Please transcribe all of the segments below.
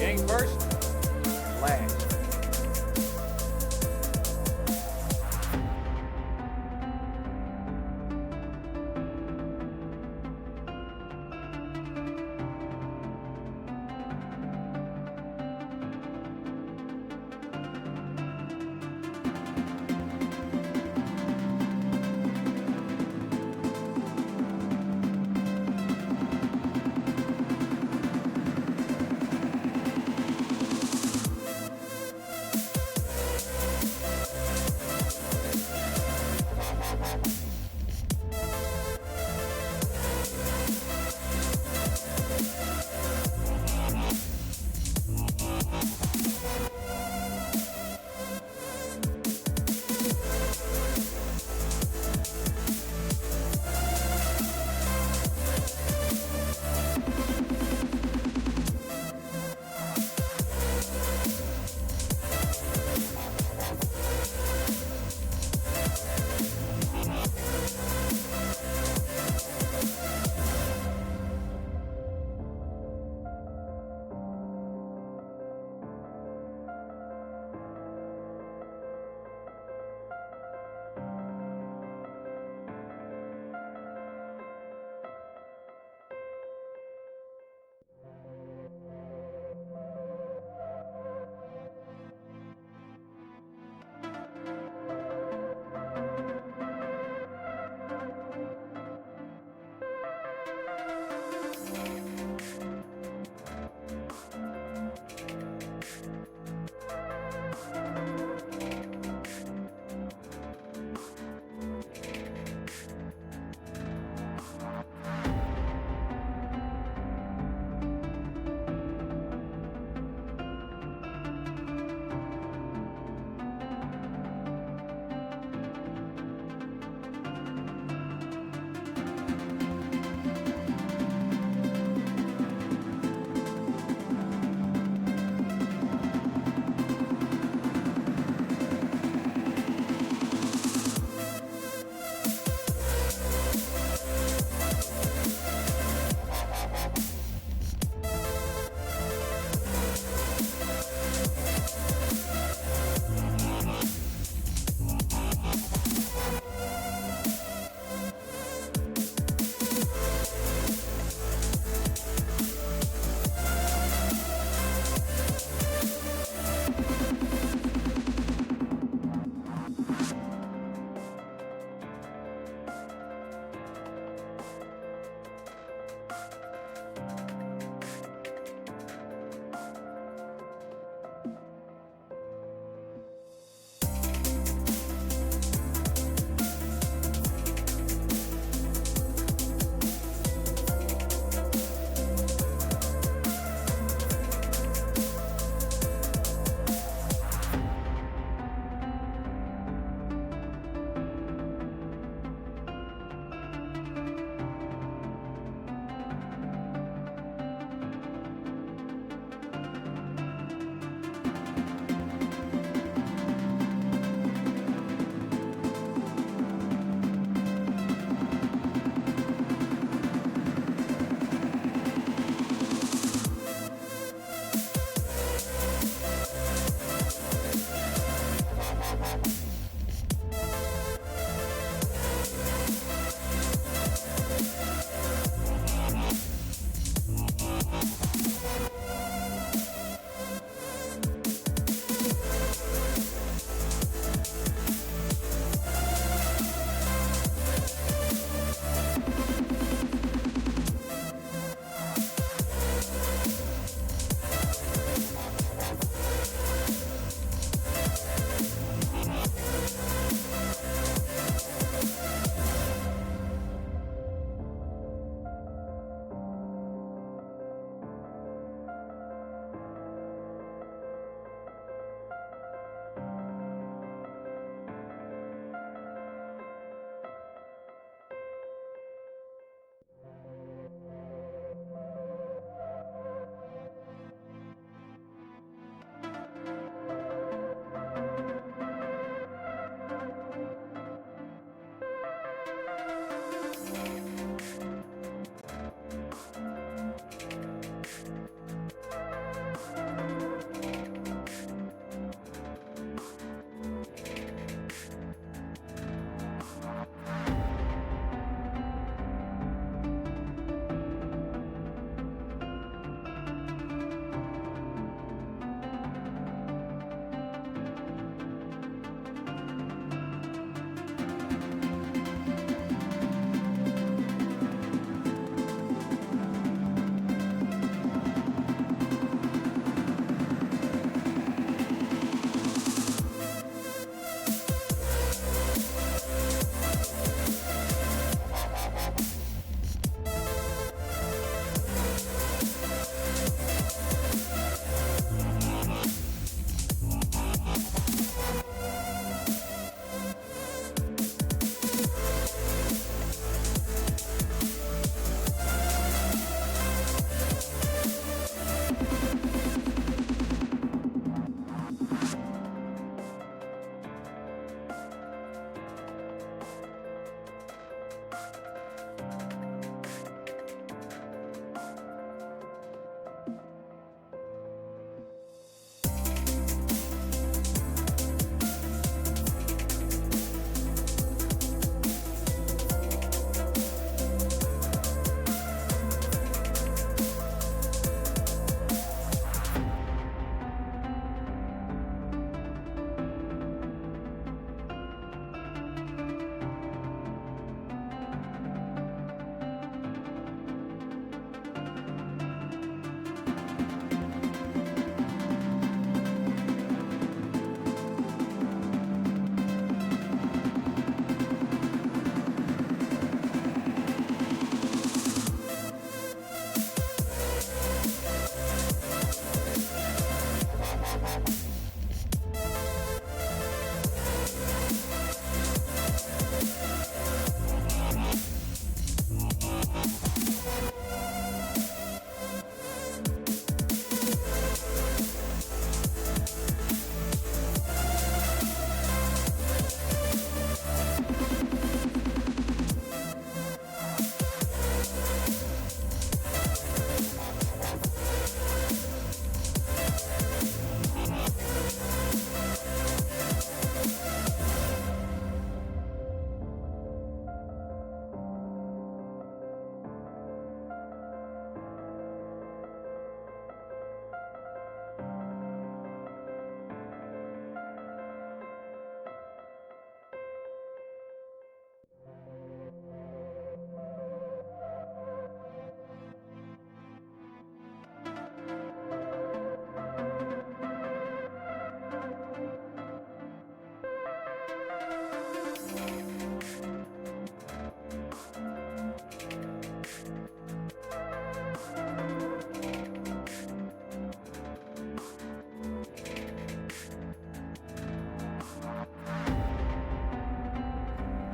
ain't first, you're last.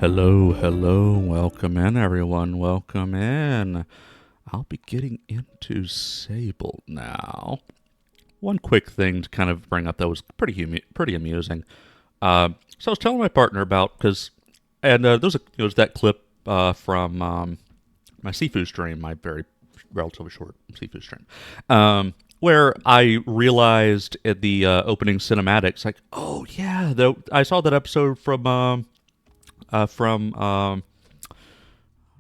Hello, welcome in everyone, welcome in. I'll be getting into Sable now. One quick thing to kind of bring up that was pretty amusing. So I was telling my partner about, there was that clip from my seafood stream, my very relatively short seafood stream, where I realized at the opening cinematics, like, oh yeah, I saw that episode from I'm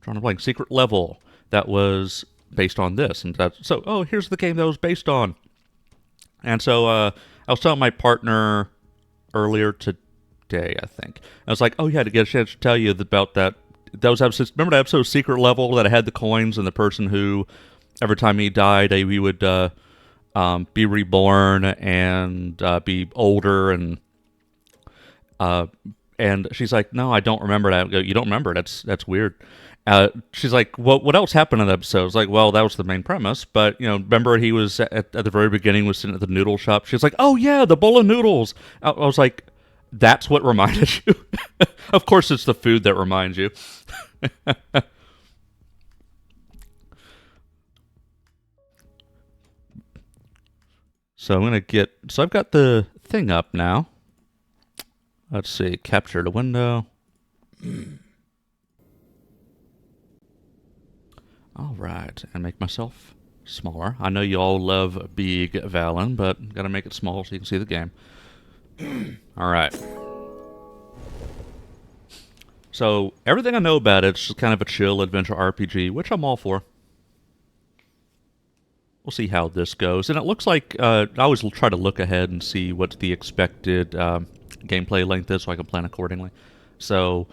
trying to blank Secret Level that was based on this, and so here's the game that was based on. And so I was telling my partner earlier today, I think. I was like, oh yeah, to get a chance to tell you about those episodes. Remember that episode of Secret Level that had the coins and the person who every time he died, he would be reborn and be older and she's like, no, I don't remember that. I go, you don't remember? That's weird. She's like, well, what else happened in the episode? I was like, well, that was the main premise. But, remember he was at the very beginning was sitting at the noodle shop. She's like, oh, yeah, the bowl of noodles. I was like, that's what reminded you? Of course it's the food that reminds you. So I've got the thing up now. Let's see, capture the window. All right, and make myself smaller. I know you all love big Valen, but gotta make it small so you can see the game. All right. So everything I know about it's just kind of a chill adventure RPG, which I'm all for. We'll see how this goes, and it looks like I always try to look ahead and see what the expected gameplay length is, so I can plan accordingly. So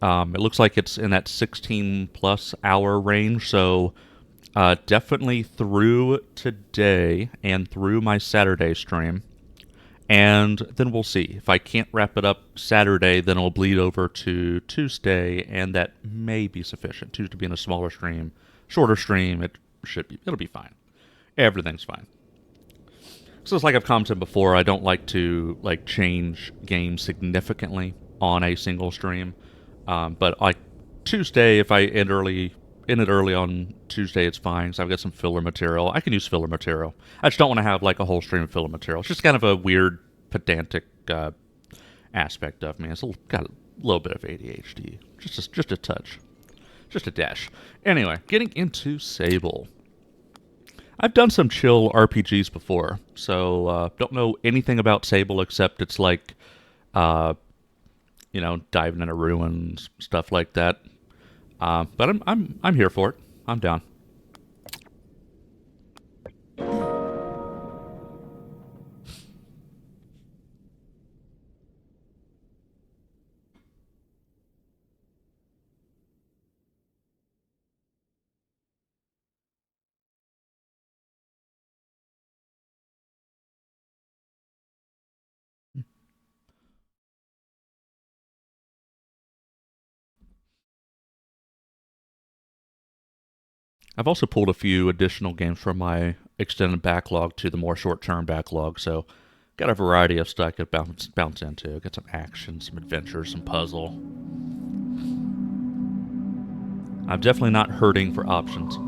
it looks like it's in that 16 plus hour range, so definitely through today and through my Saturday stream. And then we'll see. If I can't wrap it up Saturday, then it'll bleed over to Tuesday, and that may be sufficient. Tuesday being a smaller stream, shorter stream, it'll be fine. Everything's fine. So it's like I've commented before, I don't like to change games significantly on a single stream. But like Tuesday, if I end it early on Tuesday, it's fine. So I've got some filler material. I can use filler material. I just don't want to have like a whole stream of filler material. It's just kind of a weird, pedantic aspect of me. Got a little bit of ADHD, just a touch, just a dash. Anyway, getting into Sable. I've done some chill RPGs before, so don't know anything about Sable except it's like, diving into ruins, stuff like that. But I'm here for it. I'm down. I've also pulled a few additional games from my extended backlog to the more short-term backlog, so got a variety of stuff I could bounce into. Got some action, some adventure, some puzzle. I'm definitely not hurting for options.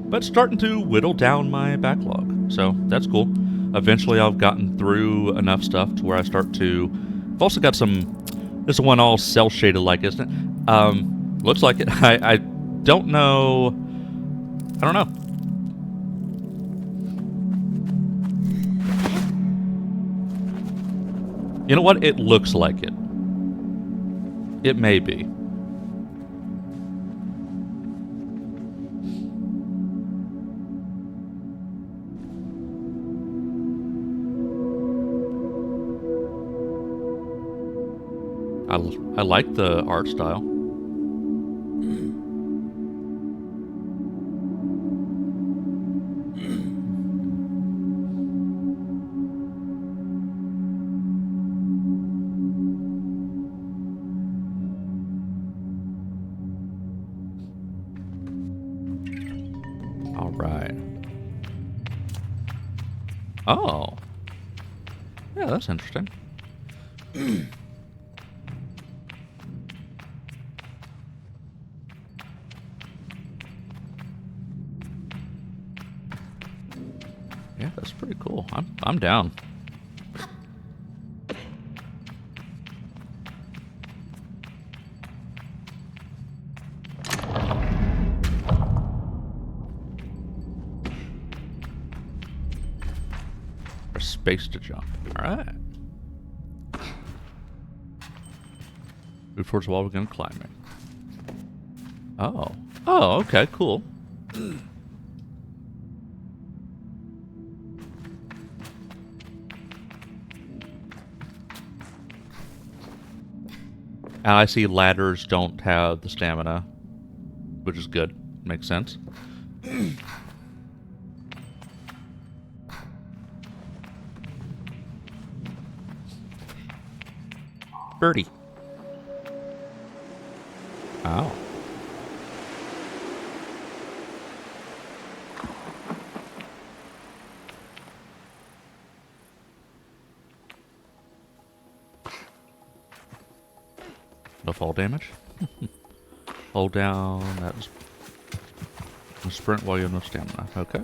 But starting to whittle down my backlog, so that's cool. Eventually I've gotten through enough stuff to where I start to... I've also got some... This is one all cel-shaded like, isn't it? Looks like it. I don't know... I don't know. You know what? It looks like it. It may be. I like the art style. All right. Oh. Yeah, that's interesting. Yeah, that's pretty cool. I'm down. Or space to jump. Alright. Move towards the wall, we're gonna climb it. Oh. Oh, okay, cool. And I see ladders don't have the stamina, which is good. Makes sense. Birdie. Oh. No fall damage. Hold down. That was sprint while you have no stamina. Okay.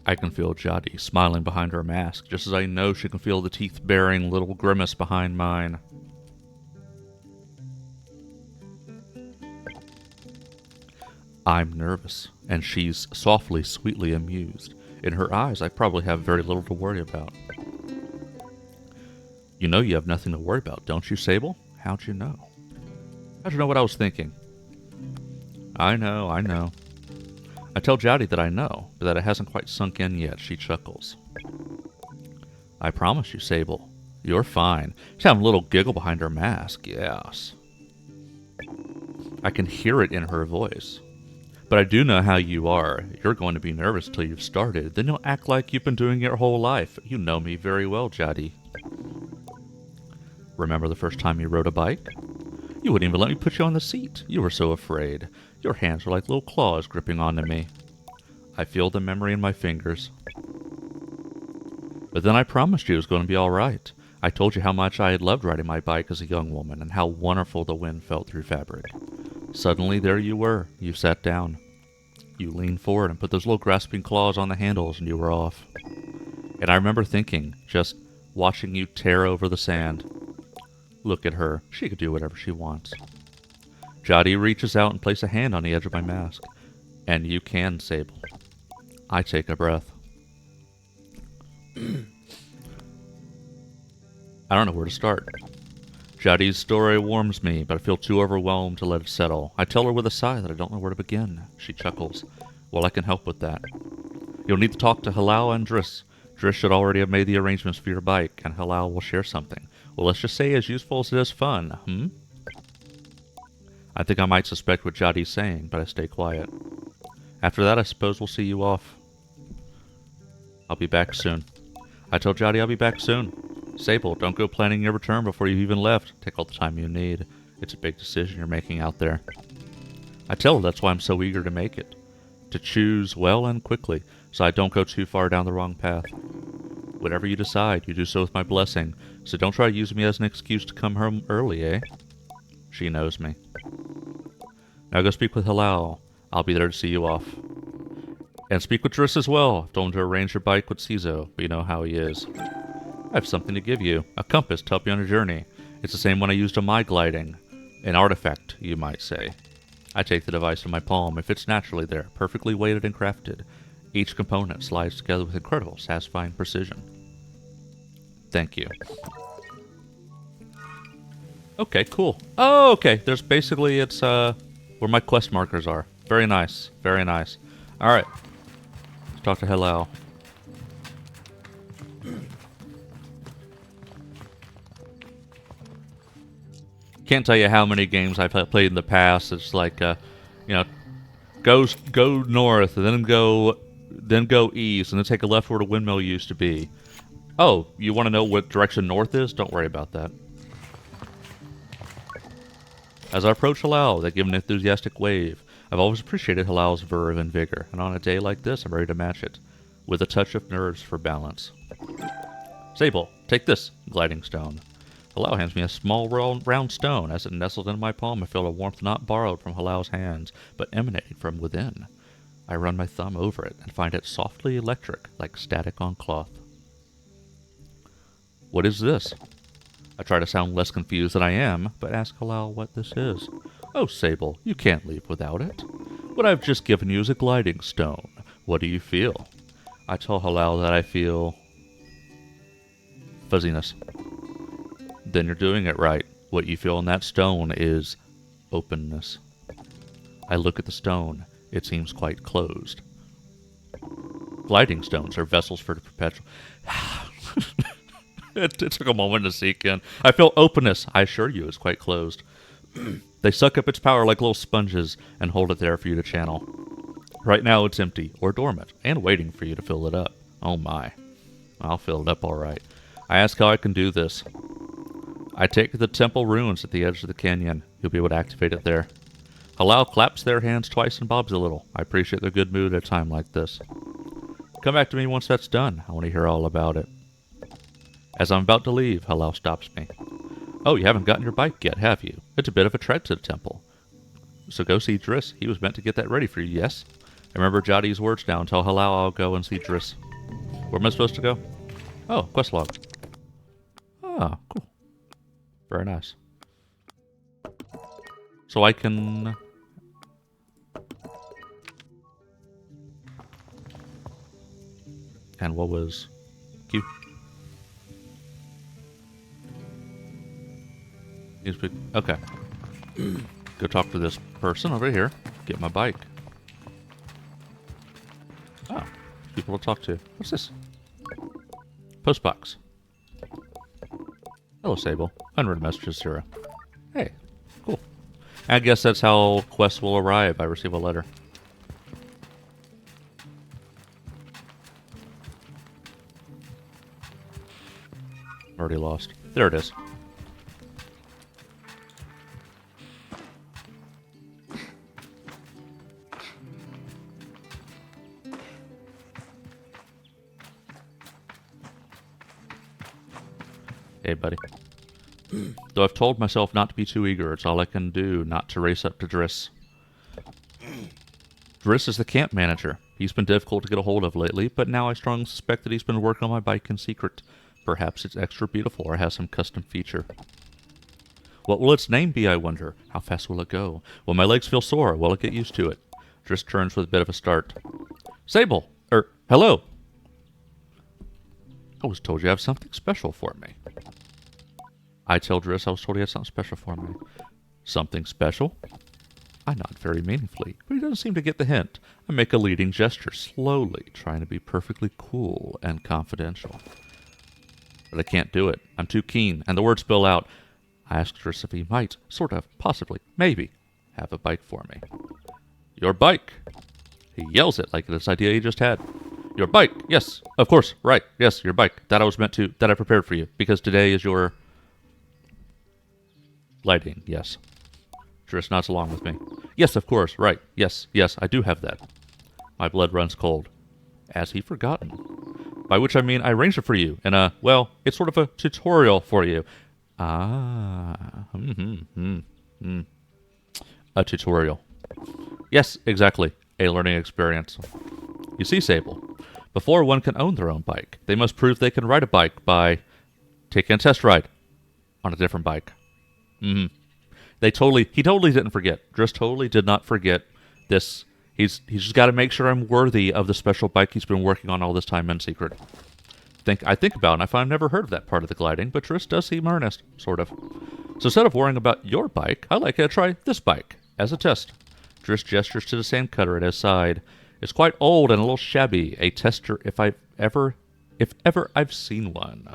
I can feel Jadi smiling behind her mask, just as I know she can feel the teeth-baring little grimace behind mine. I'm nervous, and she's softly, sweetly amused. In her eyes, I probably have very little to worry about. You know you have nothing to worry about, don't you, Sable? How'd you know? How'd you know what I was thinking? I know. I tell Jadi that I know, but that it hasn't quite sunk in yet. She chuckles. I promise you, Sable, you're fine. She's having a little giggle behind her mask. Yes. I can hear it in her voice. But I do know how you are. You're going to be nervous till you've started. Then you'll act like you've been doing it your whole life. You know me very well, Jadi. Remember the first time you rode a bike? You wouldn't even let me put you on the seat. You were so afraid. Your hands were like little claws gripping onto me. I feel the memory in my fingers. But then I promised you it was going to be all right. I told you how much I had loved riding my bike as a young woman and how wonderful the wind felt through fabric. Suddenly, there you were. You sat down. You leaned forward and put those little grasping claws on the handles, and you were off. And I remember thinking, just watching you tear over the sand. Look at her. She could do whatever she wants. Jadi reaches out and places a hand on the edge of my mask. And you can, Sable. I take a breath. I don't know where to start. Jadi's story warms me, but I feel too overwhelmed to let it settle. I tell her with a sigh that I don't know where to begin. She chuckles. Well, I can help with that. You'll need to talk to Halal and Driss. Driss should already have made the arrangements for your bike, and Halal will share something. Well, let's just say as useful as it is fun, I think I might suspect what Jadi's saying, but I stay quiet. After that, I suppose we'll see you off. I'll be back soon. I tell Jadi I'll be back soon. Sable, don't go planning your return before you've even left. Take all the time you need. It's a big decision you're making out there. I tell her that's why I'm so eager to make it. To choose well and quickly, so I don't go too far down the wrong path. Whatever you decide, you do so with my blessing, so don't try to use me as an excuse to come home early, eh? She knows me. Now go speak with Halal. I'll be there to see you off. And speak with Driss as well. Told him to arrange your bike with Cizo, but you know how he is. I have something to give you. A compass to help you on a journey. It's the same one I used on my gliding. An artifact, you might say. I take the device in my palm. It fits naturally there, perfectly weighted and crafted. Each component slides together with incredible, satisfying precision. Thank you. Okay, cool. Oh, okay. There's basically, it's where my quest markers are. Very nice. Very nice. Alright. Let's talk to Halal. Can't tell you how many games I've played in the past. It's like, go north and then go then go east, and then take a left where the windmill used to be. Oh, you want to know what direction north is? Don't worry about that. As I approach Halal, they give an enthusiastic wave. I've always appreciated Halal's verve and vigor, and on a day like this, I'm ready to match it, with a touch of nerves for balance. Sable, take this, gliding stone. Halal hands me a small round stone. As it nestled in my palm, I feel a warmth not borrowed from Halal's hands, but emanating from within. I run my thumb over it and find it softly electric, like static on cloth. What is this? I try to sound less confused than I am, but ask Halal what this is. Oh, Sable, you can't leave without it. What I've just given you is a gliding stone. What do you feel? I tell Halal that I feel fuzziness. Then you're doing it right. What you feel in that stone is openness. I look at the stone. It seems quite closed. Gliding stones are vessels for the perpetual... It took a moment to sink in. I feel openness. I assure you it's quite closed. They suck up its power like little sponges and hold it there for you to channel. Right now it's empty, or dormant, and waiting for you to fill it up. Oh my. I'll fill it up all right. I ask how I can do this. I take the temple ruins at the edge of the canyon. You'll be able to activate it there. Halal claps their hands twice and bobs a little. I appreciate their good mood at a time like this. Come back to me once that's done. I want to hear all about it. As I'm about to leave, Halal stops me. Oh, you haven't gotten your bike yet, have you? It's a bit of a trek to the temple. So go see Driss. He was meant to get that ready for you, yes? I remember Jotty's words down. Tell Halal I'll go and see Driss. Where am I supposed to go? Oh, quest log. Ah, cool. Very nice. So I can... And what was... Q? Okay. Go talk to this person over here. Get my bike. Oh, people to talk to. What's this? Postbox. Hello, Sable. Unread messages 0. Hey, cool. I guess that's how quests will arrive. I receive a letter. Already lost. There it is. Hey, buddy. Though I've told myself not to be too eager, it's all I can do not to race up to Driss. Driss is the camp manager. He's been difficult to get a hold of lately, but now I strongly suspect that he's been working on my bike in secret. Perhaps it's extra beautiful or has some custom feature. What will its name be, I wonder? How fast will it go? Will my legs feel sore? Will it get used to it? Driss turns with a bit of a start. Sable! Hello! I was told you have something special for me. I tell Driss I was told he had something special for me. Something special? I nod very meaningfully, but he doesn't seem to get the hint. I make a leading gesture, slowly, trying to be perfectly cool and confidential. But I can't do it. I'm too keen, and the words spill out. I ask Driss if he might, sort of, possibly, maybe, have a bike for me. Your bike! He yells it like this idea he just had. Your bike! Yes, of course, right, yes, your bike. That I prepared for you, because today is your... lighting, yes. Driss nods along with me. Yes, of course, right, yes, I do have that. My blood runs cold. Has he forgotten? By which I mean I arranged it for you, and well, it's sort of a tutorial for you. A tutorial. Yes, exactly. A learning experience. You see, Sable, before one can own their own bike, they must prove they can ride a bike by taking a test ride on a different bike. He totally didn't forget. Driss totally did not forget this. He's just got to make sure I'm worthy of the special bike he's been working on all this time in secret. I think about it, and I find I've never heard of that part of the gliding, but Driss does seem earnest, sort of. So instead of worrying about your bike, I'd like you to try this bike as a test. Driss gestures to the sand cutter at his side. It's quite old and a little shabby. A tester, if ever I've seen one.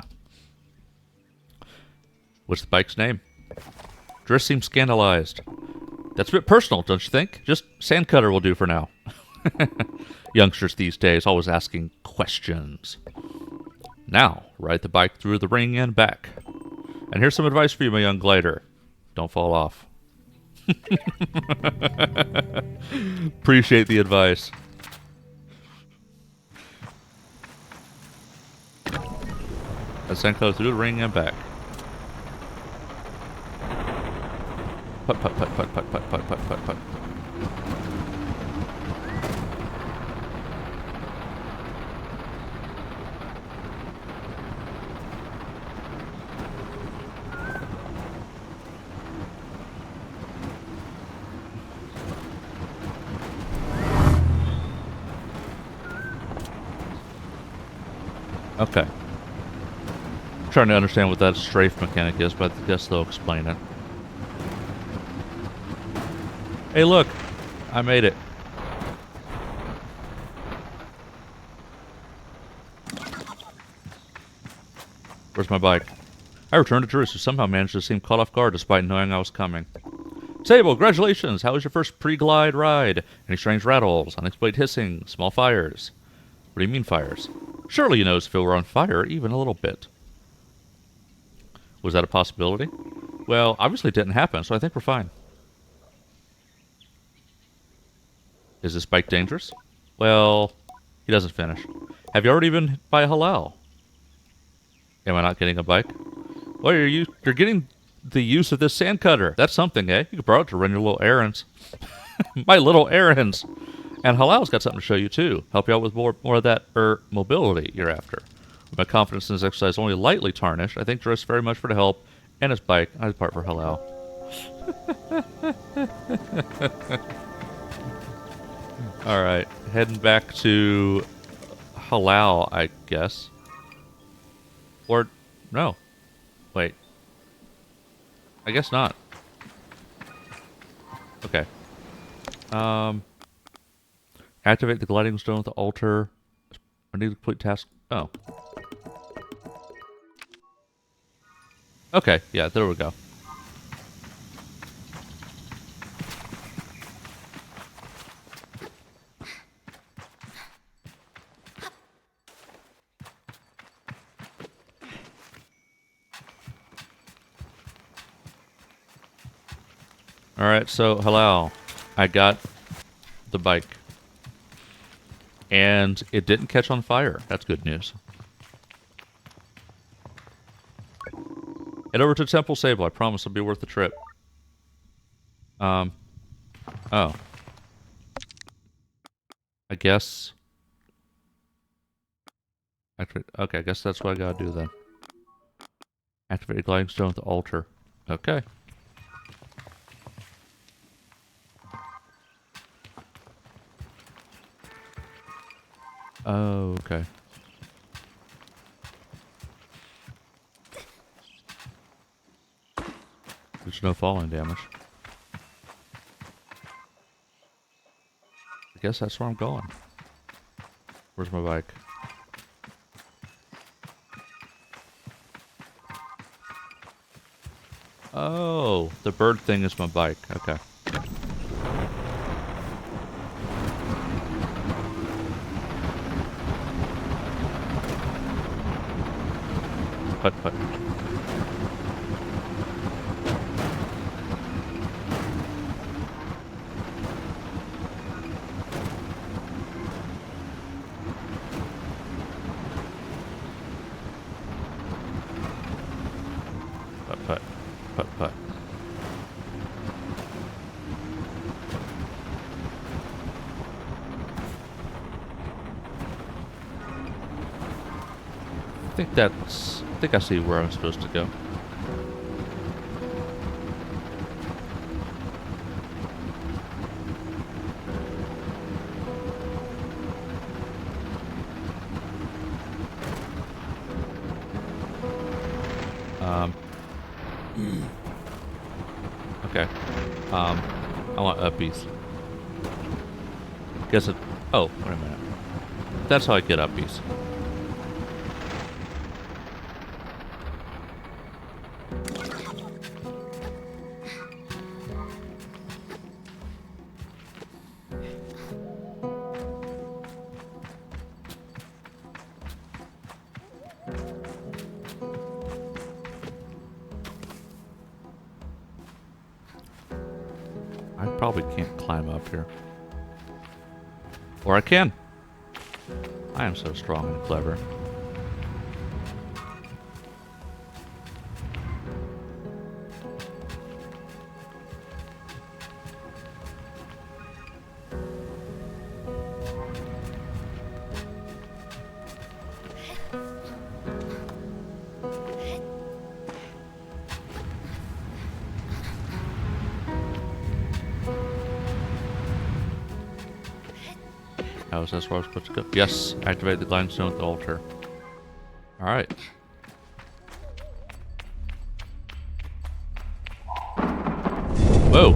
What's the bike's name? Driss seems scandalized. That's a bit personal, don't you think? Just sand cutter will do for now. Youngsters these days always asking questions. Now, ride the bike through the ring and back. And here's some advice for you, my young glider. Don't fall off. Appreciate the advice. Ascend close through the ring and back. Putt, putt, putt, putt, putt, putt, putt, putt, putt, putt. Okay. I'm trying to understand what that strafe mechanic is, but I guess they'll explain it. Hey, look! I made it. Where's my bike? I returned to Jerusalem, somehow managed to seem caught off guard despite knowing I was coming. Sable, congratulations! How was your first pre-glide ride? Any strange rattles, unexplained hissing, small fires? What do you mean fires? Surely you noticed if it were on fire, even a little bit. Was that a possibility? Well, obviously it didn't happen, so I think we're fine. Is this bike dangerous? Well, he doesn't finish. Have you already been hit by a halal? Am I not getting a bike? Well, you're getting the use of this sand cutter. That's something, eh? You could borrow it to run your little errands. My little errands! And Halal's got something to show you, too. Help you out with more of that, mobility you're after. With my confidence in his exercise only lightly tarnished, I thank Dress very much for the help and his bike. I depart for Halal. Alright, heading back to Halal, I guess. Or, no. Wait. I guess not. Okay. Activate the gliding stone with the altar. I need to complete task. Oh. Okay, yeah, there we go. Alright, so, Halal. I got the bike. And it didn't catch on fire. That's good news. Head over to Temple Sable. I promise it'll be worth the trip. Oh. I guess... Okay, I guess that's what I gotta do then. Activate a gliding stone with the altar. Okay. Oh, okay. There's no falling damage. I guess that's where I'm going. Where's my bike? Oh, the bird thing is my bike. Okay. Putt, putt. Putt, putt. Putt, putt. I think I see where I'm supposed to go. Okay. I want uppies. Guess it... Oh, wait a minute. That's how I get uppies. probably can't climb up here. Or I can. I am so strong and clever. How is this where I was supposed to go? Yes, activate the gliding stone at the altar. Alright. Whoa!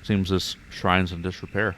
Seems this shrine's in disrepair.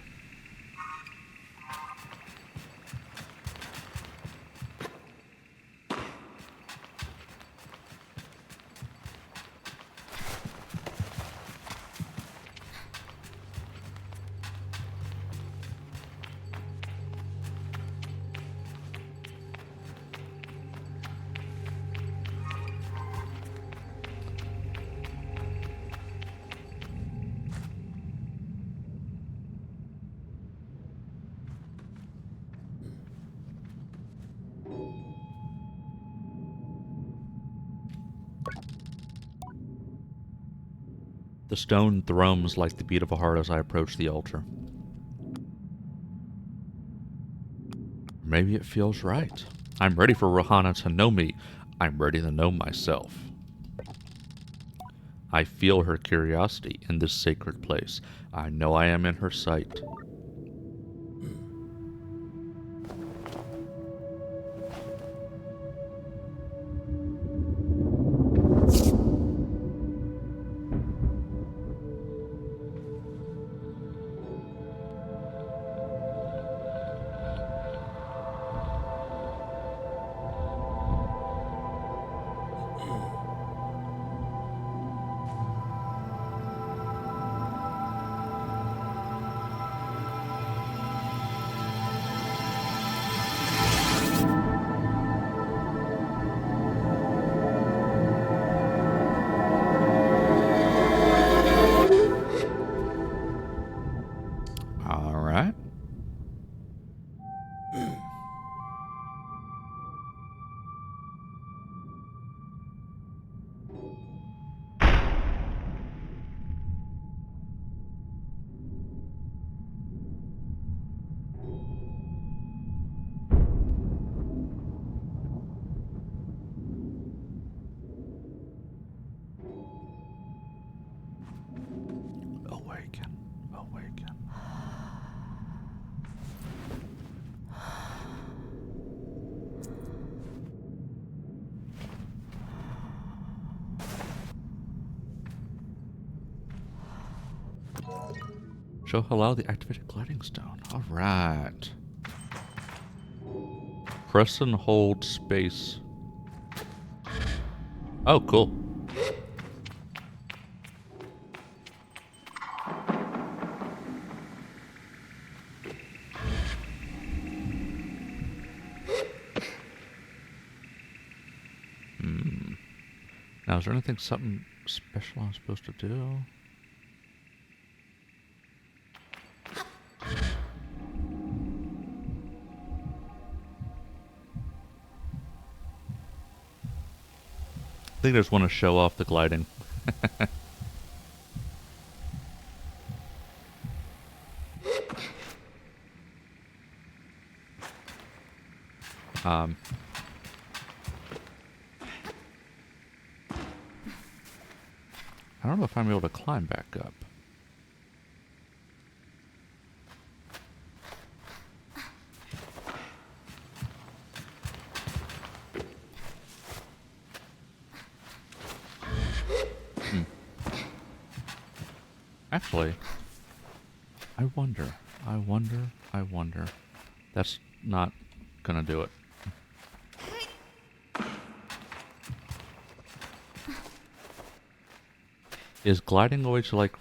The stone thrums like the beat of a heart as I approach the altar. Maybe it feels right. I'm ready for Rohana to know me. I'm ready to know myself. I feel her curiosity in this sacred place. I know I am in her sight. All right. Awaken, awaken. Show allow the activated gliding stone. All right. Press and hold space. Oh, cool. Now, is there something special I'm supposed to do? I think I just want to show off the gliding. I don't know if I'm able to climb back up. Actually, I wonder. That's not gonna do it. Is gliding a way to, like,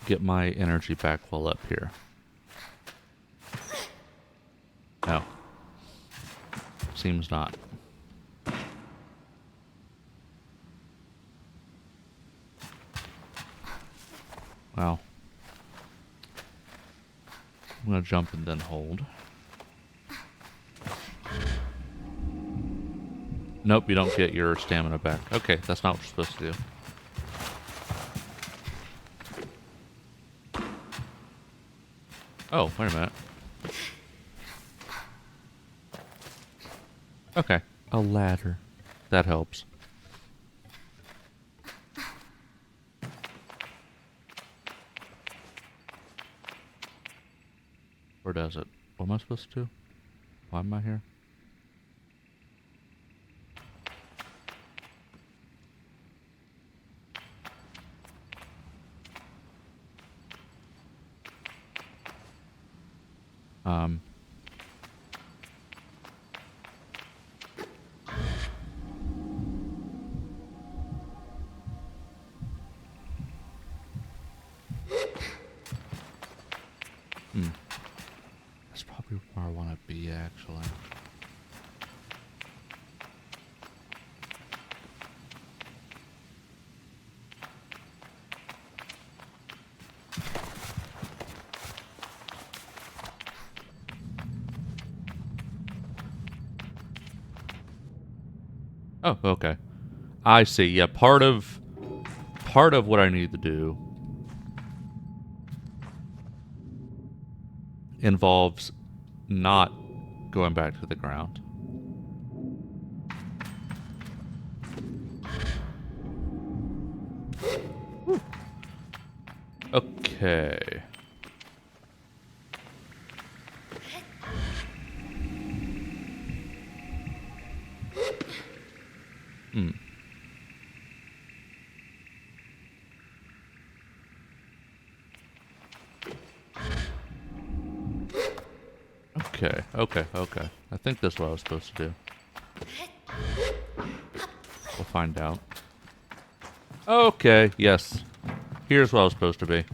get my energy back while up here? No. Seems not. Well, I'm gonna jump and then hold. Nope, you don't get your stamina back. Okay, that's not what you're supposed to do. Oh, wait a minute. Okay, a ladder. That helps. Where does it? What am I supposed to do? Why am I here? That's probably where I want to be, actually. Oh, okay. I see. Yeah, part of what I need to do involves not going back to the ground. Whew. Okay. Okay. I think that's what I was supposed to do. We'll find out. Okay, yes. Here's what I was supposed to be.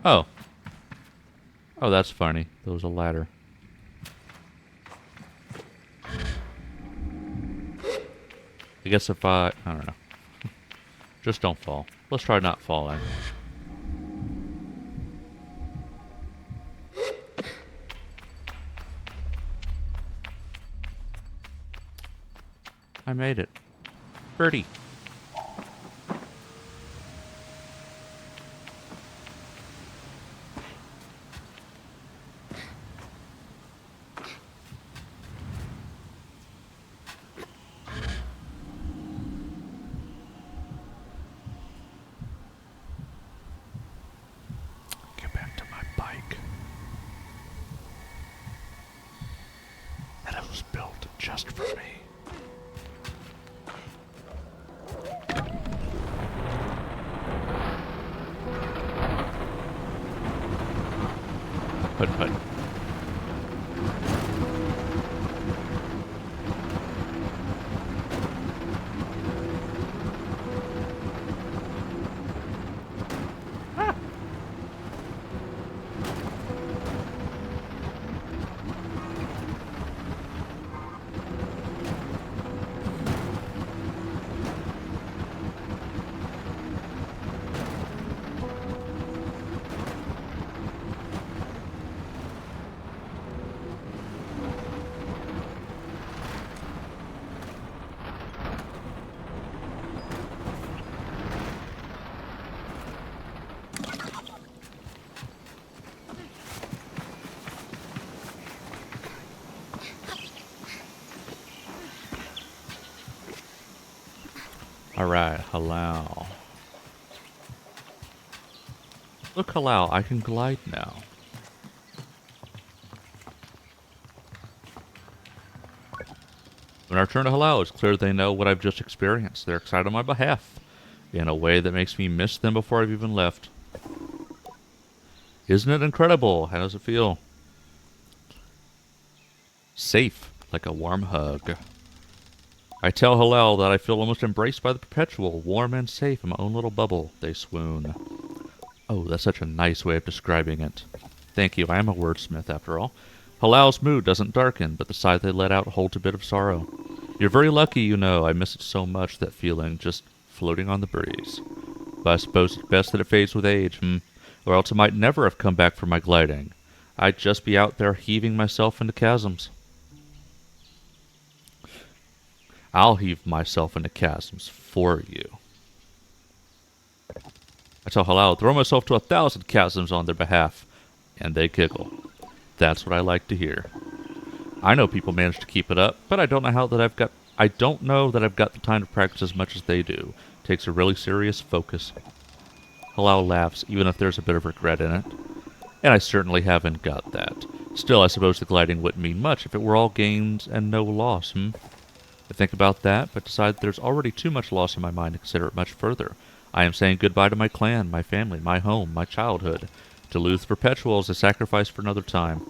Oh. Oh, that's funny. There was a ladder. I guess if I don't know. Just don't fall. Let's try not falling. I made it. Birdie. Get back to my bike. That it was built just for me. Put. Alright, halal. Look, halal, I can glide now. When I return to halal, it's clear they know what I've just experienced. They're excited on my behalf, in a way that makes me miss them before I've even left. Isn't it incredible? How does it feel? Safe, like a warm hug. I tell Hillel that I feel almost embraced by the perpetual, warm and safe in my own little bubble. They swoon. Oh, that's such a nice way of describing it. Thank you, I am a wordsmith after all. Hilal's mood doesn't darken, but the sigh they let out holds a bit of sorrow. You're very lucky, you know. I miss it so much, that feeling, just floating on the breeze. but I suppose it's best that it fades with age, or else I might never have come back from my gliding. I'd just be out there heaving myself into chasms. I'll heave myself into chasms for you. I tell Halal, throw myself to 1,000 chasms on their behalf, and they giggle. That's what I like to hear. I know people manage to keep it up, but I don't know that I've got the time to practice as much as they do. It takes a really serious focus. Halal laughs, even if there's a bit of regret in it. And I certainly haven't got that. Still, I suppose the gliding wouldn't mean much if it were all gains and no loss, I think about that, but decide there's already too much loss in my mind to consider it much further. I am saying goodbye to my clan, my family, my home, my childhood. To lose Perpetual is a sacrifice for another time.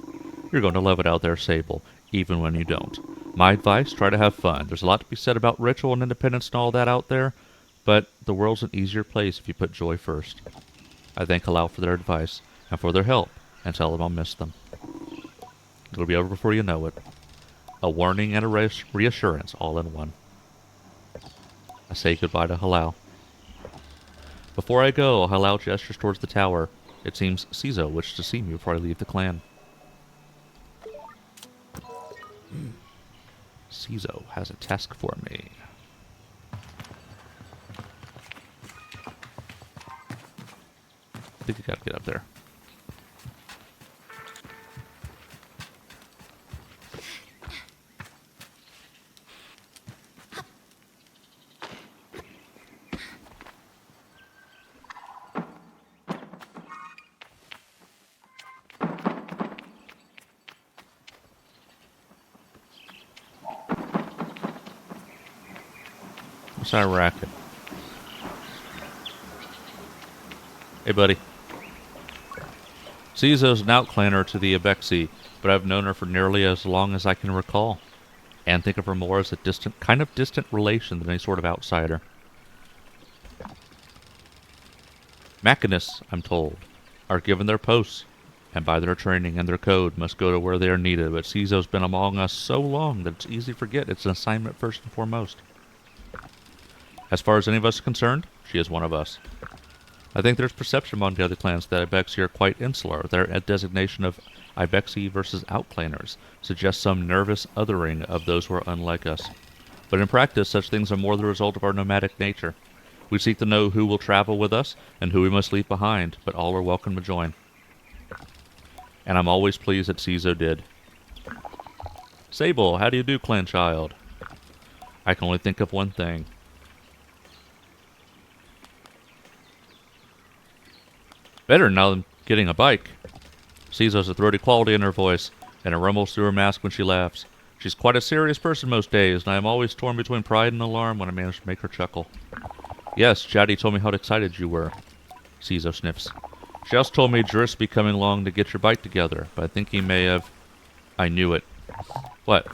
You're going to love it out there, Sable, even when you don't. My advice, try to have fun. There's a lot to be said about ritual and independence and all that out there, but the world's an easier place if you put joy first. I thank Halal for their advice and for their help, and tell them I'll miss them. It'll be over before you know it. A warning and a reassurance all in one. I say goodbye to Halal. Before I go, Halal gestures towards the tower. It seems Cizo wishes to see me before I leave the clan. Cizo has a task for me. I think you gotta get up there. What's that racket? Hey, buddy. Cizo's an outclanner to the Abexi, but I've known her for nearly as long as I can recall, and think of her more as a distant relation than any sort of outsider. Machinists, I'm told, are given their posts, and by their training and their code must go to where they are needed, but Cizo's been among us so long that it's easy to forget it's an assignment first and foremost. As far as any of us are concerned, she is one of us. I think there's perception among the other clans that Ibexi are quite insular. Their designation of Ibexi versus outclaners suggests some nervous othering of those who are unlike us. But in practice, such things are more the result of our nomadic nature. We seek to know who will travel with us and who we must leave behind, but all are welcome to join. And I'm always pleased that Cizo did. Sable, how do you do, clan child? I can only think of one thing. Better now than getting a bike. Cizo's a throaty quality in her voice, and it rumbles through her mask when she laughs. She's quite a serious person most days, and I am always torn between pride and alarm when I manage to make her chuckle. Yes, Jaddy told me how excited you were. Cizo sniffs. She also told me Driss be coming along to get your bike together, but I think he may have... I knew it. What?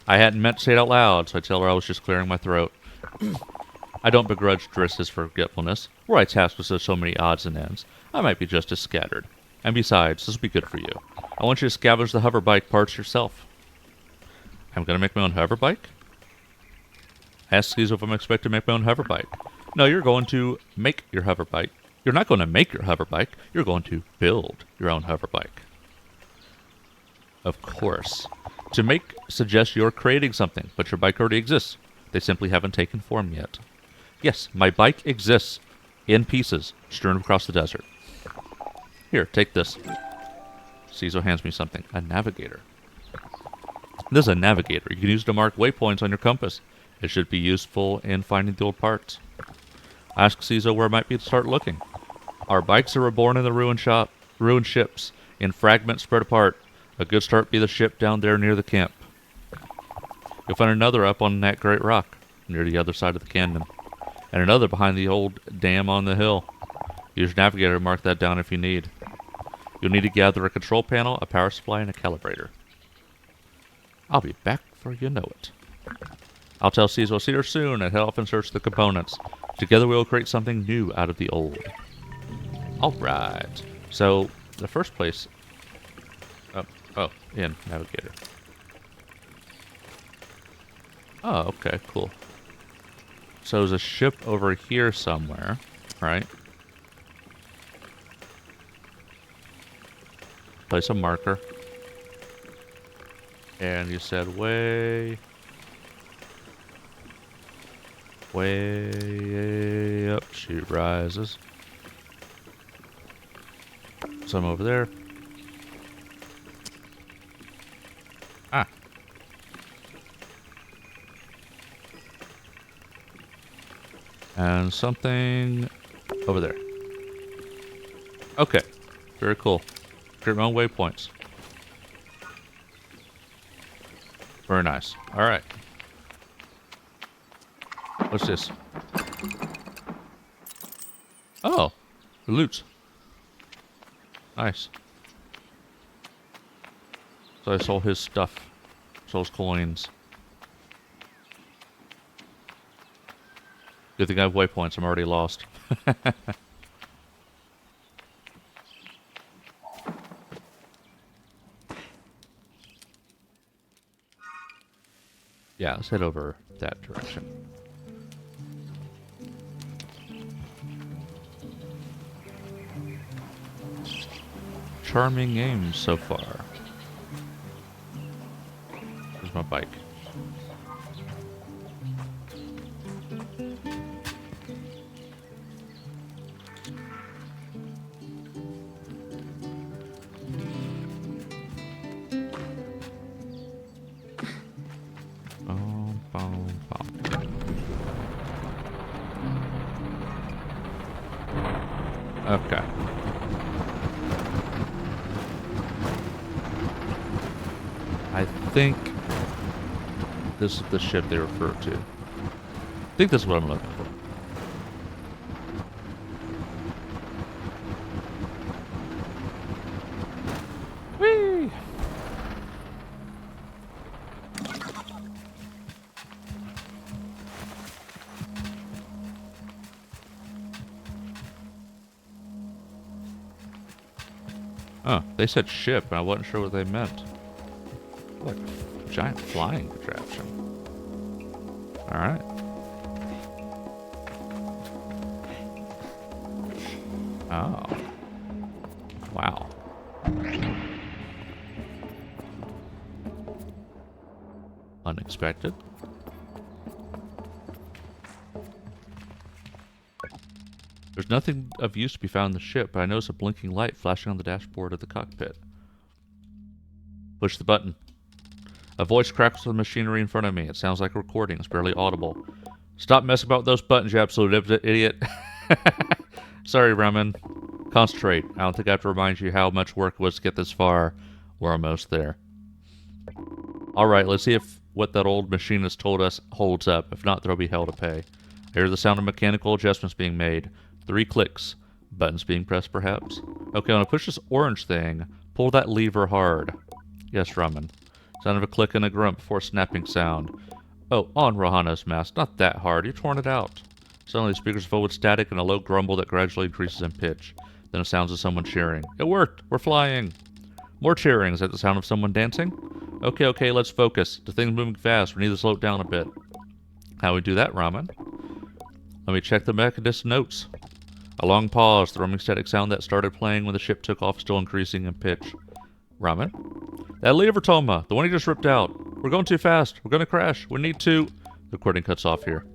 I hadn't meant to say it out loud, so I tell her I was just clearing my throat. I don't begrudge Driss's forgetfulness. Were I tasked with so many odds and ends, I might be just as scattered. And besides, this will be good for you. I want you to scavenge the hover bike parts yourself. I'm going to make my own hover bike? Ask Cizo if I'm expected to make my own hover bike. No, you're going to make your hover bike. You're not going to make your hover bike. You're going to build your own hover bike. Of course. To make suggests you're creating something, but your bike already exists. They simply haven't taken form yet. Yes, my bike exists. In pieces, strewn across the desert. Here, take this. Cizo hands me something. A navigator. This is a navigator. You can use it to mark waypoints on your compass. It should be useful in finding the old parts. I ask Cizo where I might be to start looking. Our bikes are reborn in the ruined ships, in fragments spread apart. A good start be the ship down there near the camp. You'll find another up on that great rock, near the other side of the canyon, and another behind the old dam on the hill. Use your navigator to mark that down if you need. You'll need to gather a control panel, a power supply, and a calibrator. I'll be back before you know it. I'll tell Cizo I'll see her soon and head off in search of the components. Together we will create something new out of the old. Alright. So, the first place... in navigator. Oh, okay, cool. So there's a ship over here somewhere, right? place a marker. And you said way up she rises. Some over there. Ah. And something over there. Okay. Very cool. Create my own waypoints. Very nice. Alright. What's this? Oh. The loot. Nice. So I sold his stuff. Sold his coins. Good thing I have waypoints. I'm already lost. Yeah, let's head over that direction. Charming games so far. Where's my bike? Okay. I think this is the ship they refer to. I think this is what I'm looking for. Whee! Oh, they said ship, and I wasn't sure what they meant. What a giant flying contraption. Alright. Oh. Wow. Unexpected. There's nothing of use to be found in the ship, but I notice a blinking light flashing on the dashboard of the cockpit. Push the button. A voice crackles the machinery in front of me. It sounds like a recording. It's barely audible. Stop messing about with those buttons, you absolute idiot. Sorry, Ramen. Concentrate. I don't think I have to remind you how much work it was to get this far. We're almost there. Alright, let's see if what that old machinist told us holds up. If not, there'll be hell to pay. I hear the sound of mechanical adjustments being made. 3 clicks. Buttons being pressed, perhaps. Okay, I'm gonna push this orange thing. Pull that lever hard. Yes, Ramen. Sound of a click and a grunt before a snapping sound. Oh, on Rohana's mask. Not that hard. You've torn it out. Suddenly, the speakers fill with static and a low grumble that gradually increases in pitch. Then it sounds of someone cheering. It worked! We're flying! More cheering. Is that the sound of someone dancing? Okay, let's focus. The thing's moving fast. We need to slow it down a bit. How do we do that, Ramen? Let me check the mechanist notes. A long pause. The rumbling static sound that started playing when the ship took off still increasing in pitch. Ramen? That lever Toma, the one he just ripped out. We're going too fast. We're going to crash. We need to... The recording cuts off here.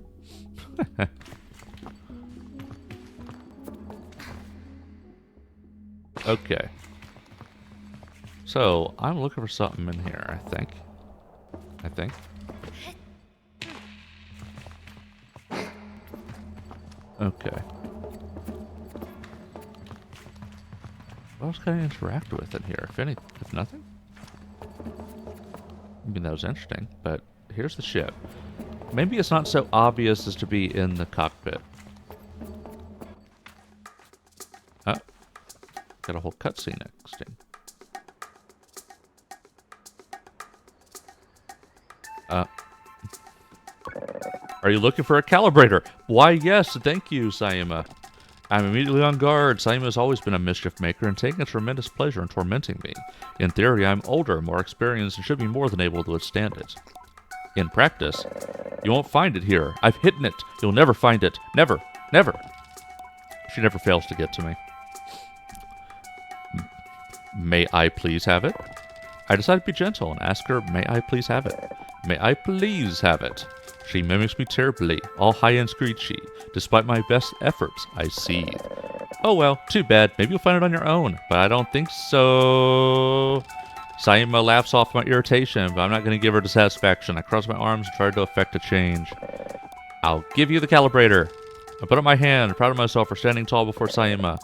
Okay. So, I'm looking for something in here, I think. Okay. What else can I interact with in here? If nothing? I mean, that was interesting, but here's the ship. Maybe it's not so obvious as to be in the cockpit. Got a whole cutscene next thing. Are you looking for a calibrator? Why, yes, thank you, Sayama. I'm immediately on guard. Sayama has always been a mischief maker and taking a tremendous pleasure in tormenting me. In theory, I'm older, more experienced, and should be more than able to withstand it. In practice, you won't find it here. I've hidden it. You'll never find it. Never. Never. She never fails to get to me. May I please have it? I decide to be gentle and ask her, may I please have it? May I please have it? She mimics me terribly, all high and screechy. Despite my best efforts, I seethe. Oh well, too bad. Maybe you'll find it on your own, but I don't think so. Saima laughs off my irritation, but I'm not going to give her dissatisfaction. I cross my arms and try to effect a change. I'll give you the calibrator. I put up my hand, proud of myself for standing tall before Saima.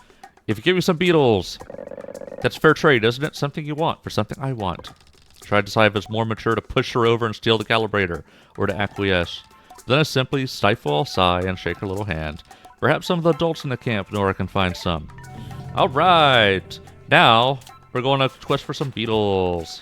If you give me some beetles, that's fair trade, isn't it? Something you want for something I want. Try to decide if it's more mature to push her over and steal the calibrator, or to acquiesce. Then I simply stifle a sigh and shake her little hand. Perhaps some of the adults in the camp know where I can find some. Alright! Now, we're going to quest for some beetles.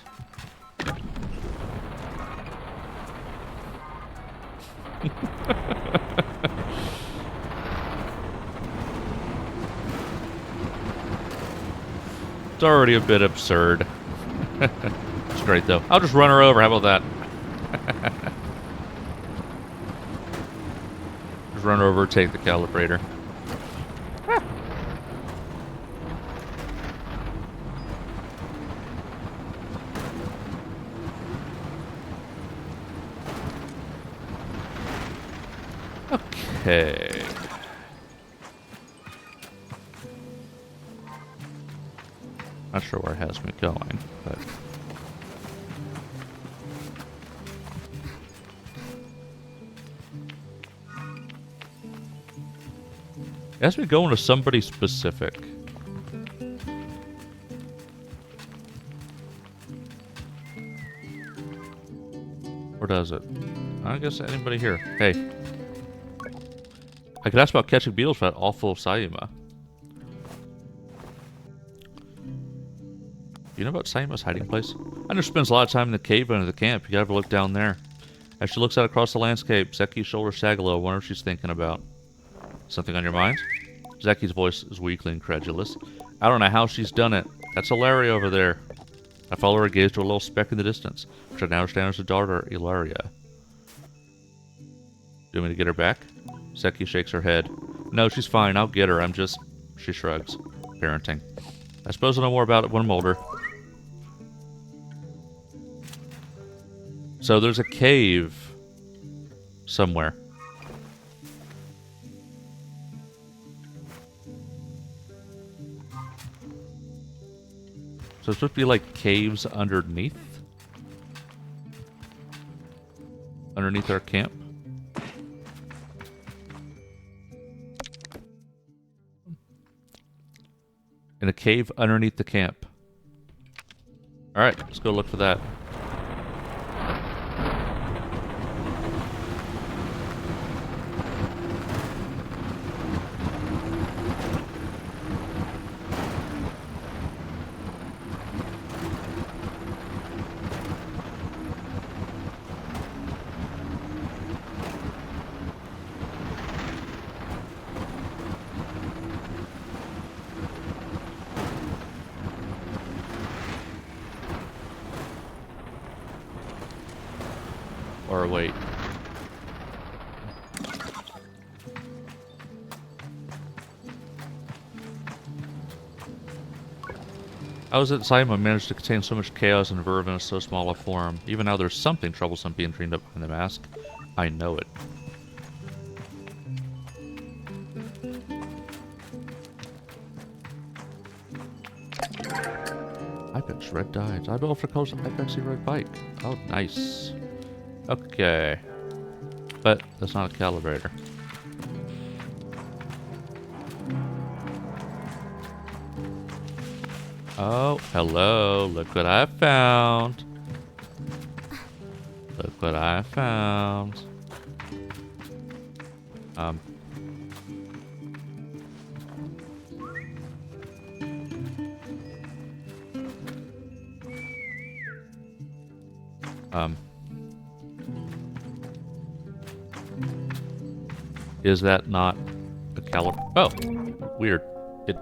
It's already a bit absurd. It's great, though. I'll just run her over. How about that? Just run her over, take the calibrator. Okay. Not sure where it has me going, but... It has me going to somebody specific. Or does it? I guess anybody here. Hey. I could ask about catching beetles for that awful Saima. You know about Saima's hiding place? I know she spends a lot of time in the cave under the camp. You gotta have a look down there. As she looks out across the landscape, Zeki's shoulders sag a little. I wonder what she's thinking about. Something on your mind? Zeki's voice is weakly incredulous. I don't know how she's done it. That's Ilaria over there. I follow her gaze to a little speck in the distance, which I now understand is her daughter, Ilaria. Do you want me to get her back? Zeki shakes her head. No, she's fine. I'll get her. I'm just... She shrugs. Parenting. I suppose I'll know more about it when I'm older. So there's a cave somewhere. So it's supposed to be like caves underneath? Underneath our camp? In a cave underneath the camp. Alright, let's go look for that. Or wait. How is it Saima managed to contain so much chaos and verve in so small a form? Even now there's something troublesome being dreamed up behind the mask. I know it. Ibex red dyes. I built for colors of Ibex red bike. Oh, nice. Okay. But that's not a calibrator. Oh, hello. Look what I found. Look what I found. Um, is that not a caliber? Oh, weird. It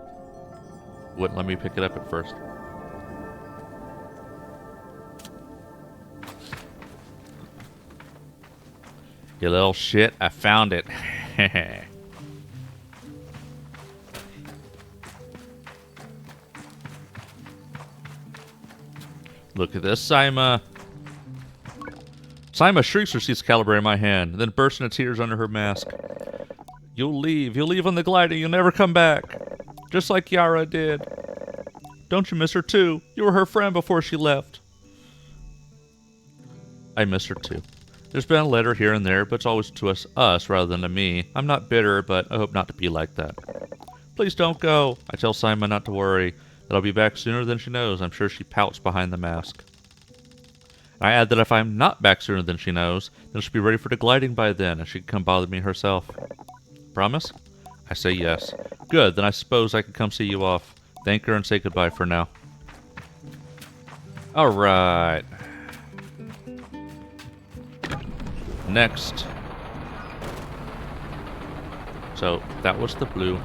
wouldn't let me pick it up at first. You little shit, I found it. Look at this, Sima. Sima shrieks when she sees Calibre in my hand, then bursts into tears under her mask. You'll leave. You'll leave on the glider. You'll never come back. Just like Yara did. Don't you miss her too? You were her friend before she left. I miss her too. There's been a letter here and there, but it's always to us rather than to me. I'm not bitter, but I hope not to be like that. Please don't go. I tell Simon not to worry, that I'll be back sooner than she knows. I'm sure she pouts behind the mask. I add that if I'm not back sooner than she knows, then she'll be ready for the gliding by then, and she can come bother me herself. Promise? I say yes. Good, then I suppose I can come see you off. Thank her and say goodbye for now. Alright. Next. So, that was the blue.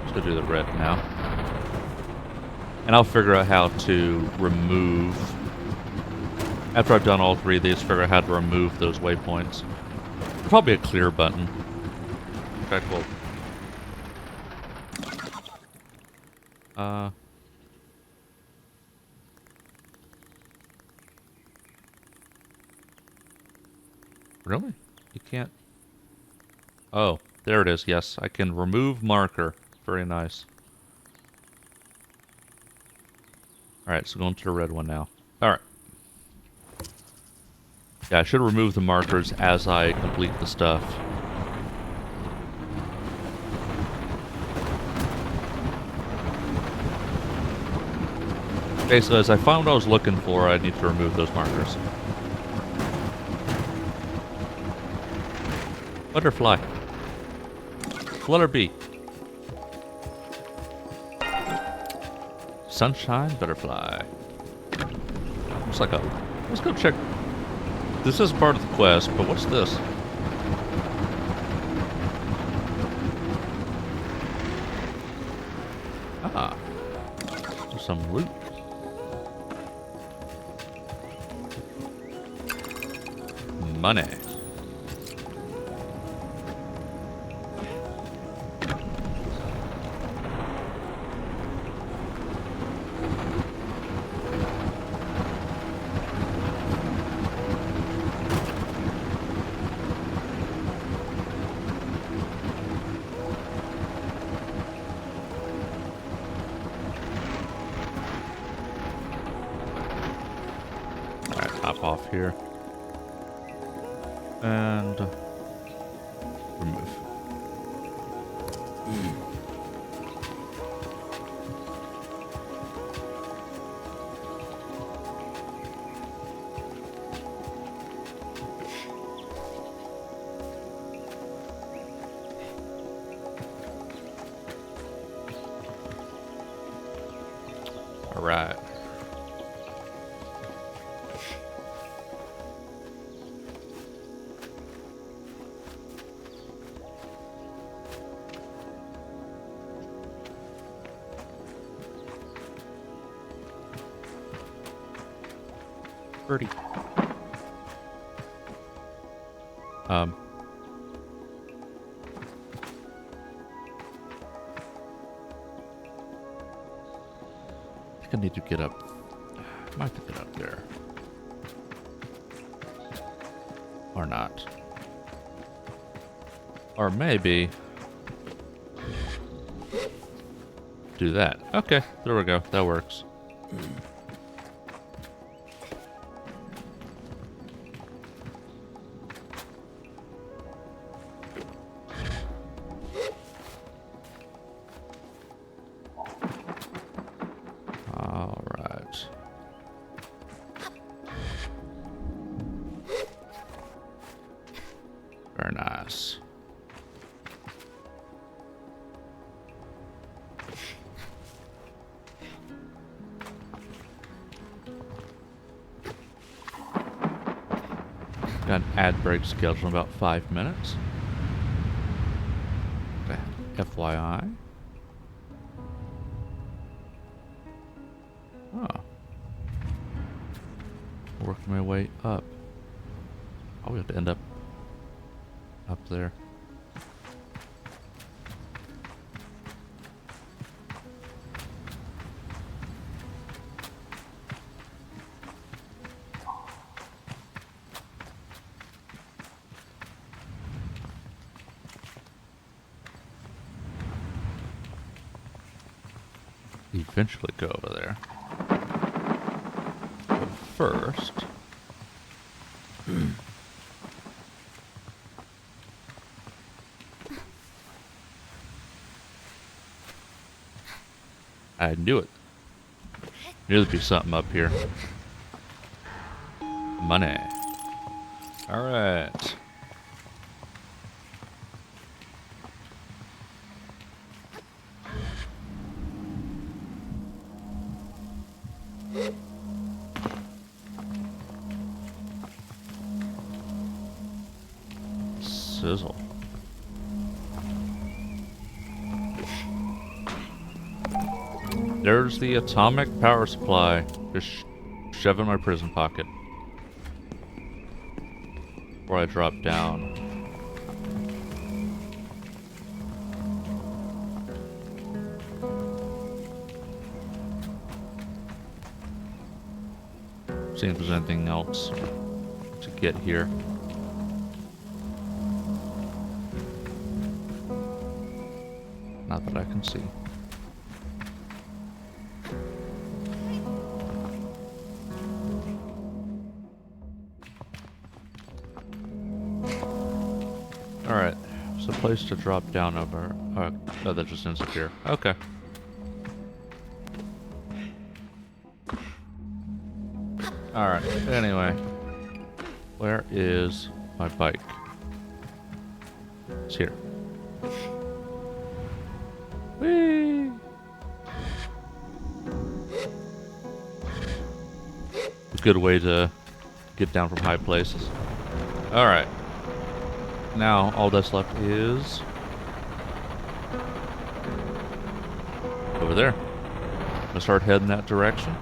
Let's go do the red now. And I'll figure out how to remove... After I've done all three of these, figure out how to remove those waypoints. Probably a clear button. Okay, cool. Really? You can't... Oh, there it is. Yes, I can remove marker. Very nice. Alright, so going to the red one now. Alright. Yeah, I should remove the markers as I complete the stuff. Okay, so as I found what I was looking for, I need to remove those markers. Butterfly. Letter B. Sunshine butterfly. Looks like a... Let's go check. This is part of the quest, but what's this? Ah. Some loot. Money. Alright, hop off here. And remove. All right. Birdie. I think I need to get up. I might have to get up there. Or not. Or maybe... do that. Okay, there we go. That works. Very nice. Got an ad break scheduled in about 5 minutes. Okay. FYI. Oh. Working my way up. Oh, we have to end up there. eventually go over there. But first... I knew it. Knew there'd be something up here. Money. Alright. Sizzle. There's the atomic power supply. Just shove in my prison pocket. Before I drop down. See if there's anything else to get here. Not that I can see. Alright, it's a place to drop down over. Oh, that just ends up here. Okay. Alright, anyway. Where is my bike? It's here. Whee! A good way to get down from high places. Alright. Now, all that's left is... over there. I'm gonna start heading that direction.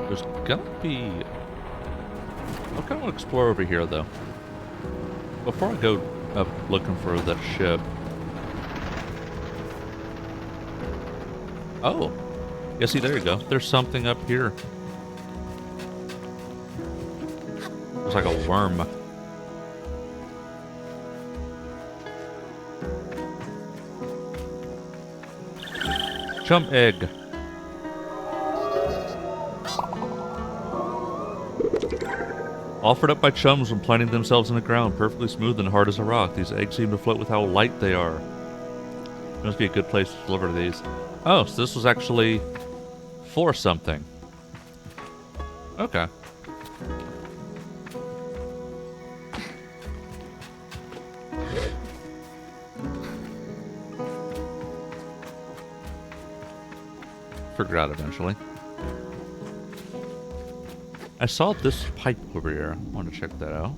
There's gonna be... I kind of want to explore over here, though. Before I go up looking for that ship. Oh! Yeah, see, there you go. There's something up here. Looks like a worm. Chum egg. Offered up by chums when planting themselves in the ground, perfectly smooth and hard as a rock. These eggs seem to float with how light they are. Must be a good place to deliver these. Oh, so this was actually for something. Okay. Figure out eventually. I saw this pipe over here. I want to check that out.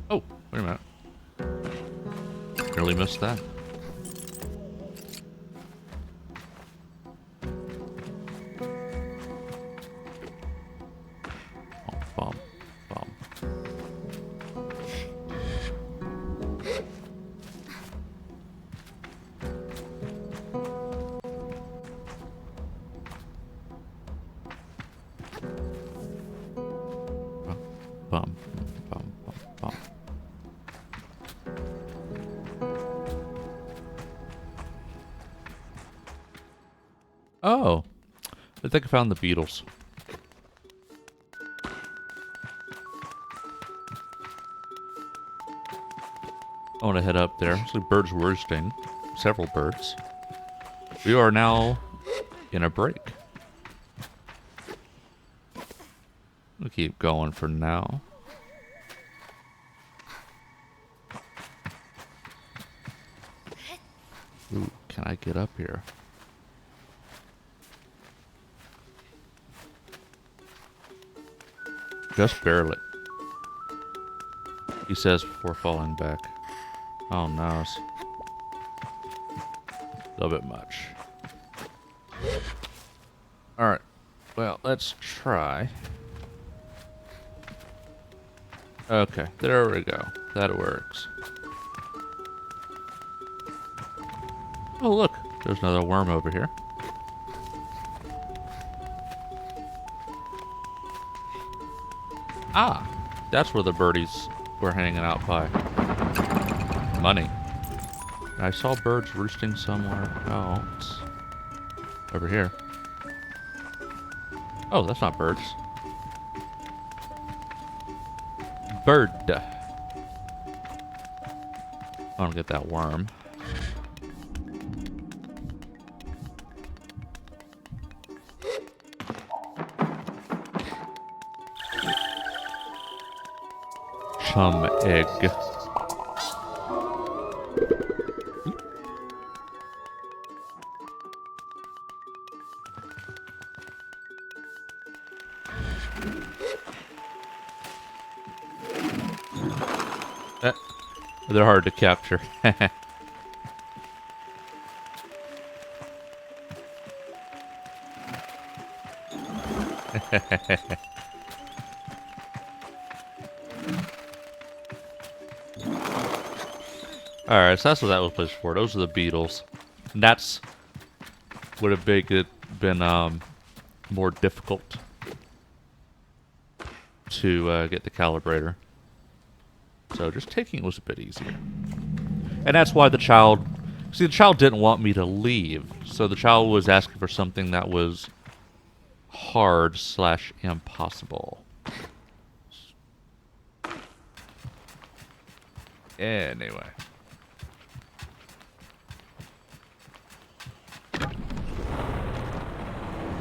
Oh, wait a minute. Nearly missed that. Bum, bum. Bum, bum, bum, bum. Oh, I think I found the beetles. I want to head up there. So birds roosting. Several birds. We are now in a break. We'll keep going for now. Ooh, can I get up here? Just barely. He says before falling back. Oh no. It's a little bit much. Alright. Well, let's try. Okay, there we go. That works. Oh look, there's another worm over here. Ah, that's where the birdies were hanging out by. Money. I saw birds roosting somewhere else. Over here. Oh, that's not birds. Bird. I want to get that worm. Chum egg. They're hard to capture. Alright, so that's what that was placed for. Those are the beetles. And that's would have been more difficult to get the calibrator. So just taking it was a bit easier. And that's why the child... See, the child didn't want me to leave. So the child was asking for something that was hard / impossible. Anyway.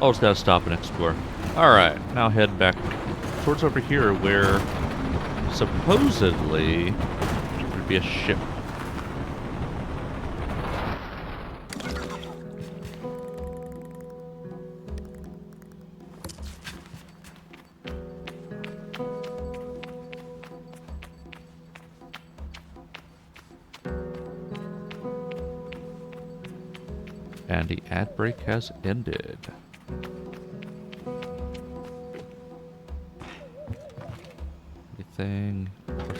I'll just gotta stop and explore. Alright, now head back towards over here where supposedly there'd be a ship. And the ad break has ended. Anything?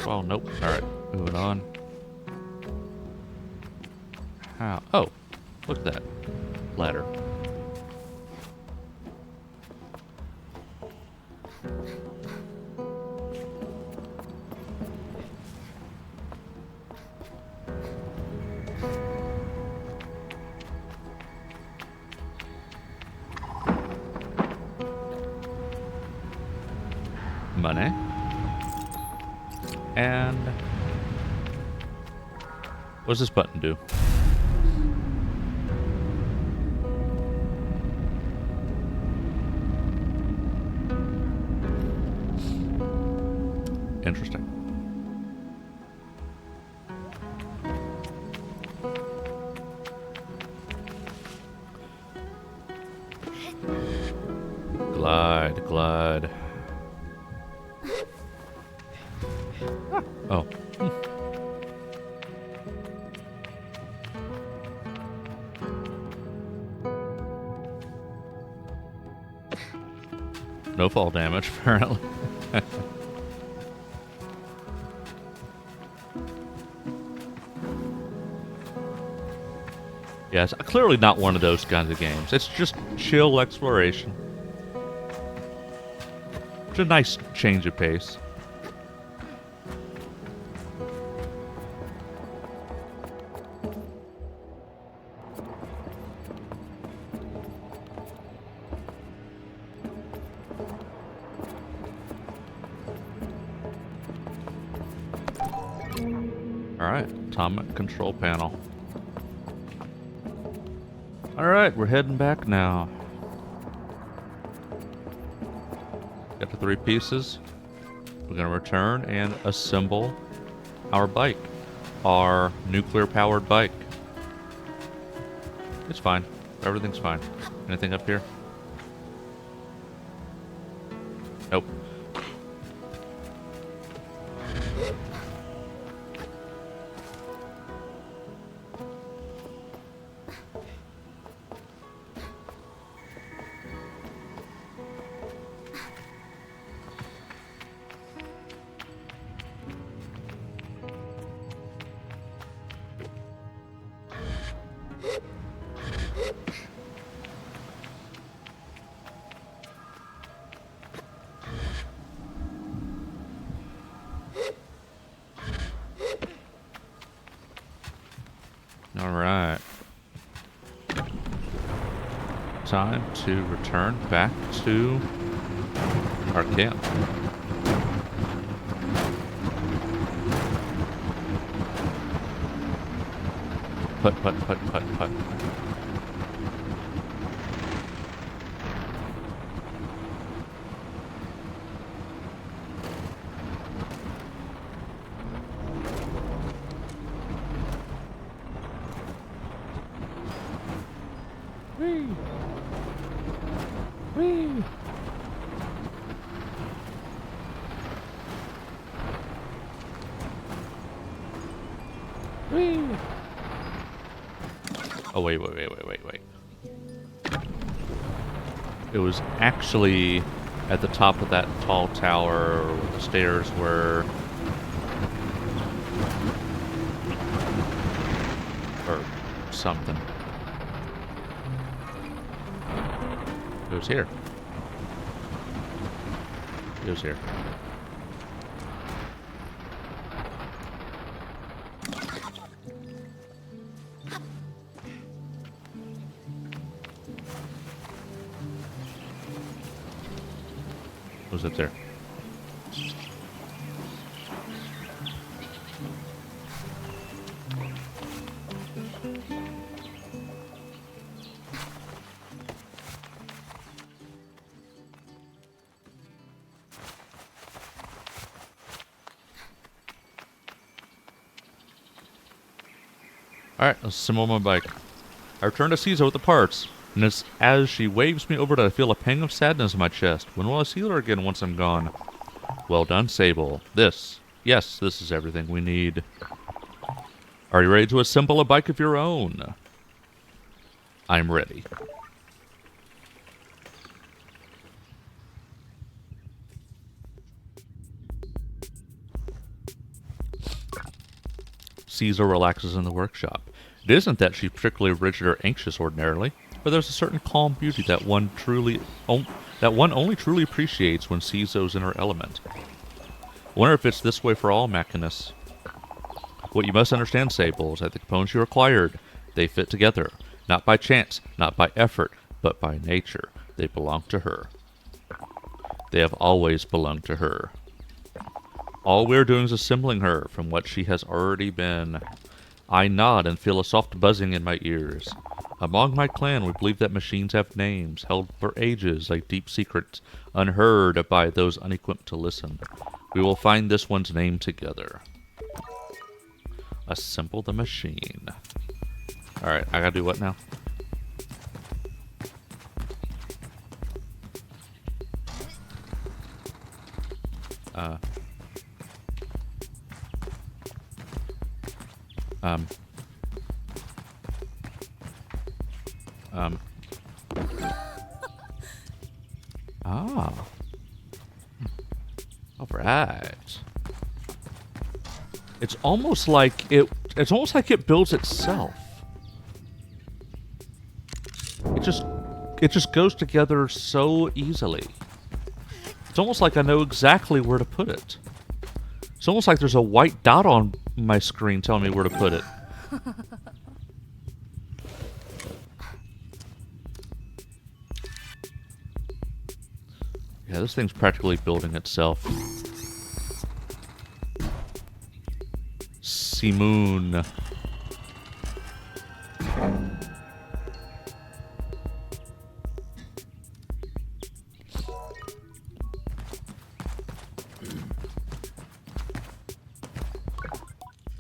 Well, nope. Alright, moving on. How? Oh, look at that. Ladder. Money. And what does this button do? Interesting. Glide, glide. Oh. No fall damage, apparently. Yes, clearly not one of those kinds of games. It's just chill exploration. It's a nice change of pace. Alright, atomic control panel. Alright, we're heading back now. Got the 3 pieces. We're gonna return and assemble our bike. Our nuclear-powered bike. It's fine. Everything's fine. Anything up here? Nope. Alright. Time to return back to our camp. Putt, putt, putt, putt, putt. Whee! Whee! Whee! Oh, wait. It was actually at the top of that tall tower where the stairs were. Or something. It was here. It was here. It was up there. Alright, let's assemble my bike. I return to Caesar with the parts, and it's as she waves me over that I feel a pang of sadness in my chest. When will I see her again once I'm gone? Well done, Sable. This is everything we need. Are you ready to assemble a bike of your own? I'm ready. Caesar relaxes in the workshop. It isn't that she's particularly rigid or anxious ordinarily, but there's a certain calm beauty that one only truly appreciates when Caesar's in her element. I wonder if it's this way for all machinists. What you must understand, Sable, is that the components you acquired, they fit together, not by chance, not by effort, but by nature. They belong to her. They have always belonged to her. All we're doing is assembling her from what she has already been. I nod and feel a soft buzzing in my ears. Among my clan, we believe that machines have names, held for ages like deep secrets, unheard by those unequipped to listen. We will find this one's name together. Assemble the machine. Alright, I gotta do what now? All right. It's almost like it builds itself. It just goes together so easily. It's almost like I know exactly where to put it. It's almost like there's a white dot on my screen telling me where to put it. Yeah, this thing's practically building itself. See moon.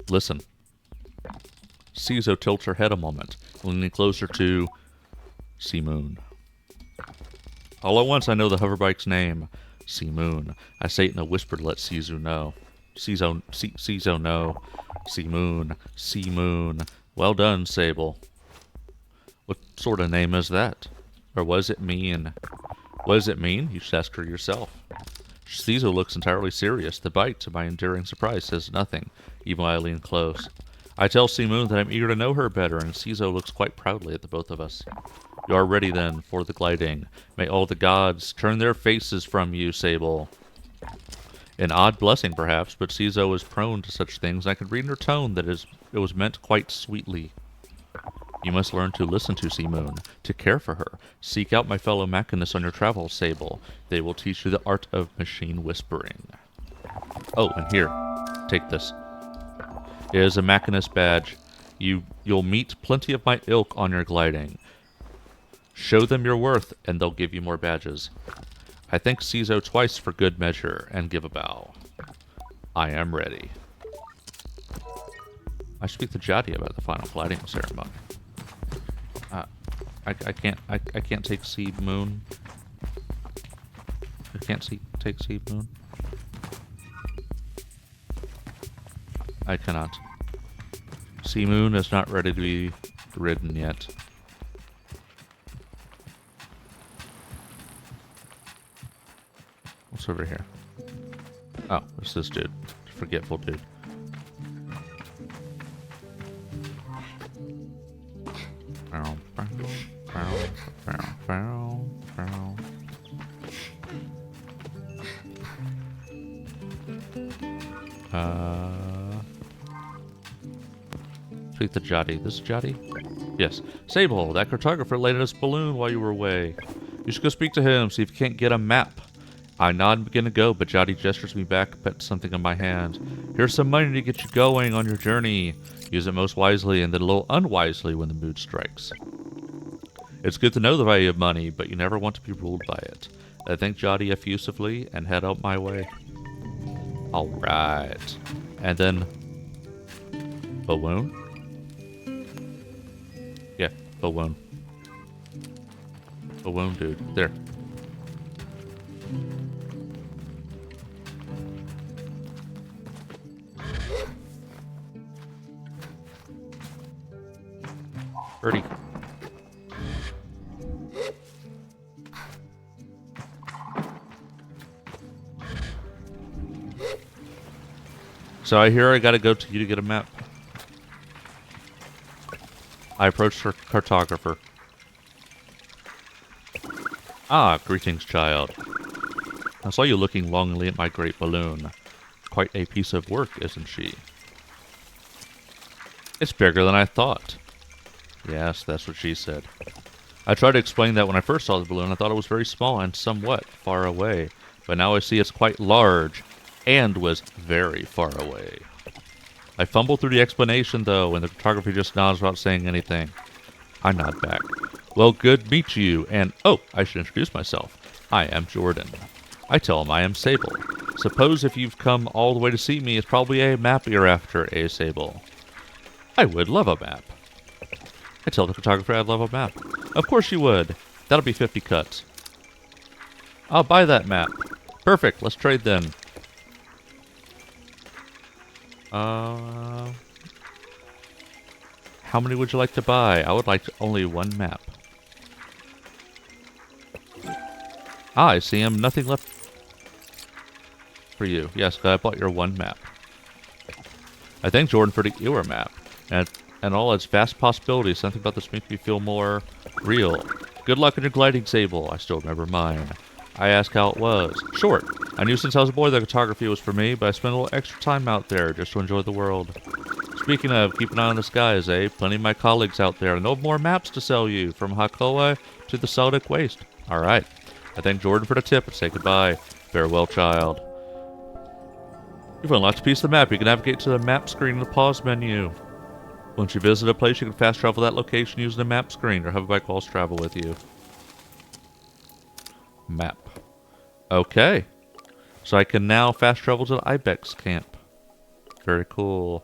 Listen. Cizo tilts her head a moment, leaning closer to See moon. All at once I know the hoverbike's name. See moon. I say it in a whisper to let Cizo know. Cizo know. See moon. See moon. Well done, Sable. What sort of name is that? Or what does it mean? What does it mean? You should ask her yourself. Cizo looks entirely serious. The bite, to my enduring surprise, says nothing, even while I lean close. I tell See moon that I'm eager to know her better, and Cizo looks quite proudly at the both of us. You are ready, then, for the gliding. May all the gods turn their faces from you, Sable. An odd blessing, perhaps, but Cizo is prone to such things. I could read in her tone that it was meant quite sweetly. You must learn to listen to See moon, to care for her. Seek out my fellow machinists on your travels, Sable. They will teach you the art of machine whispering. Oh, and here, take this. It is a machinist badge. You'll meet plenty of my ilk on your gliding. Show them your worth, and they'll give you more badges. I thank Cizo twice for good measure, and give a bow. I am ready. I speak to Jadi about the final gliding ceremony. I can't take See moon. I can't take See moon. I cannot. See moon is not ready to be ridden yet. What's over here? Oh, it's this dude. Forgetful dude. Speak to Jadi. This is Jadi? Yes. Sable, that cartographer landed us balloon while you were away. You should go speak to him, see if you can't get a map. I nod and begin to go, but Jadi gestures me back, pets something in my hand. Here's some money to get you going on your journey. Use it most wisely and then a little unwisely when the mood strikes. It's good to know the value of money, but you never want to be ruled by it. I thank Jadi effusively and head out my way. Alright. And then... Balloon? Yeah, balloon. Balloon dude. There. Birdie. So I hear I gotta go to you to get a map. I approached her cartographer. Ah, greetings, child. I saw you looking longingly at my great balloon. Quite a piece of work, isn't she? It's bigger than I thought. Yes, that's what she said. I tried to explain that when I first saw the balloon, I thought it was very small and somewhat far away. But now I see it's quite large and was very far away. I fumbled through the explanation, though, and the photographer just nods without saying anything. I nod back. Well, good to meet you, and oh, I should introduce myself. I am Jordan. I tell him I am Sable. Suppose if you've come all the way to see me, it's probably a map you're after, eh, Sable? I would love a map. I tell the photographer I'd love a map. Of course you would. That'll be 50 cuts. I'll buy that map. Perfect, let's trade then. How many would you like to buy? I would like only one map. Ah, I see him. Nothing left for you. Yes, I bought your one map. I thank Jordan for the Ewer map. And all its vast possibilities. Something about this makes me feel more real. Good luck on your gliding, Sable. I still remember mine. I asked how it was. Short. I knew since I was a boy that photography was for me, but I spent a little extra time out there just to enjoy the world. Speaking of, keep an eye on the skies, eh? Plenty of my colleagues out there. No more maps to sell you, from Hakoa to the Celtic Waste. Alright. I thank Jordan for the tip and say goodbye. Farewell, child. You've unlocked a piece of the map. You can navigate to the map screen in the pause menu. Once you visit a place, you can fast travel that location using the map screen, or have a bike walls travel with you. Map. Okay. So I can now fast travel to the Ibex camp. Very cool.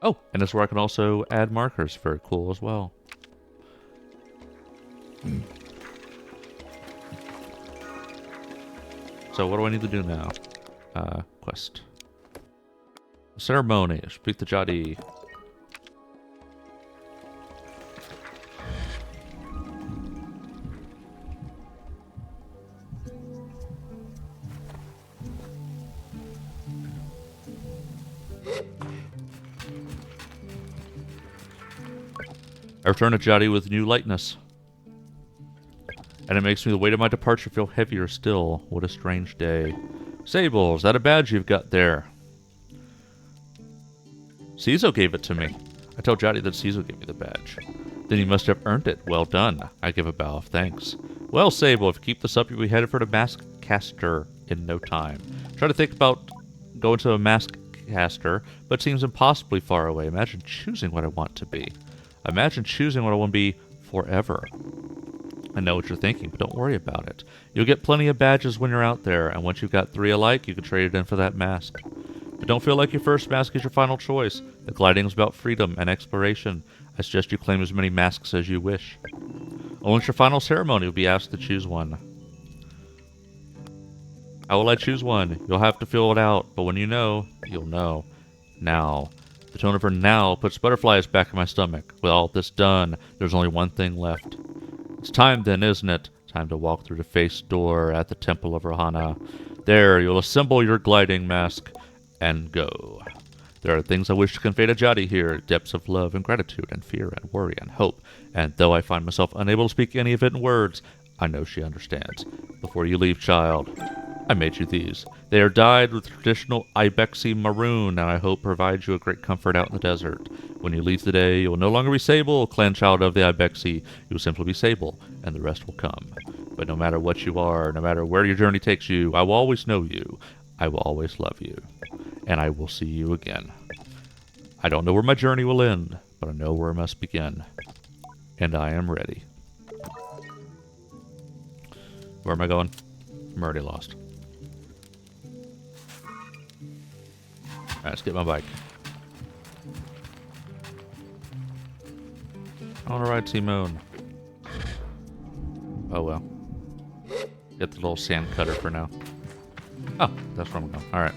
Oh, and this is where I can also add markers. Very cool as well. So what do I need to do now? Quest. Ceremony. Speak to Jadi. I return to Jadi with new lightness. And it makes me the weight of my departure feel heavier still. What a strange day. Sable, is that a badge you've got there? Cizo gave it to me. I tell Jadi that Cizo gave me the badge. Then you must have earned it. Well done. I give a bow of thanks. Well, Sable, if you keep this up, you'll be headed for the mask caster in no time. Try to think about going to a mask caster, but it seems impossibly far away. Imagine choosing what I want to be. Imagine choosing what I want to be forever. I know what you're thinking, but don't worry about it. You'll get plenty of badges when you're out there, and once you've got 3 alike, you can trade it in for that mask. But don't feel like your first mask is your final choice. The gliding is about freedom and exploration. I suggest you claim as many masks as you wish. Only your final ceremony will be asked to choose one. How will I choose one? You'll have to fill it out, but when you know, you'll know. Now. The tone of her now puts butterflies back in my stomach. With all this done, there's only one thing left. It's time then, isn't it? Time to walk through the face door at the Temple of Rohana. There, you'll assemble your gliding mask and go. There are things I wish to convey to Jadi here, depths of love and gratitude and fear and worry and hope. And though I find myself unable to speak any of it in words, I know she understands. Before you leave, child, I made you these. They are dyed with traditional Ibexi maroon, and I hope provide you a great comfort out in the desert. When you leave today, you will no longer be Sable, clan child of the Ibexi. You will simply be Sable, and the rest will come. But no matter what you are, no matter where your journey takes you, I will always know you. I will always love you. And I will see you again. I don't know where my journey will end, but I know where it must begin. And I am ready. Where am I going? I'm already lost. Alright, let's get my bike. I want to ride Simone. Oh well. Get the little sand cutter for now. Oh, that's where I'm going. Alright.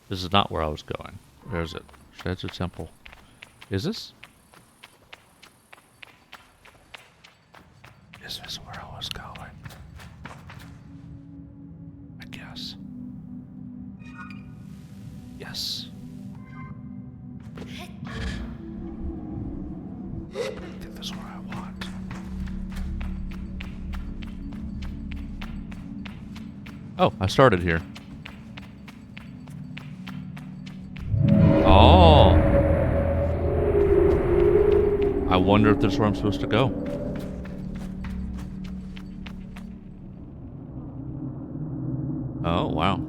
This is not where I was going. Where is it? Sheds of Temple. Is this? Is this where I was going? I guess. Yes. I think this is where I want. Oh, I started here. Oh. I wonder if this is where I'm supposed to go. Oh, wow.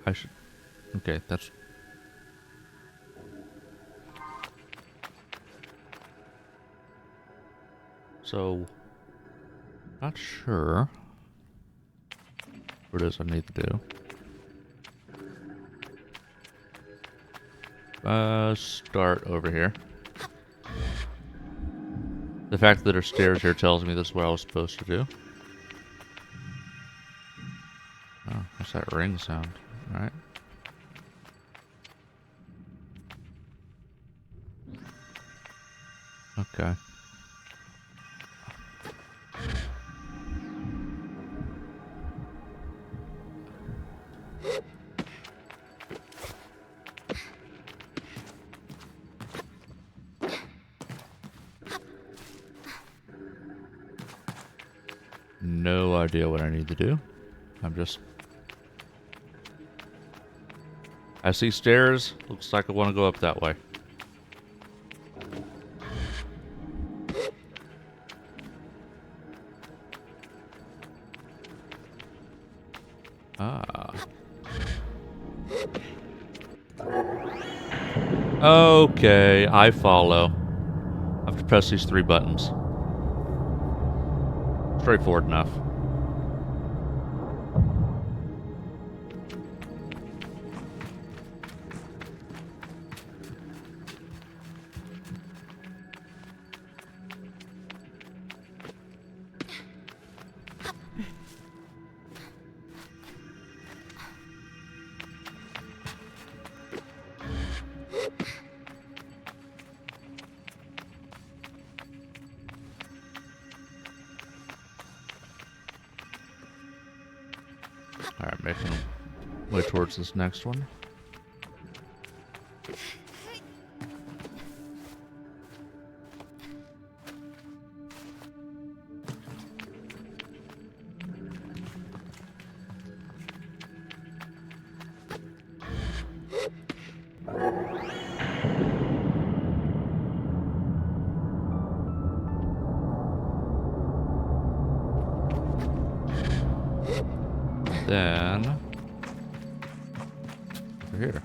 I should... Okay, that's... So... Not sure what it is I need to do. Start over here. The fact that there are stairs here tells me this is what I was supposed to do. that ring sound? Alright. Okay. No idea what I need to do. I'm just... I see stairs. Looks like I want to go up that way. Ah. Okay, I follow. I have to press these 3 buttons. Straightforward enough. Alright, making way towards this next one. Then... over here.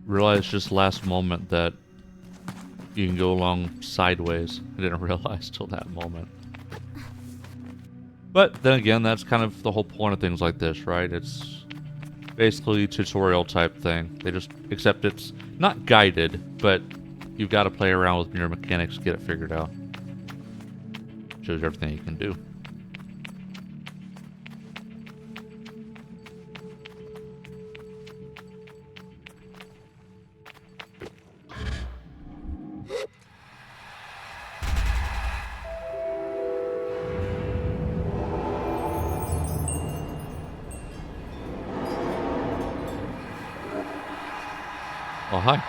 Realized just last moment that you can go along sideways. I didn't realize till that moment. But then again, that's kind of the whole point of things like this, right? It's basically a tutorial type thing. They just, except it's not guided, but you've got to play around with mirror mechanics to get it figured out. Shows you everything you can do. Oh, hi.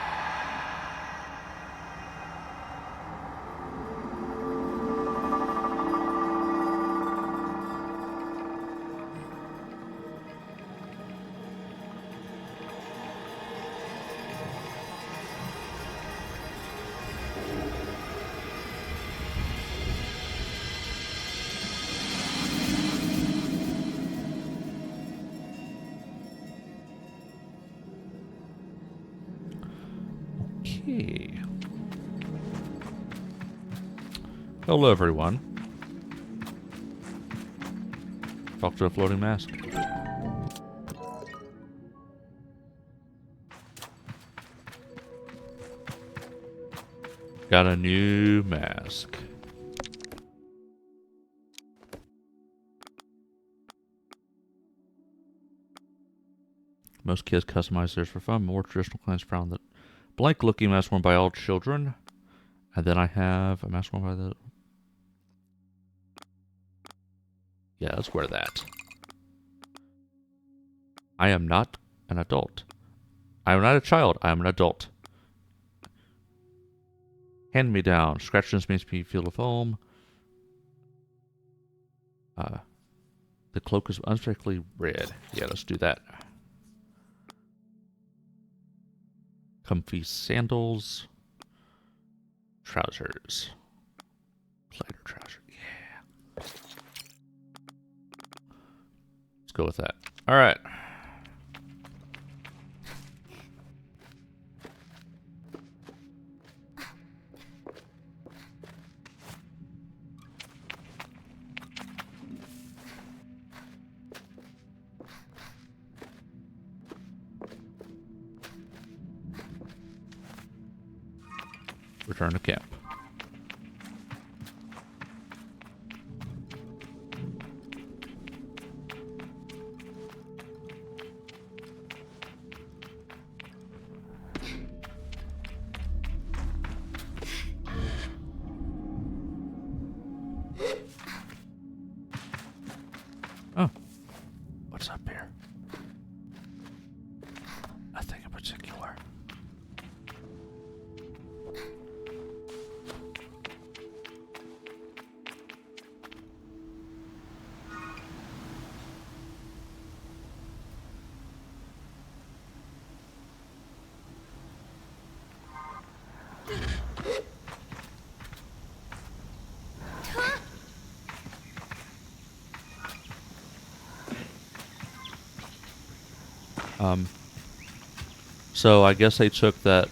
Okay. Hello, everyone. Talk to a floating mask. Got a new mask. Most kids customize theirs for fun. More traditional clients found that blank-looking mask worn by all children. And then I have a mask worn by the... Yeah, let's wear that. I am not an adult. I am not a child. I am an adult. Hand me down. Scratches makes me feel the foam. The cloak is unmistakably red. Yeah, let's do that. Comfy sandals. trousers. Glider trousers. Yeah. Let's go with that. All right. Return to camp. Oh, what's up here? Nothing in particular. So I guess they took the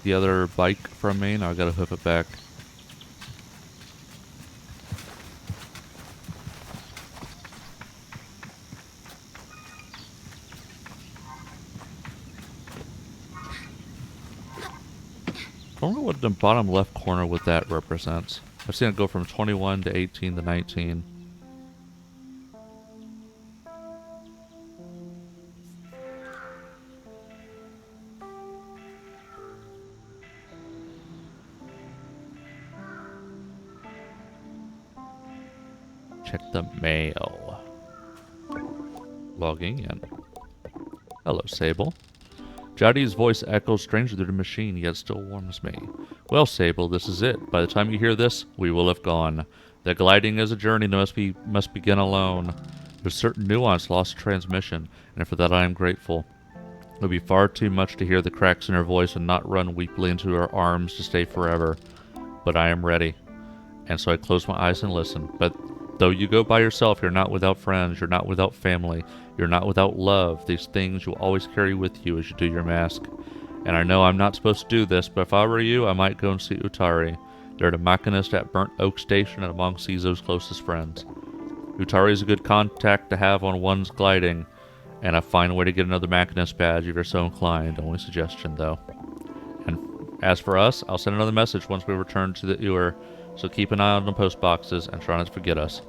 other bike from me, now I gotta hoof it back. I don't know what the bottom left corner with that represents. I've seen it go from 21 to 18 to 19. Check the mail. Logging in. Hello, Sable. Jotty's voice echoes strangely through the machine, yet still warms me. Well, Sable, this is it. By the time you hear this, we will have gone. The gliding is a journey that must begin alone. There's certain nuance lost to transmission, and for that I am grateful. It would be far too much to hear the cracks in her voice and not run weakly into her arms to stay forever. But I am ready. And so I close my eyes and listen. But though you go by yourself, you're not without friends, you're not without family, you're not without love. These things you'll always carry with you as you do your mask. And I know I'm not supposed to do this, but if I were you, I might go and see Utari. They're the machinist at Burnt Oak Station and among Caesar's closest friends. Utari is a good contact to have on one's gliding, and a fine way to get another machinist badge if you're so inclined. Only suggestion, though. And as for us, I'll send another message once we return to the Ewer, so keep an eye on the post boxes and try not to forget us.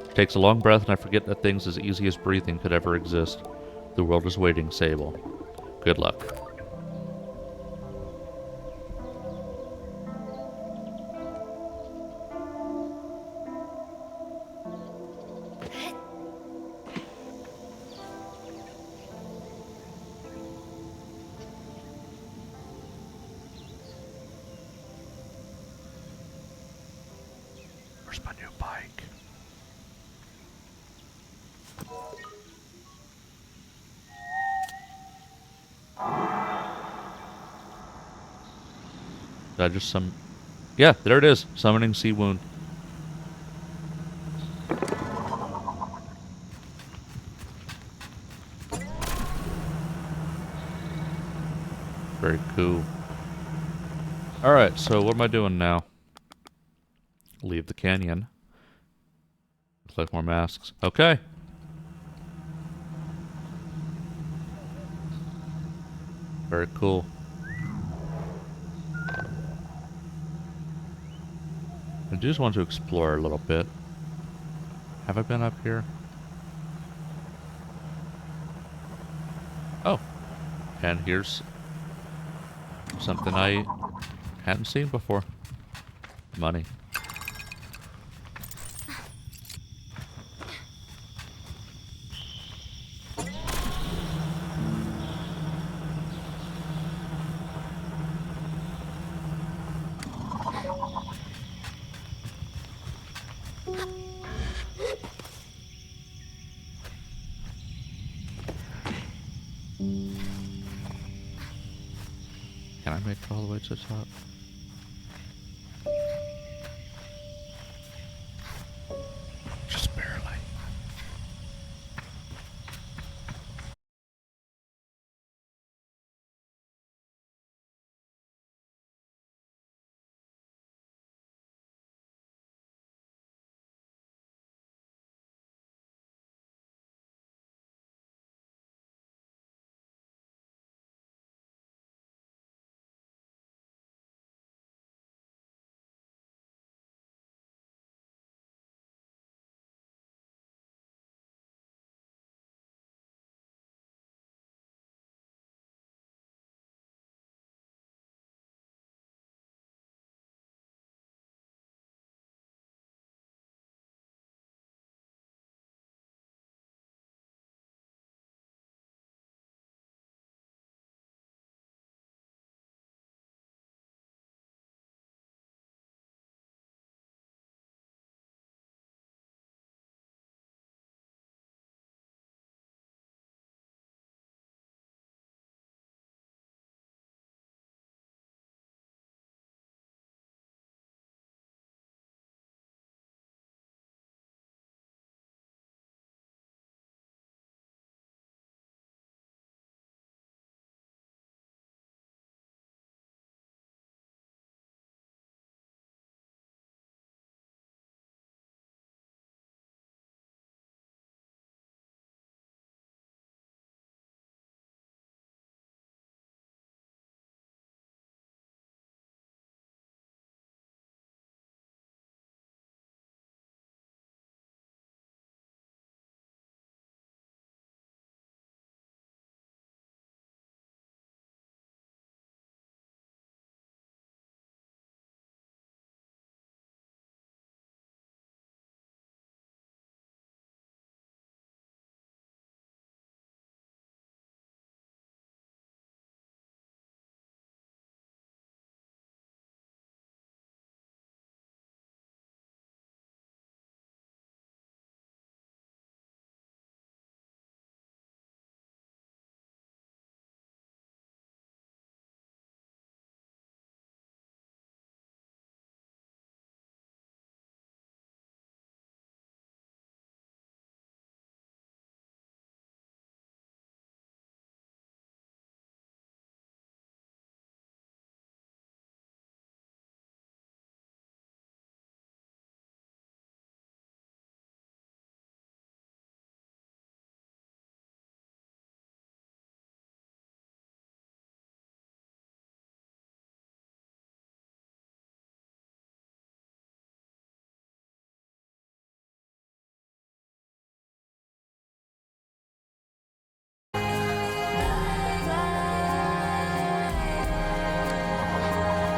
It takes a long breath and I forget that things as easy as breathing could ever exist. The world is waiting, Sable. Good luck. Where's my new bike? Did I just Yeah, there it is. Summoning Sea Wound. Very cool. Alright, so what am I doing now? Leave the canyon. Collect more masks. Okay. Very cool. I just want to explore a little bit. Have I been up here? Oh. And here's something I hadn't seen before. Money. Can I make it all the way to the top? Just barely.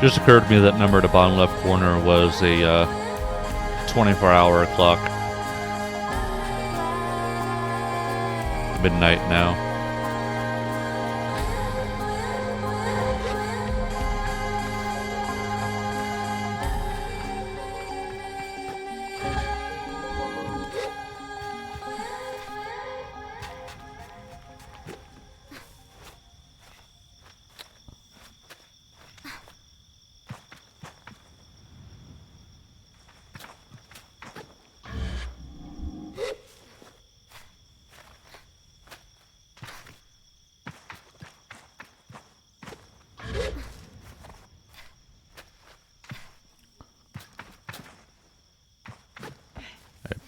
Just occurred to me that number at the bottom left corner was a 24-hour clock. Midnight now.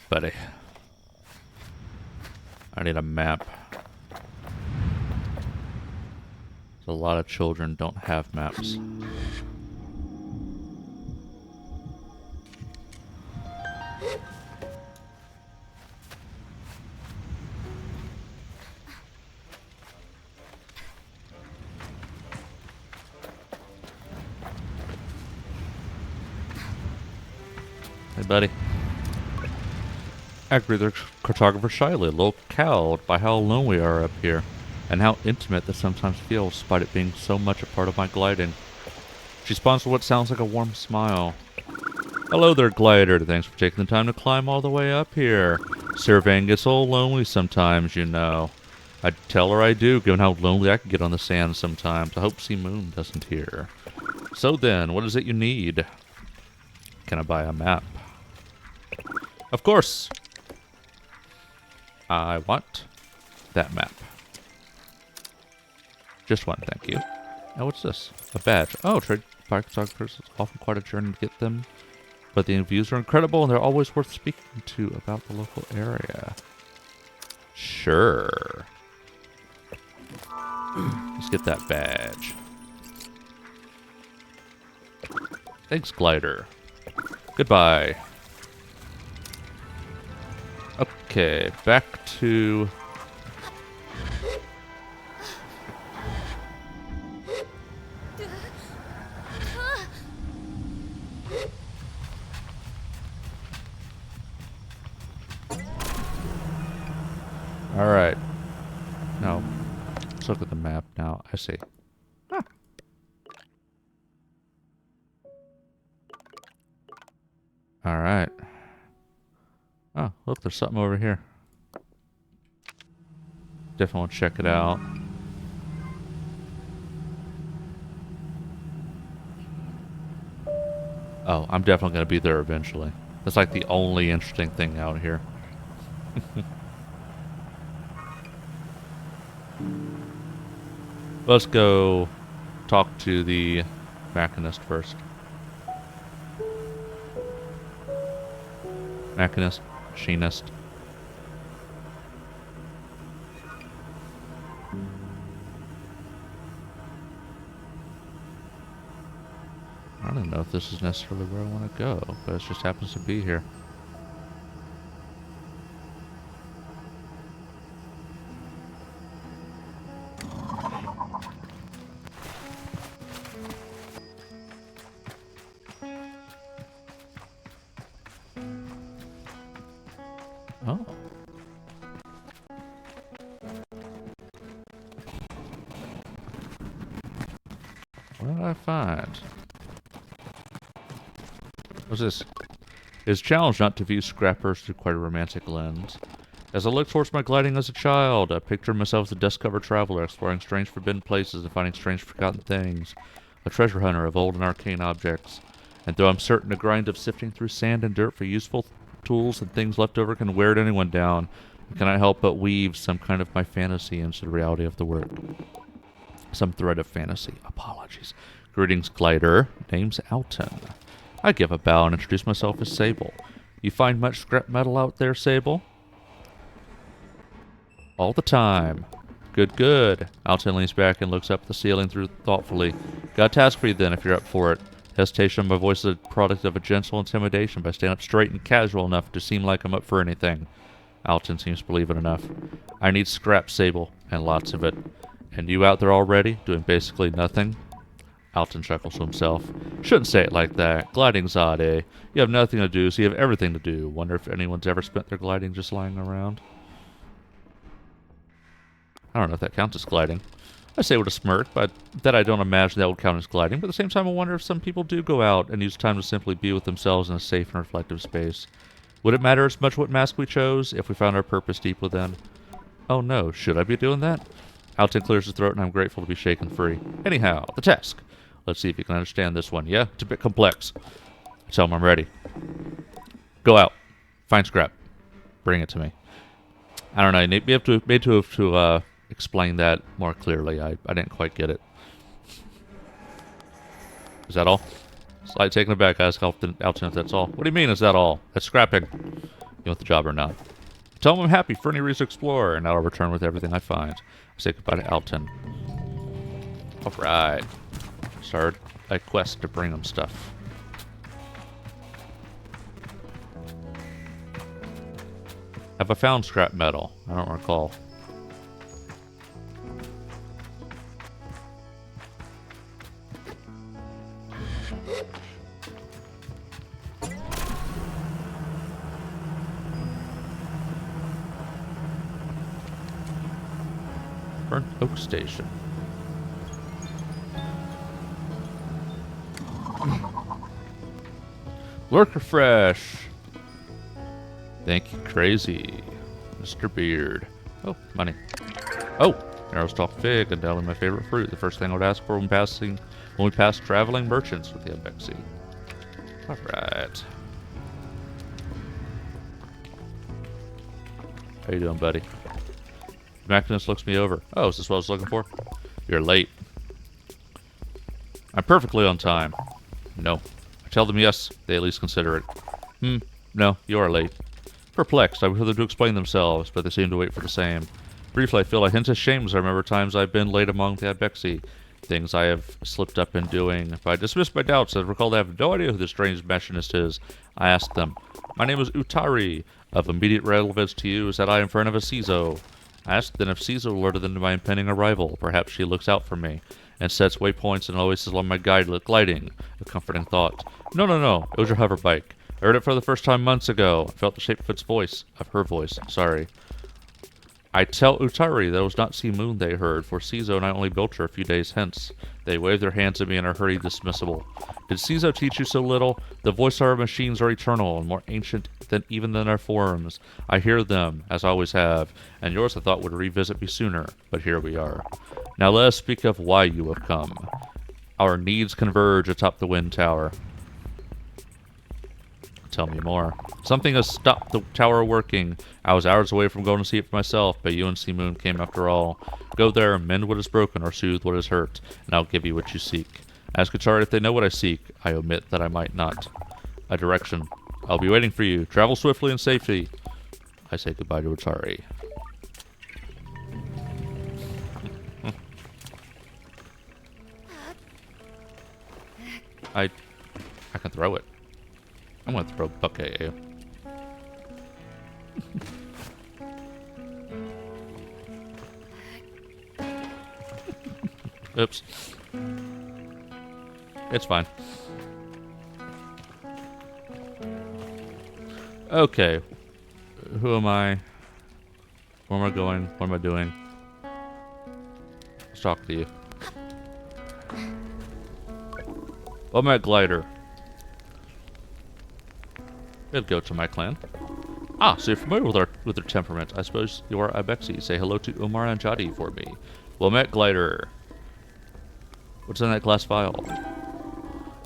Buddy. I need a map. A lot of children don't have maps. Hey, buddy. I agree with cartographer shyly, a little cowed by how alone we are up here, and how intimate this sometimes feels, despite it being so much a part of my gliding. She responds with what sounds like a warm smile. Hello there, glider. Thanks for taking the time to climb all the way up here. Surveying gets a little lonely sometimes, you know. I'd tell her I do, given how lonely I can get on the sand sometimes. I hope Sea Moon doesn't hear. So then, what is it you need? Can I buy a map? Of course! I want that map. Just one, thank you. Now what's this? A badge. Oh, trade photographers. It's often quite a journey to get them. But the views are incredible and they're always worth speaking to about the local area. Sure. Let's get that badge. Thanks, glider. Goodbye. Okay, back to... Alright. No. Let's look at the map now. I see. Ah. Alright. Oh, look, there's something over here. Definitely want to check it out. Oh, I'm definitely going to be there eventually. That's like the only interesting thing out here. Let's go talk to the machinist first. Machinist, machinist. I don't know if this is necessarily where I want to go, but it just happens to be here. Oh. What did I find? What's this? It is challenged not to view scrappers through quite a romantic lens. As I look towards my gliding as a child, I picture myself as a dust-covered traveler exploring strange forbidden places and finding strange forgotten things. A treasure hunter of old and arcane objects. And though I'm certain the grind of sifting through sand and dirt for useful tools and things left over can wear anyone down, I cannot help but weave some kind of my fantasy into the reality of the work. Some thread of fantasy. Apologies. Greetings, glider. Name's Alton. I give a bow and introduce myself as Sable. You find much scrap metal out there, Sable? All the time. Good, good. Alton leans back and looks up at the ceiling thoughtfully. Got a task for you then, if you're up for it. Hesitation on my voice is a product of a gentle intimidation, but I stand up straight and casual enough to seem like I'm up for anything. Alton seems to believe it enough. I need scrap, Sable, and lots of it. And you out there already, doing basically nothing? Alton chuckles to himself. Shouldn't say it like that. Gliding's odd, eh? You have nothing to do, so you have everything to do. Wonder if anyone's ever spent their gliding just lying around? I don't know if that counts as gliding. I say with a smirk, but that I don't imagine that would count as gliding. But at the same time, I wonder if some people do go out and use time to simply be with themselves in a safe and reflective space. Would it matter as much what mask we chose if we found our purpose deep within? Oh no, should I be doing that? Alton clears his throat and I'm grateful to be shaken free. Anyhow, the task. Let's see if you can understand this one. Yeah, it's a bit complex. Tell him I'm ready. Go out. Find scrap. Bring it to me. I don't know. You have to explain that more clearly. I didn't quite get it. Is that all? Slight taken aback. I ask Alton if that's all. What do you mean, is that all? That's scrapping. You want the job or not? Tell him I'm happy for any reason to explore, and I'll return with everything I find. I say goodbye to Alton. Alright. Start a quest to bring him stuff. Have I found scrap metal? I don't recall. Burnt Oak Station. Lurk refresh. Thank you, crazy Mr. Beard. Oh, money. Oh, Arrowstalk fig, undoubtedly my favorite fruit. The first thing I would ask for when we pass traveling merchants with the Abexi. Alright. How you doing, buddy? Magnus looks me over. Oh, is this what I was looking for? You're late. I'm perfectly on time. No. I tell them yes, they at least consider it. No, you are late. Perplexed, I wait for them to explain themselves, but they seem to wait for the same. Briefly, I feel a hint of shame as I remember times I've been late among the Abexi, things I have slipped up in doing. If I dismiss my doubts, I recall I have no idea who this strange machinist is. I asked them. My name is Utari. Of immediate relevance to you is that I am friend of a Cizo. I asked then if Cizo alerted them to my impending arrival. Perhaps she looks out for me, and sets waypoints and always is along my guide gliding. A comforting thought. No. It was your hover bike. I heard it for the first time months ago. I felt the shape of its voice. Of her voice. Sorry. I tell Utari that it was not Sea Moon they heard, for Cizo and I only built her a few days hence. They wave their hands at me and are hurried dismissible. Did Cizo teach you so little? The voice of our machines are eternal and more ancient than even than our forms. I hear them, as I always have, and yours I thought would revisit me sooner, but here we are. Now let us speak of why you have come. Our needs converge atop the wind tower. Tell me more. Something has stopped the tower working. I was hours away from going to see it for myself, but you and Sea Moon came after all. Go there, mend what is broken, or soothe what is hurt, and I'll give you what you seek. Ask Atari if they know what I seek. I omit that I might not. A direction. I'll be waiting for you. Travel swiftly and safely. I say goodbye to Atari. I can throw it. I'm gonna throw a buck at you. Oops. It's fine. Okay. Who am I? Where am I going? What am I doing? Let's talk to you. I'm at Glider. It'll go to my clan. Ah, so you're familiar with their temperament. I suppose you are Abexi. Say hello to Umar and Jadi for me. Well met, Glider. What's in that glass vial?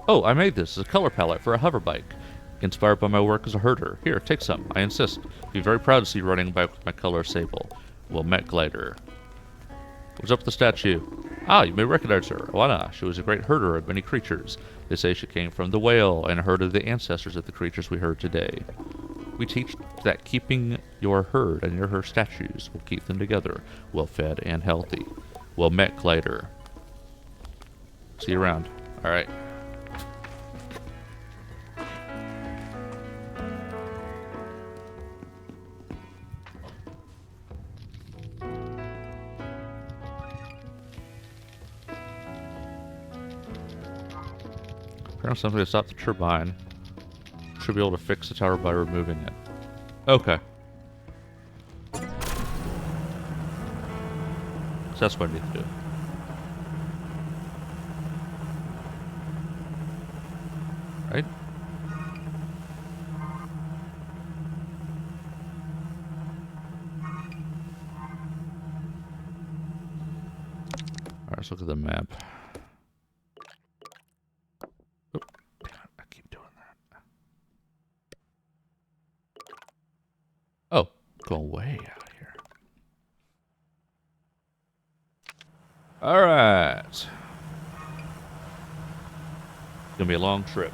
Oh, I made this as a color palette for a hover bike. Inspired by my work as a herder. Here, take some. I insist. Be very proud to see you riding a bike with my color Sable. Well met, Glider. What's up with the statue? Ah, you may recognize her. Oana. She was a great herder of many creatures. They say she came from the whale and herded the ancestors of the creatures we heard today. We teach that keeping your herd and your her statues will keep them together, well fed and healthy. Well met, Glider. See you around. Alright. Apparently something to stop the turbine. Should be able to fix the tower by removing it. Okay. So that's what I need to do. Right? Alright, let's look at the map. Oh, damn it, I keep doing that. Oh, going way out here. Alright. Gonna be a long trip.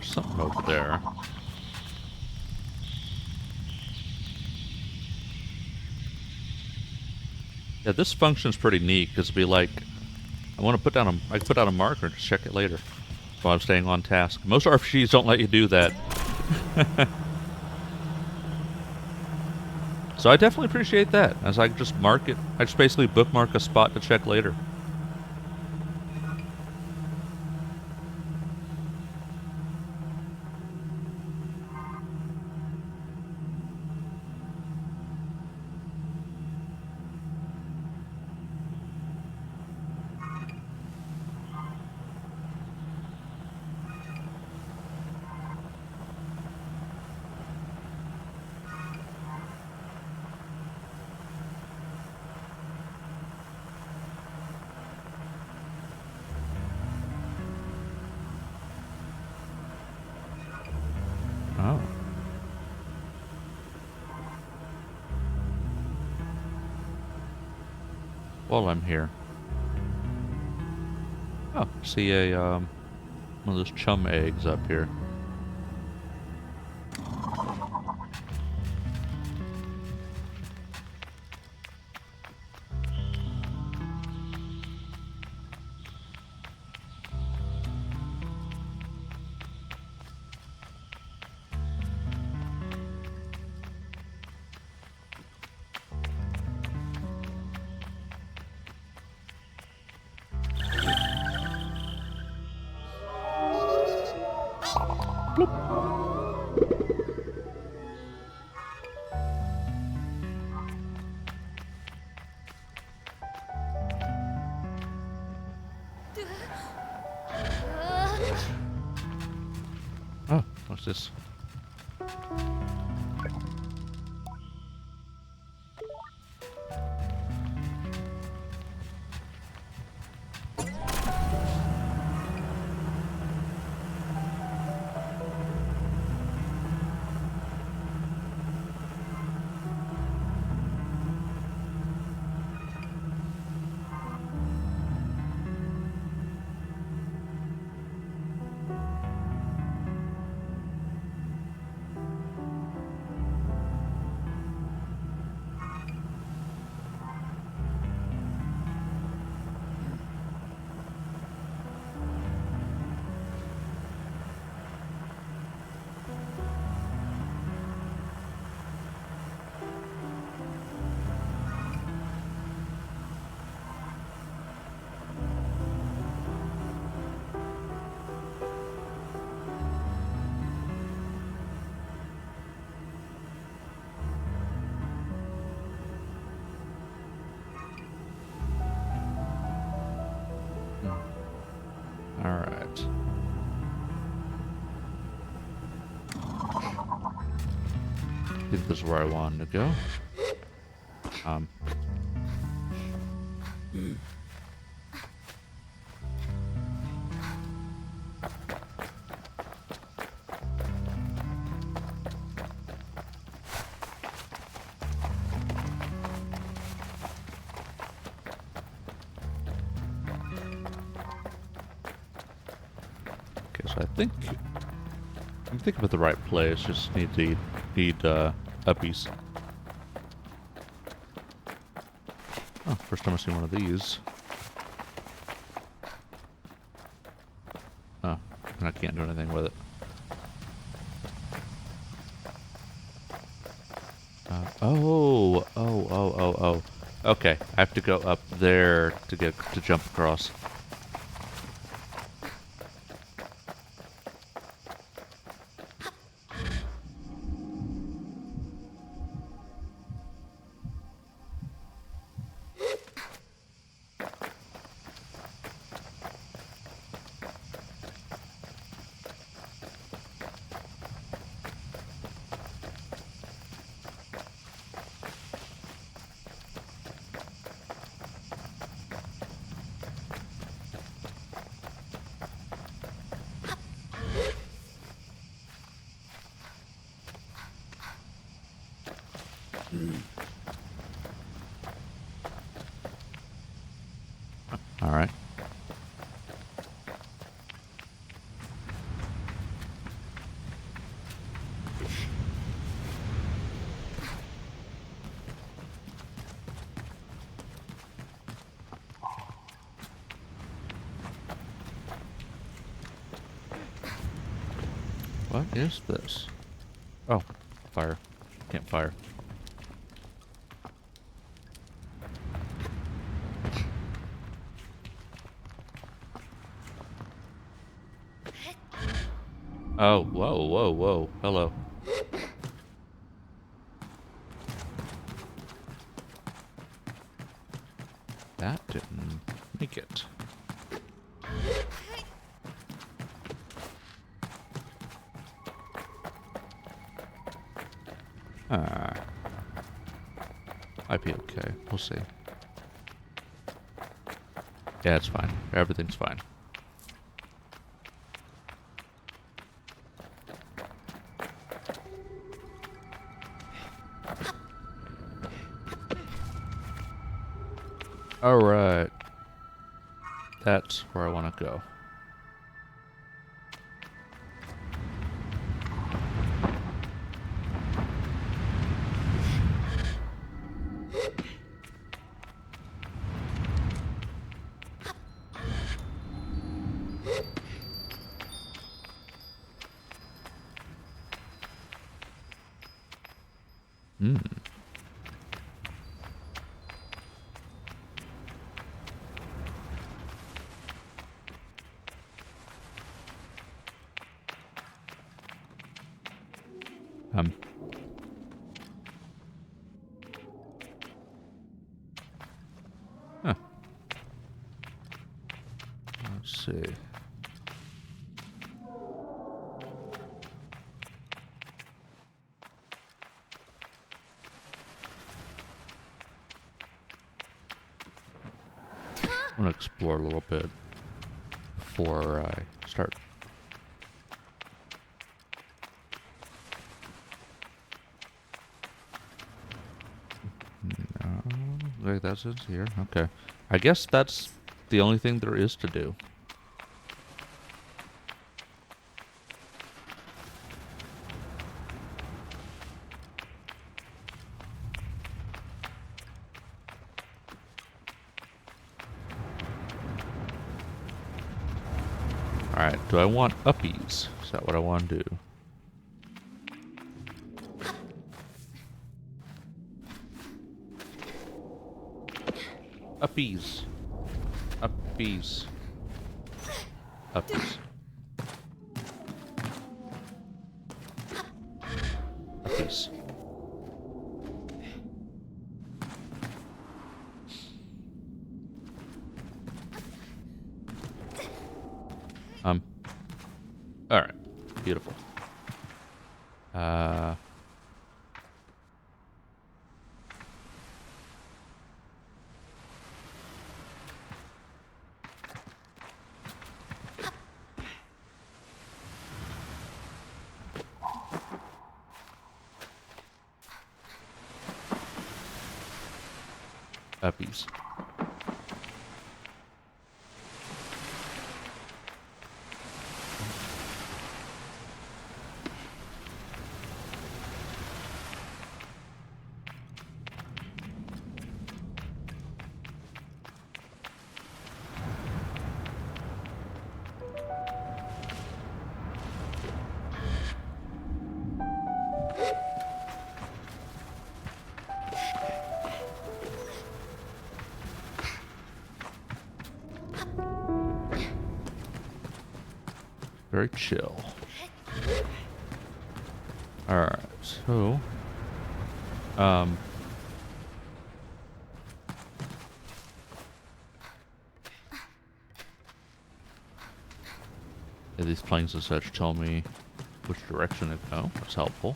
Something over there. Yeah, this function's pretty neat because it'll be like, I can put down a marker and just check it later while I'm staying on task. Most RPGs don't let you do that. So I definitely appreciate that, as I just mark it. I just basically bookmark a spot to check later. Oh. While I'm here. Oh, see one of those chum eggs up here. Oh, what's this? Alright. I think this is where I wanted to go. Okay, so I think I'm thinking about the right place. Just need uppies. Oh, first time I've seen one of these. Oh, and I can't do anything with it. Oh. Okay, I have to go up there to jump across. All right. What is this? Oh, fire. Can't fire. Oh, whoa, whoa, whoa. Hello. That didn't make it. Might be okay. We'll see. Yeah, it's fine. Everything's fine. Alright. That's where I want to go. Hmm. Um. Huh. Let's see. I'm gonna explore a little bit before I start. No, wait, that's it here. Okay, I guess that's the only thing there is to do. Alright, do I want uppies? Is that what I want to do? Uppies. Uppies. Uppies. Uppies. Alright. Beautiful. Uppies. Very chill. Alright, so... yeah, these planes and such tell me which direction to go. That's helpful.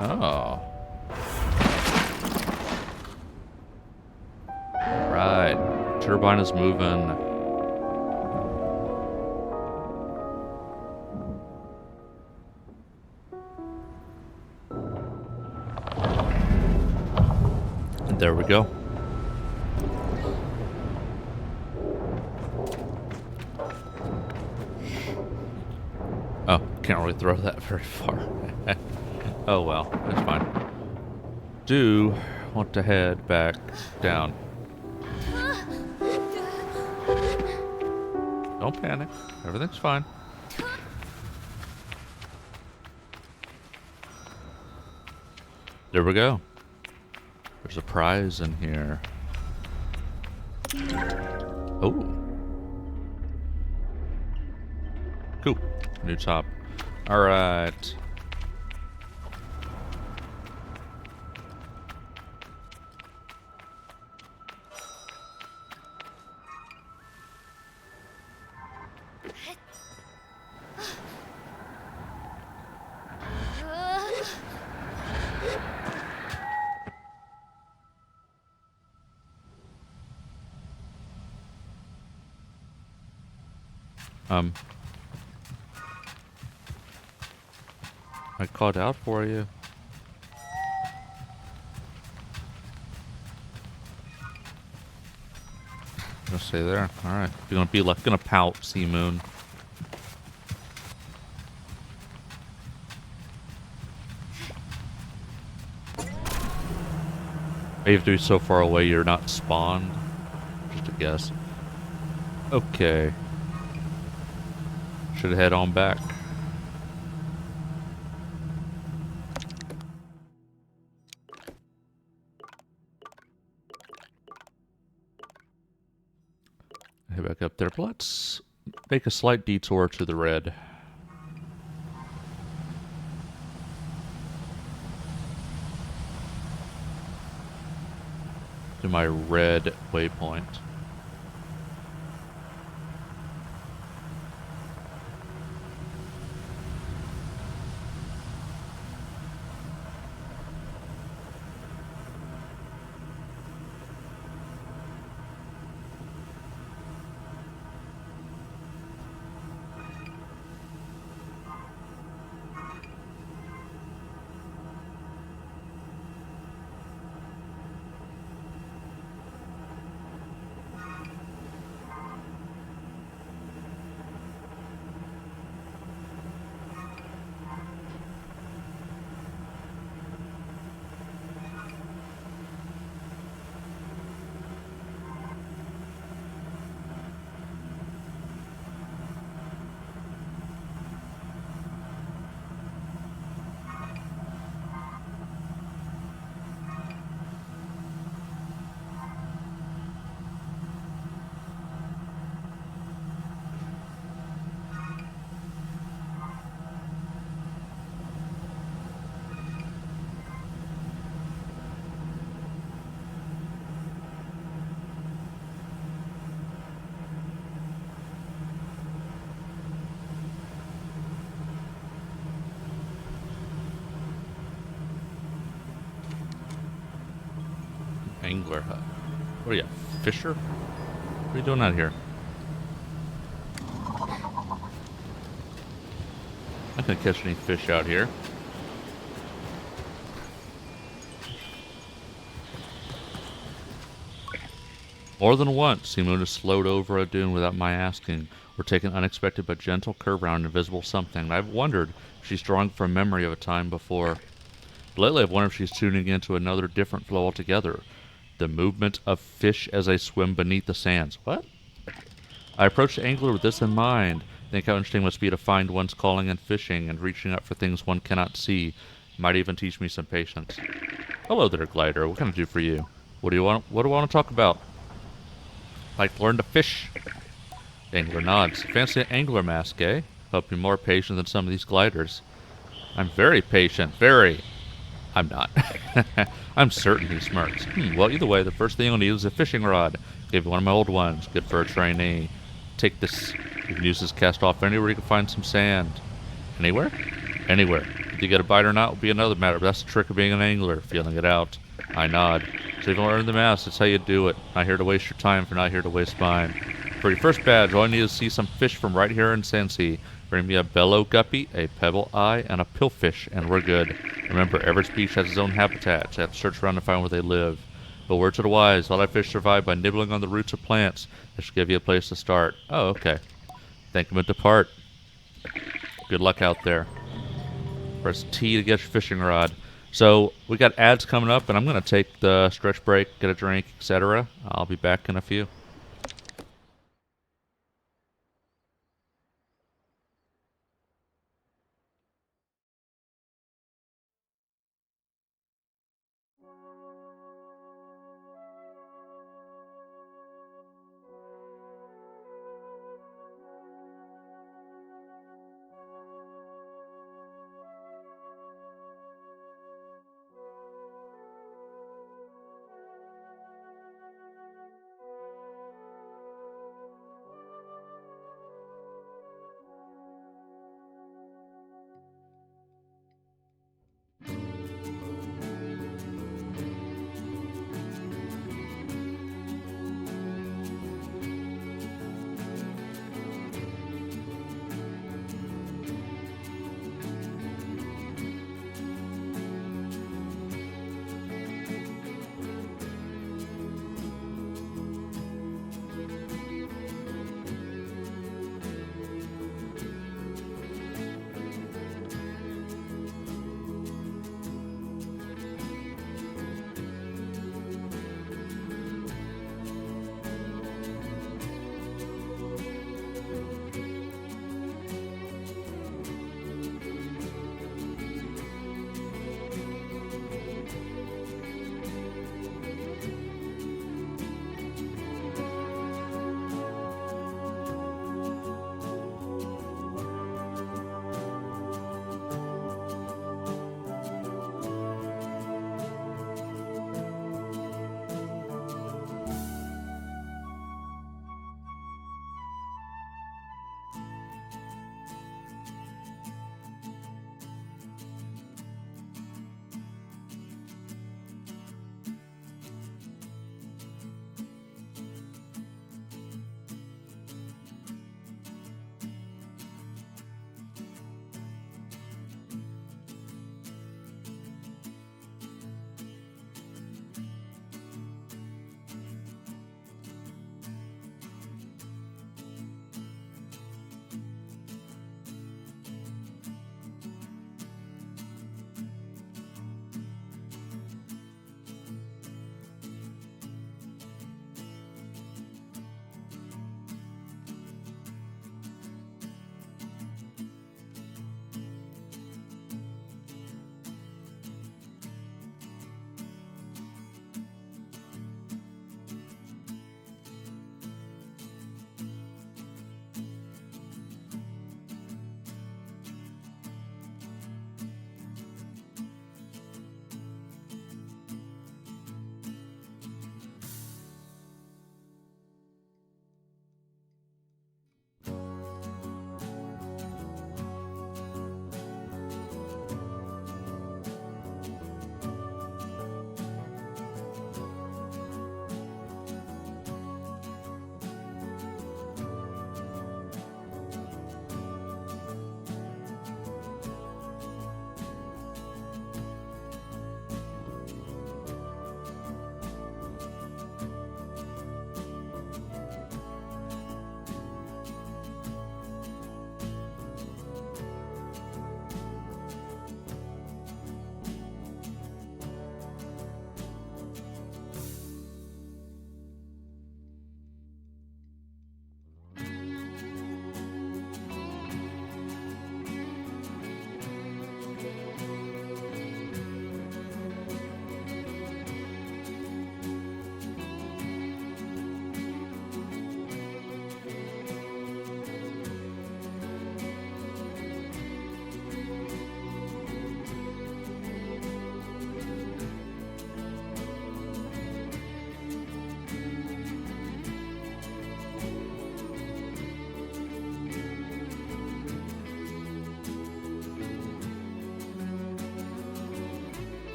Oh. Right. Turbine is moving. And there we go. Oh, can't really throw that very far. Oh well, that's fine. Do want to head back down. Don't panic. Everything's fine. There we go. There's a prize in here. Oh. Cool. New top. Alright. I called out for you. Gonna stay there. Alright. You're gonna be like gonna pout, Sea Moon. You have to be so far away you're not spawned. Just a guess. Okay. Should head on back. Head back up there. But let's make a slight detour to the red. To my red waypoint. Angler hut. What are you, Fisher? What are you doing out here? I'm not gonna catch any fish out here. More than once, Simo has slowed over a dune without my asking, or taken an unexpected but gentle curve around an invisible something. I've wondered if she's drawing from memory of a time before. Lately, I've wondered if she's tuning into another different flow altogether. The movement of fish as they swim beneath the sands. What? I approached the angler with this in mind. Think how interesting it must be to find one's calling in fishing and reaching out for things one cannot see. Might even teach me some patience. Hello there, glider. What can I do for you? What do you want? What do I want to talk about? Like to learn to fish. The angler nods. Fancy an angler mask, eh? Hope you're more patient than some of these gliders. I'm very patient. Very. I'm not. I'm certain he smirks. Well, either way, the first thing you'll need is a fishing rod. Give you one of my old ones. Good for a trainee. Take this. You can use this cast off anywhere you can find some sand. Anywhere? Anywhere. If you get a bite or not will be another matter, but that's the trick of being an angler, feeling it out. I nod. So if you want to learn the mask, that's how you do it. Not here to waste your time, for not here to waste mine. For your first badge, all I need is to see some fish from right here in Sensi. Bring me a bellow guppy, a pebble eye, and a pillfish, and we're good. Remember, every species has its own habitat, so I have to search around to find where they live. But word to the wise, a lot of fish survive by nibbling on the roots of plants. That should give you a place to start. Oh, okay. Thank you and depart. Good luck out there. Press T to get your fishing rod. So, we got ads coming up, and I'm going to take the stretch break, get a drink, etc. I'll be back in a few.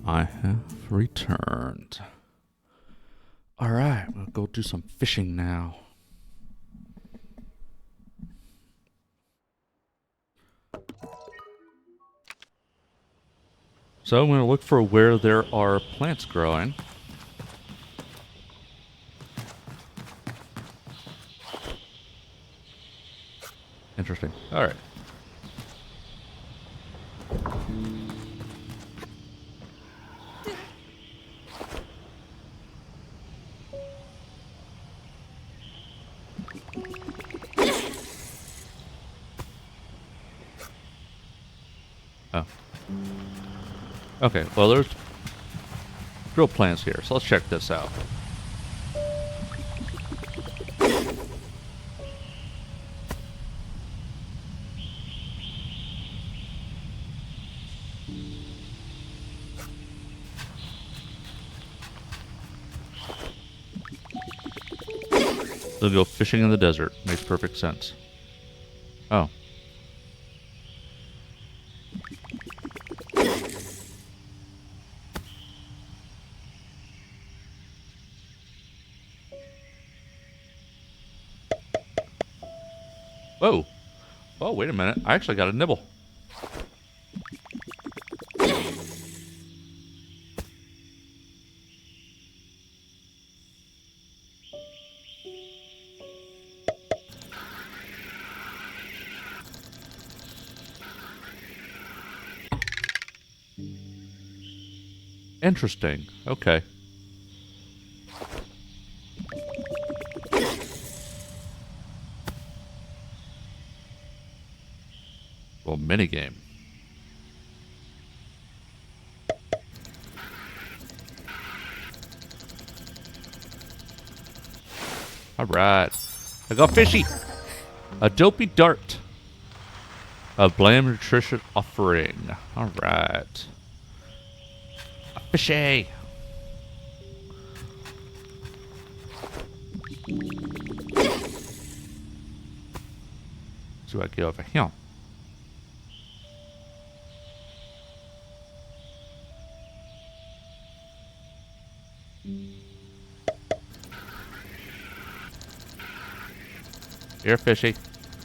I have returned. Alright, we'll go do some fishing now. So I'm going to look for where there are plants growing. Interesting. Alright. Oh. Okay, well there's real plants here, so let's check this out. They'll go fishing in the desert. Makes perfect sense. Oh. Whoa. Oh, wait a minute. I actually got a nibble. Interesting. Okay. Well, minigame. Alright. I got fishy. A dopey dart. A bland nutrition offering. Alright. A fishy. So I get over here. Here, fishy.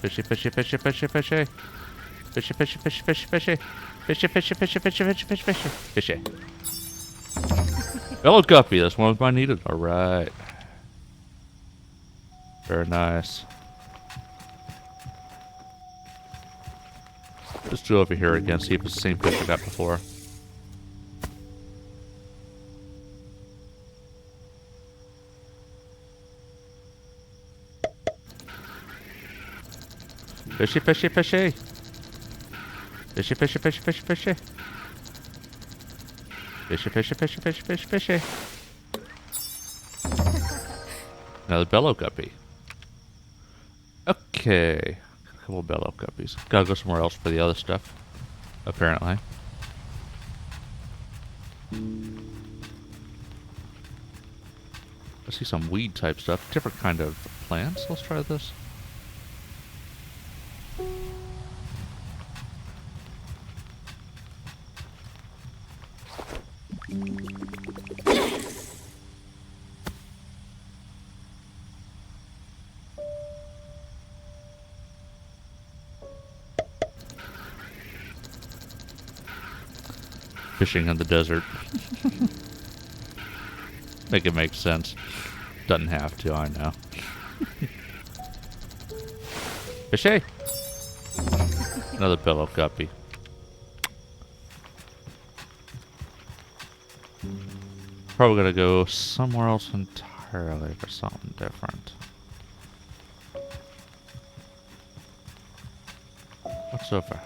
Fishy, fishy, fishy, fishy, fishy. Fishy, fishy, fishy, fishy, fishy. Fishy, fishy, fishy, fishy, fishy, fishy, fishy. Fishy. Hello, guppy. That's one of I needed. Alright. Very nice. Let's do over here again, see if it's the same fish I got before. Fishy, fishy, fishy. Fishy, fishy, fishy, fishy, fishy. Fishy, fishy, fishy, fishy, fishy, fishy. Another bellow guppy. Okay. A couple of bellow guppies. Gotta go somewhere else for the other stuff. Apparently. I see some weed type stuff. Different kind of plants. Let's try this. Fishing in the desert. Make it make sense. Doesn't have to, I know. Fishy! Another bellow guppy. Probably gonna go somewhere else entirely for something different. What's over?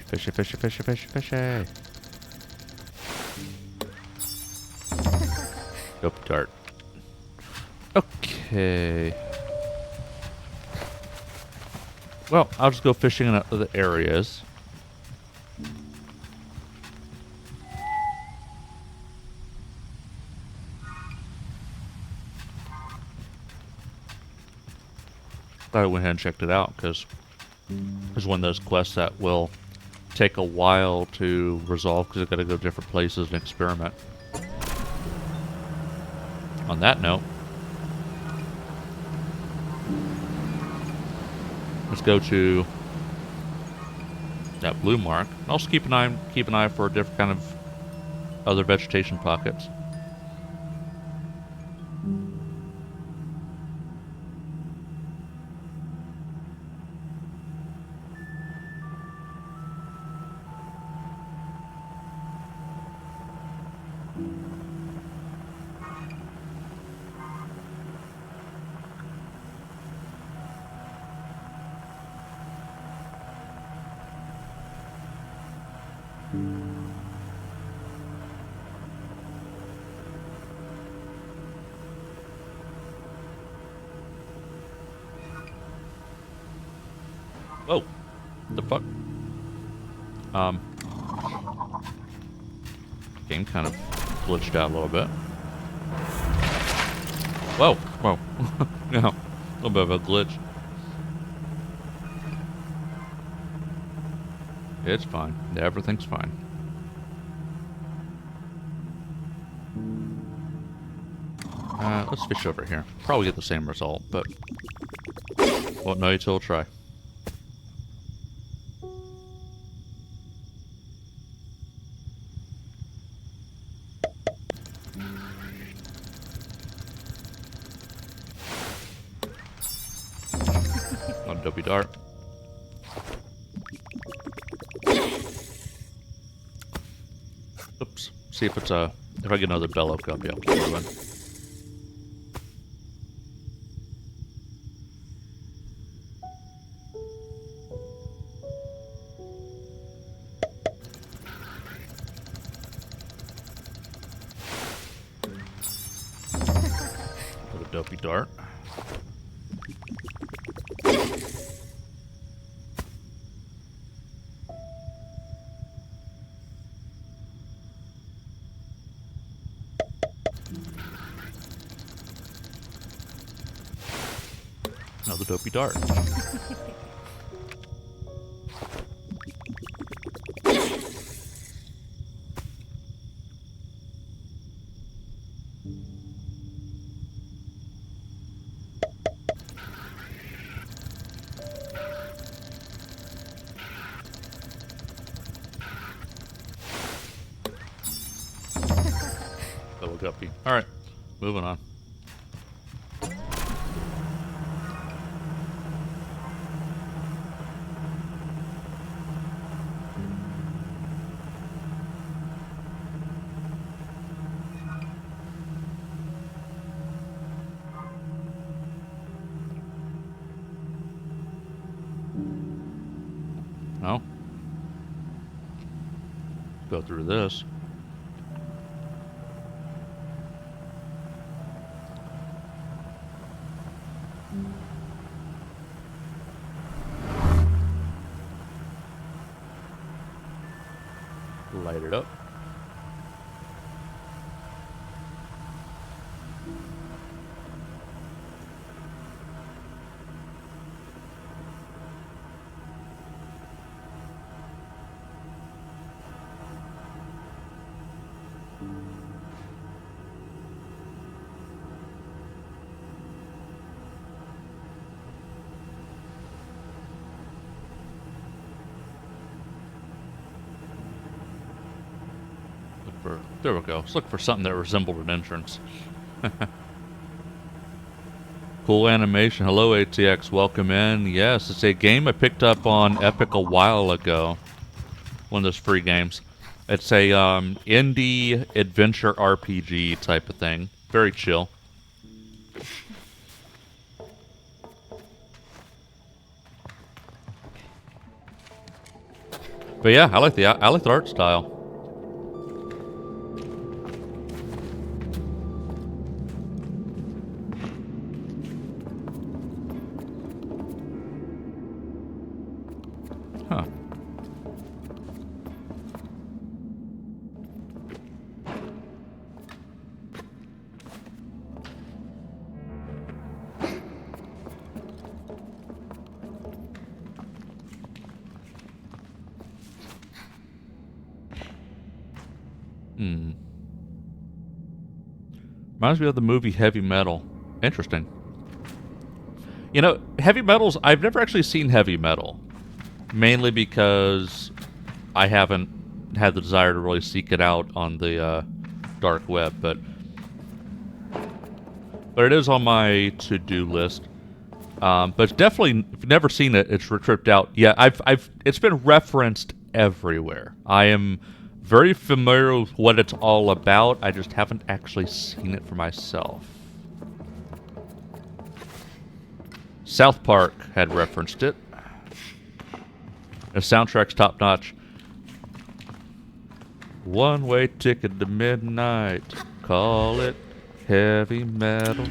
Fishy, fishy, fishy, fishy, fishy. Nope, dart. Okay. Well, I'll just go fishing in other areas. I went ahead and checked it out because it's one of those quests that will take a while to resolve because I've got to go different places and experiment. On that note, let's go to that blue mark. Also keep an eye for different kind of other vegetation pockets. Whoa. The fuck? Game kind of glitched out a little bit. Whoa. Whoa. No. A little bit of a glitch. It's fine. Everything's fine. Let's fish over here. Probably get the same result, but won't know you till try. Dopey dart. Oops. See if it's if I get another bellow cup, yeah, I'll keep moving. Another dopey dart. Another dopey dart. Double guppy. Alright, moving on. No. Go through this. Light it up. There we go. Let's look for something that resembled an entrance. Cool animation. Hello, ATX. Welcome in. Yes, it's a game I picked up on Epic a while ago. One of those free games. It's a indie adventure RPG type of thing. Very chill. But yeah, I like the art style. Huh. Reminds me of the movie Heavy Metal. Interesting. You know, heavy metals, I've never actually seen heavy metal. Mainly because I haven't had the desire to really seek it out on the dark web, but it is on my to-do list. But definitely, if you've never seen it, it's tripped out. Yeah, it's been referenced everywhere. I am very familiar with what it's all about. I just haven't actually seen it for myself. South Park had referenced it. The soundtrack's top-notch. One-way ticket to midnight. Call it heavy metal.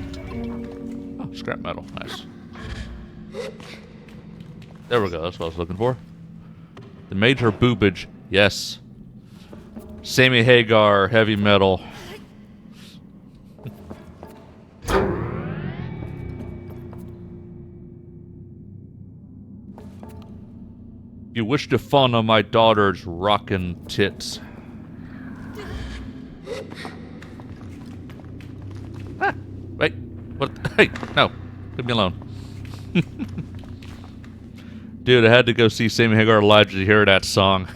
Oh, scrap metal. Nice. There we go. That's what I was looking for. The major boobage. Yes. Sammy Hagar, heavy metal. You wish to fun on my daughter's rockin' tits. Ah, wait. What? Hey, no. Leave me alone. Dude, I had to go see Sammy Hagar live to hear that song.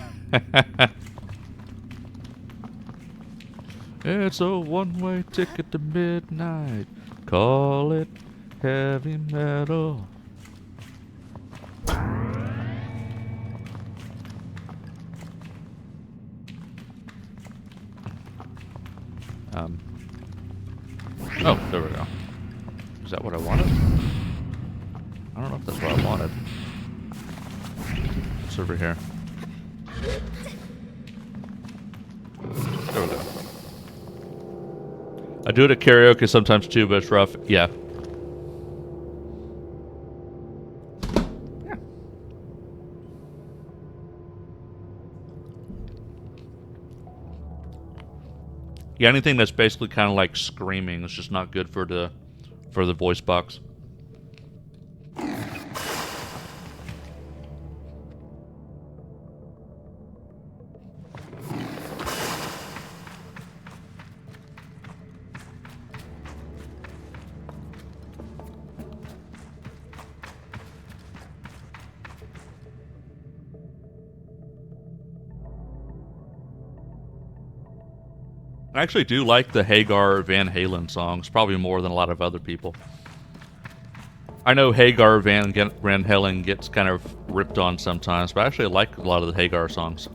It's a one-way ticket to midnight. Call it heavy metal. Oh, there we go. Is that what I wanted? I don't know if that's what I wanted. It's over here. There we go. I do it at karaoke sometimes too, but it's rough. Yeah. Yeah, anything that's basically kind of like screaming is just not good for the voice box. I actually do like the Hagar Van Halen songs, probably more than a lot of other people. I know Hagar Van Halen gets kind of ripped on sometimes, but I actually like a lot of the Hagar songs.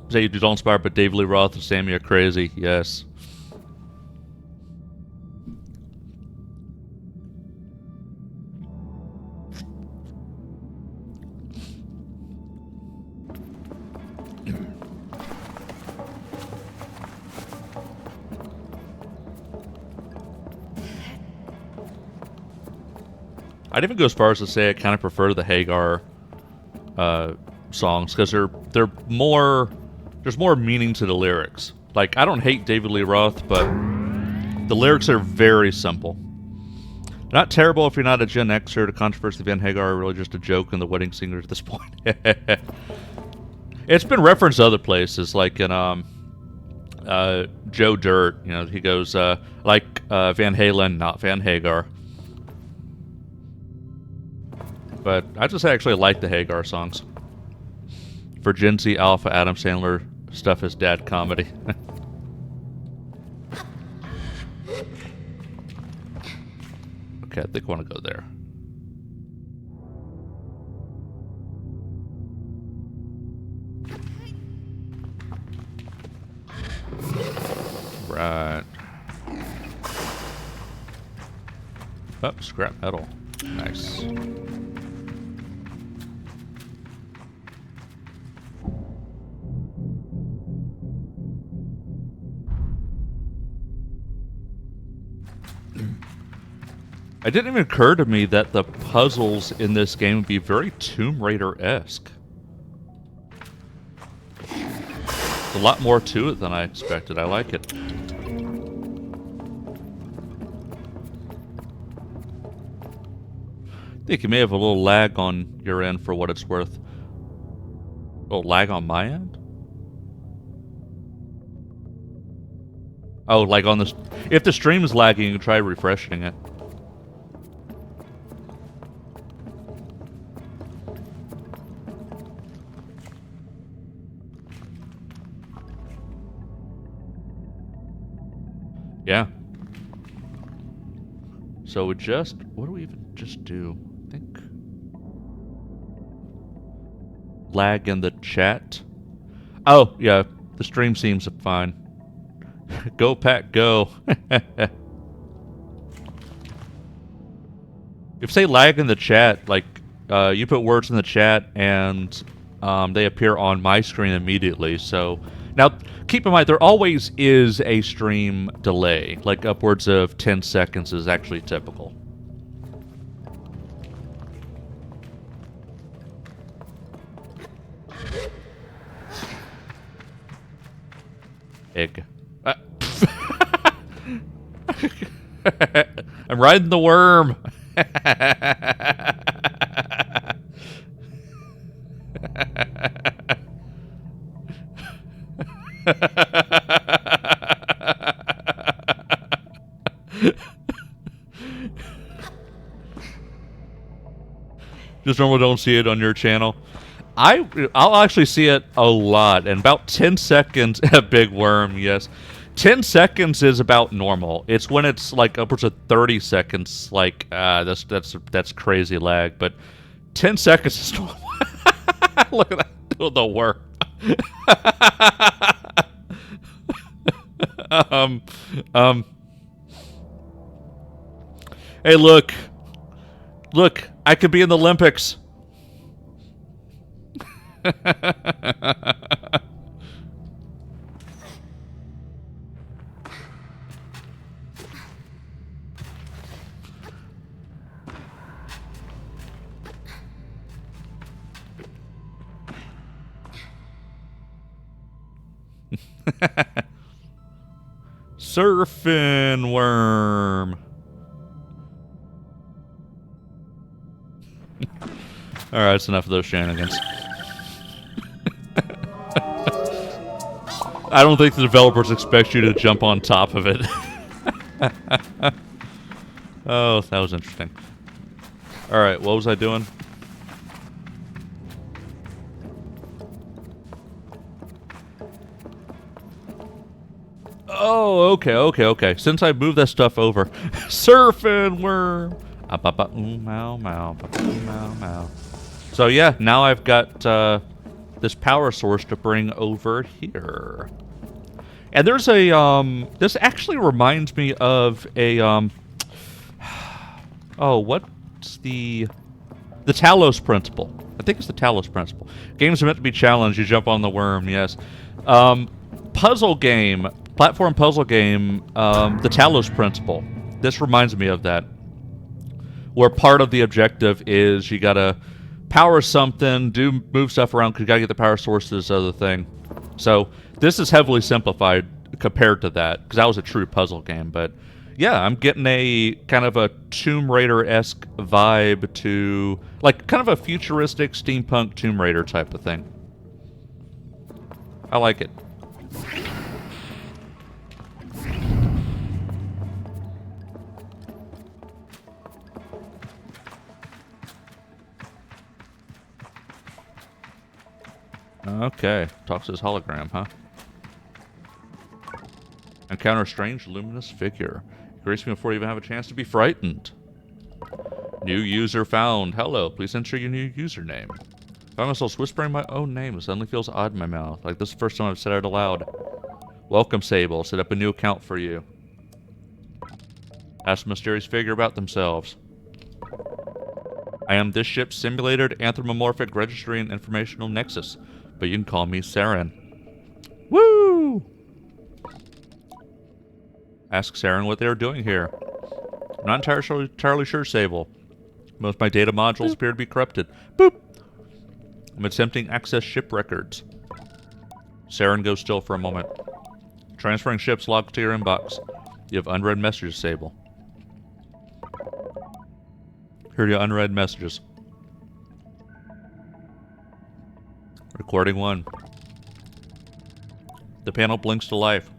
Say you don't inspire, but David Lee Roth and Sammy are crazy. Yes. I'd even go as far as to say I kind of prefer the Hagar songs because they're more. There's more meaning to the lyrics. Like, I don't hate David Lee Roth, but the lyrics are very simple. Not terrible if you're not a Gen Xer. The controversy of Van Hagar are really just a joke in the wedding singers at this point. It's been referenced other places, like in Joe Dirt. You know, he goes like Van Halen, not Van Hagar. But I just actually like the Hagar songs. For Gen Z Alpha, Adam Sandler stuff is dad comedy. Okay, I think I want to go there. Right. Oh, scrap metal. Nice. It didn't even occur to me that the puzzles in this game would be very Tomb Raider-esque. There's a lot more to it than I expected. I like it. I think you may have a little lag on your end for what it's worth. Oh, lag on my end? Oh, like on the... If the stream is lagging, you can try refreshing it. Yeah. So we just... What do we even just do? I think... Lag in the chat. Oh, yeah. The stream seems fine. Go, Pack, go. If say lag in the chat, like, you put words in the chat and they appear on my screen immediately, so... Now, keep in mind, there always is a stream delay. Like, upwards of 10 seconds is actually typical. Egg. I'm riding the worm. Just normally don't see it on your channel. I'll actually see it a lot, and about 10 seconds, a big worm, yes. 10 seconds is about normal. It's when it's like upwards of 30 seconds, like, that's crazy lag, but 10 seconds is normal. Look at that, the worm. Hey, look, I could be in the Olympics. Surfing worm. Alright, that's enough of those shenanigans. I don't think the developers expect you to jump on top of it. Oh, that was interesting. Alright, what was I doing? Oh, okay. Since I moved that stuff over. Surfing worm! Mow. So yeah, now I've got this power source to bring over here. And there's a, this actually reminds me of a, oh, what's the Talos principle. I think it's the Talos principle. Games are meant to be challenged, you jump on the worm, yes. Puzzle game, platform puzzle game, the Talos principle. This reminds me of that. Where part of the objective is you gotta power something, move stuff around, because you gotta get the power source to this other thing. So, this is heavily simplified compared to that, because that was a true puzzle game, but yeah, I'm getting a kind of a Tomb Raider-esque vibe to, like, kind of a futuristic steampunk Tomb Raider type of thing. I like it. Okay, talks to his hologram, huh? Encounter a strange, luminous figure. Grace me before you even have a chance to be frightened. New user found. Hello, please enter your new username. I find myself whispering my own name. It suddenly feels odd in my mouth, like this is the first time I've said it aloud. Welcome, Sable. Set up a new account for you. Ask a mysterious figure about themselves. I am this ship's simulated anthropomorphic registry and informational nexus, but you can call me Saren. Woo! Ask Saren what they are doing here. I'm not entirely sure, Sable. Most of my data modules appear to be corrupted. Boop! I'm attempting access ship records. Saren goes still for a moment. Transferring ships logged to your inbox. You have unread messages, Sable. Here are your unread messages. Recording 1. The panel blinks to life.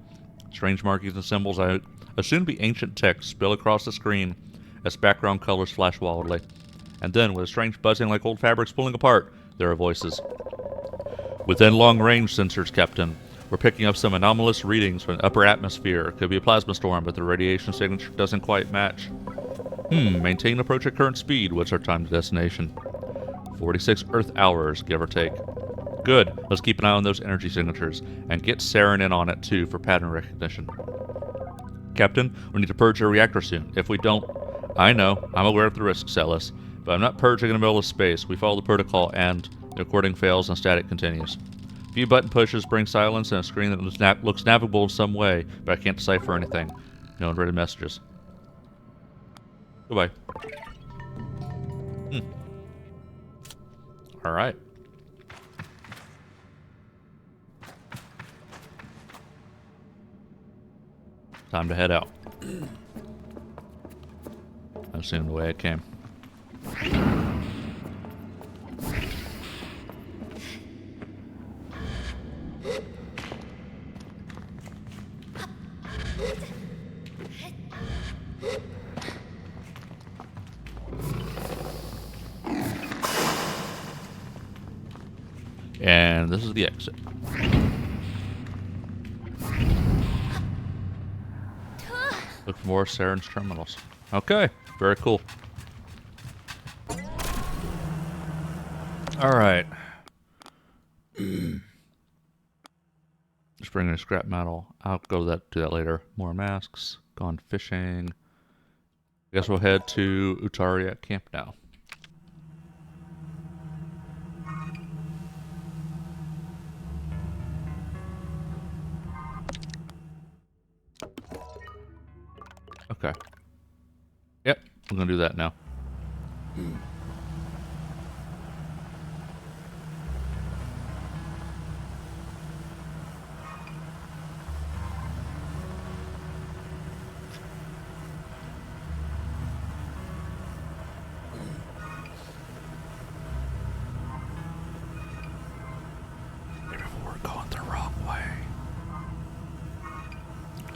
Strange markings and symbols I assume to be ancient text spill across the screen as background colors flash wildly. And then, with a strange buzzing like old fabrics pulling apart, there are voices. Within long-range sensors, Captain. We're picking up some anomalous readings from the upper atmosphere. Could be a plasma storm, but the radiation signature doesn't quite match. Maintain approach at current speed. What's our time to destination? 46 Earth hours, give or take. Good. Let's keep an eye on those energy signatures, and get Saren in on it, too, for pattern recognition. Captain, we need to purge our reactor soon. If we don't... I know. I'm aware of the risks, Celis. But I'm not purging in the middle of space. We follow the protocol, and the recording fails and static continues. A few button pushes bring silence and a screen that looks navigable in some way, but I can't decipher anything. No unread messages. Goodbye. Alright. Time to head out. I assume the way I came. And this is the exit. Look for more Saren's terminals. Okay, very cool. Alright. Just bringing a scrap metal. I'll do that later. More masks. Gone fishing. Guess we'll head to Utaria camp now. Okay. Yep, I'm gonna do that now. Maybe we're going the wrong way.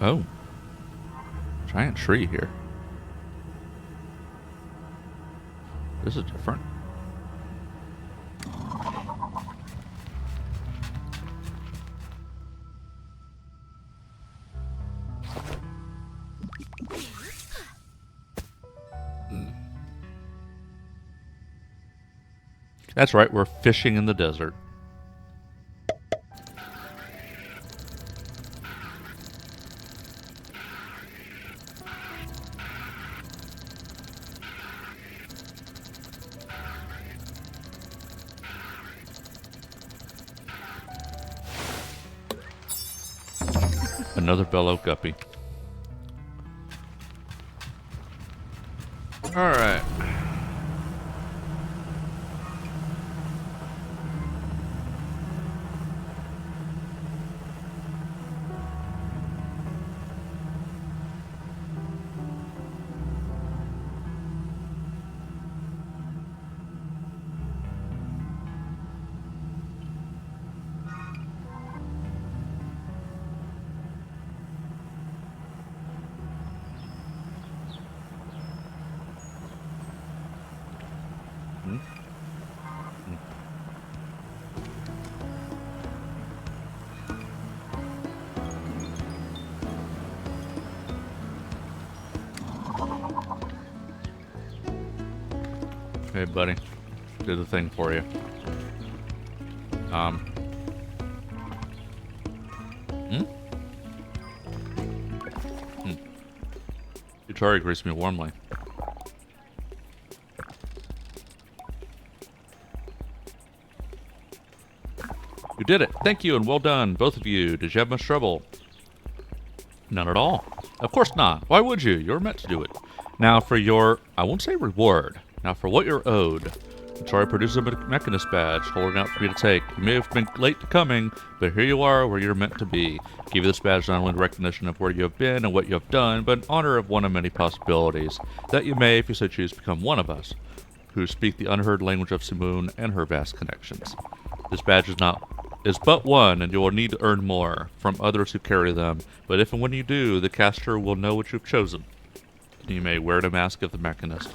Oh. Giant tree here. This is different. That's right, we're fishing in the desert. Another bellow guppy. Alright. Hey, buddy. Did the thing for you. Utari greets me warmly. You did it. Thank you and well done, both of you. Did you have much trouble? None at all. Of course not. Why would you? You're meant to do it. Now for your, I won't say reward. Now for what you're owed. Utari produces a mechanist badge, holding out for me to take. You may have been late to coming, but here you are where you're meant to be. Give you this badge not only in recognition of where you have been and what you have done, but in honor of one of many possibilities, that you may, if you so choose, become one of us, who speak the unheard language of Simoon and her vast connections. This badge is but one, and you will need to earn more from others who carry them. But if and when you do, the caster will know what you've chosen. You may wear the mask of the Mechanist.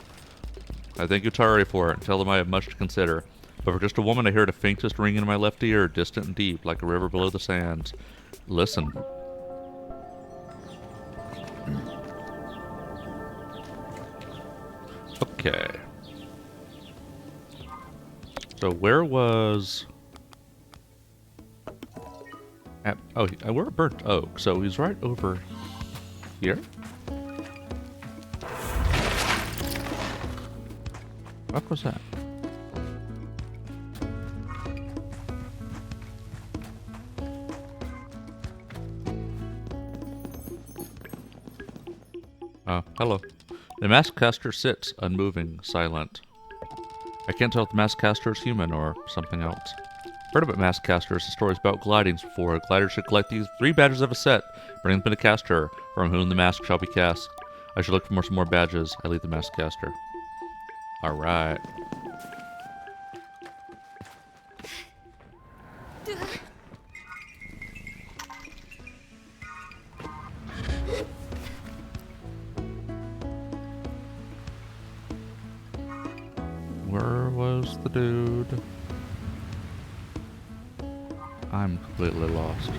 I thank Utari for it, and tell them I have much to consider. But for just a woman, I hear the faintest ring in my left ear, distant and deep, like a river below the sands. Listen. Okay. So where was... we're at Burnt Oak, so he's right over here? What was that? Hello. The mask caster sits, unmoving, silent. I can't tell if the mask caster is human or something else. Heard about mask casters and stories about glidings before. Gliders should collect these 3 badges of a set, bring them to the caster, from whom the mask shall be cast. I should look for some more badges. I lead the mask caster. Alright. Where was the dude? I'm completely lost.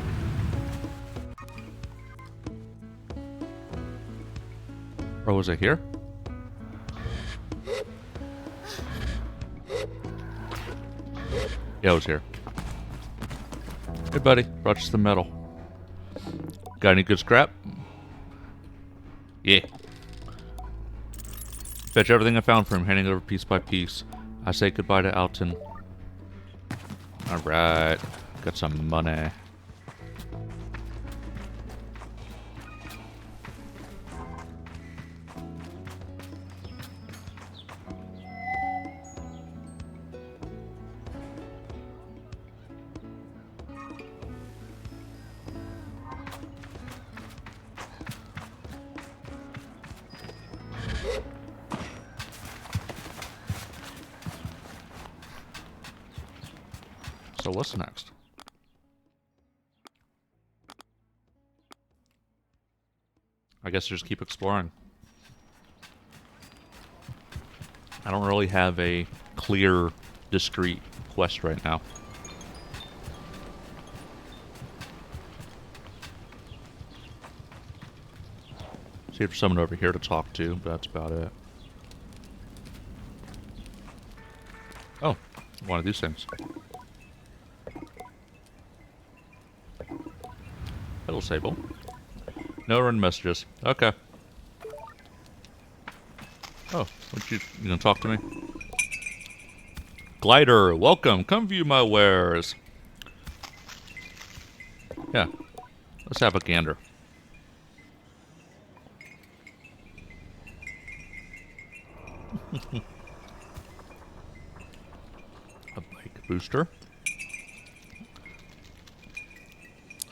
Or was it here? Yeah, it was here. Hey buddy, brought you some metal. Got any good scrap? Yeah. Fetch everything I found for him, handing it over piece by piece. I say goodbye to Alton. Alright. Got some money. So what's next? I guess just keep exploring. I don't really have a clear, discrete quest right now. See if there's someone over here to talk to, but that's about it. Oh, one of these things. Hello, Sable. No run messages. Okay. Oh, you gonna talk to me? Glider, welcome. Come view my wares. Yeah. Let's have a gander. A bike booster.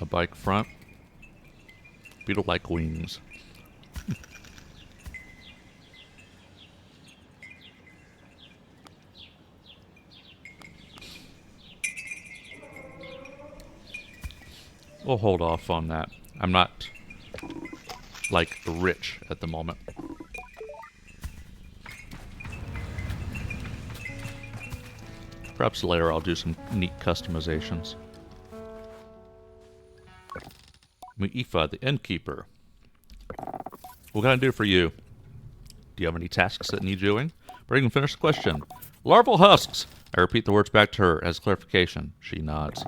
A bike front. Beetle-like wings. We'll hold off on that. I'm not, like, rich at the moment. Perhaps later I'll do some neat customizations. Muifa, the innkeeper. What can I do for you? Do you have any tasks that need doing? But you can finish the question. Larval husks! I repeat the words back to her as clarification. She nods.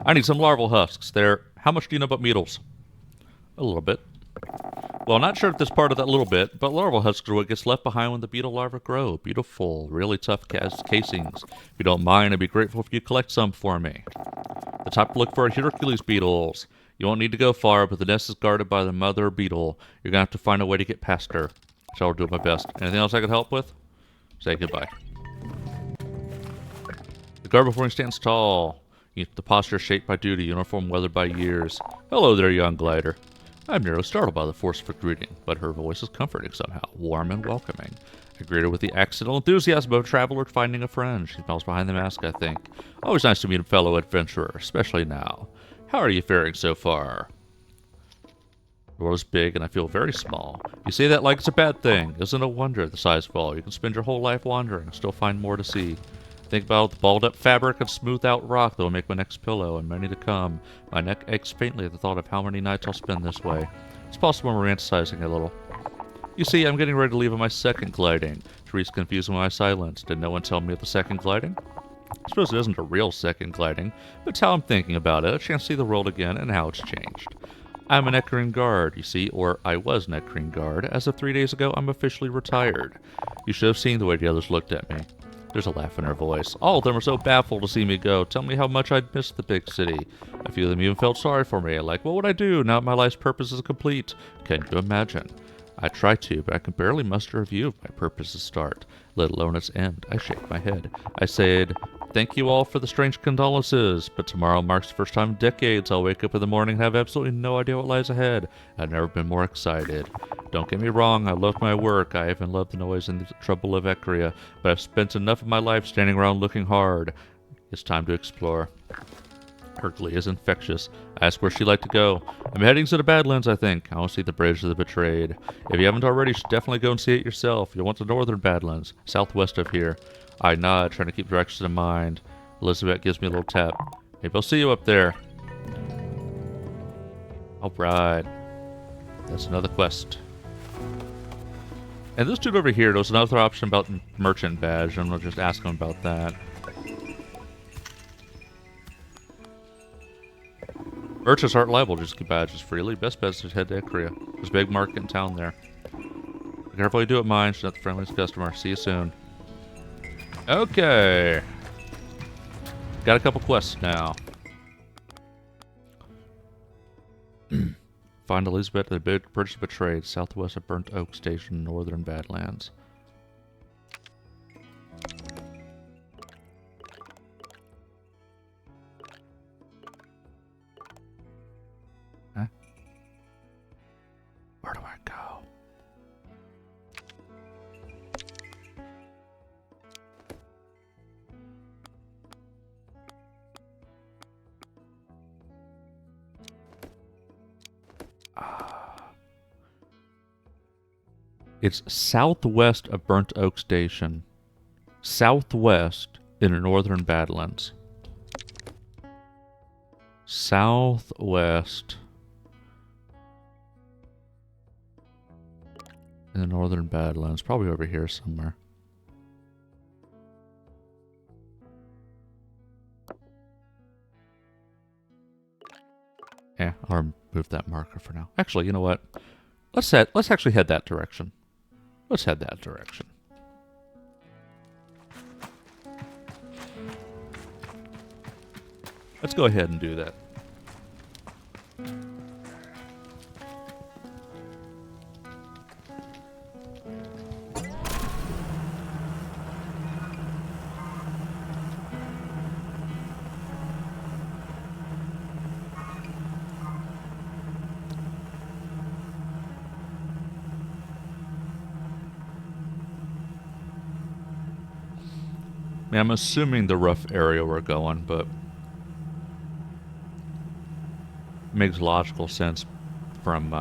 I need some larval husks. How much do you know about beetles? A little bit. Well, not sure if this part of that little bit, but larval husks are what gets left behind when the beetle larvae grow. Beautiful, really tough casings. If you don't mind, I'd be grateful if you could collect some for me. The type to look for are Hercules beetles. You won't need to go far, but the nest is guarded by the mother beetle. You're going to have to find a way to get past her. So I'll do my best. Anything else I could help with? Say goodbye. The guard before him stands tall. The posture shaped by duty, uniform weathered by years. Hello there, young glider. I'm nearly startled by the force of her greeting, but her voice is comforting somehow, warm and welcoming. I greet her with the accidental enthusiasm of a traveler finding a friend. She smiles behind the mask, I think. Always nice to meet a fellow adventurer, especially now. How are you faring so far? The world is big, and I feel very small. You say that like it's a bad thing. Isn't it a wonder the size fall? You can spend your whole life wandering and still find more to see. Think about the balled-up fabric and smoothed-out rock that will make my next pillow, and many to come. My neck aches faintly at the thought of how many nights I'll spend this way. It's possible I'm romanticizing a little. You see, I'm getting ready to leave on my second gliding. Therese confused by my silence. Did no one tell me of the second gliding? I suppose it isn't a real second gliding, but it's how I'm thinking about it. A chance to see the world again and how it's changed. I'm an Eckering guard, you see, or I was an Eckering guard. As of 3 days ago, I'm officially retired. You should have seen the way the others looked at me. There's a laugh in her voice. All of them were so baffled to see me go. Tell me how much I'd missed the big city. A few of them even felt sorry for me. Like, what would I do now that my life's purpose is complete? Can you imagine? I try to, but I can barely muster a view of my purpose's start, let alone its end. I shake my head. I said, thank you all for the strange condolences, but tomorrow marks the first time in decades I'll wake up in the morning and have absolutely no idea what lies ahead. I've never been more excited. Don't get me wrong, I love my work. I even love the noise and the trouble of Ecria, but I've spent enough of my life standing around looking hard. It's time to explore. Her glee is infectious. I ask where she'd like to go. I'm heading to the Badlands, I think. I want to see the Bridge of the Betrayed. If you haven't already, you should definitely go and see it yourself. You'll want the Northern Badlands, southwest of here. I nod, trying to keep directions in mind. Elizabeth gives me a little tap. Maybe I'll see you up there. Alright. That's another quest. And this dude over here, there was another option about merchant badge. I'm going to just ask him about that. Merchants aren't liable to just get badges freely. Best bet is to head to Icria. There's a big market in town there. Be careful you do it, mine. She's not the friendliest customer. See you soon. Okay. Got a couple quests now. Find Elizabeth at the Bridge of Betrayed, southwest of Burnt Oak Station, northern Badlands. Huh? Where do I go? It's southwest of Burnt Oak Station. Southwest in the northern Badlands. Southwest in the northern Badlands. Probably over here somewhere. Yeah, I'll remove that marker for now. Actually, you know what? Let's actually head that direction. Let's head that direction. Let's go ahead and do that. I mean, I'm assuming the rough area we're going, but it makes logical sense from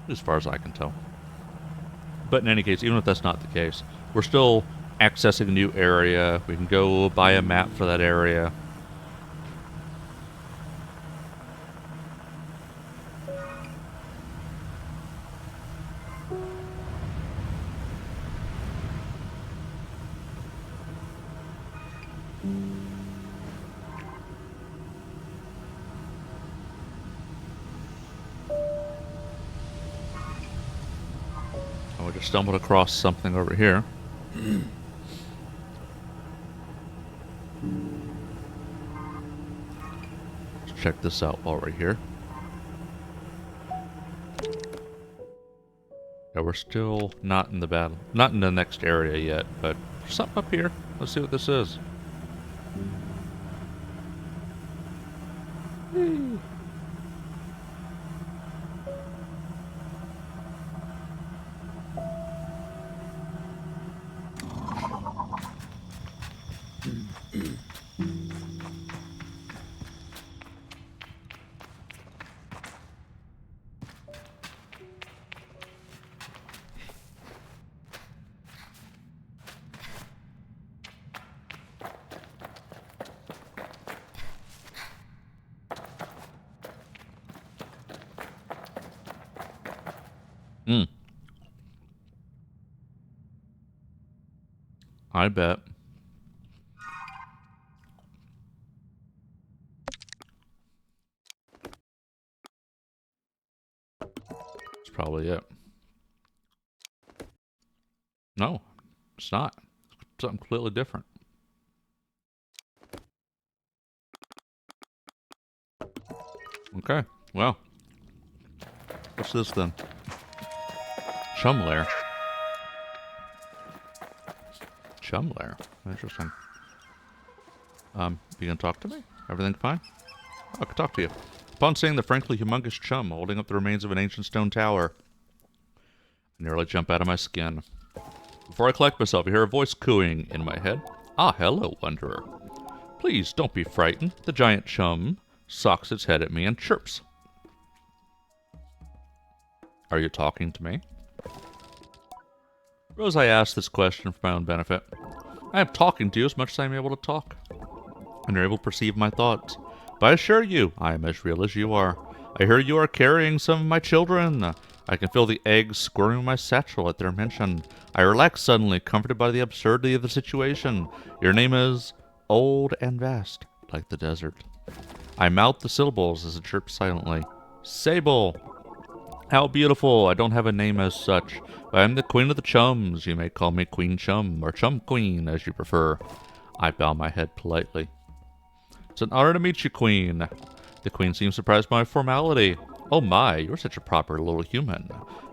as far as I can tell. But in any case, even if that's not the case, we're still accessing a new area. We can go buy a map for that area. We just stumbled across something over here. Let's check this out while we're here. Yeah, we're still not in the battle, not in the next area yet, but there's something up here. Let's see what this is. Hmm. I bet. That's probably it. No, it's not. It's something completely different. Okay, well. What's this then? Chum lair. Chum lair. Interesting. You gonna talk to me? Everything fine? I can talk to you. Upon seeing the frankly humongous chum holding up the remains of an ancient stone tower, I nearly jump out of my skin. Before I collect myself, I hear a voice cooing in my head. Ah, hello, wanderer. Please, don't be frightened. The giant chum socks its head at me and chirps. Are you talking to me? Suppose I ask this question for my own benefit. I am talking to you as much as I am able to talk, and you're able to perceive my thoughts. But I assure you, I am as real as you are. I hear you are carrying some of my children. I can feel the eggs squirming in my satchel at their mention. I relax suddenly, comforted by the absurdity of the situation. Your name is old and vast, like the desert. I mouth the syllables as it chirps silently. Sable! How beautiful! I don't have a name as such, but I am the queen of the chums. You may call me Queen Chum, or Chum Queen, as you prefer. I bow my head politely. It's an honor to meet you, Queen. The Queen seems surprised by my formality. Oh my, you're such a proper little human.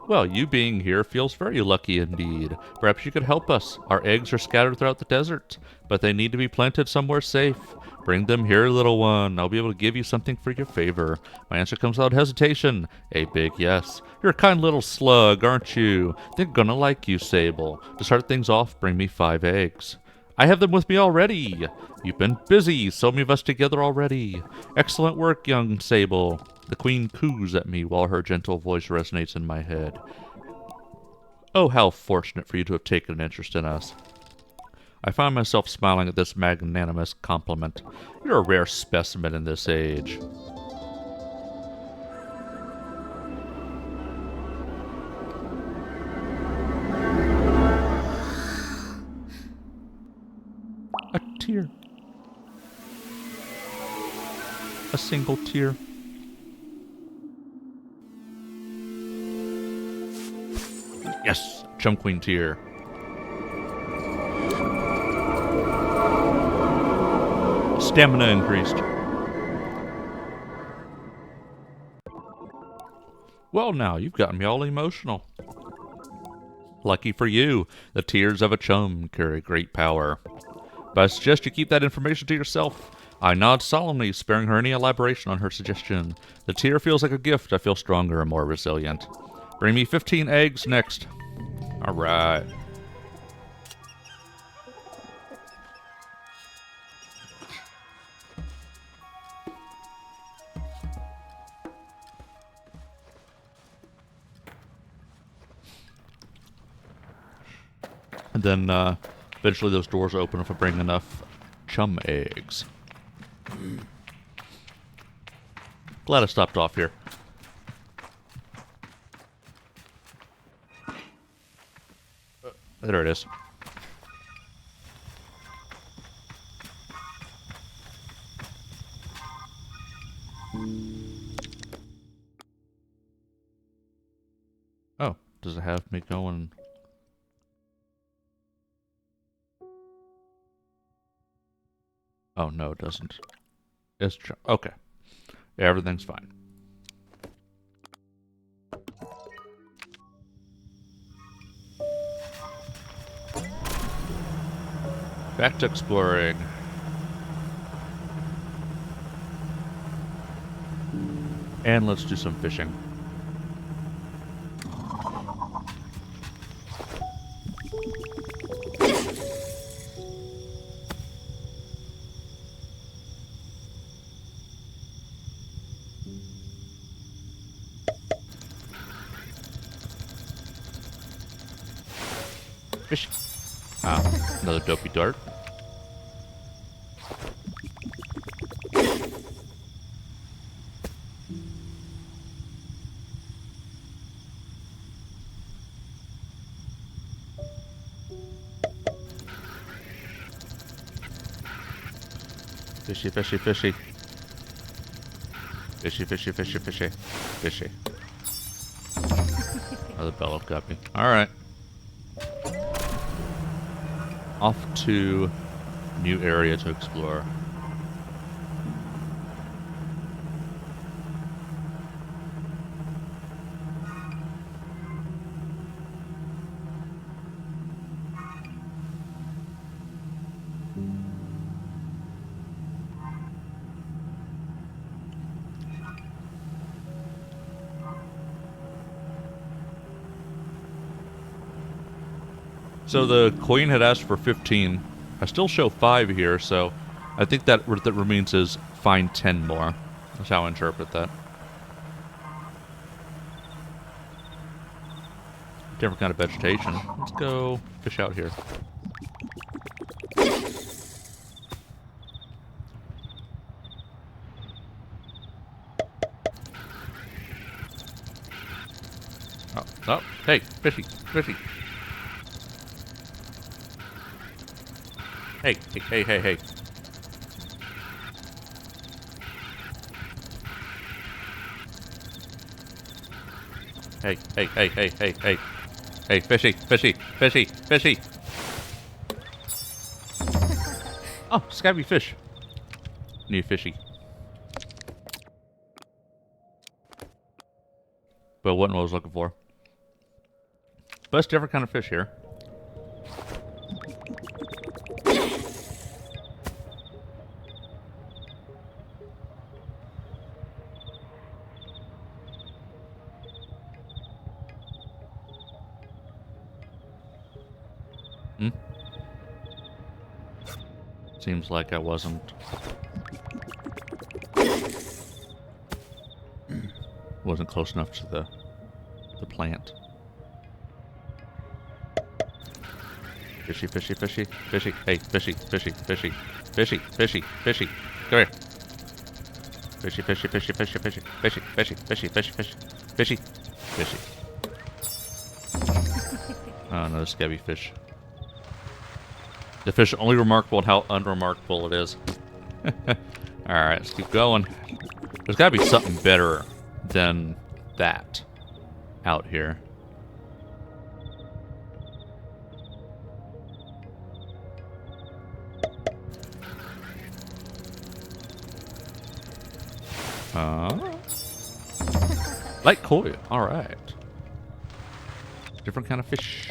Well, you being here feels very lucky indeed. Perhaps you could help us. Our eggs are scattered throughout the desert, but they need to be planted somewhere safe. Bring them here, little one. I'll be able to give you something for your favor. My answer comes without hesitation. A big yes. You're a kind little slug, aren't you? They're gonna like you, Sable. To start things off, bring me 5 eggs. I have them with me already. You've been busy, so many of us together already. Excellent work, young Sable. The Queen coos at me while her gentle voice resonates in my head. Oh, how fortunate for you to have taken an interest in us. I find myself smiling at this magnanimous compliment. You're a rare specimen in this age. A tear. A single tear. Yes, Chum Queen tear. Stamina increased. Well now, you've gotten me all emotional. Lucky for you, the tears of a chum carry great power. But I suggest you keep that information to yourself. I nod solemnly, sparing her any elaboration on her suggestion. The tear feels like a gift. I feel stronger and more resilient. Bring me 15 eggs next. Alright. And then eventually those doors open if I bring enough chum eggs. Glad I stopped off here. There it is. Oh, does it have me going? Oh, no, it doesn't. It's okay. Everything's fine. Back to exploring. And let's do some fishing. Fish. Ah, another dopey dart. Fishy, fishy, fishy. Fishy, fishy, fishy, fishy. Fishy. Another bellow guppy. Alright. Off to new area to explore. So the queen had asked for 15. I still show 5 here, so I think that what that means is find 10 more. That's how I interpret that. Different kind of vegetation. Let's go fish out here. Oh, oh, hey, fishy, fishy. Hey, hey, hey, hey, hey. Hey, hey, hey, hey, hey, hey. Hey, fishy, fishy, fishy, fishy. Oh, scabby fish. New fishy. But wasn't what I was looking for. But it's a different kind of fish here. Hmm? Seems like I wasn't. Wasn't close enough to the plant. Fishy, fishy, fishy, fishy. Hey, fishy, fishy, fishy, fishy, fishy, fishy. Come here. Fishy, fishy, fishy, fishy, fishy, fishy, fishy, fishy, fishy, fishy, fishy, fishy. Oh, another scabby fish. The fish only remarkable at how unremarkable it is. Alright, let's keep going. There's gotta be something better than that out here. Light koi. Alright. Different kind of fish.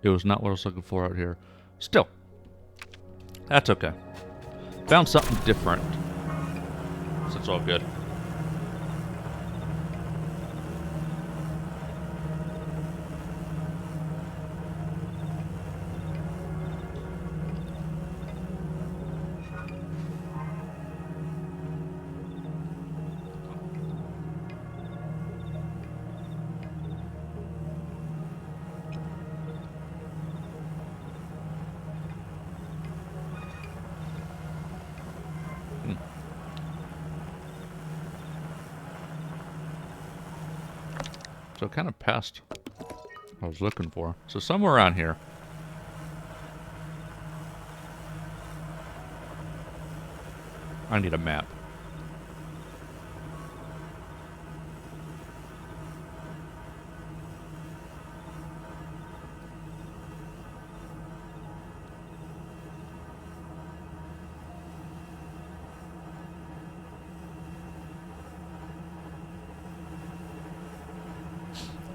It was not what I was looking for out here. Still. That's okay. Found something different. So it's all good. So kind of past what I was looking for. So somewhere around here. I need a map.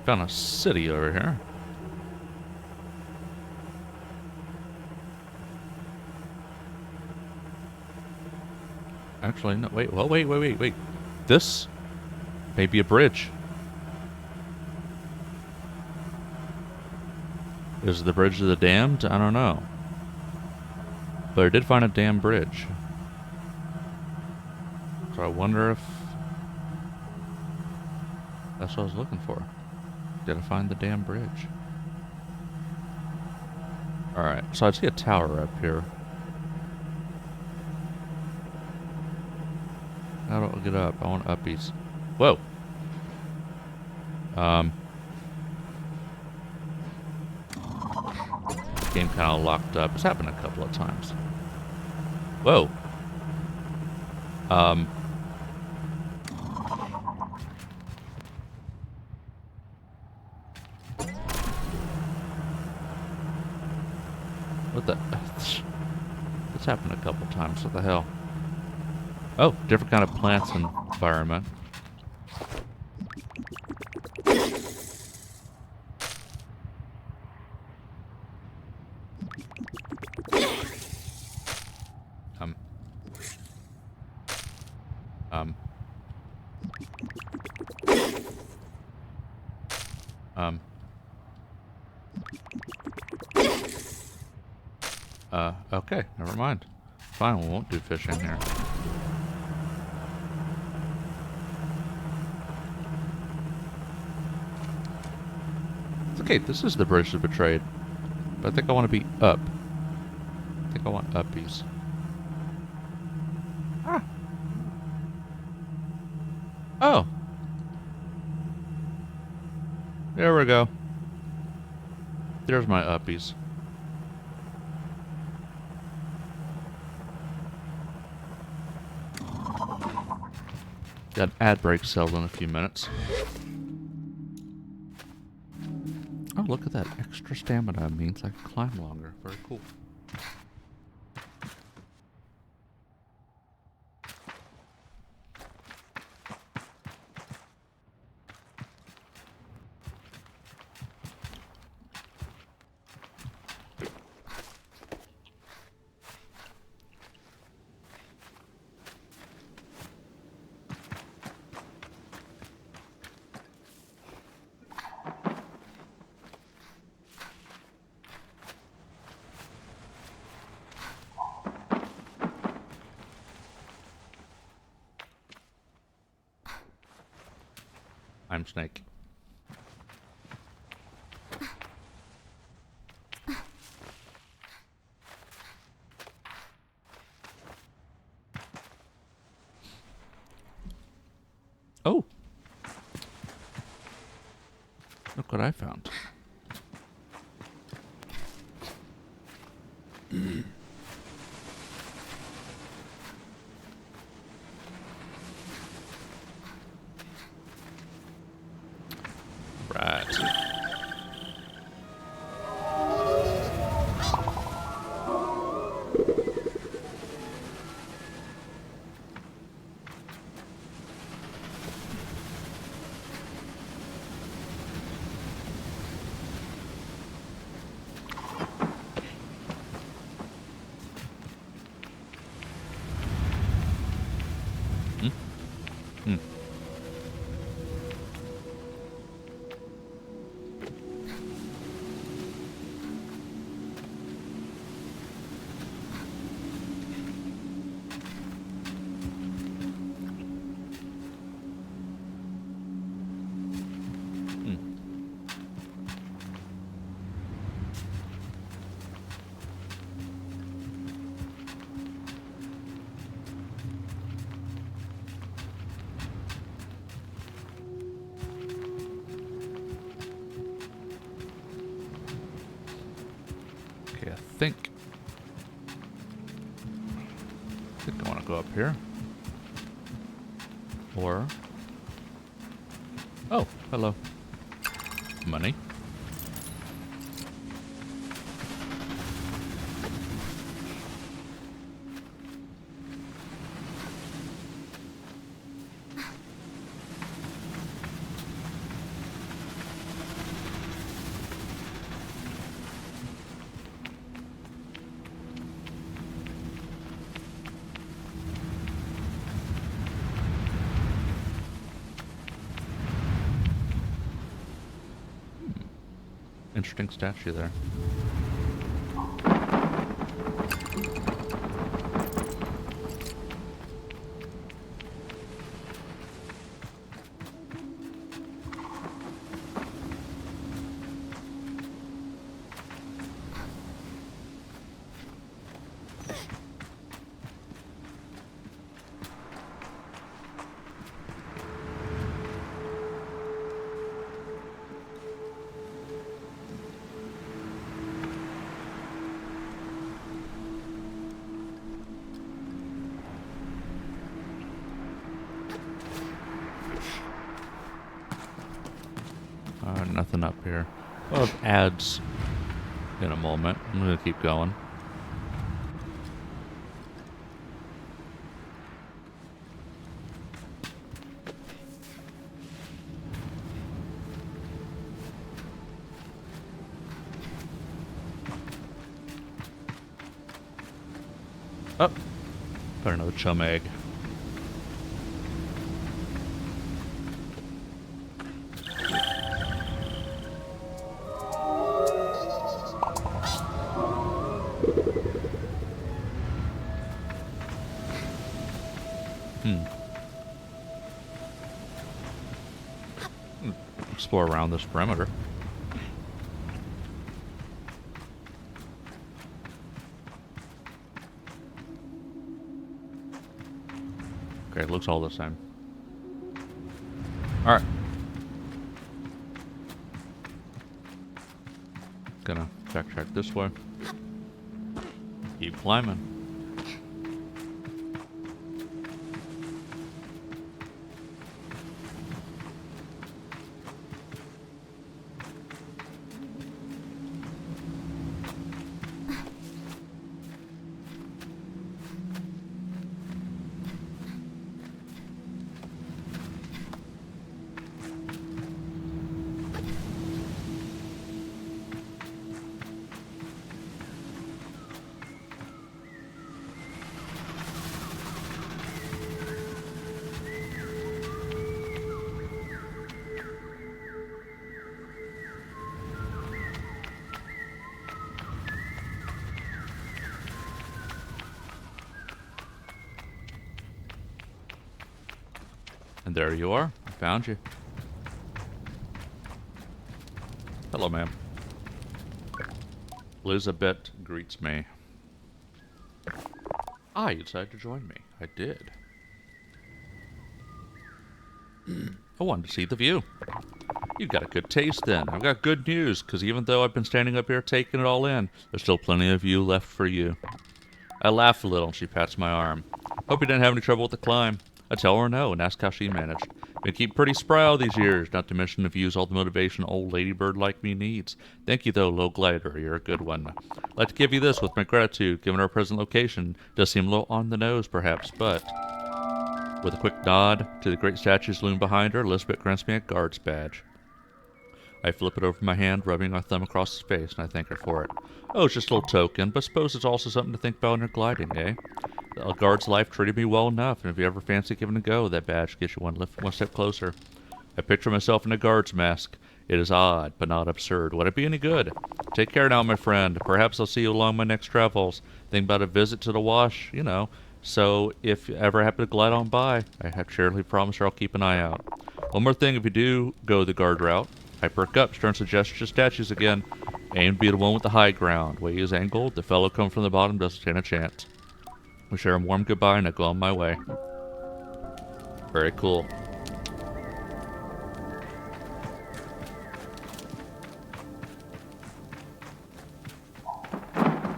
Found a city over here. Actually, no, wait, well, wait. This may be a bridge. Is it the bridge of the damned? I don't know. But I did find a damn bridge. So I wonder if... That's what I was looking for. Did I find the damn bridge? Alright, so I see a tower up here. How do I get up? I want uppies. Whoa! Game kind of locked up. It's happened a couple of times. Whoa! What the? It's happened a couple times. What the hell? Oh, different kind of plants and environment. Okay, never mind. Fine, we won't do fishing here. It's okay, this is the bridge that betrayed. But I think I want to be up. I think I want uppies. Ah! Oh! There we go. There's my uppies. Got an ad break settled in a few minutes. Oh, look at that extra stamina. It means I can climb longer. Very cool. I'm Snake. Oh! Look what I found. Right. Okay, I think I want to go up here. Or... Oh, hello. Money. Interesting statue there. Nothing up here. We'll have ads in a moment. I'm gonna keep going. Oh, got another chum egg. Explore around this perimeter. Okay, it looks all the same. Alright. Gonna backtrack this way. Keep climbing. And there you are. I found you. Hello, ma'am. Elizabeth greets me. Ah, you decided to join me. I did. I wanted to see the view. You've got a good taste then. I've got good news, because even though I've been standing up here taking it all in, there's still plenty of view left for you. I laugh a little and she pats my arm. Hope you didn't have any trouble with the climb. I tell her no and ask how she managed. Been keep pretty spry all these years, not to mention the views all the motivation old ladybird like me needs. Thank you though, low glider, you're a good one. I'd like to give you this with my gratitude, given our present location. Does seem a little on the nose perhaps, but... With a quick nod to the great statues looming behind her, Elizabeth grants me a guard's badge. I flip it over my hand, rubbing my thumb across his face, and I thank her for it. Oh, it's just a little token, but suppose it's also something to think about when you're gliding, eh? The guard's life treated me well enough, and if you ever fancy giving it a go, that badge gets you one step closer. I picture myself in a guard's mask. It is odd, but not absurd. Would it be any good? Take care now, my friend. Perhaps I'll see you along my next travels. Think about a visit to the wash, you know. So, if you ever happen to glide on by, I have cheerfully promised her I'll keep an eye out. One more thing, if you do go the guard route, I perk up, turn to gesture to statues again. Aim to be the one with the high ground. Way he is angled, the fellow coming from the bottom doesn't stand a chance. We share a warm goodbye and I go on my way. Very cool.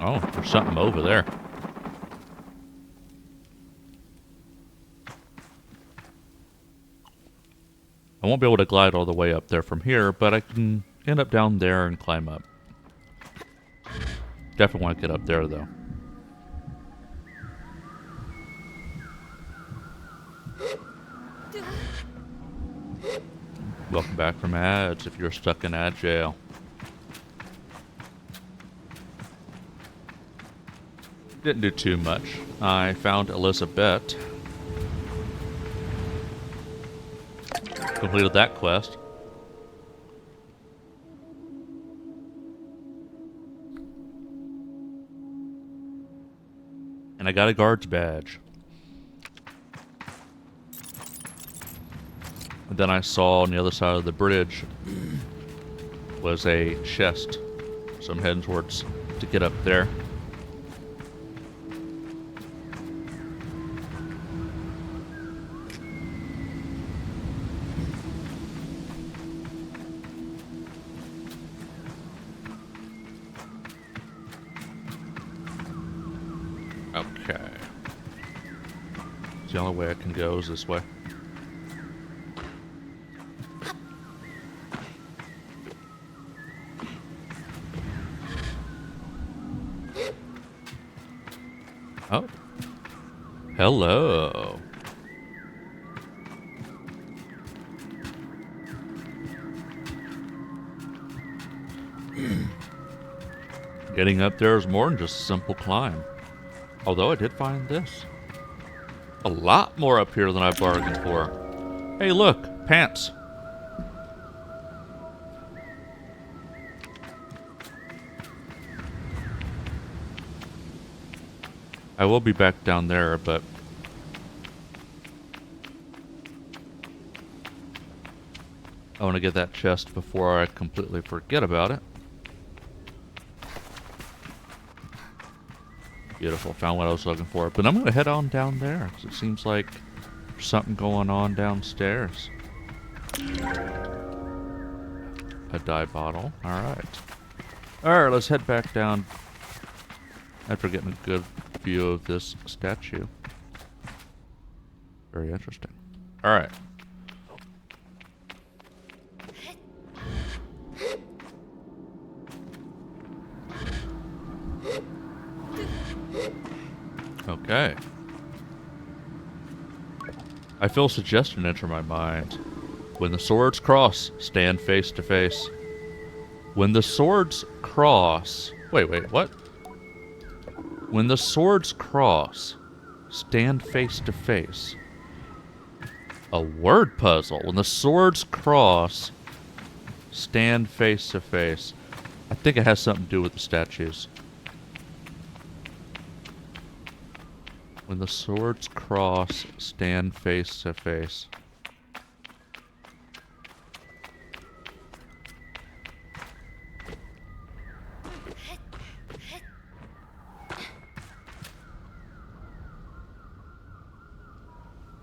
Oh, there's something over there. I won't be able to glide all the way up there from here, but I can end up down there and climb up. Definitely want to get up there, though. Welcome back from ads if you're stuck in ad jail. Didn't do too much. I found Elizabeth. Completed that quest. And I got a guard's badge. And then I saw on the other side of the bridge was a chest. So I'm heading towards to get up there. Okay. The only way I can go is this way. Oh. Hello. Getting up there is more than just a simple climb. Although I did find this. A lot more up here than I bargained for. Hey, look. Pants. I will be back down there, but... I want to get that chest before I completely forget about it. Beautiful. Found what I was looking for. But I'm going to head on down there, because it seems like there's something going on downstairs. A dye bottle. Alright. Alright, let's head back down after getting a good view of this statue. Very interesting. Alright. Okay. I feel a suggestion enter my mind. When the swords cross, stand face to face. When the swords cross... Wait, what? When the swords cross, stand face to face. A word puzzle. When the swords cross, stand face to face. I think it has something to do with the statues. When the swords cross, stand face to face.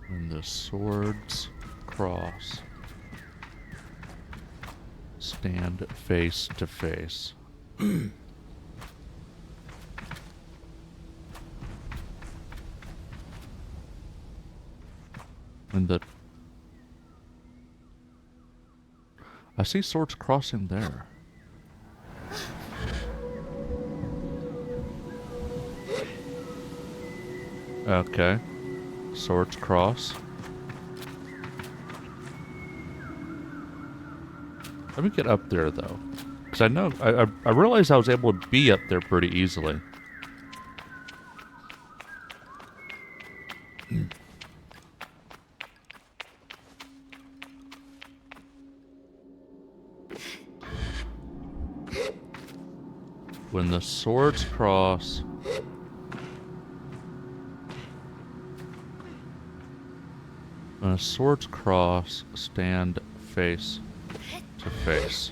When the swords cross, stand face to face. When the... I see swords crossing there. Okay. Swords cross. Let me get up there, though. Because I know... I realized I was able to be up there pretty easily. When the swords cross... When the swords cross, stand face to face.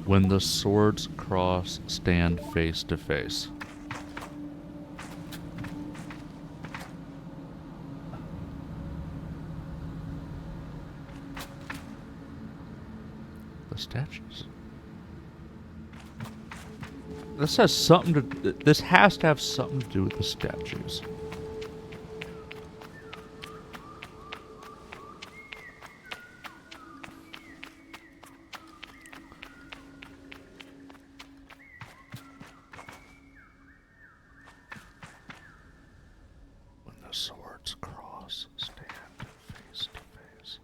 When the swords cross, stand face to face. The statues. This has something to... This has to have something to do with the statues. Swords cross, stand face to face.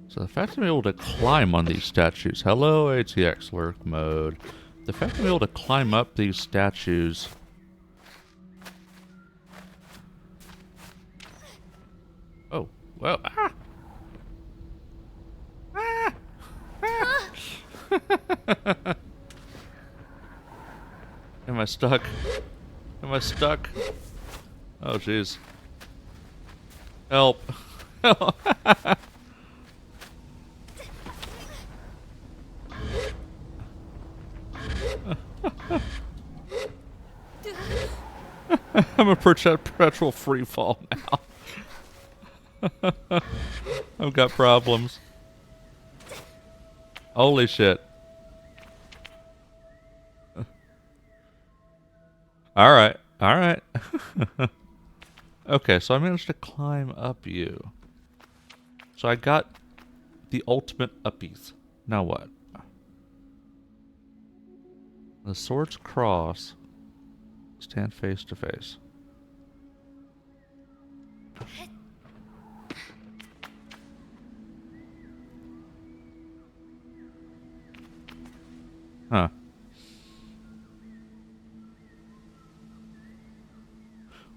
So the fact that I'm able to climb on these statues, hello ATX lurk mode. The fact that I'm able to climb up these statues. Oh, well, ah! Am I stuck? Am I stuck? Oh, jeez. Help. Help. I'm a perpetual free fall now. I've got problems. Holy shit. Alright, alright. Okay, so I managed to climb up you. So I got the ultimate uppies. Now what? The swords cross. Stand face to face. Huh.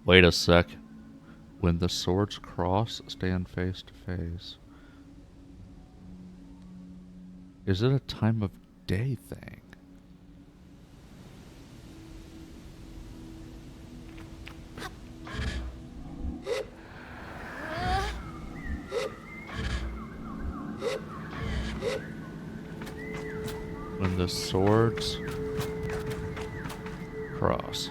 Wait a sec. When the swords cross, stand face to face. Is it a time of day thing? When the swords cross.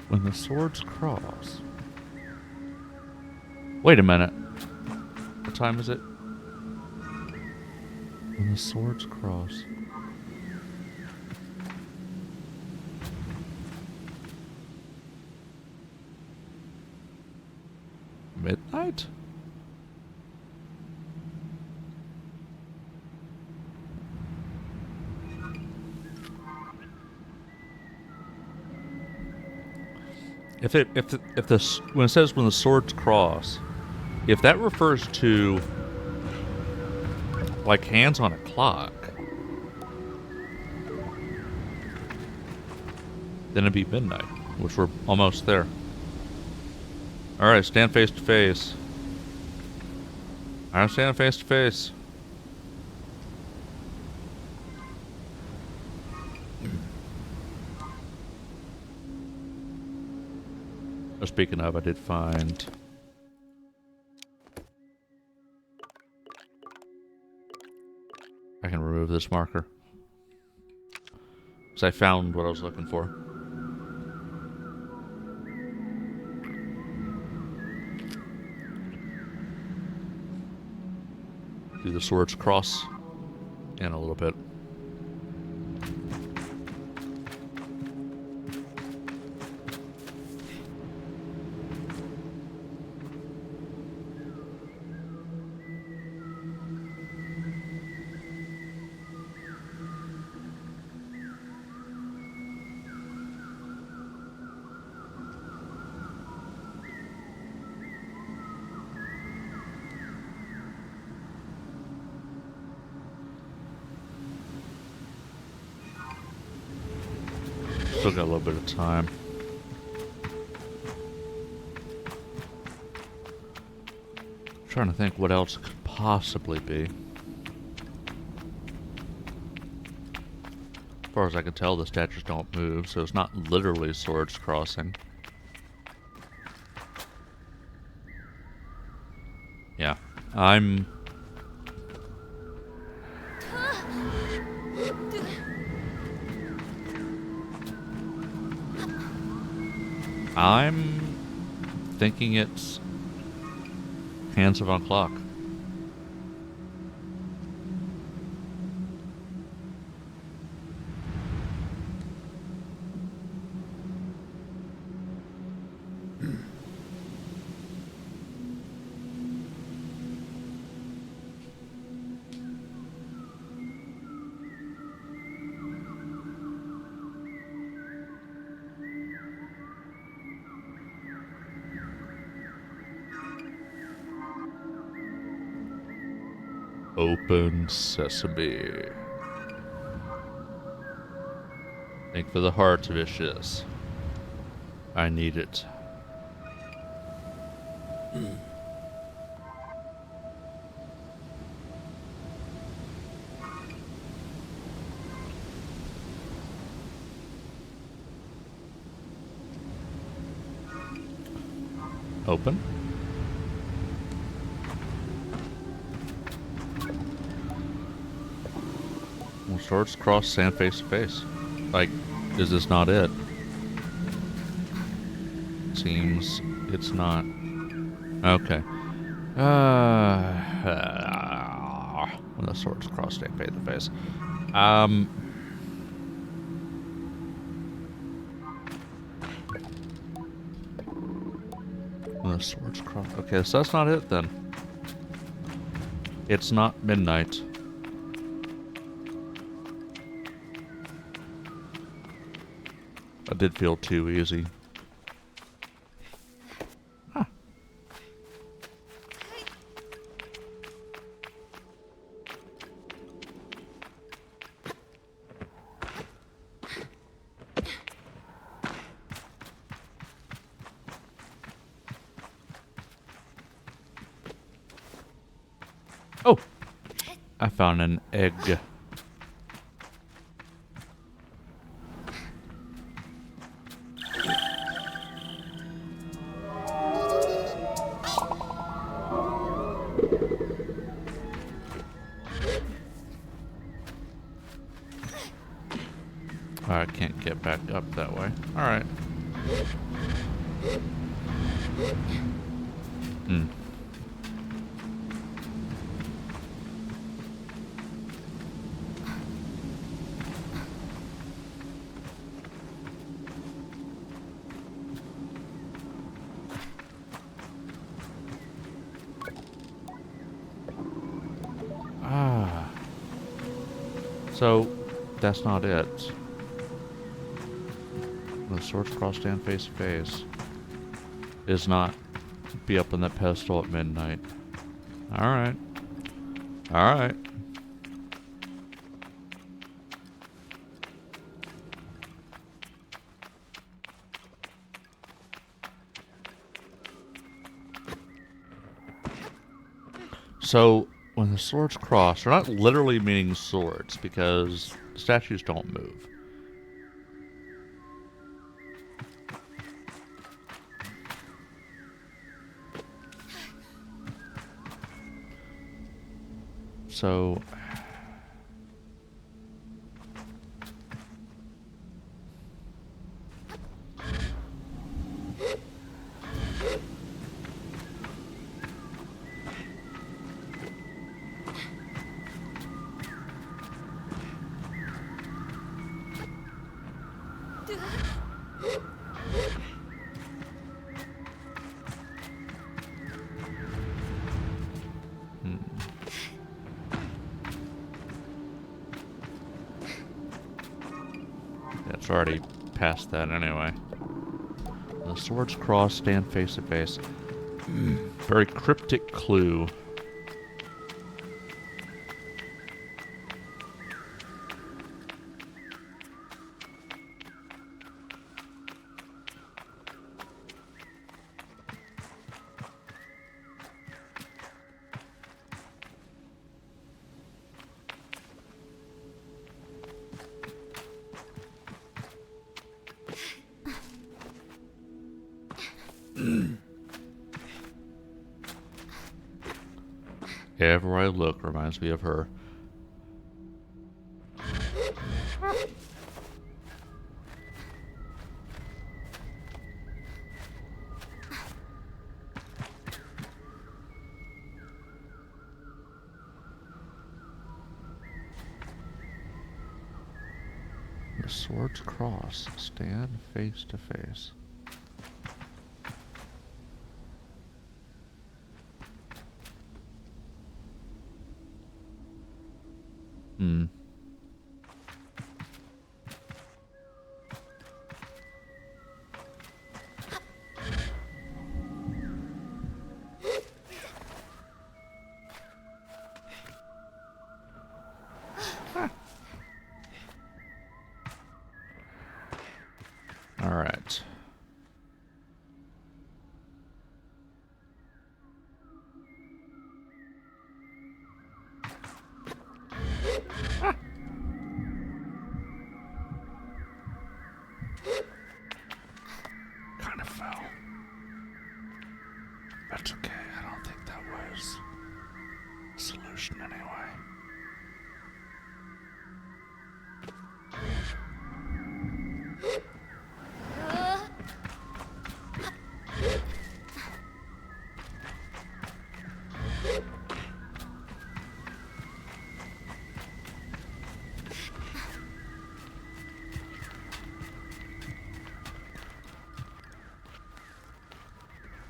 When the swords cross. Wait a minute. What time is it? When the swords cross. Midnight? When it says when the swords cross, if that refers to like hands on a clock, then it'd be midnight, which we're almost there. All right, stand face to face. I'm standing face to face. Speaking of, I did find I can remove this marker. Because I found what I was looking for. Do the swords cross in a little bit. Still got a little bit of time. I'm trying to think what else it could possibly be. As far as I can tell, the statues don't move, so it's not literally swords crossing. Yeah, I'm thinking it's hands of on clock. Open sesame. Think for the heart, Vicious. I need it. Open. Well, swords cross, stand face to face. Like, is this not it? Seems it's not. Okay. When the swords cross, stand face to face. When the swords cross. Okay, so that's not it then. It's not midnight. That did feel too easy. Huh. Oh! I found an egg. I can't get back up that way. Alright. Hmm. Ah. So, that's not it. The swords cross, stand face to face. Is not be up on that pedestal at midnight. Alright. Alright. So, when the swords cross, they're not literally meaning swords, because statues don't move. So... It's already past that anyway. The swords cross, stand face to face. Very cryptic clue. Everywhere I look reminds me of her. The swords cross, stand face to face. Hmm. All right. Ah.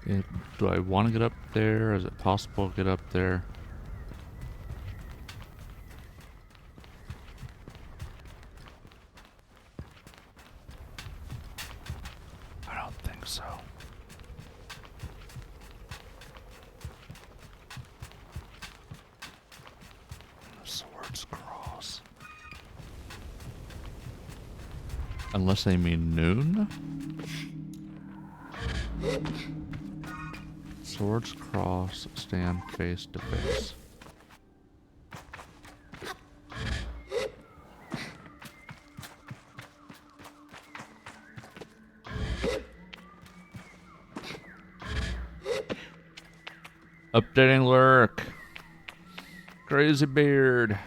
Do I want to get up there? Is it possible to get up there? I don't think so. The swords cross. Unless they mean noon? Swords cross, stand face to face. Updating lurk. Crazy beard.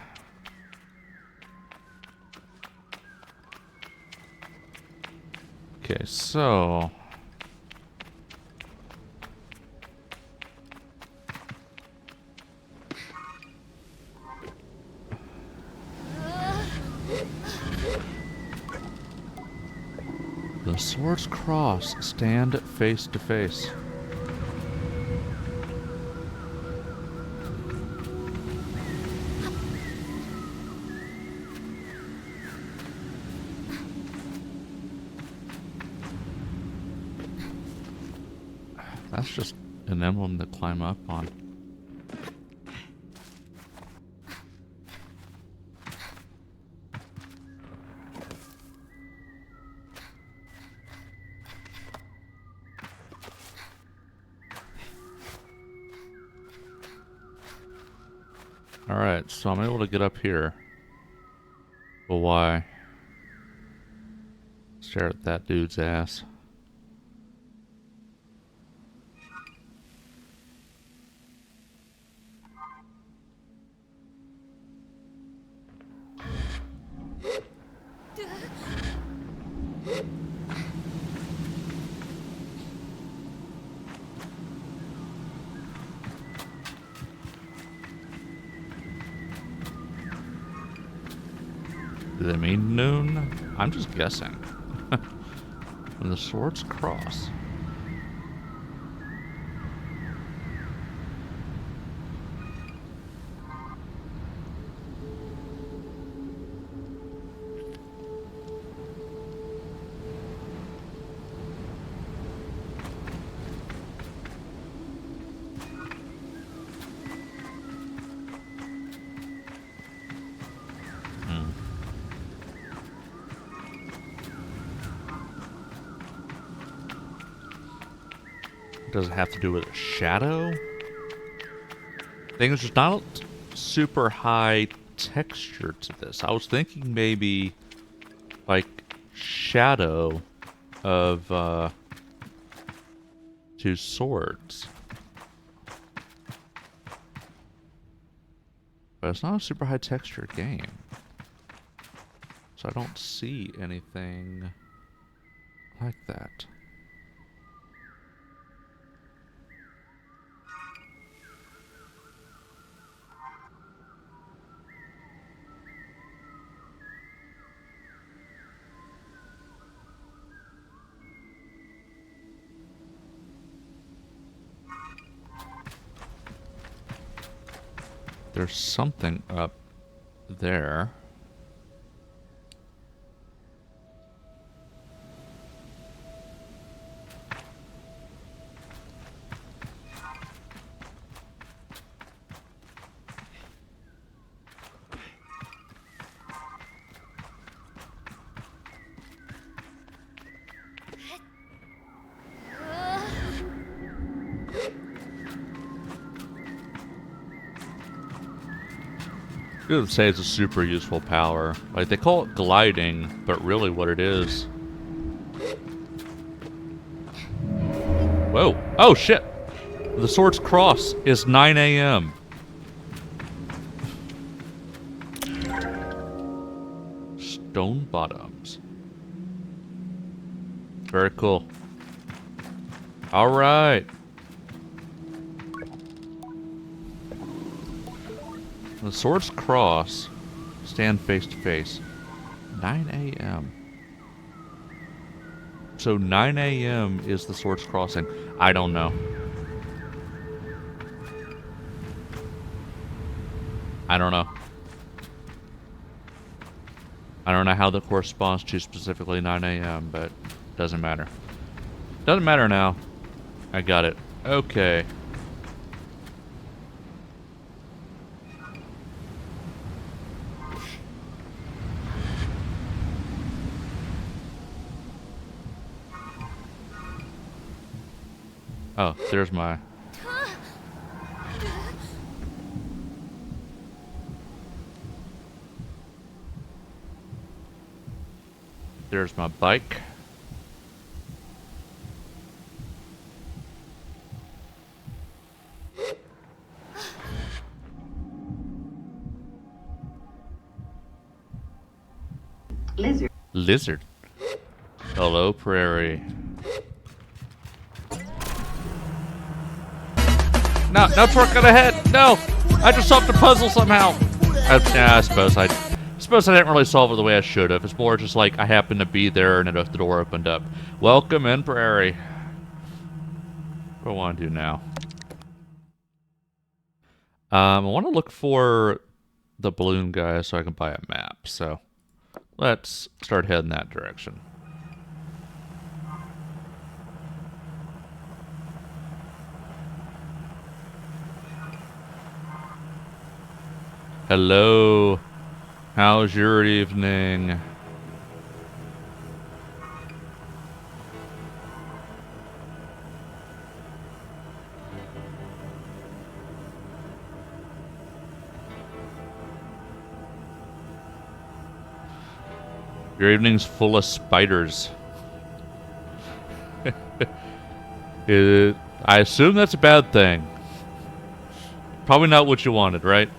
Okay, so the swords cross, stand face to face. That's just an emblem to climb up on. Alright, so I'm able to get up here. But why? Stare at that dude's ass. Do they mean noon? I'm just guessing. When the swords cross. Does it have to do with a shadow? There's not super high texture to this. I was thinking maybe like shadow of two swords. But it's not a super high texture game. So I don't see anything like that. There's something up there. I would say it's a super useful power. Like, they call it gliding, but really what it is... Whoa! Oh, shit! The sword's cross is 9 a.m. Stone bottoms. Very cool. Alright. The swords cross, stand face to face. 9 a.m. so 9 a.m. is the Swords Crossing. I don't know. I don't know. I don't know how that corresponds to specifically 9 a.m., but doesn't matter. Doesn't matter now. I got it. Okay. Oh, there's my... There's my bike. Lizard. Lizard. Hello, Prairie. No, no twerk on the head. No, I just solved the puzzle somehow. I suppose I didn't really solve it the way I should have. It's more just like I happened to be there and the door opened up. Welcome in, Prairie. What do I want to do now? I want to look for the balloon guy so I can buy a map. So let's start heading that direction. Hello. How's your evening? Your evening's full of spiders. I assume that's a bad thing. Probably not what you wanted, right?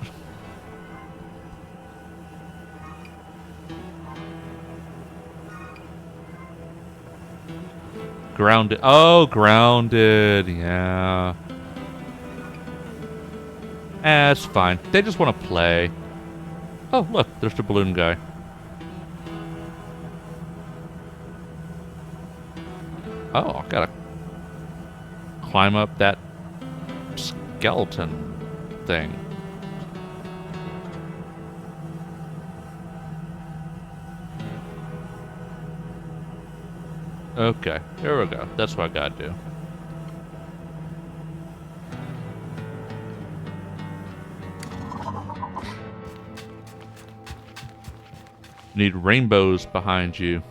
Grounded. Oh, grounded. Yeah. It's fine. They just want to play. Oh, look. There's the balloon guy. Oh, I gotta climb up that skeleton thing. Okay, here we go. That's what I gotta do. Need rainbows behind you.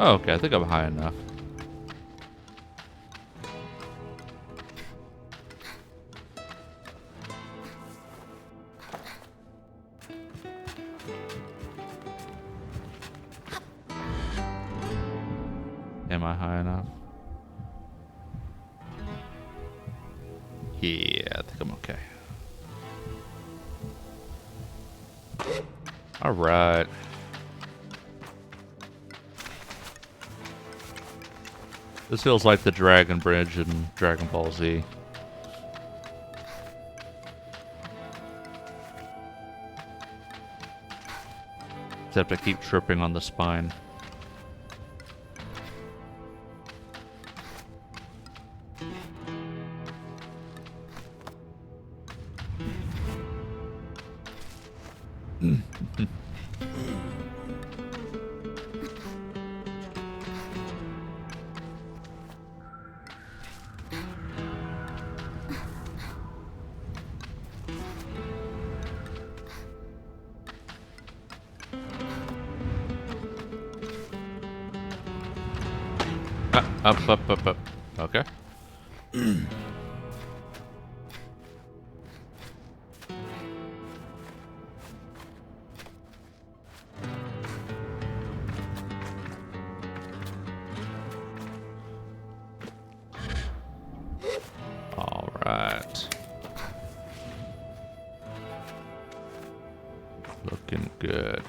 Oh, okay, I think I'm high enough. Am I high enough? Yeah, I think I'm okay. Alright. This feels like the Dragon Bridge in Dragon Ball Z. Except I keep tripping on the spine. Up. Okay. All right. Looking good.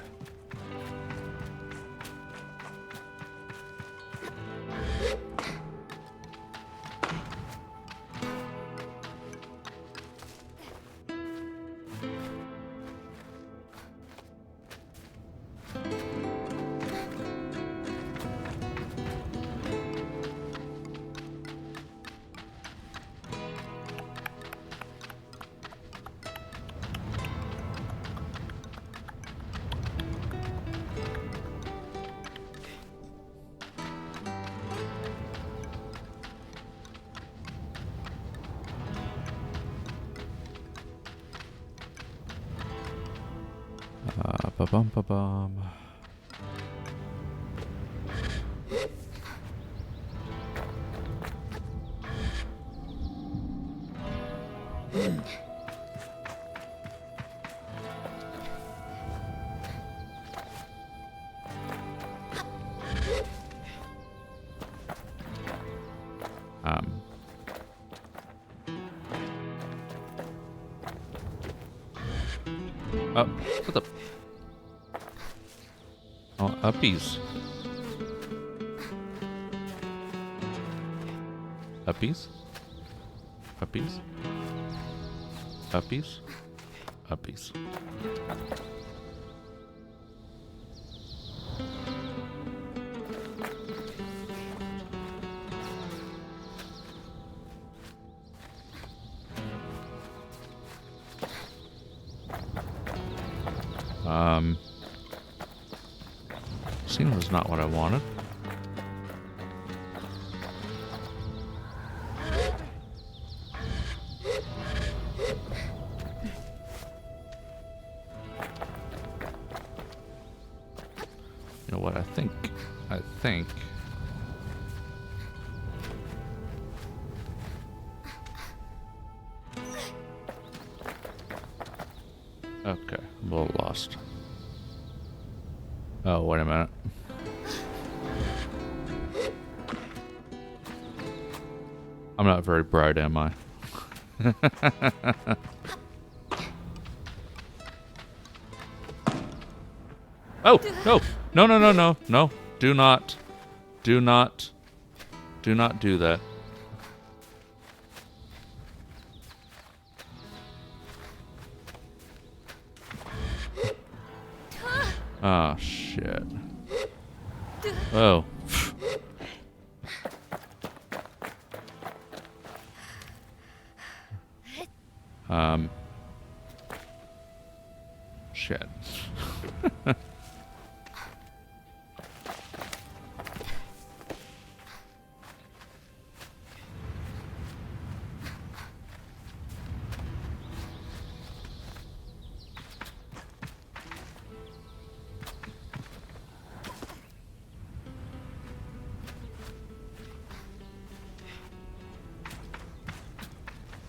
Ba-bum, ba-bum. Oh, what the? Oh, uppies. Uppies? Uppies? Uppies? Uppies. Seems not what I wanted. You know what, I think... Okay, I'm a little lost. Oh, wait a minute. I'm not very bright, am I? Oh, no. No, no, no, no, no. Do not do that. Oh, shit. Oh. Shit.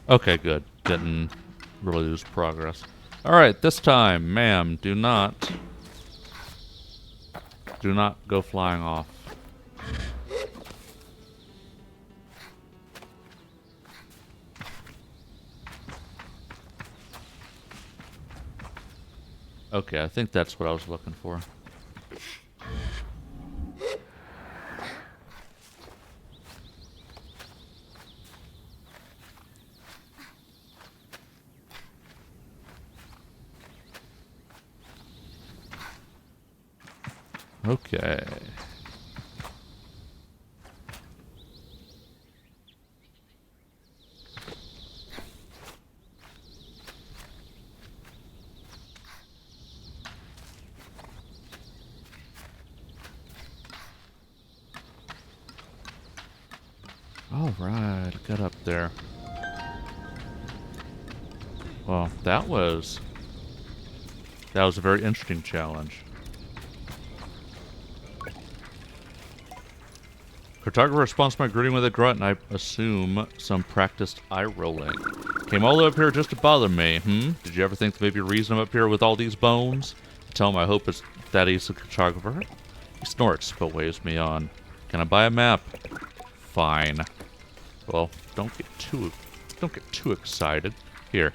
Okay, good. Didn't really lose progress. Alright, this time, ma'am, do not go flying off. Okay, I think that's what I was looking for. Okay. All right, got up there. Well, that was a very interesting challenge. Cartographer responds to my greeting with a grunt, and I assume some practiced eye rolling. Came all the way up here just to bother me, Did you ever think that maybe the reason I'm up here with all these bones? Tell him I hope it's that he's a cartographer. He snorts, but waves me on. Can I buy a map? Fine. Well, don't get too excited. Here.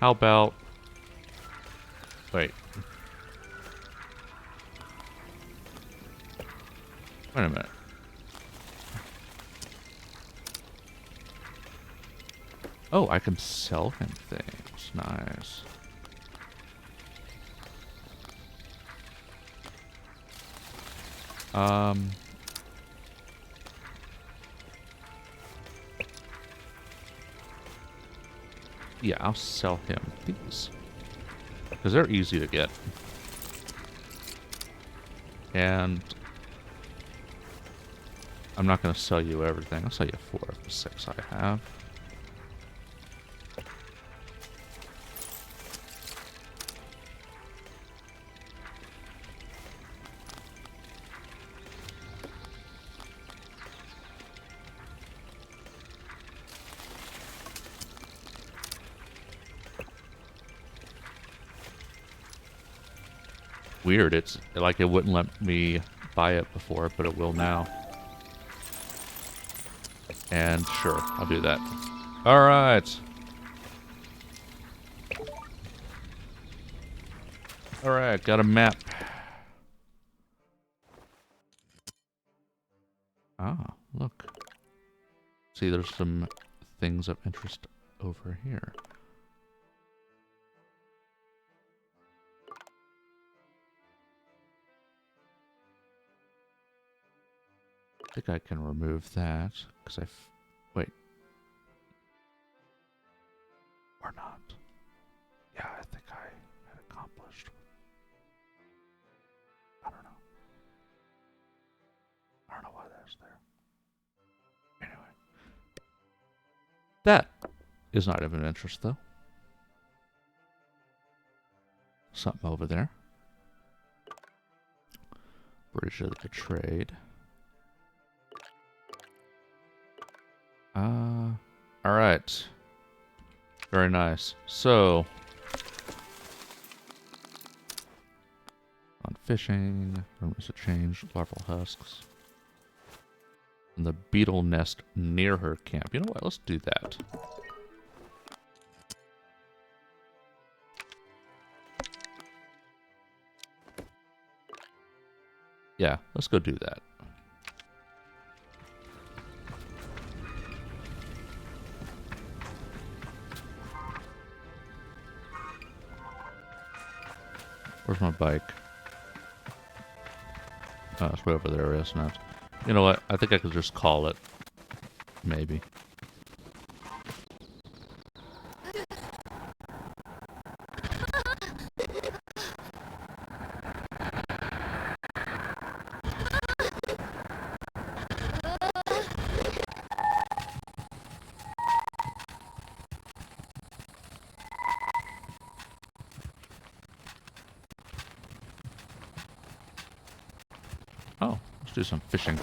How about... Wait. Wait a minute. Oh, I can sell him things. Nice. Yeah, I'll sell him these. Because they're easy to get. And I'm not going to sell you everything. I'll sell you 4 of the 6 I have. Weird, it's like it wouldn't let me buy it before, but it will now. And sure, I'll do that. Alright. Alright, got a map. Ah, look. See, there's some things of interest over here. I think I can remove that, because wait. Or not. Yeah, I think I had accomplished. I don't know. I don't know why that's there. Anyway. That is not of an interest, though. Something over there. Bridge of the Trade. Alright. Very nice. So, on fishing, rumors of change, larval husks. And the beetle nest near her camp. You know what? Let's do that. Yeah, let's go do that. Where's my bike? Oh, it's way over there, isn't it? You know what? I think I could just call it. Maybe. Oh, let's do some fishing.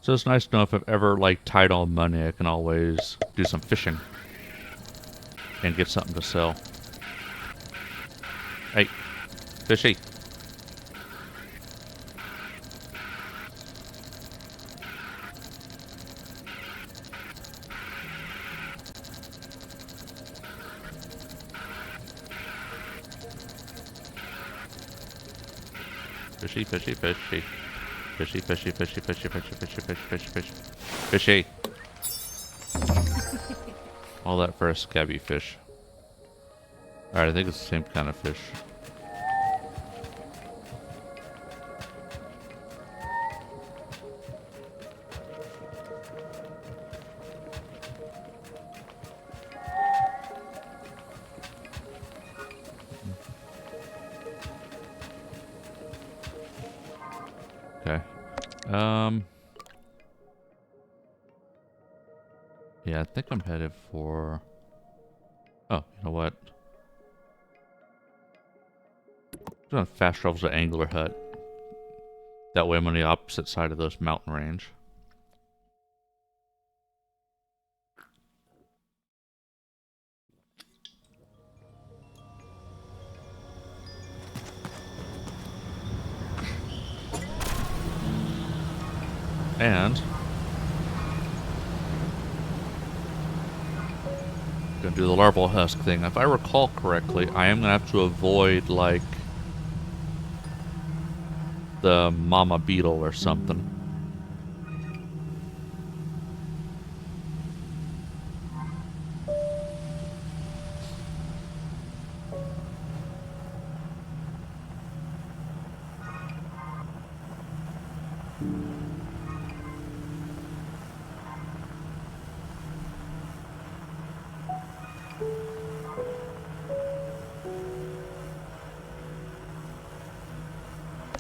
So it's nice to know if I've ever, like, tight on money, I can always do some fishing. And get something to sell. Hey, fishy. Fishy, fishy, fishy. Fishy, fishy, fishy, fishy, fishy, fishy, fishy, fishy, fishy. Fishy. All that for a scabby fish. Alright, I think it's the same kind of fish. Okay. Yeah, I think I'm headed for... Oh, you know what? I'm gonna fast travel to Angler Hut. That way I'm on the opposite side of this mountain range. And do the larval husk thing. If I recall correctly, I am going to have to avoid, like, the mama beetle or something.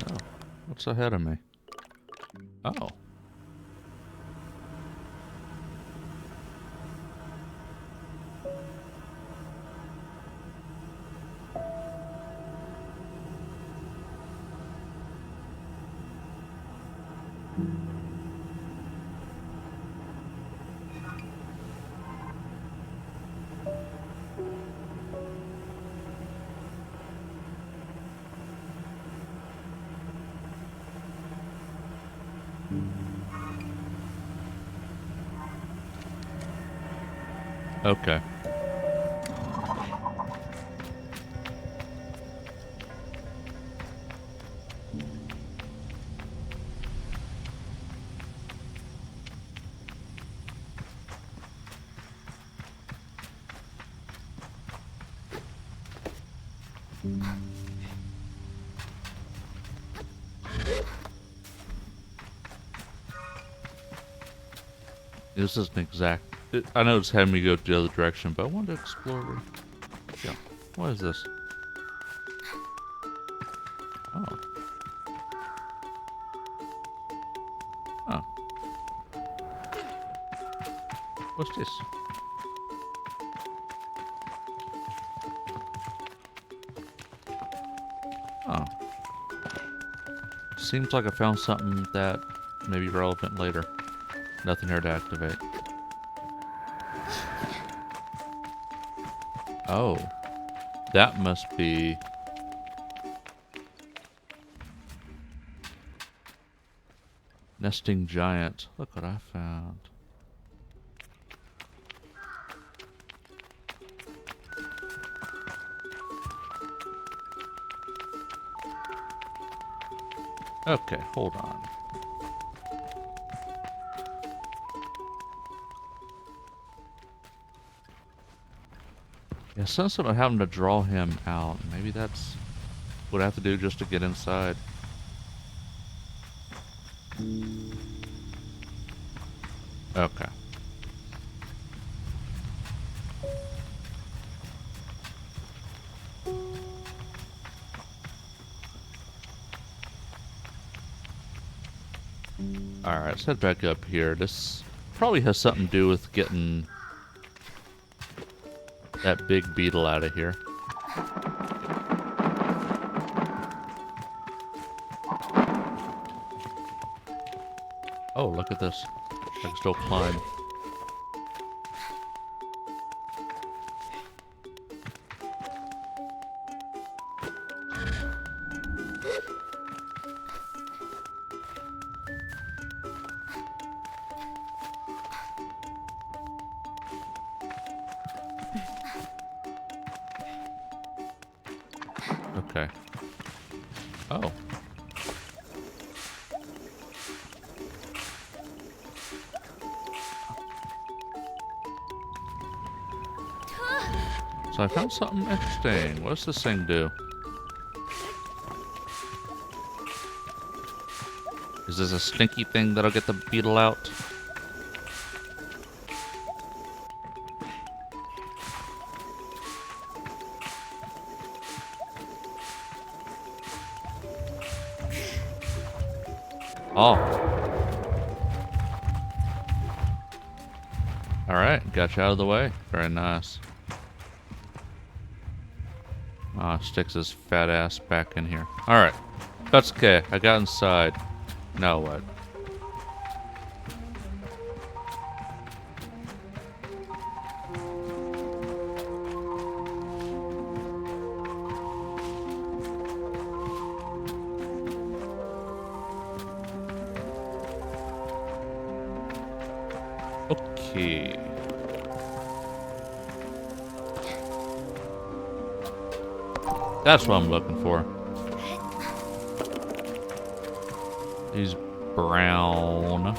Oh, what's ahead of me? Oh. Okay. This isn't exact. I know it's having me go the other direction, but I want to explore where. Yeah. What is this? Oh. Oh. What's this? Oh. Seems like I found something that may be relevant later. Nothing here to activate. Oh. That must be... Nesting giant. Look what I found. Okay, hold on. Yeah, since I'm having to draw him out, maybe that's what I have to do just to get inside. Okay. Alright, let's head back up here. This probably has something to do with getting that big beetle out of here. Oh, look at this. I can still climb. Okay. Oh. So I found something interesting. What does this thing do? Is this a stinky thing that'll get the beetle out? Oh. Alright, got you out of the way. Very nice. Sticks his fat ass back in here. Alright. That's okay. I got inside. Now what? Okay. That's what I'm looking for. These brown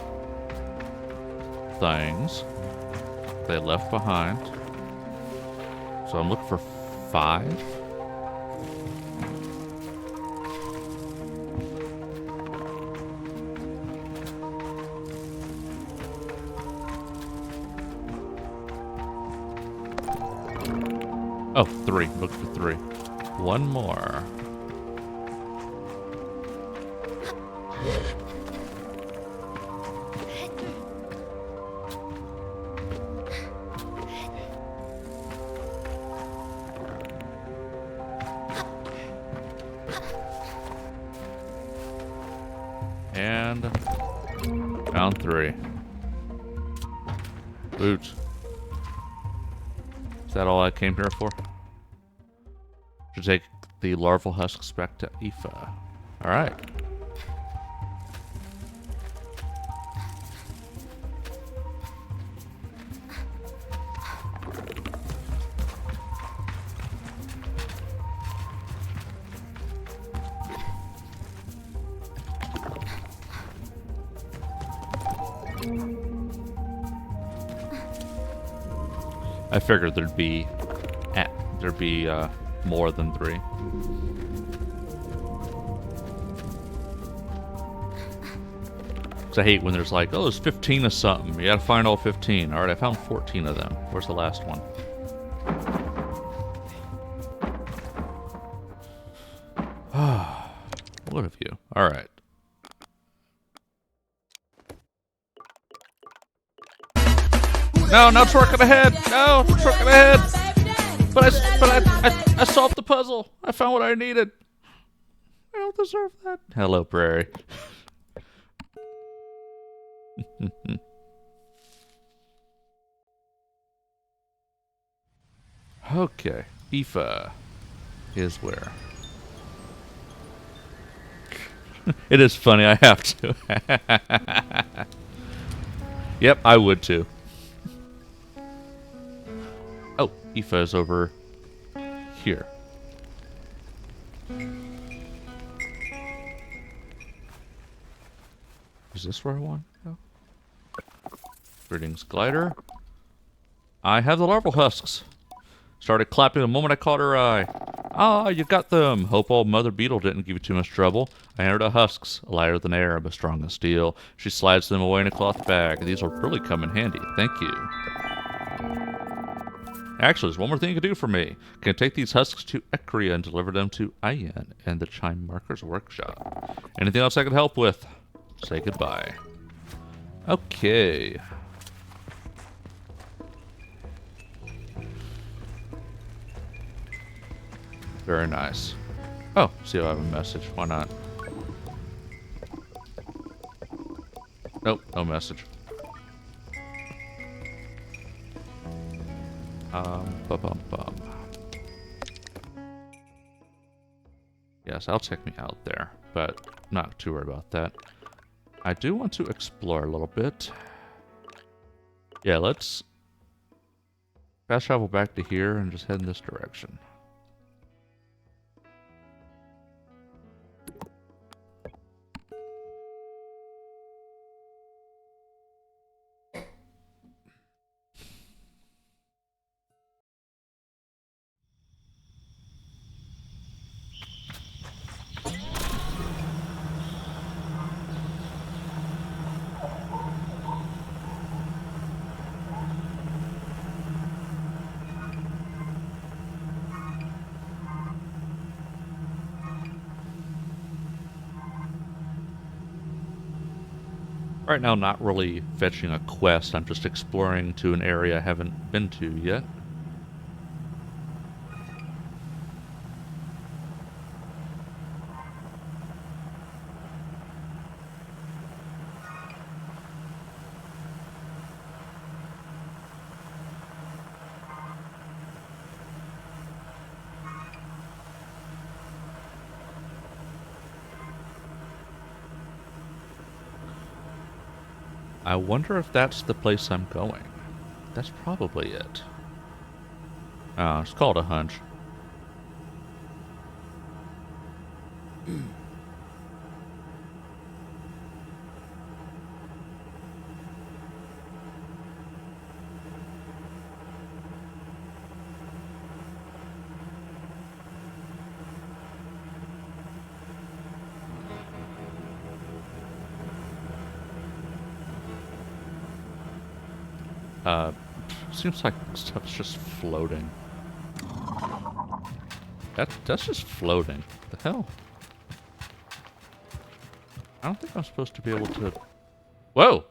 things they left behind. So I'm looking for 5. Oh, 3. Look for 3. One more. And found 3. Boots. Is that all I came here for? To take the larval husks back to Aoife. Alright. I figured there'd be more than 3. Cause I hate when there's like, oh, there's 15 of something. You gotta find all 15. All right, I found 14 of them. Where's the last one? What have you? All right. No, not trucking ahead. No, trucking ahead. But I solved the puzzle. I found what I needed. I don't deserve that. Hello, Prairie. Okay, Aoife is where? It is funny. I have to. Yep, I would too. Oh, Aoife is over here. Is this where I want to go? Greetings, glider. I have the larval husks. Started clapping the moment I caught her eye. Ah, you got them. Hope old Mother Beetle didn't give you too much trouble. I handed her husks, lighter than air, but strong as steel. She slides them away in a cloth bag. These will really come in handy. Thank you. Actually, there's one more thing you can do for me. Can take these husks to Ekria and deliver them to Ayan and the Chime Marker's workshop. Anything else I can help with? Say goodbye. Okay. Very nice. Oh, see, I have a message. Why not? Nope, no message. Bum. Yes, that'll take me out there, but not too worried about that. I do want to explore a little bit. Yeah, let's fast travel back to here and just head in this direction. Right now, not really fetching a quest. I'm just exploring to an area I haven't been to yet. I wonder if that's the place I'm going. That's probably it. Oh, it's called a hunch. Seems like stuff's just floating. That's just floating. The hell? I don't think I'm supposed to be able to... Whoa!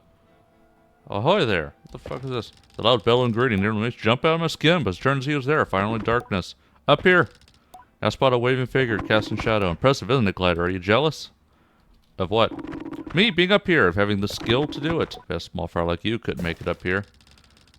Ahoy there! What the fuck is this? The loud bell and greeting nearly makes me jump out of my skin, but it turns he was there. Finally darkness. Up here! I spot a waving figure casting shadow. Impressive, isn't it, Glider? Are you jealous? Of what? Me being up here, of having the skill to do it. A small fry like you couldn't make it up here.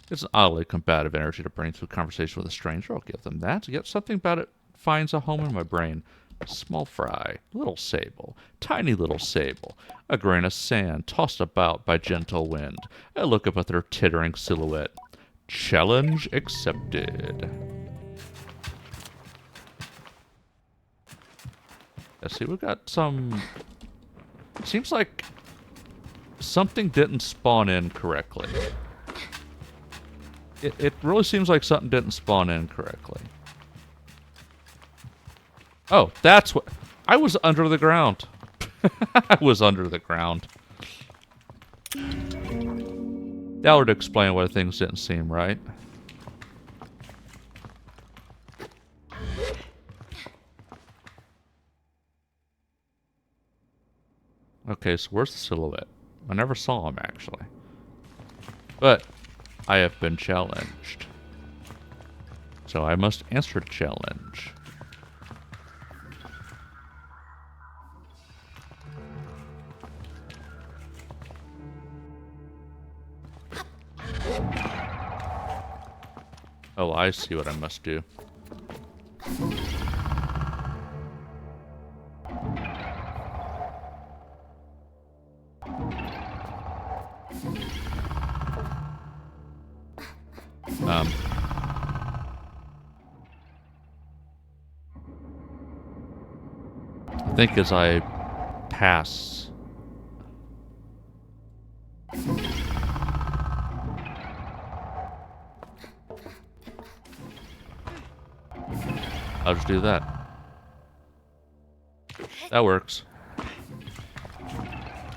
It's an oddly combative energy to bring to a conversation with a stranger. I'll give them that. Yet something about it finds a home in my brain. Small fry, little Sable, tiny little Sable, a grain of sand tossed about by gentle wind. I look up at their tittering silhouette. Challenge accepted. Let's see, we got some... Seems like something didn't spawn in correctly. It really seems like something didn't spawn in correctly. Oh, that's what... I was under the ground. I was under the ground. That would explain why things didn't seem right. Okay, so where's the silhouette? I never saw him, actually. But I have been challenged. So I must answer the challenge. Oh, I see what I must do. I think as I pass... I'll just do that. That works.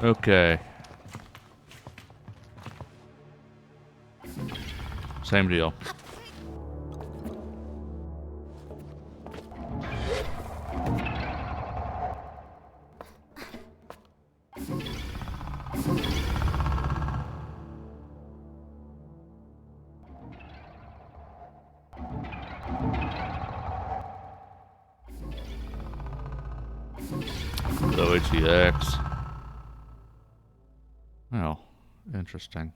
Okay. Same deal. So HEX. Oh, interesting.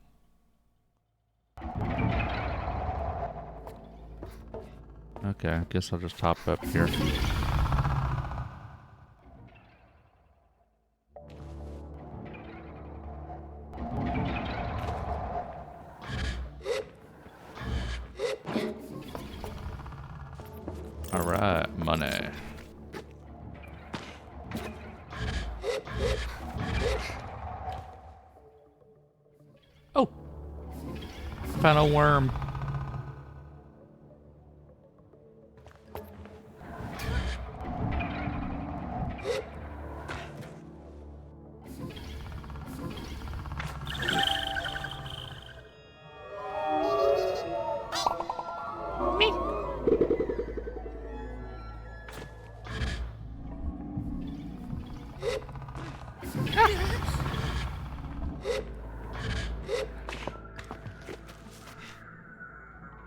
Okay, I guess I'll just hop up here. Alright, money. Oh! Found a worm.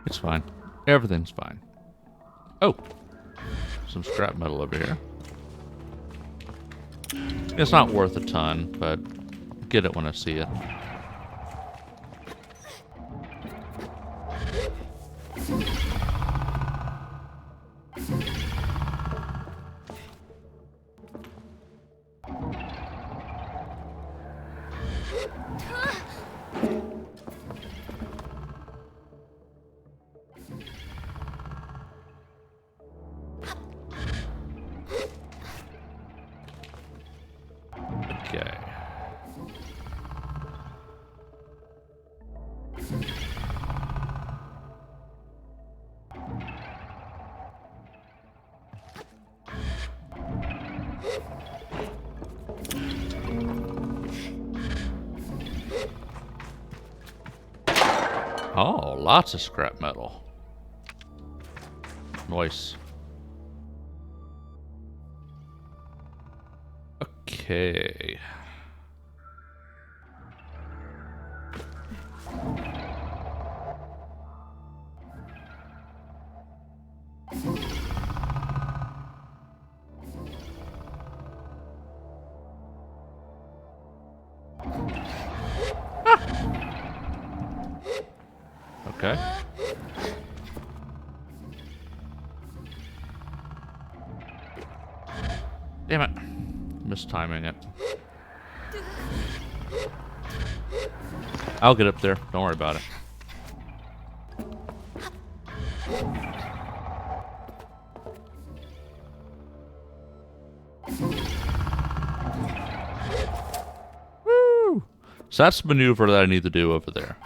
It's fine. Everything's fine. Oh! Some scrap metal over here. It's not worth a ton, but get it when I see it. Okay. Oh, lots of scrap metal. Nice. Okay. Okay. Damn it. Mistiming it. I'll get up there. Don't worry about it. Woo! So that's the maneuver that I need to do over there.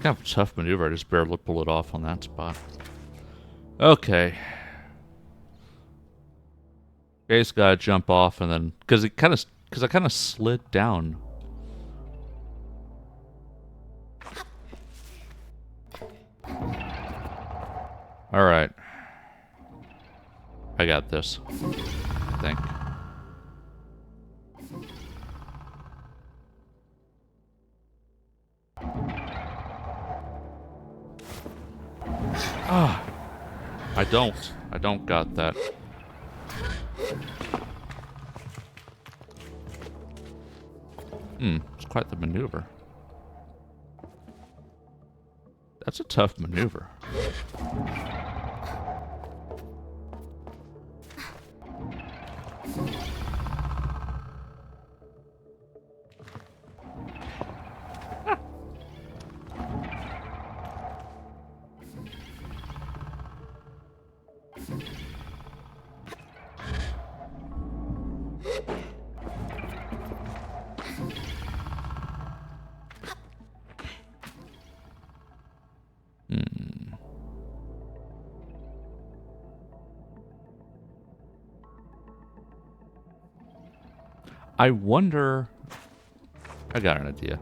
Kind of a tough maneuver. I just barely pull it off on that spot. Okay. Base gotta jump off and then because I kind of slid down. All right. I got this. I think. Ah. I don't got that. It's quite the maneuver. That's a tough maneuver. I wonder... I got an idea.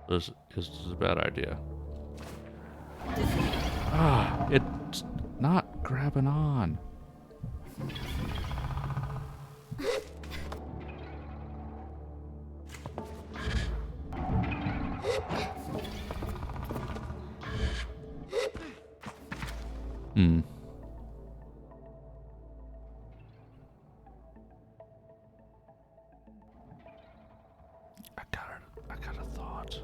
This is a bad idea. Ah, it's not grabbing on. I got a thought.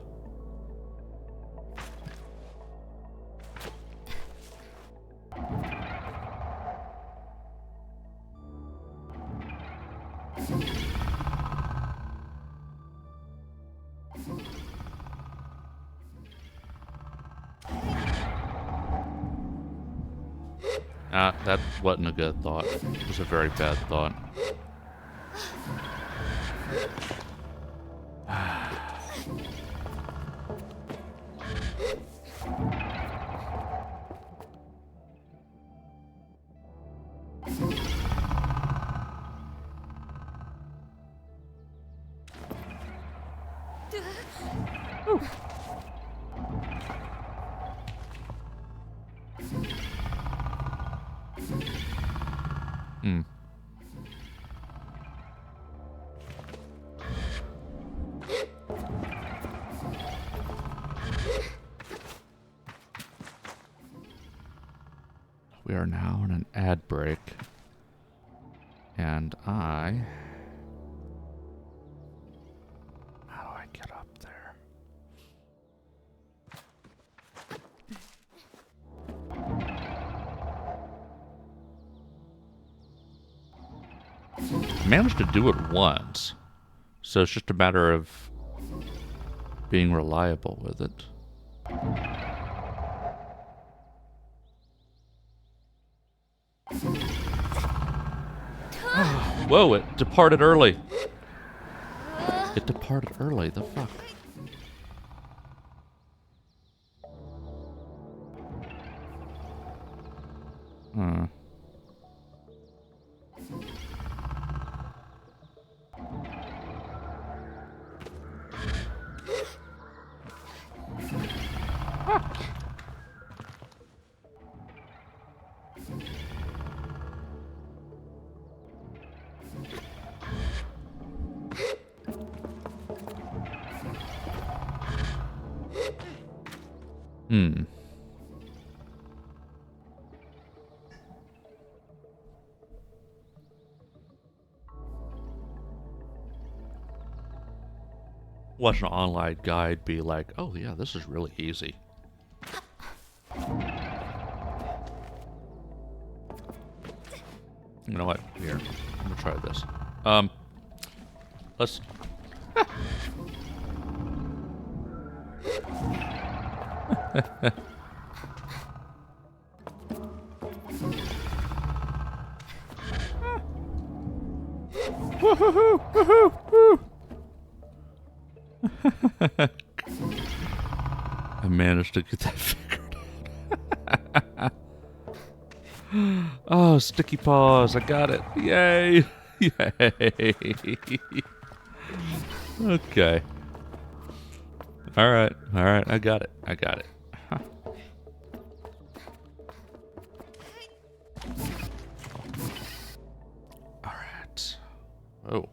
That wasn't a good thought. It was a very bad thought. We are now in an ad break. And how do I get up there? I managed to do it once, so it's just a matter of being reliable with it. Whoa, it departed early. It departed early, the fuck? Watch an online guide be like, oh yeah, this is really easy. You know what? Here, I'm gonna try this. Let's... Woohoo! Woohoo! Woo! I managed to get that figured out. Oh, sticky paws. I got it. Yay. Yay. Okay. Alright. Alright. I got it. I got it. Huh. Alright. Oh.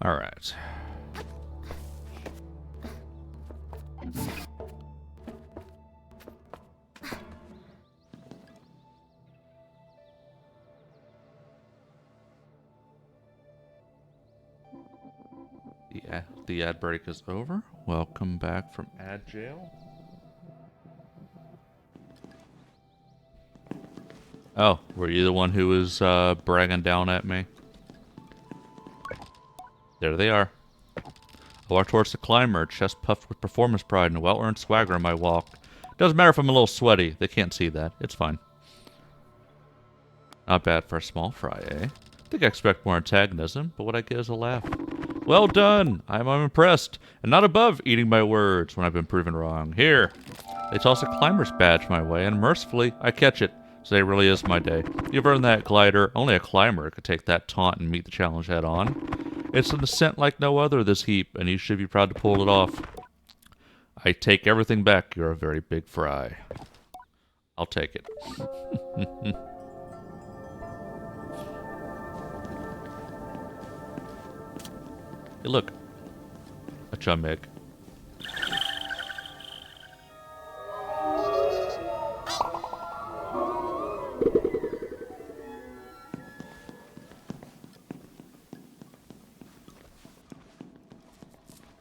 All right. The ad break is over. Welcome back from ad jail. Oh, were you the one who was bragging down at me? There they are. I walk towards the climber, chest puffed with performance pride and a well-earned swagger in my walk. Doesn't matter if I'm a little sweaty. They can't see that. It's fine. Not bad for a small fry, eh? Think I expect more antagonism, but what I get is a laugh. Well done! I'm impressed, and not above eating my words when I've been proven wrong. Here! They toss a climber's badge my way, and mercifully, I catch it. Today really is my day. You've earned that glider. Only a climber could take that taunt and meet the challenge head on. It's an ascent like no other, this heap, and you should be proud to pull it off. I take everything back. You're a very big fry. I'll take it. Hey, look. A chum egg.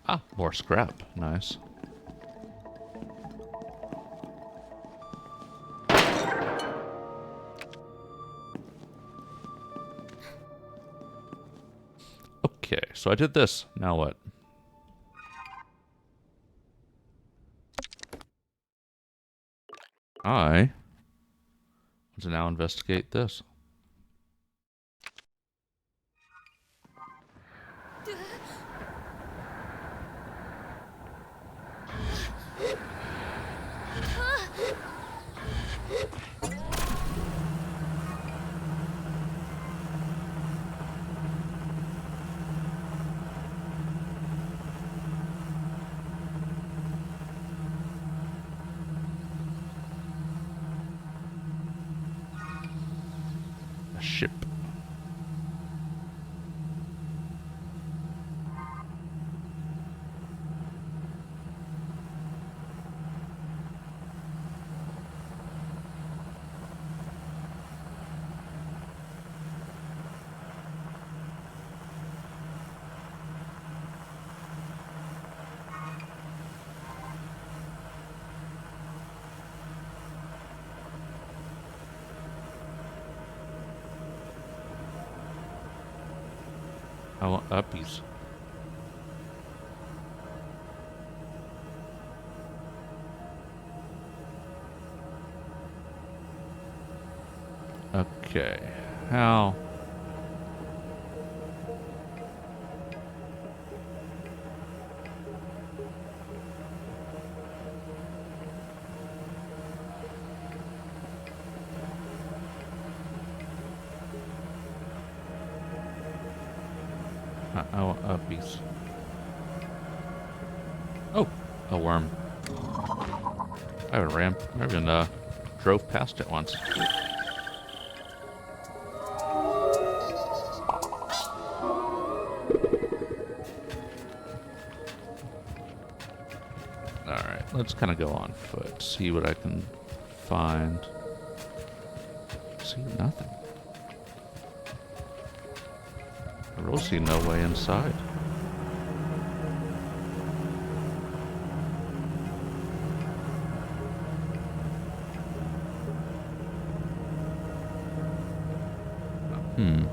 Ah, more scrap. Nice. Okay, so I did this. Now what? I want to now investigate this. A ship. I want uppies. Okay, how? I want uppies. Oh, a worm. I even drove past it once. Alright, let's kind of go on foot, see what I can find. See nothing. I really see no way inside. Hmm.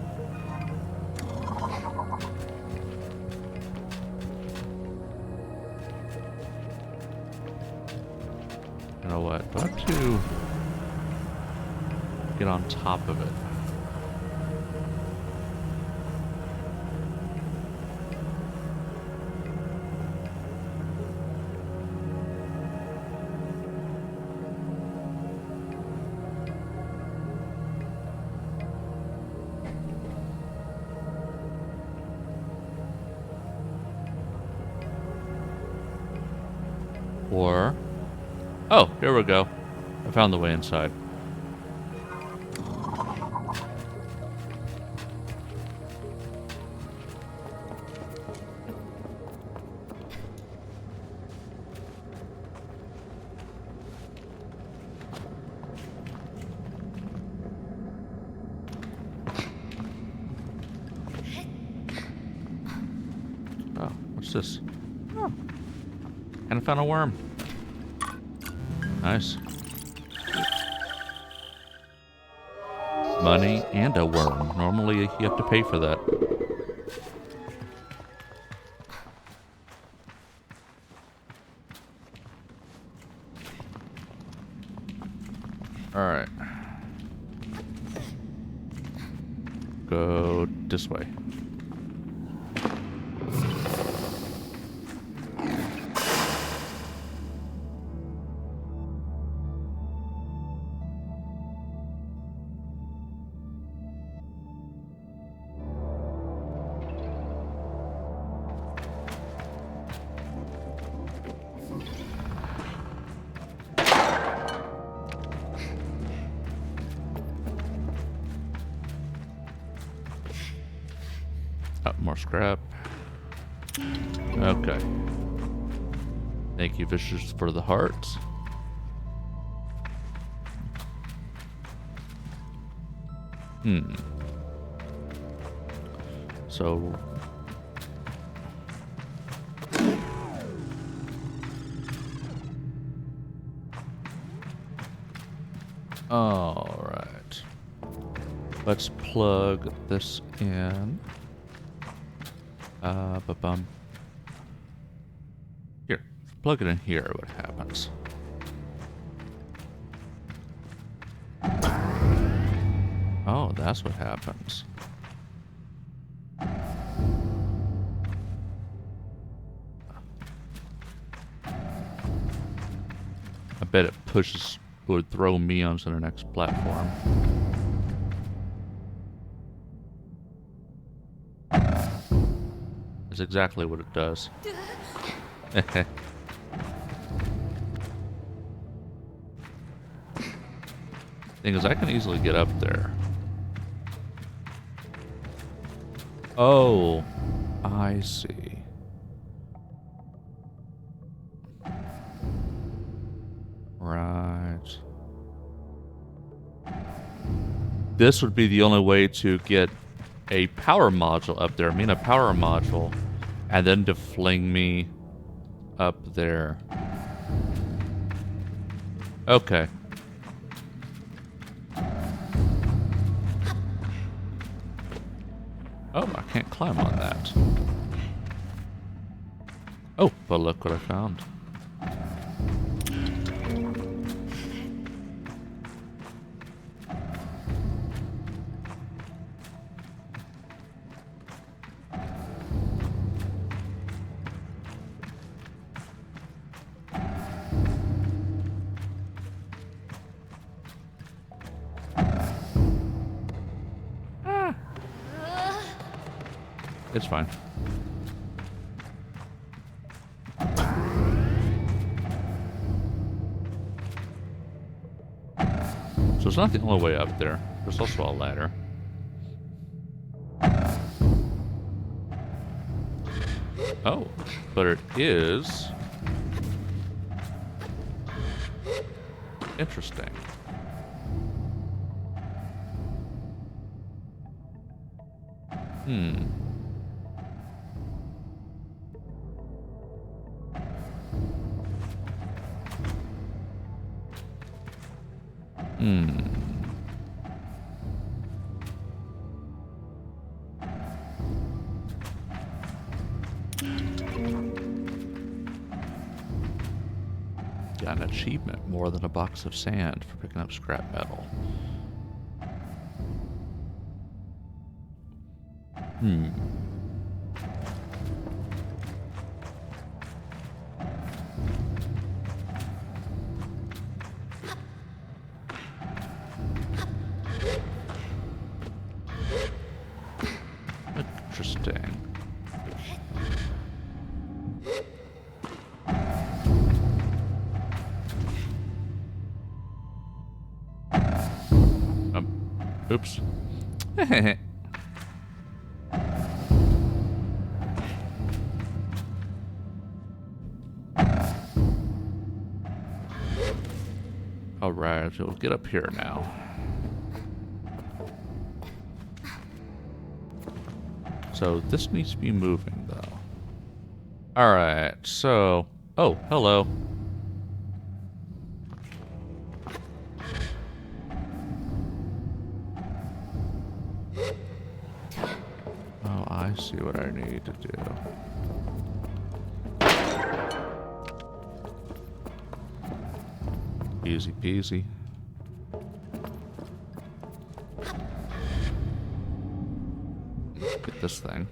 You know what? Do I have to get on top of it? Or... oh, here we go. I found the way inside. Oh, what's this? Oh. And I found a worm. Nice. Money and a worm. Normally you have to pay for that. Alright. Go this way. More scrap. Okay. Thank you, Vicious, for the hearts. So... alright. Let's plug this in. Ba-bum. Here, plug it in here, what happens? Oh, that's what happens. I bet it pushes, would throw me onto the next platform. That's exactly what it does. Thing is, I can easily get up there. Oh, I see. Right. This would be the only way to get a power module up there. I mean, a power module. And then to fling me up there. Okay. Oh, I can't climb on that. Oh, but look what I found. It's fine. So it's not the only way up there. There's also a ladder. Oh, but it is interesting. Hmm. Got an achievement, more than a box of sand, for picking up scrap metal. Interesting. Oops. Alright, so we'll get up here now. So this needs to be moving, though. Alright, so... Oh, hello. Oh, I see what I need to do. Easy peasy. Get this thing.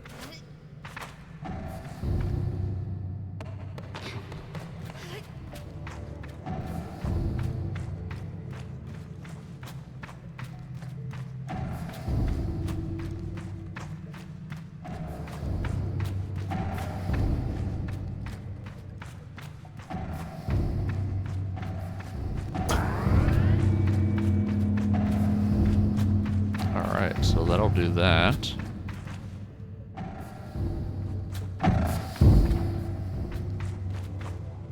Alright, so that'll do that.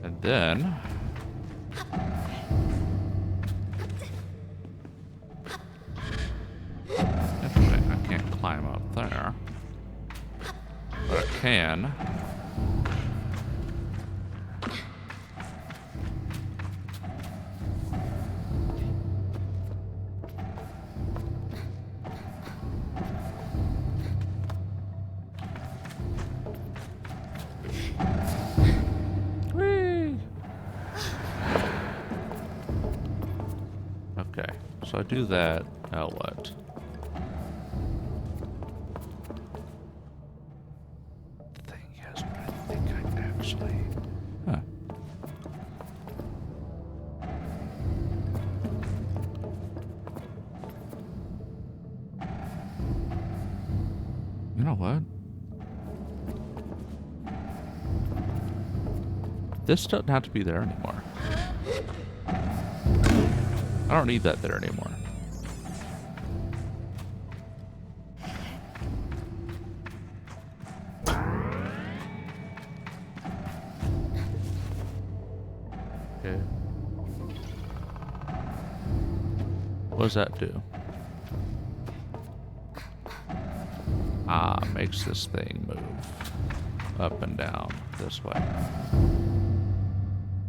And then... Interesting, I can't climb up there. But I can... Okay, so I do that, now what? The thing is, but I think I actually... Huh. You know what? This doesn't have to be there anymore. I don't need that there anymore. What does that do? Ah, makes this thing move up and down this way.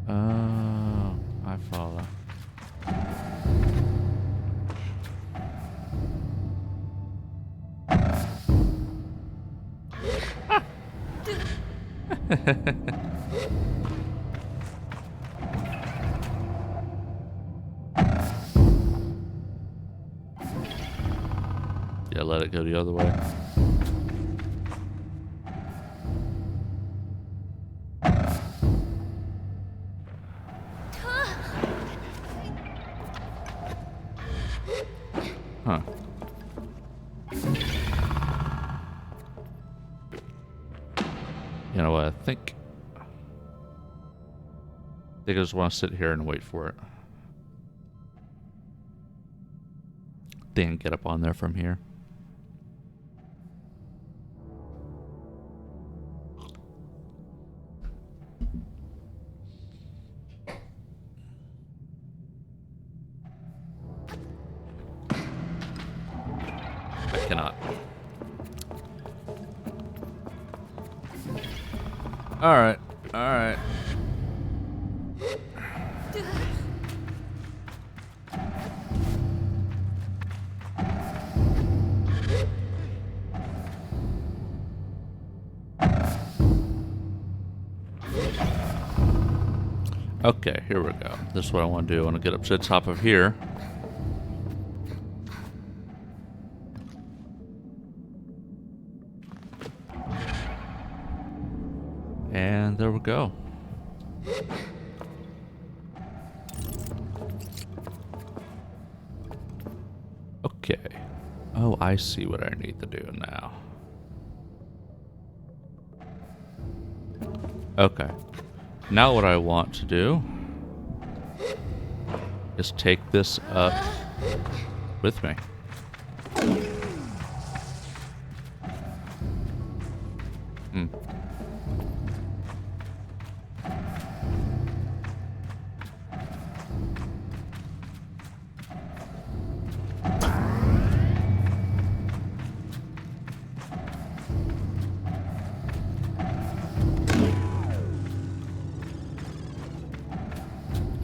Oh, I follow. Yeah, let it go the other way. Huh. You know what? I think I just want to sit here and wait for it. Then get up on there from here. I cannot. Alright, alright. Okay, here we go. This is what I want to do. I want to get up to the top of here. And there we go. Okay. Oh, I see what I need to do now. Okay. Now what I want to do is take this up with me.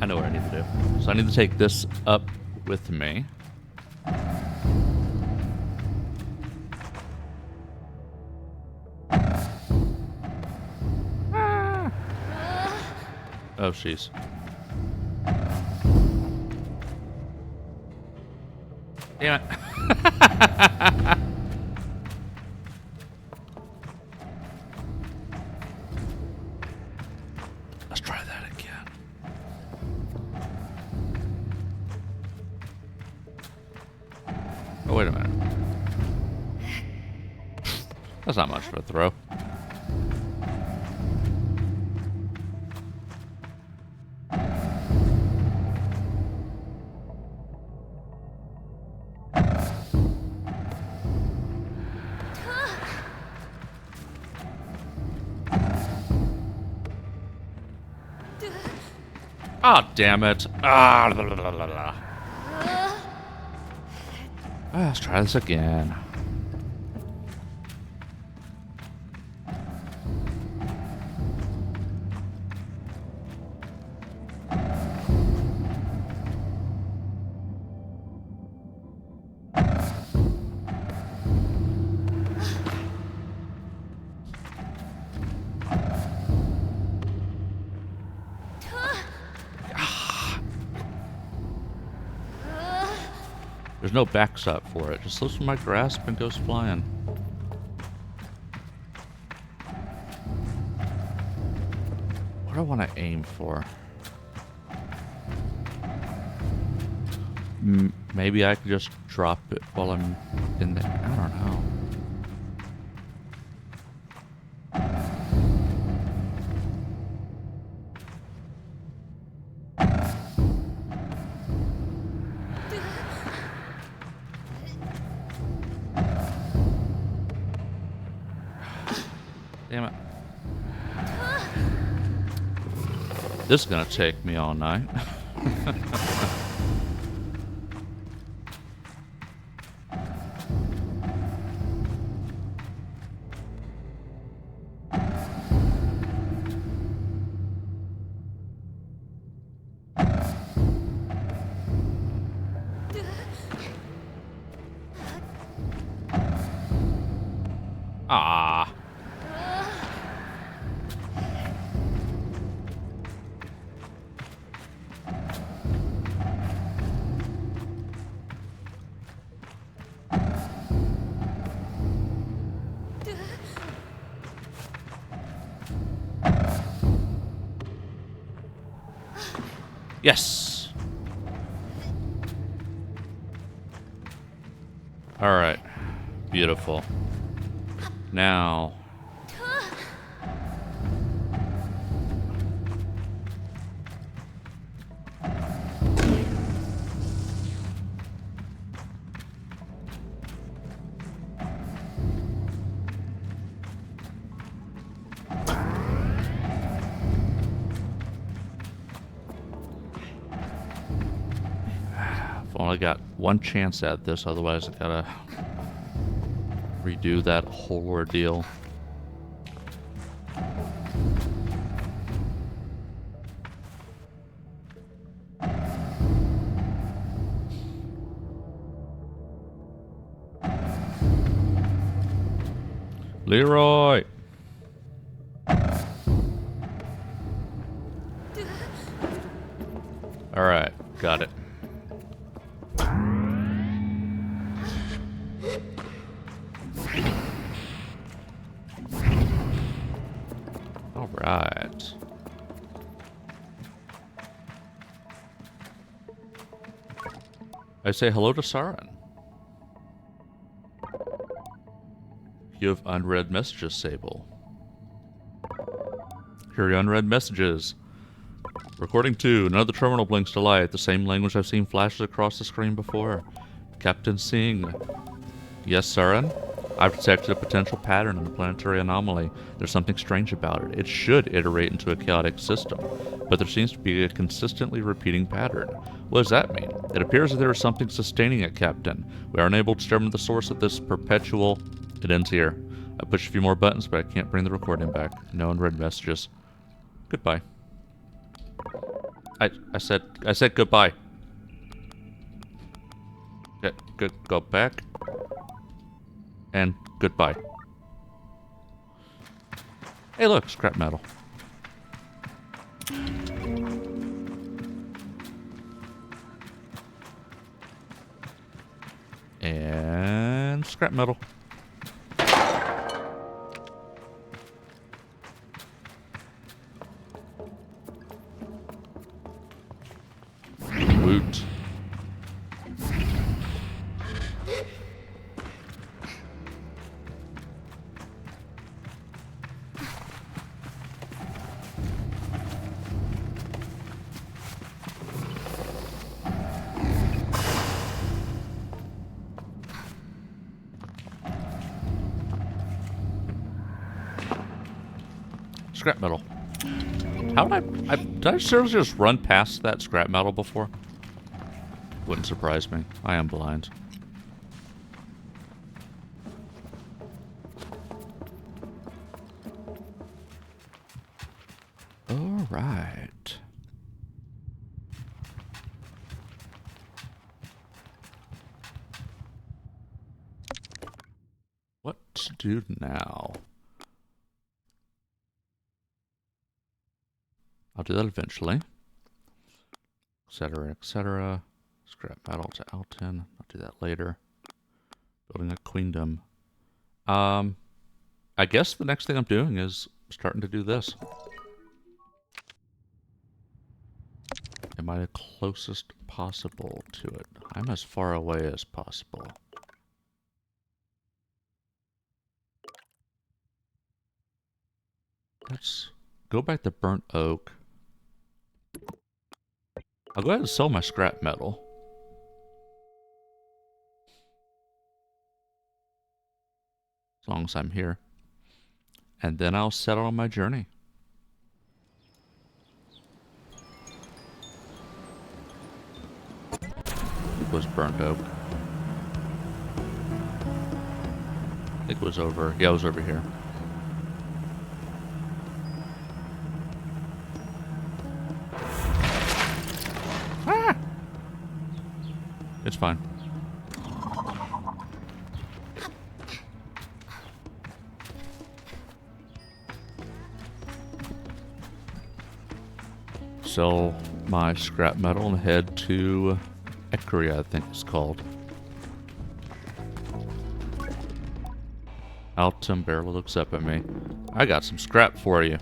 I know what I need to do. So I need to take this up with me. Oh, jeez. Damn it. Let's try that again. Oh, wait a minute. That's not much of a throw. Ah, oh, damn it. Ah, blah, blah, blah, blah. Let's try this again. There's no backstop for it. Just loosen my grasp and goes flying. What do I want to aim for? Maybe I could just drop it while I'm in there. I don't know. Damn it. This is gonna take me all night. Ah. Yes. All right. Beautiful. Now. I've only got one chance at this, otherwise I gotta redo that whole ordeal. Leroy! Alright, got it. Alright. I say hello to Saren. You have unread messages, Sable. Here are your unread messages. Recording 2. Another terminal blinks to light. The same language I've seen flashes across the screen before. Captain Singh. Yes, Saren? I've detected a potential pattern in the planetary anomaly. There's something strange about it. It should iterate into a chaotic system, but there seems to be a consistently repeating pattern. What does that mean? It appears that there is something sustaining it, Captain. We are unable to determine the source of this perpetual... It ends here. I pushed a few more buttons, but I can't bring the recording back. No unread messages. Goodbye. I said goodbye. Go back. And goodbye. Hey look, scrap metal. And scrap metal. Woot. Scrap metal. How did I seriously just run past that scrap metal before? Wouldn't surprise me. I am blind. All right. What to do now? I'll do that eventually. Etc., etc. Scrap metal to Alton. I'll do that later. Building a queendom. I guess the next thing I'm doing is starting to do this. Am I the closest possible to it? I'm as far away as possible. Let's go back to burnt oak. I'll go ahead and sell my scrap metal. As long as I'm here. And then I'll set out on my journey. It was burnt oak. I think it was over. Yeah, it was over here. Ah! It's fine. sell my scrap metal and head to Ekria, I think it's called. Altum barely looks up at me. I got some scrap for you.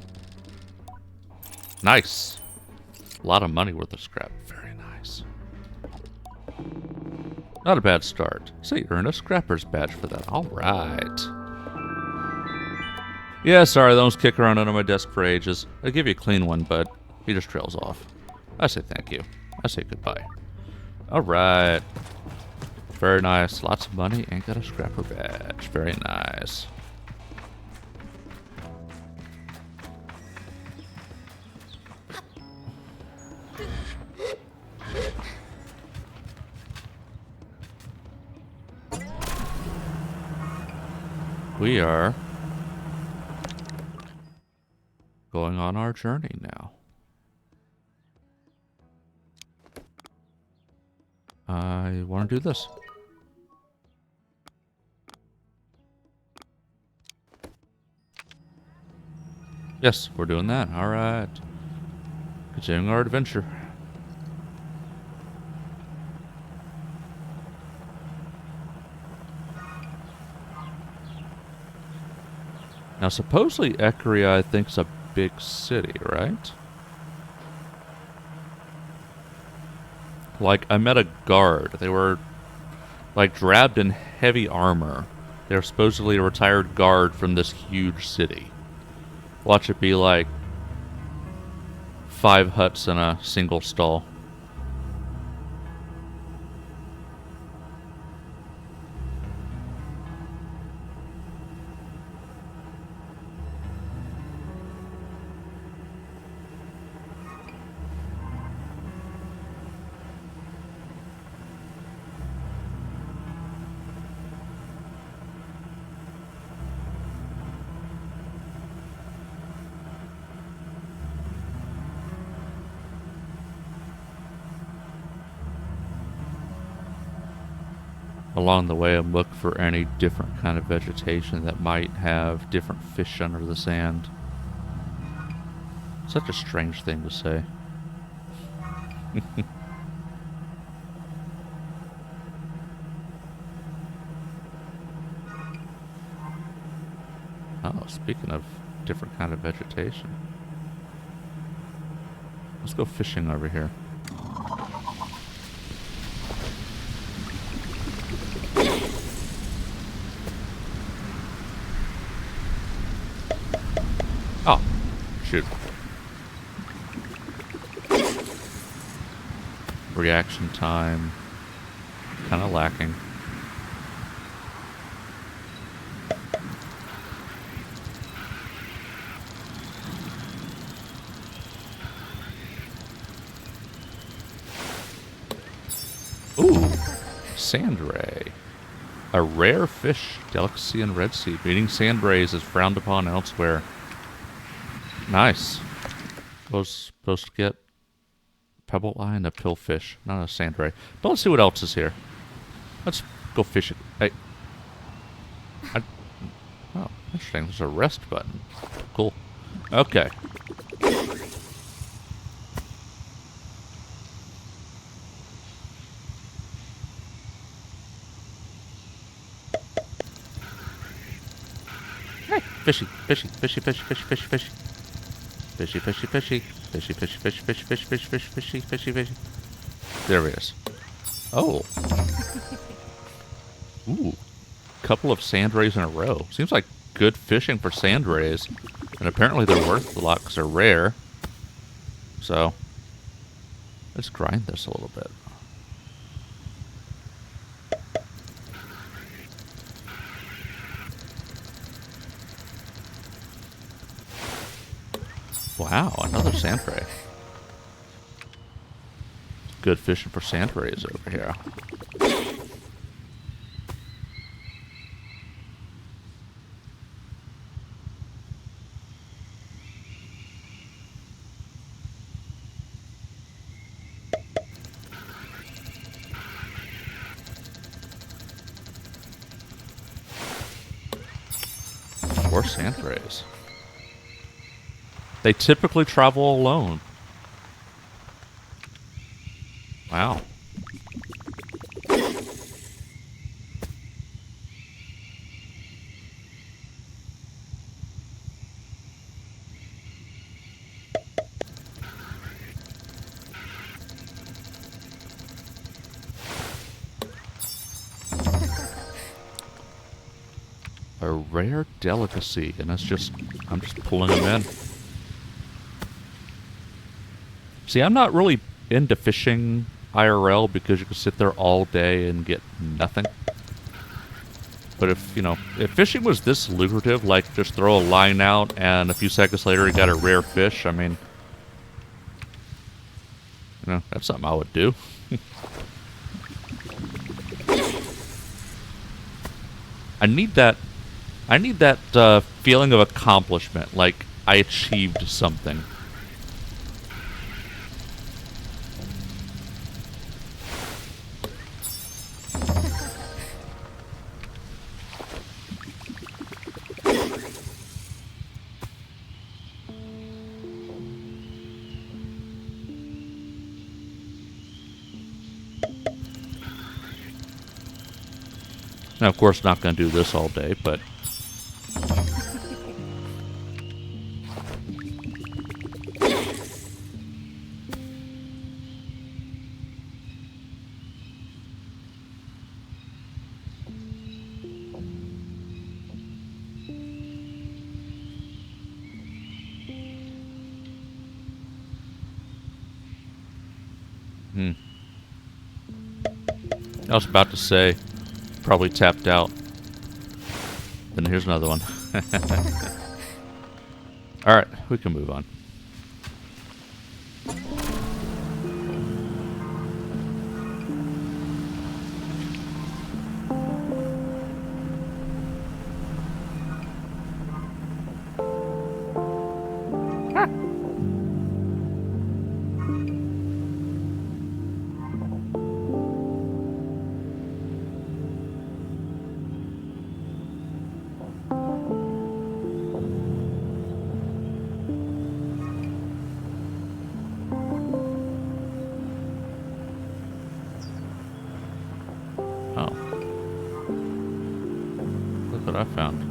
Nice. A lot of money worth of scrap. Very nice. Not a bad start. So you earned a scrapper's badge for that. Alright. Yeah, sorry, those kick around under my desk for ages. I'll give you a clean one, but he just trails off. I say thank you. I say goodbye. Alright. Very nice. Lots of money and got a scrapper badge. Very nice. We are going on our journey now. I want to do this. Yes, we're doing that. All right. Continuing our adventure. Now, supposedly Ekria, I think, is a big city, right? Like, I met a guard. They were, like, draped in heavy armor. They were supposedly a retired guard from this huge city. Watch it be like 5 huts in a single stall. Along the way, I'm looking for any different kind of vegetation that might have different fish under the sand. Such a strange thing to say. Oh, speaking of different kind of vegetation. Let's go fishing over here. Oh, shoot. Reaction time. Kind of lacking. Ooh, sand ray. A rare fish, delicacy in Red Sea. Eating sand rays is frowned upon elsewhere. Nice. Was supposed to get pebble eye and a pillfish, not a sand ray. But let's see what else is here. Let's go fishing. Hey. Oh, interesting. There's a rest button. Cool. Okay. Hey, fishy, fishy, fishy, fishy, fishy, fishy, fishy. Fishy, fishy, fishy. Fishy, fishy, fishy, fishy, fishy, fishy, fishy, fishy, fishy, fishy. There it is. Oh. Ooh. Couple of sand rays in a row. Seems like good fishing for sand rays. And apparently they're worth a lot because they're rare. So, let's grind this a little bit. Wow, another sand ray. Good fishing for sand rays over here. More sand rays. They typically travel alone. Wow. A rare delicacy, and I'm just pulling them in. See, I'm not really into fishing IRL because you can sit there all day and get nothing. But if, you know, if fishing was this lucrative, like just throw a line out and a few seconds later you got a rare fish, I mean, you know, that's something I would do. I need that feeling of accomplishment, like I achieved something. Now, of course, not going to do this all day, but... I was about to say, probably tapped out. Then here's another one. Alright, we can move on. I found.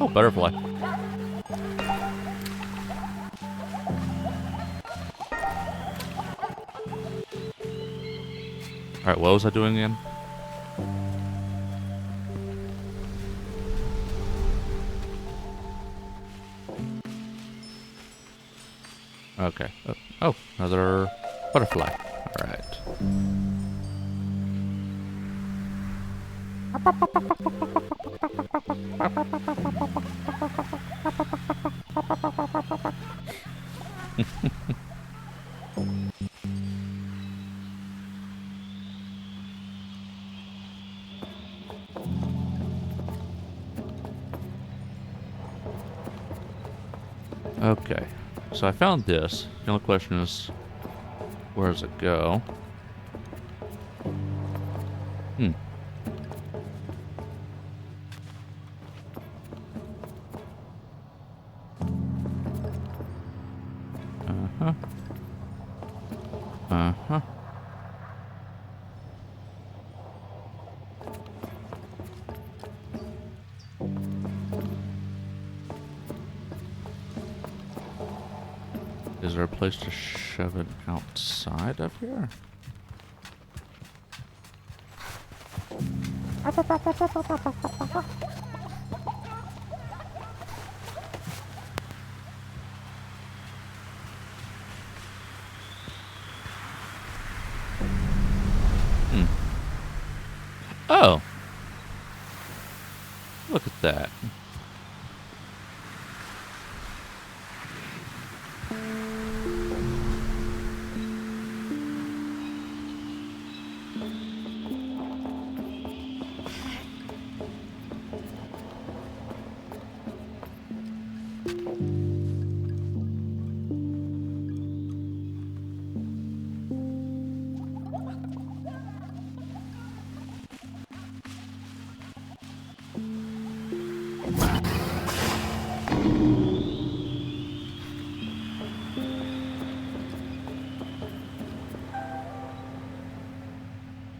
Oh, butterfly. Alright, what was I doing again? Okay. Oh, another butterfly. Alright. Okay. So I found this. The only question is, where does it go? Is there a place to shove it outside of here? Oh! Look at that.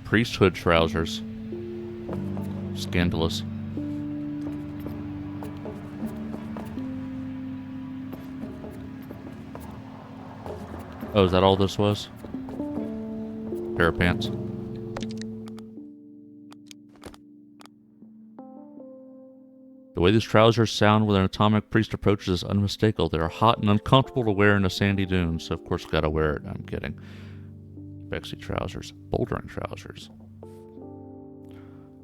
priesthood trousers. Scandalous. Oh, is that all this was? Pair of pants. The way these trousers sound when an atomic priest approaches is unmistakable. They are hot and uncomfortable to wear in a sandy dune, so of course gotta wear it. I'm kidding. Bexy trousers. Bouldering trousers.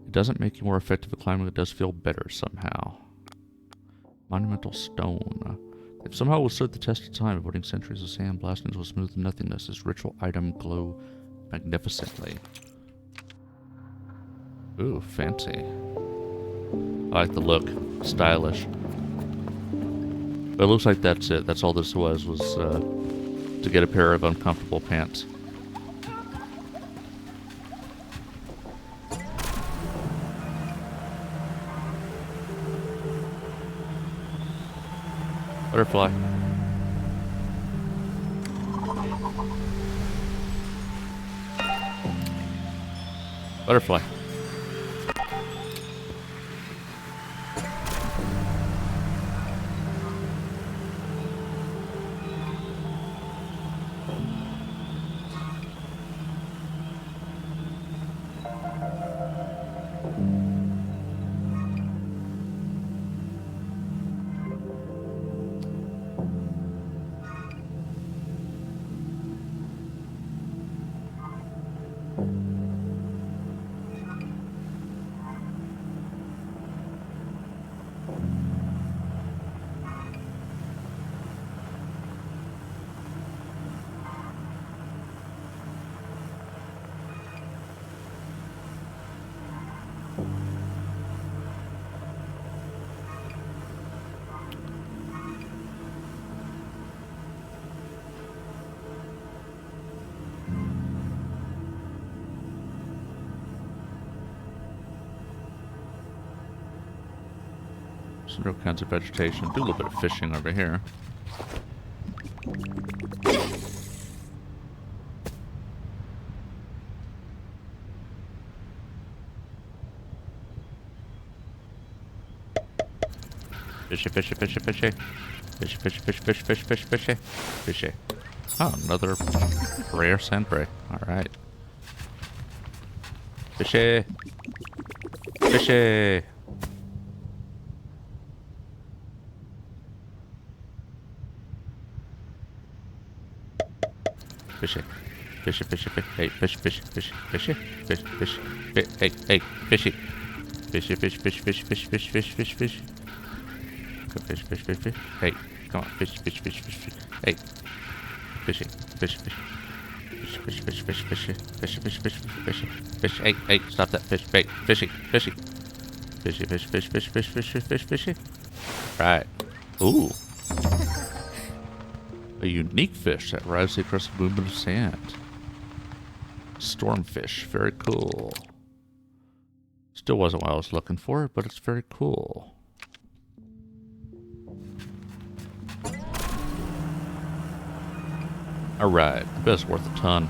It doesn't make you more effective at climbing, it does feel better somehow. Monumental stone. They've somehow withstood the test of time, avoiding centuries of sand blasting into a smooth nothingness. This ritual item glow magnificently. Ooh, fancy. I like the look. Stylish. But it looks like that's it. That's all this was to get a pair of uncomfortable pants. Butterfly. Butterfly. Some real kinds of vegetation. Do a little bit of fishing over here. Fishy, fishy, fishy, fishy. Fishy, fishy, fishy, fishy, fishy, fishy, fishy. Fishy. Oh, another rare sandbray. Alright. Fishy. Fishy. Fishy. Fishy, fishy, fishy. Hey, fish, fish, fish, fishy. Fish, fish, fish. Hey, hey, fishy. Fishy, fish, fish, fish, fish, fish, fish, fish, fish. Fish, fish, fish, fish. Hey, come on. Fish, fish, fish, fish, fish. Hey. Fishy, fish, fish. Fish, fish, fish, fish, fish, fish, fish, fish, fish, fish. Hey, hey, stop that fish. Bait. Fishy, fishy. Fishy, fish, fish, fish, fish, fish, fish, fish, fishy. Right. Ooh. A unique fish that rises across the movement of sand. Stormfish. Very cool. Still wasn't what I was looking for, but it's very cool. Alright, I bet it's worth a ton.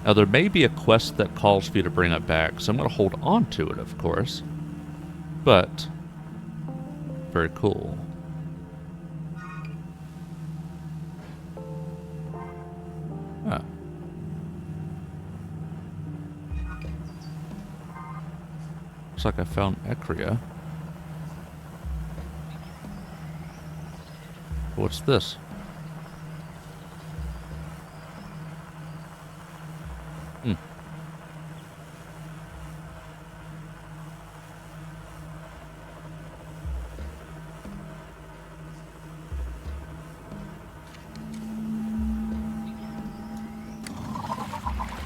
Now there may be a quest that calls for you to bring it back, so I'm going to hold on to it, of course. But, very cool. Huh. Looks like I found Ecria. What's this? Hmm.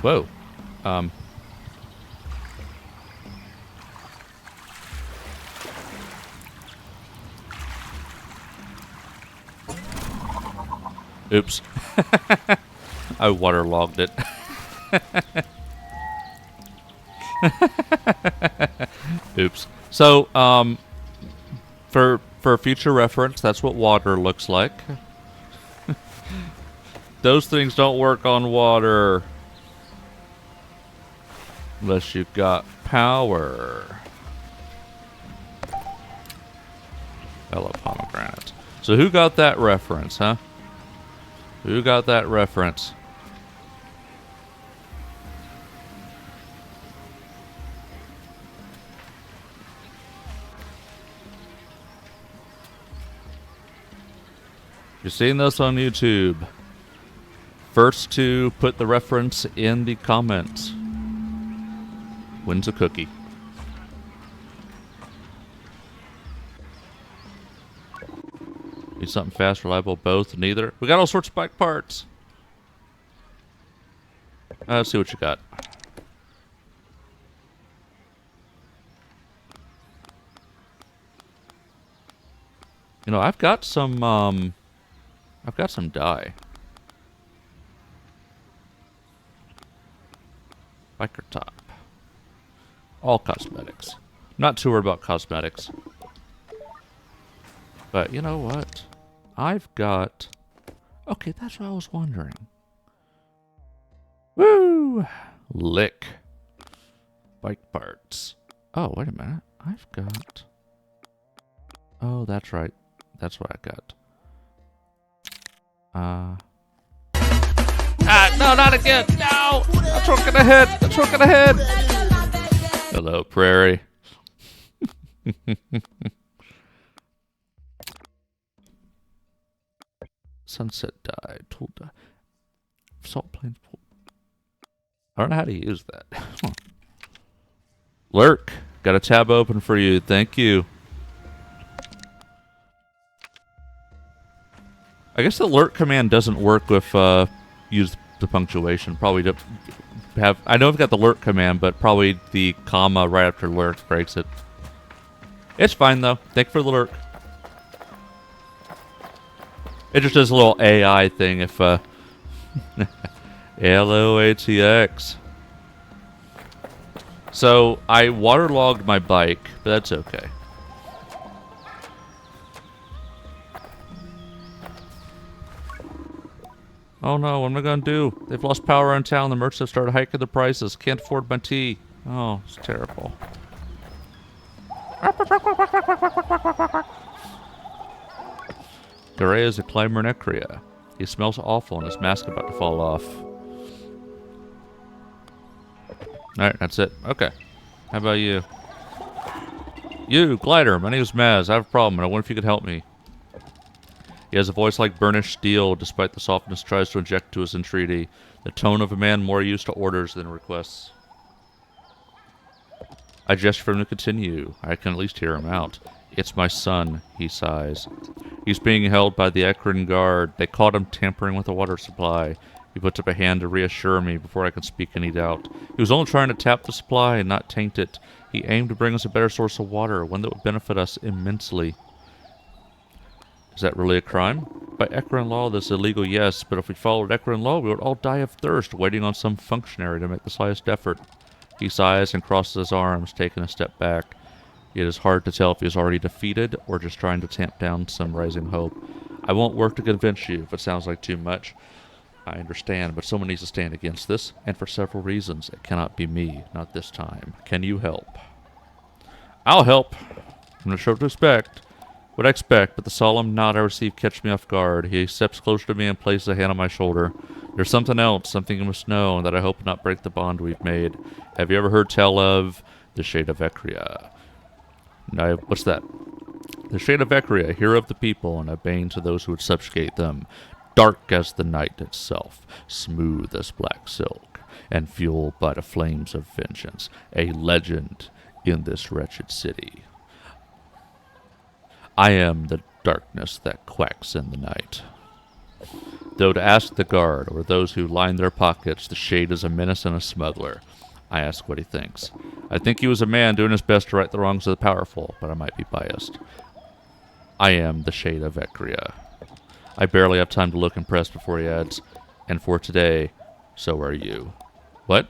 Whoa. Oops. I waterlogged it. Oops. So, for future reference, that's what water looks like. those things don't work on water. Unless you've got power. I love pomegranates. So who got that reference, huh? Who got that reference? You're seeing this on YouTube. First to put the reference in the comments wins a cookie. Need something fast, reliable, both, neither. We got all sorts of bike parts. Let's see what you got. You know, I've got some dye. Biker top. All cosmetics. Not too worried about cosmetics. But you know what? I've got... Okay, that's what I was wondering. Woo! Lick. Bike parts. Oh, wait a minute. I've got... Oh, that's right. That's what I got. No, not again! No! The truck in the head! The truck in the head! Hello, Prairie. Sunset dye, tool dye, salt plains. I don't know how to use that. Lurk, got a tab open for you. Thank you. I guess the lurk command doesn't work with use the punctuation. Probably don't have. I know I've got the lurk command, but probably the comma right after lurk breaks it. It's fine though. Thank you for the lurk. It just does a little AI thing if LOATX. So I waterlogged my bike, but that's okay. Oh no, what am I gonna do? They've lost power in town. The merchants have started hiking the prices. Can't afford my tea. Oh, it's terrible. Garay is a climber in Ecria. He smells awful and his mask about to fall off. Alright, that's it. Okay. How about you? You, Glider. My name is Maz. I have a problem and I wonder if you could help me. He has a voice like burnished steel, despite the softness tries to inject to his entreaty. The tone of a man more used to orders than requests. I gesture for him to continue. I can at least hear him out. It's my son, he sighs. He's being held by the Ekran guard. They caught him tampering with the water supply. He puts up a hand to reassure me before I can speak any doubt. He was only trying to tap the supply and not taint it. He aimed to bring us a better source of water, one that would benefit us immensely. Is that really a crime? By Ekran law, this is illegal, yes, but if we followed Ekran law, we would all die of thirst, waiting on some functionary to make the slightest effort. He sighs and crosses his arms, taking a step back. It is hard to tell if he is already defeated or just trying to tamp down some rising hope. I won't work to convince you if it sounds like too much. I understand, but someone needs to stand against this, and for several reasons. It cannot be me, not this time. Can you help? I'll help. I'm not sure what to expect. What I expect, but the solemn nod I receive catches me off guard. He steps closer to me and places a hand on my shoulder. There's something else, something you must know, and that I hope not break the bond we've made. Have you ever heard tell of the Shade of Ecria? No, what's that? The Shade of Ecria, hero of the people, and a bane to those who would subjugate them. Dark as the night itself, smooth as black silk, and fueled by the flames of vengeance. A legend in this wretched city. I am the darkness that quacks in the night. Though to ask the guard, or those who line their pockets, the Shade is a menace and a smuggler. I ask what he thinks. I think he was a man doing his best to right the wrongs of the powerful, but I might be biased. I am the Shade of Ecria. I barely have time to look impressed before he adds, and for today, so are you. What?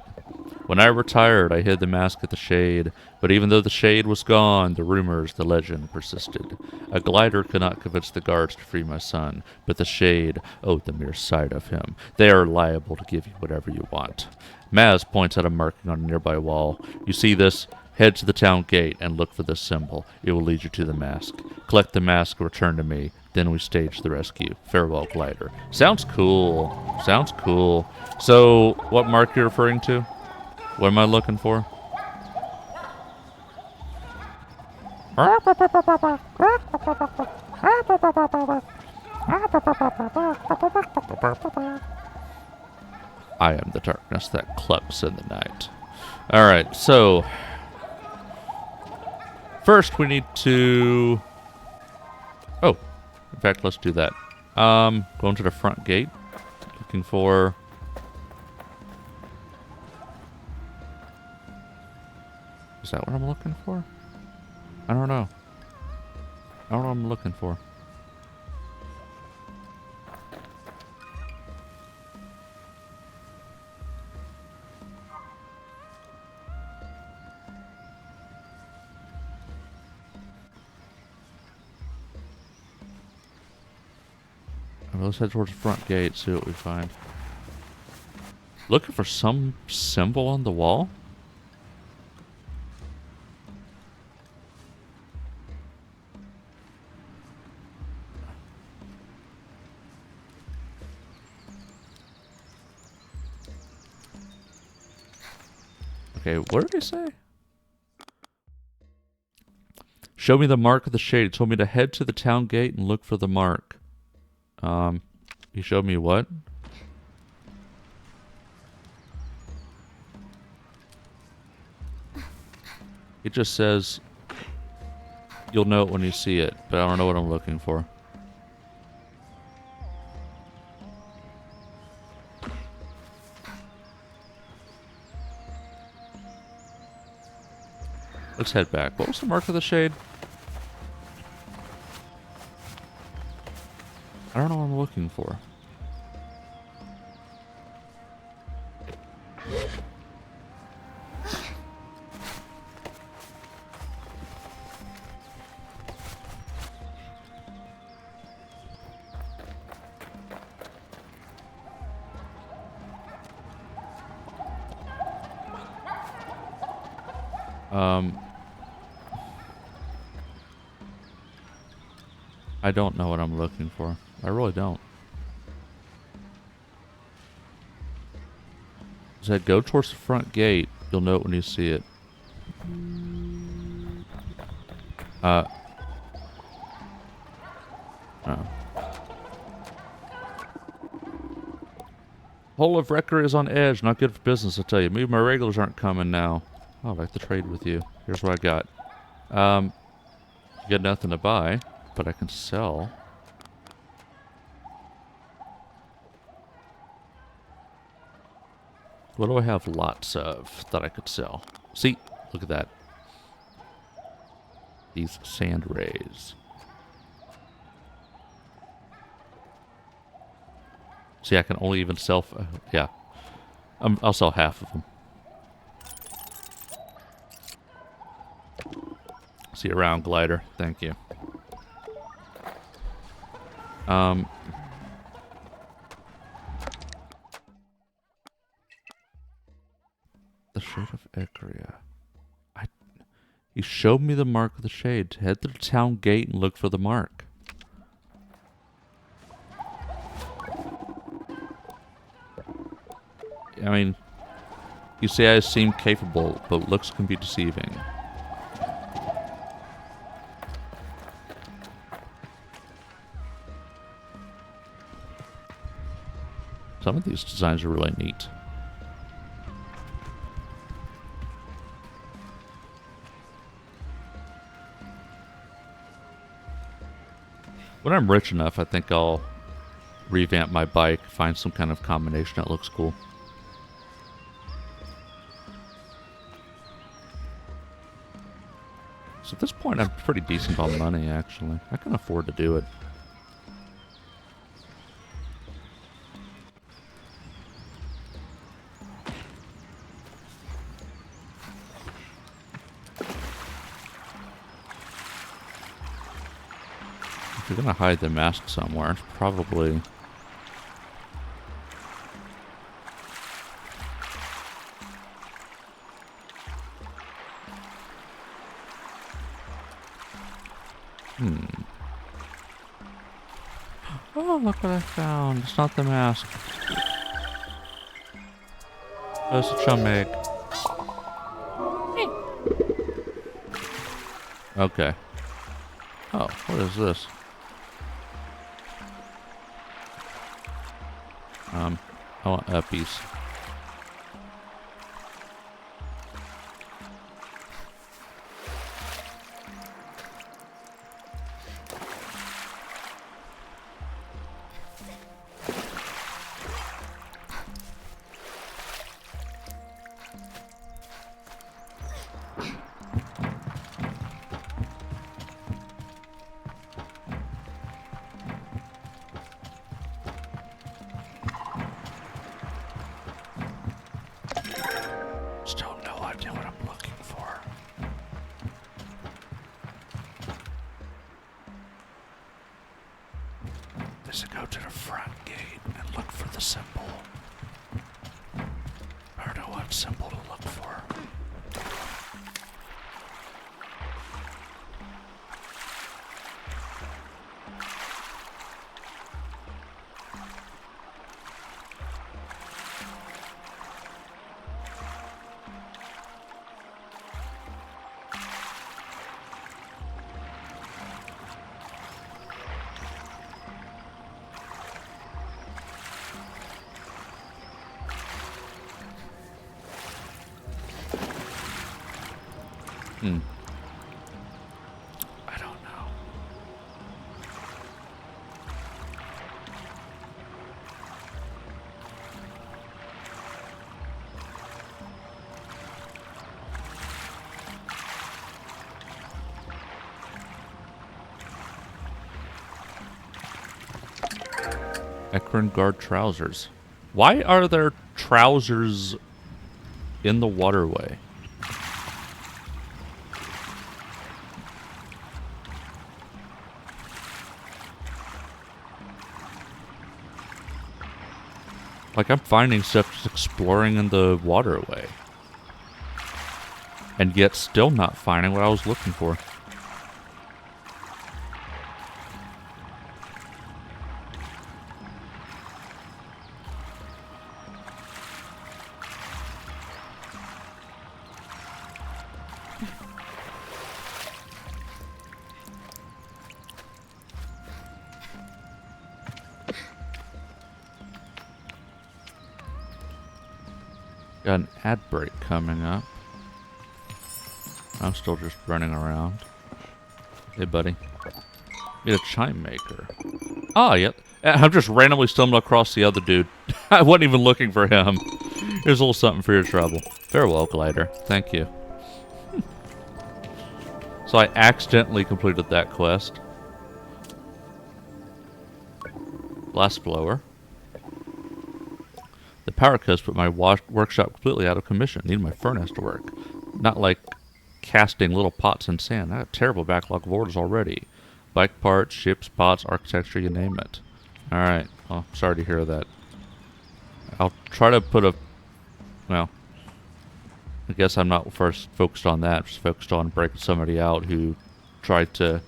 When I retired, I hid the mask at the shade, but even though the shade was gone, the rumors, the legend persisted. A glider could not convince the guards to free my son, but the shade, oh, the mere sight of him. They are liable to give you whatever you want. Maz points at a marking on a nearby wall. You see this? Head to the town gate and look for this symbol. It will lead you to the mask. Collect the mask and return to me. Then we stage the rescue. Farewell, glider. Sounds cool. Sounds cool. So, what mark are you referring to? What am I looking for? I am the darkness that clucks in the night. Alright, so... First, we need to... Oh, in fact, let's do that. Going to the front gate. Looking for... Is that what I'm looking for? I don't know. I don't know what I'm looking for. Let's head towards the front gate, see what we find. Looking for some symbol on the wall? Okay, what did he say? Show me the mark of the shade. He told me to head to the town gate and look for the mark. He showed me what? It just says you'll know it when you see it, but I don't know what I'm looking for. Let's head back. What was the mark of the shade? I don't know what I'm looking for. I don't know what I'm looking for. I really don't. It said go towards the front gate. You'll know it when you see it. Oh. Whole of Wrecker is on edge. Not good for business, I tell you. Maybe my regulars aren't coming now. Oh, I'd like to trade with you. Here's what I got. You got nothing to buy, but I can sell. What do I have lots of that I could sell? See, look at that. These sand rays. See, I can only even sell... yeah. I'll sell half of them. See you around, glider. Thank you. The shade of Ecria. He showed me the mark of the shade. Head to the town gate and look for the mark. I mean, you say I seem capable, but looks can be deceiving. Some of these designs are really neat. When I'm rich enough, I think I'll revamp my bike, find some kind of combination that looks cool. So at this point, I'm pretty decent on money, actually. I can afford to do it. If you're gonna hide the mask somewhere, it's probably... Oh, look what I found. It's not the mask. Oh, it's a chum egg. Okay. Oh, what is this? I want uppies. Still no idea what I'm looking for. Does it go to the front gate and look for the symbol? Or know what symbol to look for? I don't know. Ekron guard trousers. Why are there trousers in the waterway? Like, I'm finding stuff just exploring in the waterway. And yet still not finding what I was looking for. Got an ad break coming up. I'm still just running around. Hey, buddy. Need a chime maker. Oh, yep. I'm just randomly stumbling across the other dude. I wasn't even looking for him. Here's a little something for your trouble. Farewell, glider. Thank you. So I accidentally completed that quest. Glass blower. The power cuts put my workshop completely out of commission. Need my furnace to work. Not like casting little pots in sand. I have a terrible backlog of orders already. Bike parts, ships, pots, architecture, you name it. Alright. Well, sorry to hear that. I'll try to put a... Well, I guess I'm not first focused on that. I'm just focused on breaking somebody out who tried to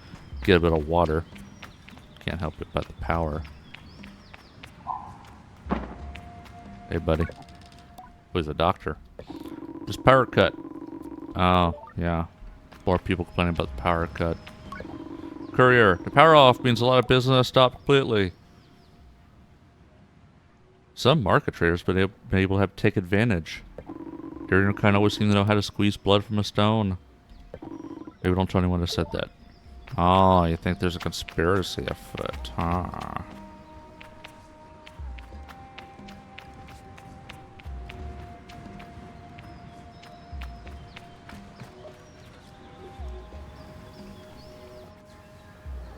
get a bit of water. Can't help it but the power. Hey, buddy. Who's a doctor? This power cut. Oh, yeah. More people complaining about the power cut. Courier. The power off means a lot of business stopped completely. Some market traders have been able to take advantage. Your kind always seem to know how to squeeze blood from a stone. Maybe don't tell anyone who said that. Oh, you think there's a conspiracy afoot, huh?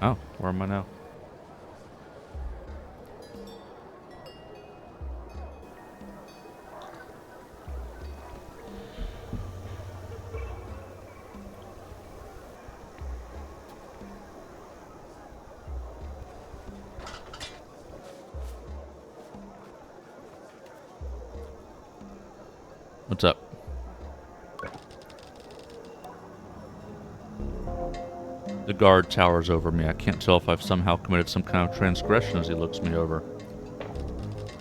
Oh, where am I now? What's up? The guard towers over me. I can't tell if I've somehow committed some kind of transgression as he looks me over.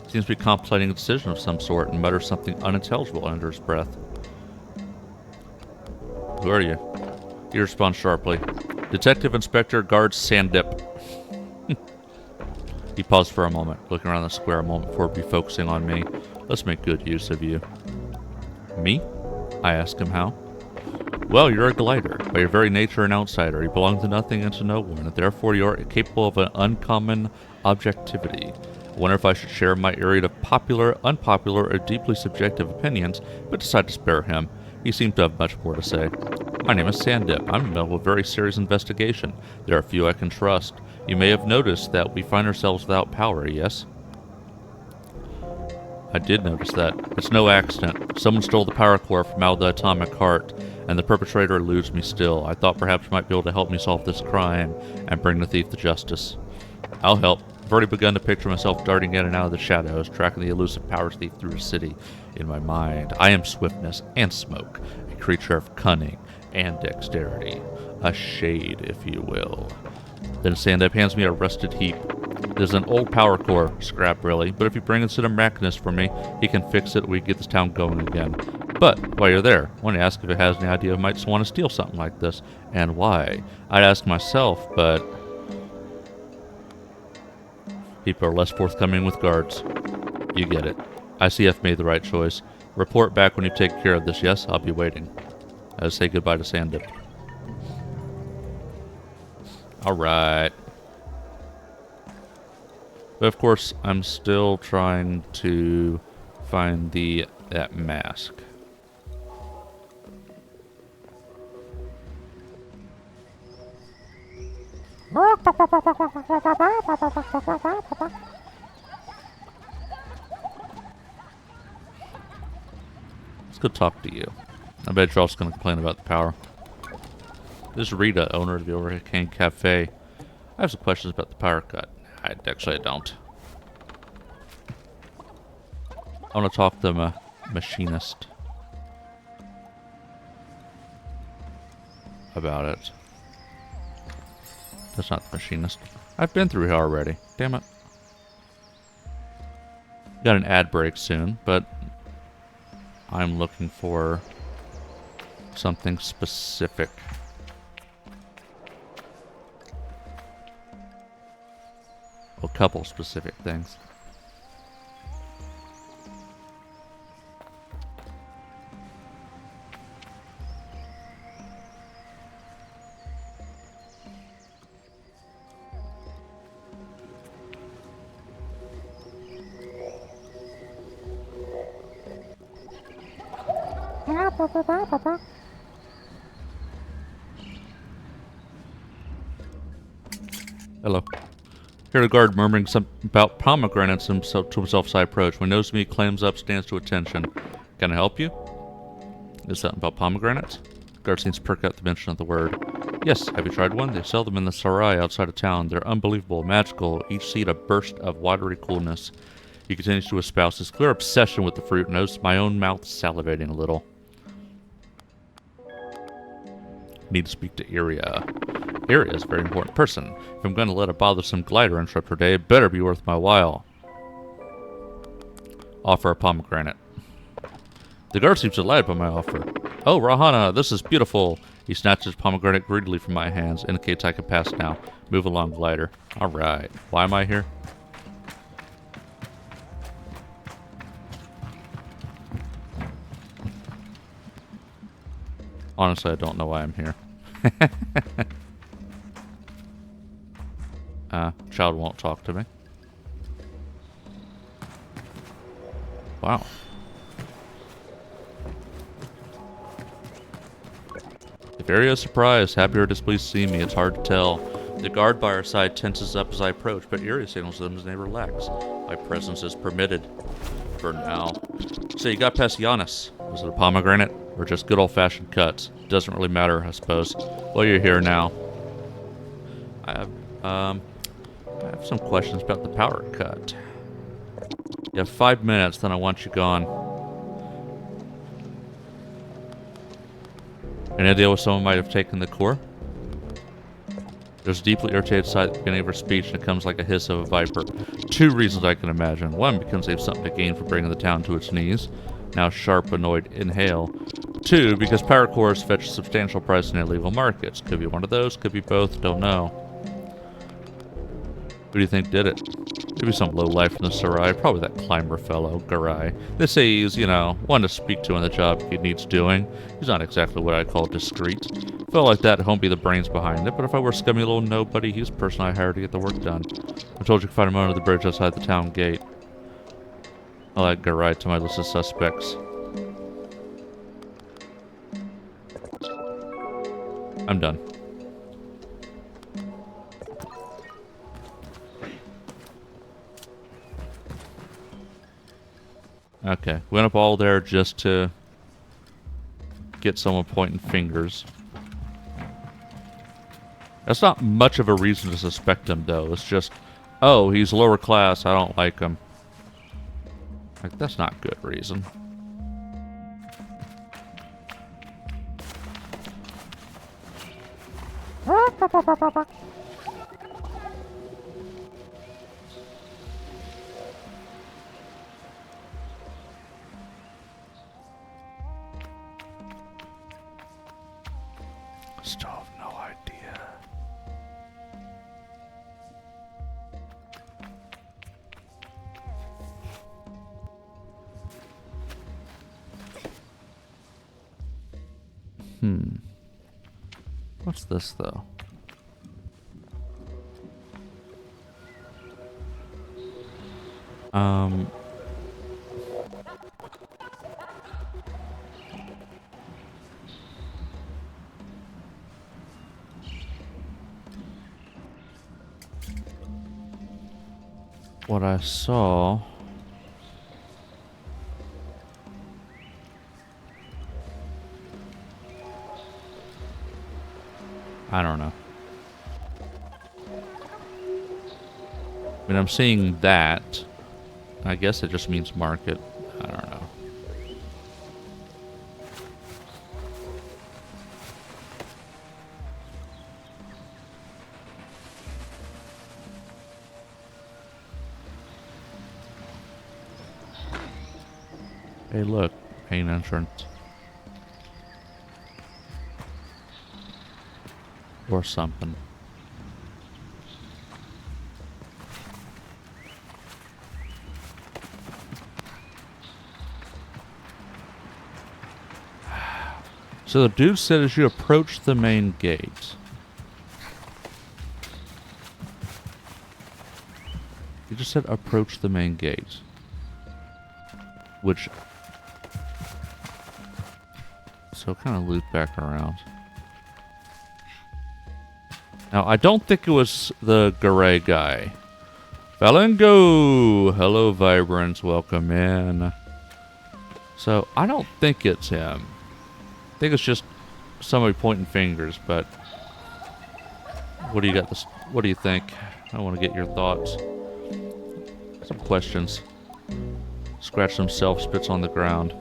He seems to be contemplating a decision of some sort and mutters something unintelligible under his breath. Who are you? He responds sharply. Detective Inspector Guard Sandip. He paused for a moment, looking around the square a moment before refocusing on me. Let's make good use of you. Me? I asked him how. Well, you're a glider. By your very nature an outsider. You belong to nothing and to no one, and therefore you are capable of an uncommon objectivity. I wonder if I should share my area of popular, unpopular, or deeply subjective opinions, but decided to spare him. He seemed to have much more to say. My name is Sandip. I'm in the middle of a very serious investigation. There are few I can trust. You may have noticed that we find ourselves without power, yes? I did notice that. It's no accident. Someone stole the power core from out of the atomic heart, and the perpetrator eludes me still. I thought perhaps you might be able to help me solve this crime and bring the thief to justice. I'll help. I've already begun to picture myself darting in and out of the shadows, tracking the elusive power thief through the city. In my mind, I am swiftness and smoke, a creature of cunning and dexterity. A shade, if you will. Then Sandip hands me a rusted heap. There's an old power core, scrap really, but if you bring in some machinist for me, he can fix it and we can get this town going again. But, while you're there, I want to ask if it has any idea it might want to steal something like this, and why. I'd ask myself, but people are less forthcoming with guards. You get it. ICF made the right choice. Report back when you've taken care of this, yes? I'll be waiting. I'll say goodbye to Sandip. Alright. But of course, I'm still trying to find that mask. Let's go talk to you. I bet you're also going to complain about the power. This is Rita, owner of the Overhand Cafe. I have some questions about the power cut. Actually, I don't. I want to talk to the machinist about it. That's not the machinist. I've been through here already. Damn it. Got an ad break soon, but I'm looking for something specific. A couple specific things. Hello. Hear the guard murmuring something about pomegranates to himself as I approach. When he knows me, he clams up, stands to attention. Can I help you? Is something about pomegranates? The guard seems to perk up the mention of the word. Yes, have you tried one? They sell them in the sarai outside of town. They're unbelievable, magical, each seed a burst of watery coolness. He continues to espouse his clear obsession with the fruit and notices my own mouth salivating a little. Need to speak to Iria. Iria is a very important person. If I'm going to let a bothersome glider interrupt her day, it better be worth my while. Offer a pomegranate. The guard seems delighted by my offer. Oh, Rahana, this is beautiful. He snatches pomegranate greedily from my hands, indicates I can pass now. Move along, glider. Alright. Why am I here? Honestly, I don't know why I'm here. Child won't talk to me. Wow. If Iria is surprised, happy or displeased to see me, it's hard to tell. The guard by our side tenses up as I approach, but Iria signals to them as they relax. My presence is permitted. For now. So you got past Giannis. Was it a pomegranate? Or just good old-fashioned cuts? Doesn't really matter, I suppose. Well, you're here now. I have some questions about the power cut. You have 5 minutes, then I want you gone. Any idea what someone might have taken the core? There's a deeply irritated sigh at the beginning of her speech, and it comes like a hiss of a viper. 2 reasons I can imagine. 1, because they have something to gain for bringing the town to its knees. Now sharp, annoyed inhale. 2, because power cores fetch a substantial price in illegal markets. Could be one of those, could be both, don't know. Who do you think did it? Maybe some lowlife in the Sarai, probably that climber fellow, Garai. They say he's, you know, one to speak to in the job he needs doing. He's not exactly what I'd call discreet. Felt like that won't be the brains behind it, but if I were a scummy little nobody, he's the person I hired to get the work done. I told you to find him under the bridge outside the town gate. I'll add Garai to my list of suspects. I'm done. Okay, went up all there just to get someone pointing fingers. That's not much of a reason to suspect him, though. It's just, oh, he's lower class, I don't like him. Like, that's not a good reason. Still have no idea. What's this, though? What I saw... I don't know. I mean, I'm seeing that. I guess it just means market. I don't know. Hey, look. Pain insurance. Or something. So the dude said as you approach the main gate. He just said approach the main gate. Which... So kind of loop back around. Now, I don't think it was the Garay guy. Falango! Hello, Vibrance. Welcome in. So, I don't think it's him. I think it's just somebody pointing fingers, but... What do you got this? What do you think? I want to get your thoughts. Some questions. Scratch himself, spits on the ground.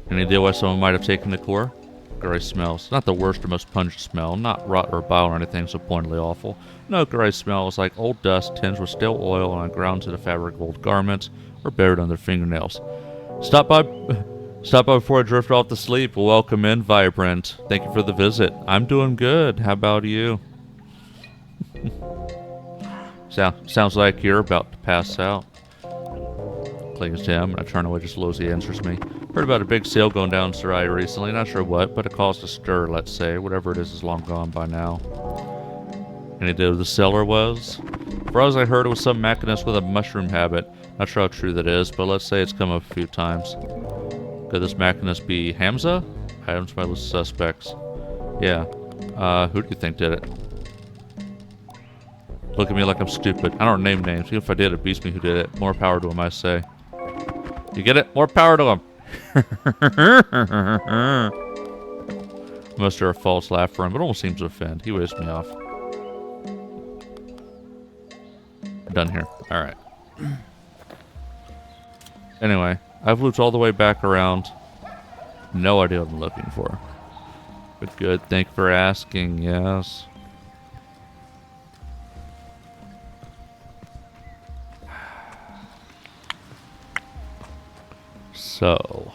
Any idea why someone might have taken the core? Garay smells. Not the worst or most pungent smell. Not rot or bile or anything so pointedly awful. No, Garay smells like old dust tinged with stale oil and ground to the fabric of old garments or buried under fingernails. Stop by before I drift off to sleep. Welcome in, Vibrant. Thank you for the visit. I'm doing good. How about you? Sounds like you're about to pass out. Clings to him, and I turn away just as low as he answers me. Heard about a big sale going down in Sarai recently. Not sure what, but it caused a stir, let's say. Whatever it is long gone by now. Any idea who the seller was? For as I heard, it was some machinist with a mushroom habit. Not sure how true that is, but let's say it's come up a few times. Could this machinist be Hamza? Items my list of suspects. Yeah. Who do you think did it? Look at me like I'm stupid. I don't name names. Even if I did, it beats me who did it. More power to him, I say. You get it? More power to him. Must hear a false laugh for him, but almost seems to offend. He waves me off. I'm done here. Alright. Anyway, I've looped all the way back around. No idea what I'm looking for. But good, thank you for asking, yes. So,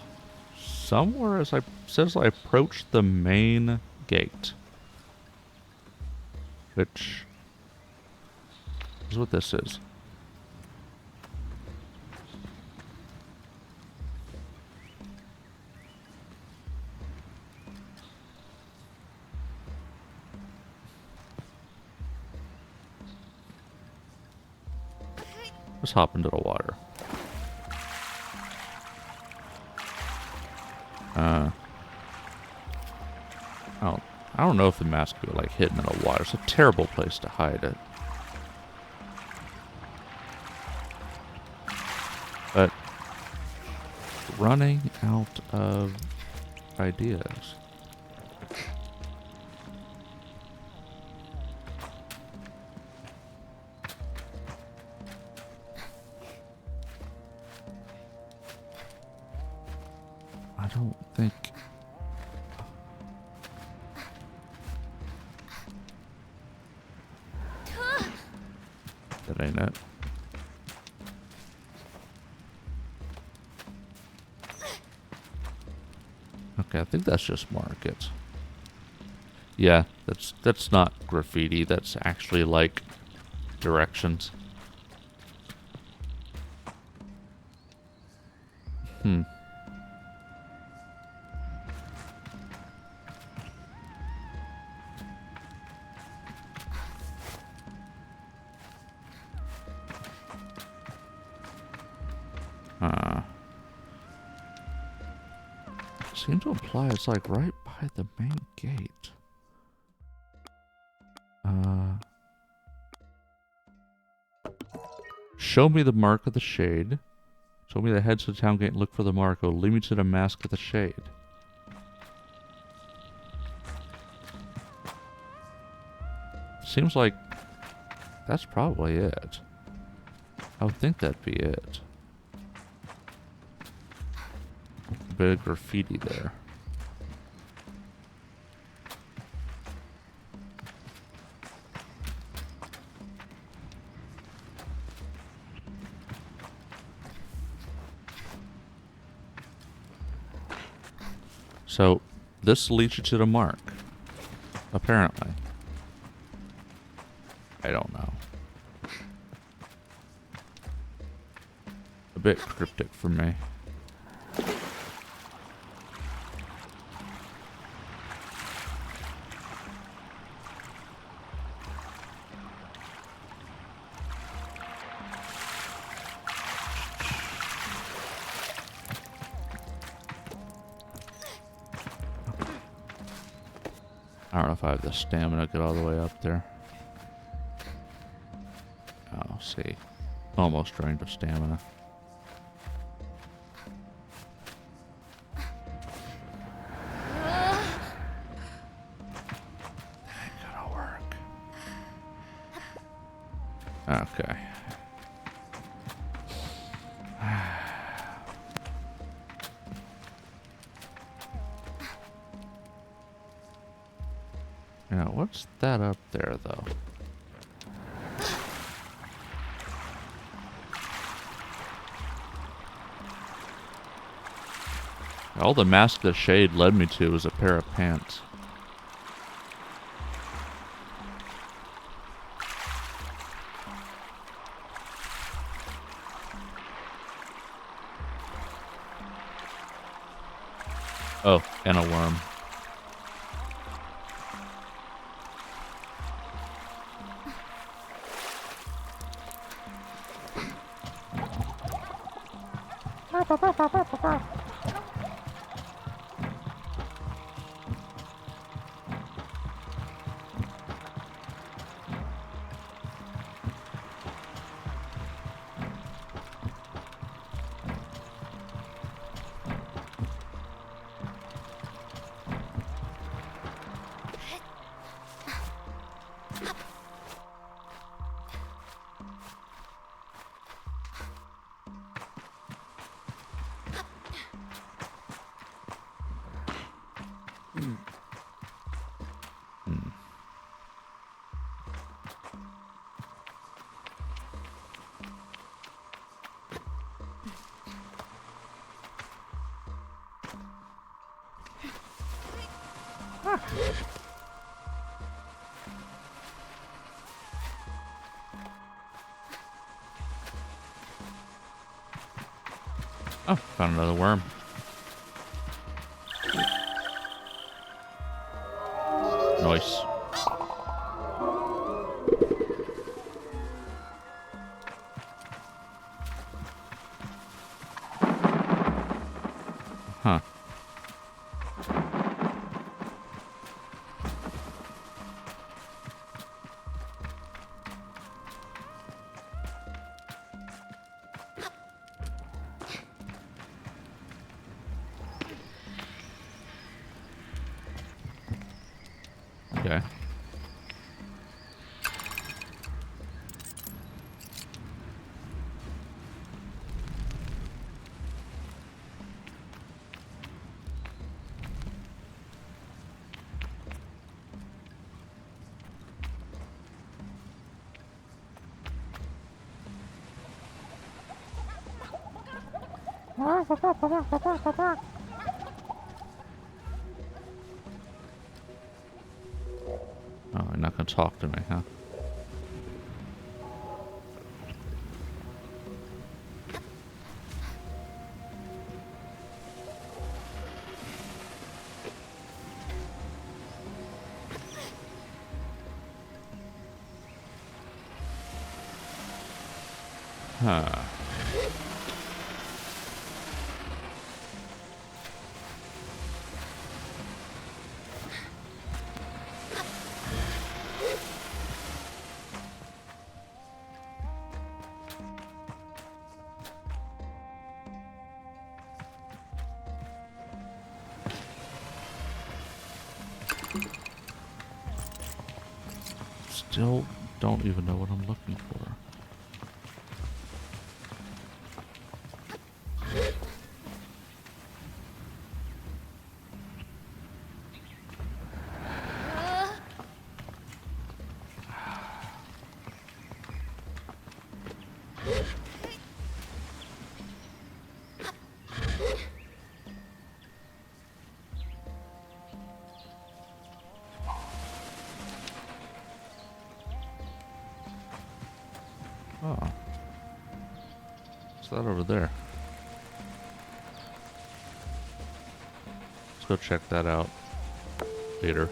somewhere as I says I approach the main gate. Which is what this is. Let's hop into the water. I don't know if the mask could be like hidden in the water. It's a terrible place to hide it. But running out of ideas. I don't think... That ain't it. Okay, I think that's just markets. Yeah, that's not graffiti. That's actually like directions. Seems to imply it's like right by the main gate. Show me the mark of the shade. Show me the heads to the town gate and look for the mark. Oh, lead me to the mask of the shade. Seems like that's probably it. I would think that'd be it. A bit of graffiti there. So, this leads you to the mark. Apparently. I don't know. A bit cryptic for me. I don't know if I have the stamina to get all the way up there. Oh, see. Almost drained of stamina. Ain't gonna work. Okay. Now, what's that up there, though? All the Mask of the Shade led me to was a pair of pants. Oh, and a worm. Oh, found another worm. Nice. Huh. Okay. Oh, you're not gonna talk to me, huh? Huh. Still don't even know what I'm looking for. Oh. What's that over there? Let's go check that out later.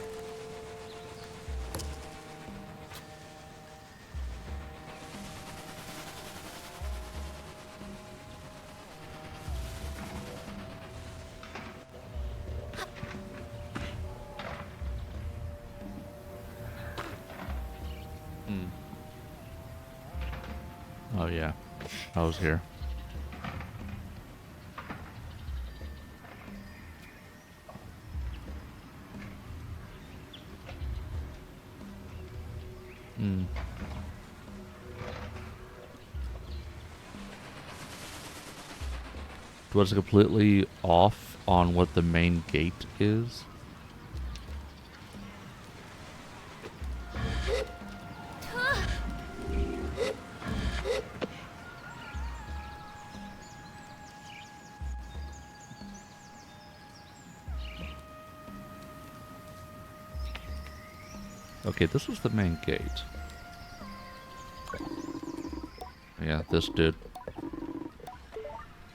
Oh yeah, I was here. Was completely off on what the main gate is. Okay, this was the main gate. Yeah, this dude.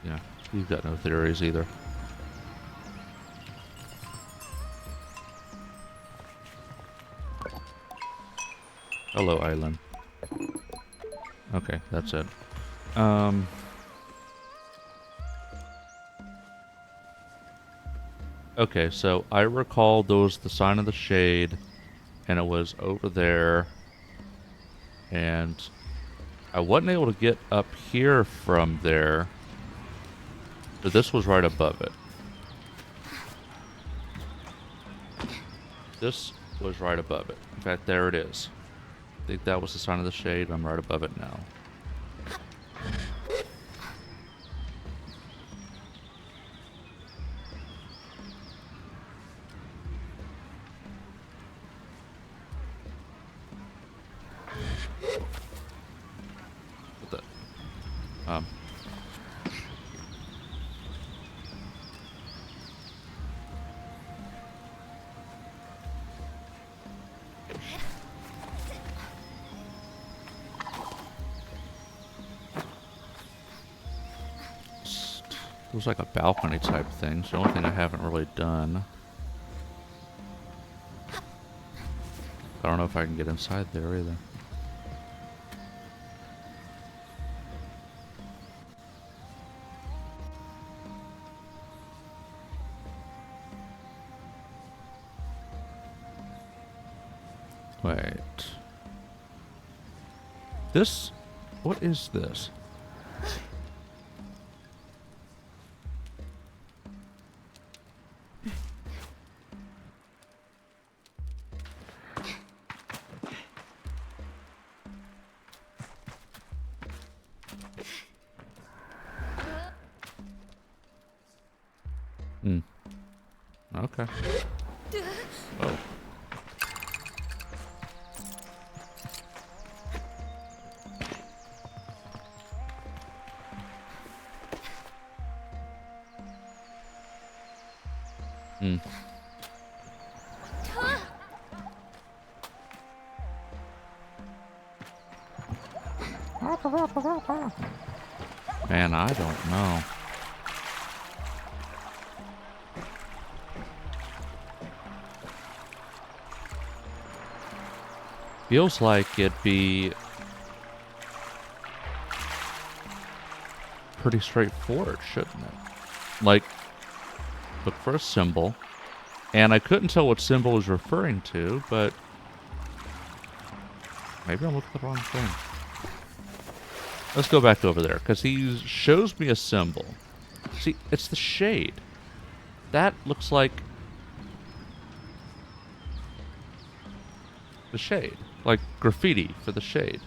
Yeah, you've got no theories either. Hello, island. Okay, that's it. Okay, so I recall there was the sign of the shade, and it was over there, and I wasn't able to get up here from there, but this was right above it. This was right above it. In fact, there it is. I think that was the sign of the shade. I'm right above it now. What the? Looks like a balcony type thing. It's the only thing I haven't really done. I don't know if I can get inside there either. Wait. This... What is this? Hmm. Okay. Oh. Hmm. Man, I don't know. Feels like it'd be pretty straightforward, shouldn't it? Like, look for a symbol. And I couldn't tell what symbol was referring to, but maybe I'm looking at the wrong thing. Let's go back over there, because he shows me a symbol. See, it's the shade. That looks like the shade. Like graffiti for the shade.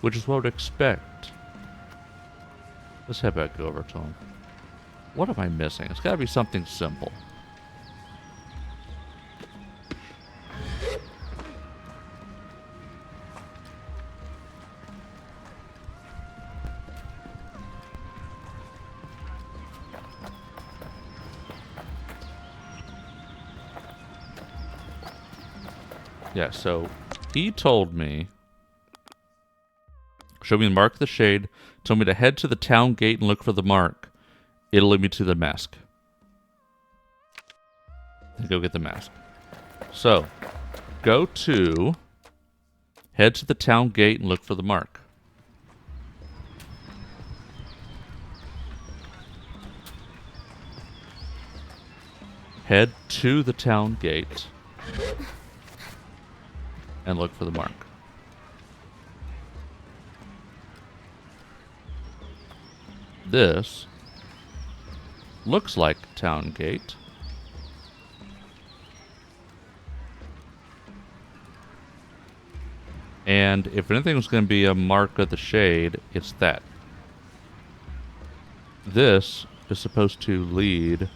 Which is what I would expect. Let's head back over to him. What am I missing? It's got to be something simple. Yeah, so he told me, showed me the mark of the shade, told me to head to the town gate and look for the mark. It'll lead me to the mask. Then go get the mask. So, head to the town gate and look for the mark. Head to the town gate and look for the mark. This looks like town gate. And if anything was going to be a mark of the shade, it's that. This is supposed to lead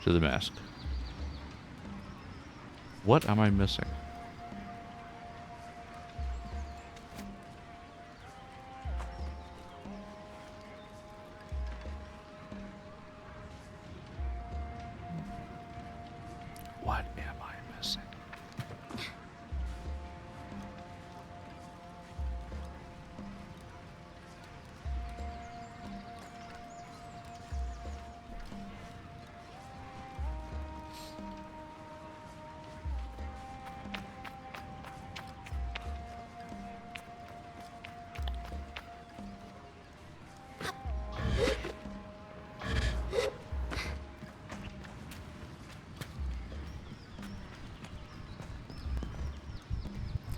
to the mask. What am I missing? What am I missing?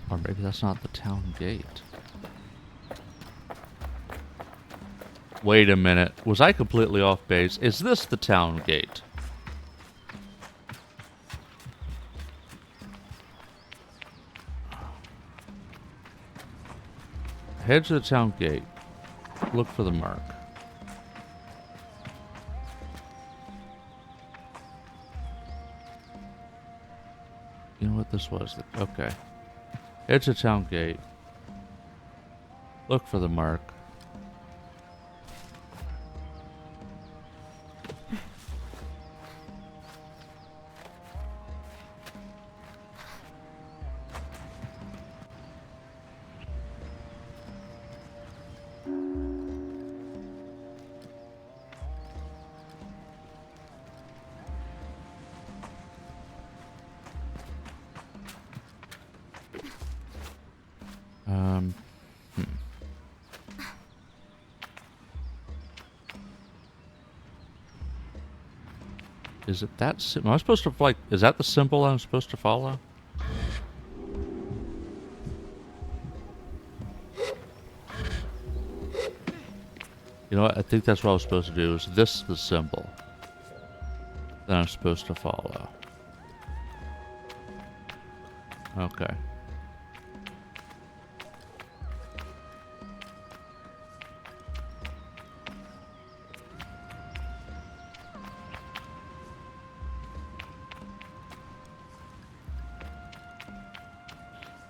Or maybe that's not the town gate. Wait a minute. Was I completely off base? Is this the town gate? Head to the town gate. Look for the mark. You know what this was? Okay. Head to the town gate. Look for the mark. Is it that? Am I supposed to like? Is that the symbol I'm supposed to follow? You know what? I think that's what I was supposed to do. Is this the symbol that I'm supposed to follow? Okay.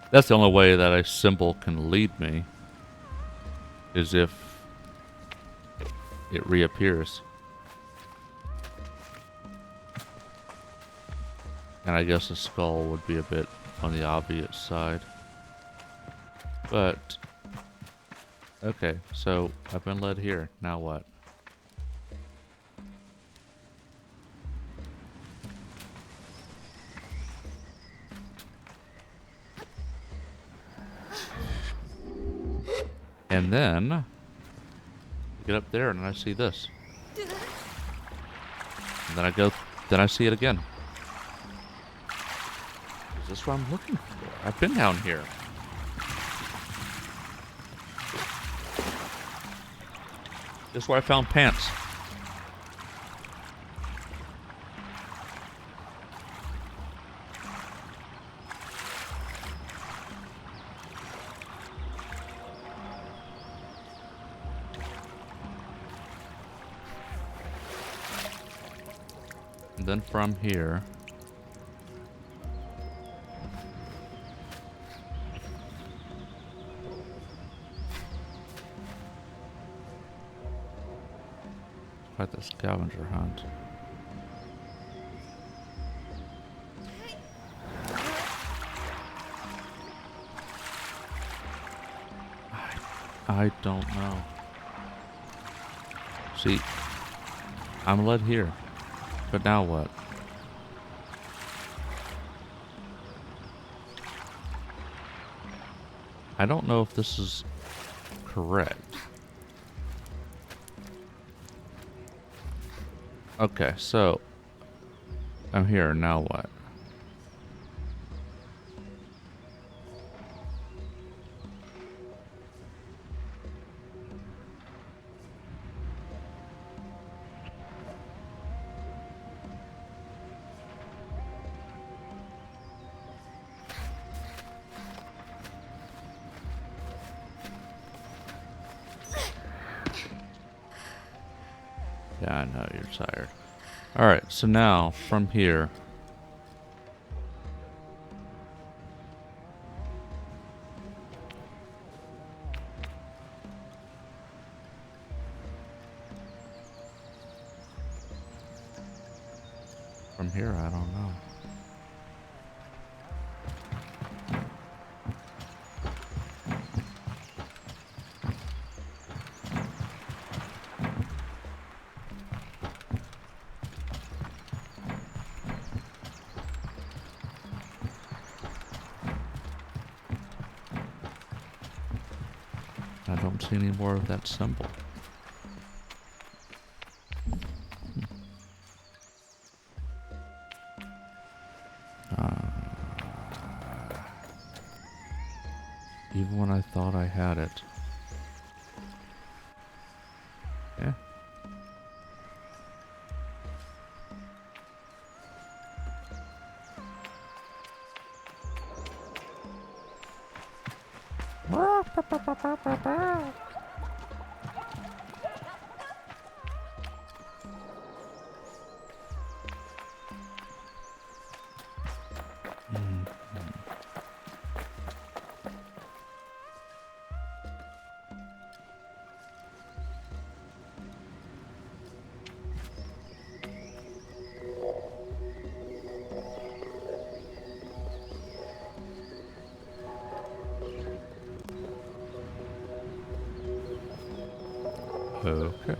That's the only way that a symbol can lead me, is if it reappears. And I guess a skull would be a bit on the obvious side. But, okay, so I've been led here. Now what? And then, get up there and I see this. And then I go, then I see it again. Is this what I'm looking for? I've been down here. This is where I found pants. And then from here, quite the scavenger hunt. I don't know. See, I'm led here. But now what? I don't know if this is correct. Okay, so I'm here, now what? Yeah, I know you're tired. Alright, so now, from here. From here, I don't know. I don't see any more of that symbol. Even when I thought I had it. Yeah. Okay.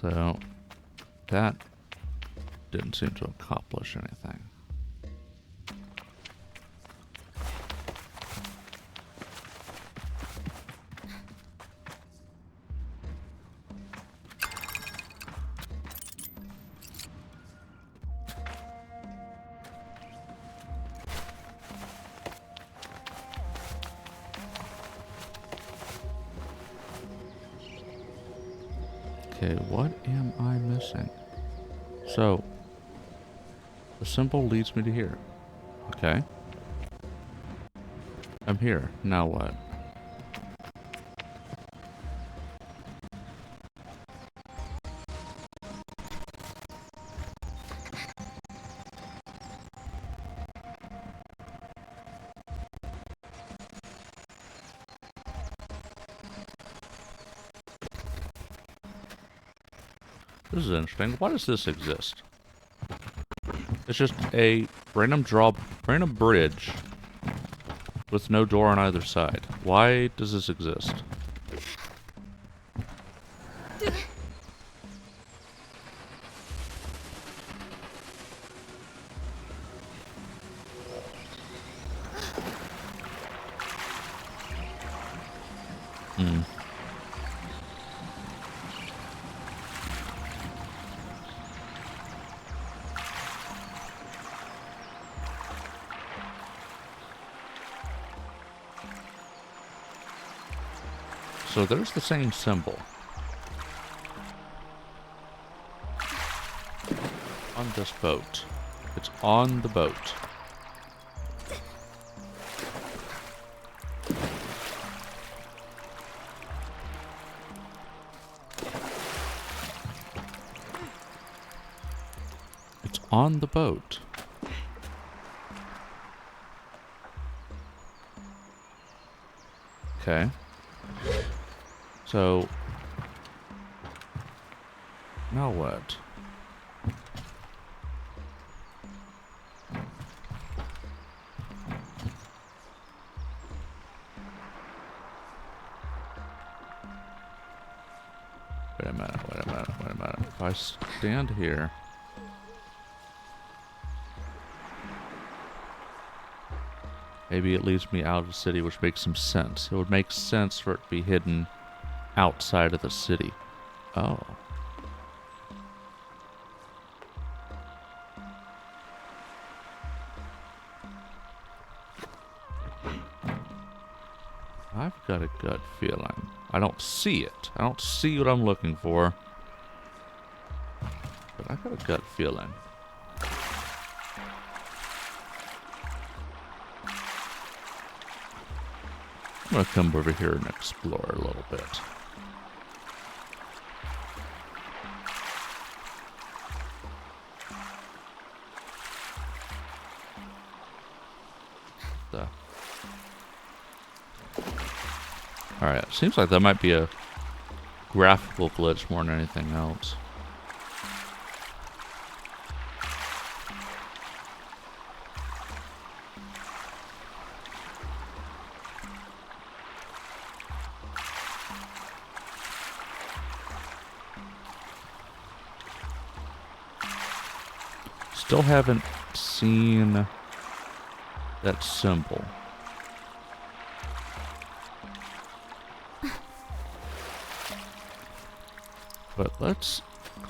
So, that didn't seem to accomplish anything. Okay, what am I missing? So, the symbol leads me to here. Okay. I'm here. Now what? This is interesting. Why does this exist? It's just a random bridge with no door on either side. Why does this exist? Hmm. So there's the same symbol on this boat. It's on the boat. It's on the boat. Okay. So, now what? Wait a minute. If I stand here... Maybe it leads me out of the city, which makes some sense. It would make sense for it to be hidden outside of the city. Oh. I've got a gut feeling. I don't see it. I don't see what I'm looking for. But I've got a gut feeling. I'm gonna come over here and explore a little bit. Alright, seems like that might be a graphical glitch more than anything else. Still haven't seen that symbol. But let's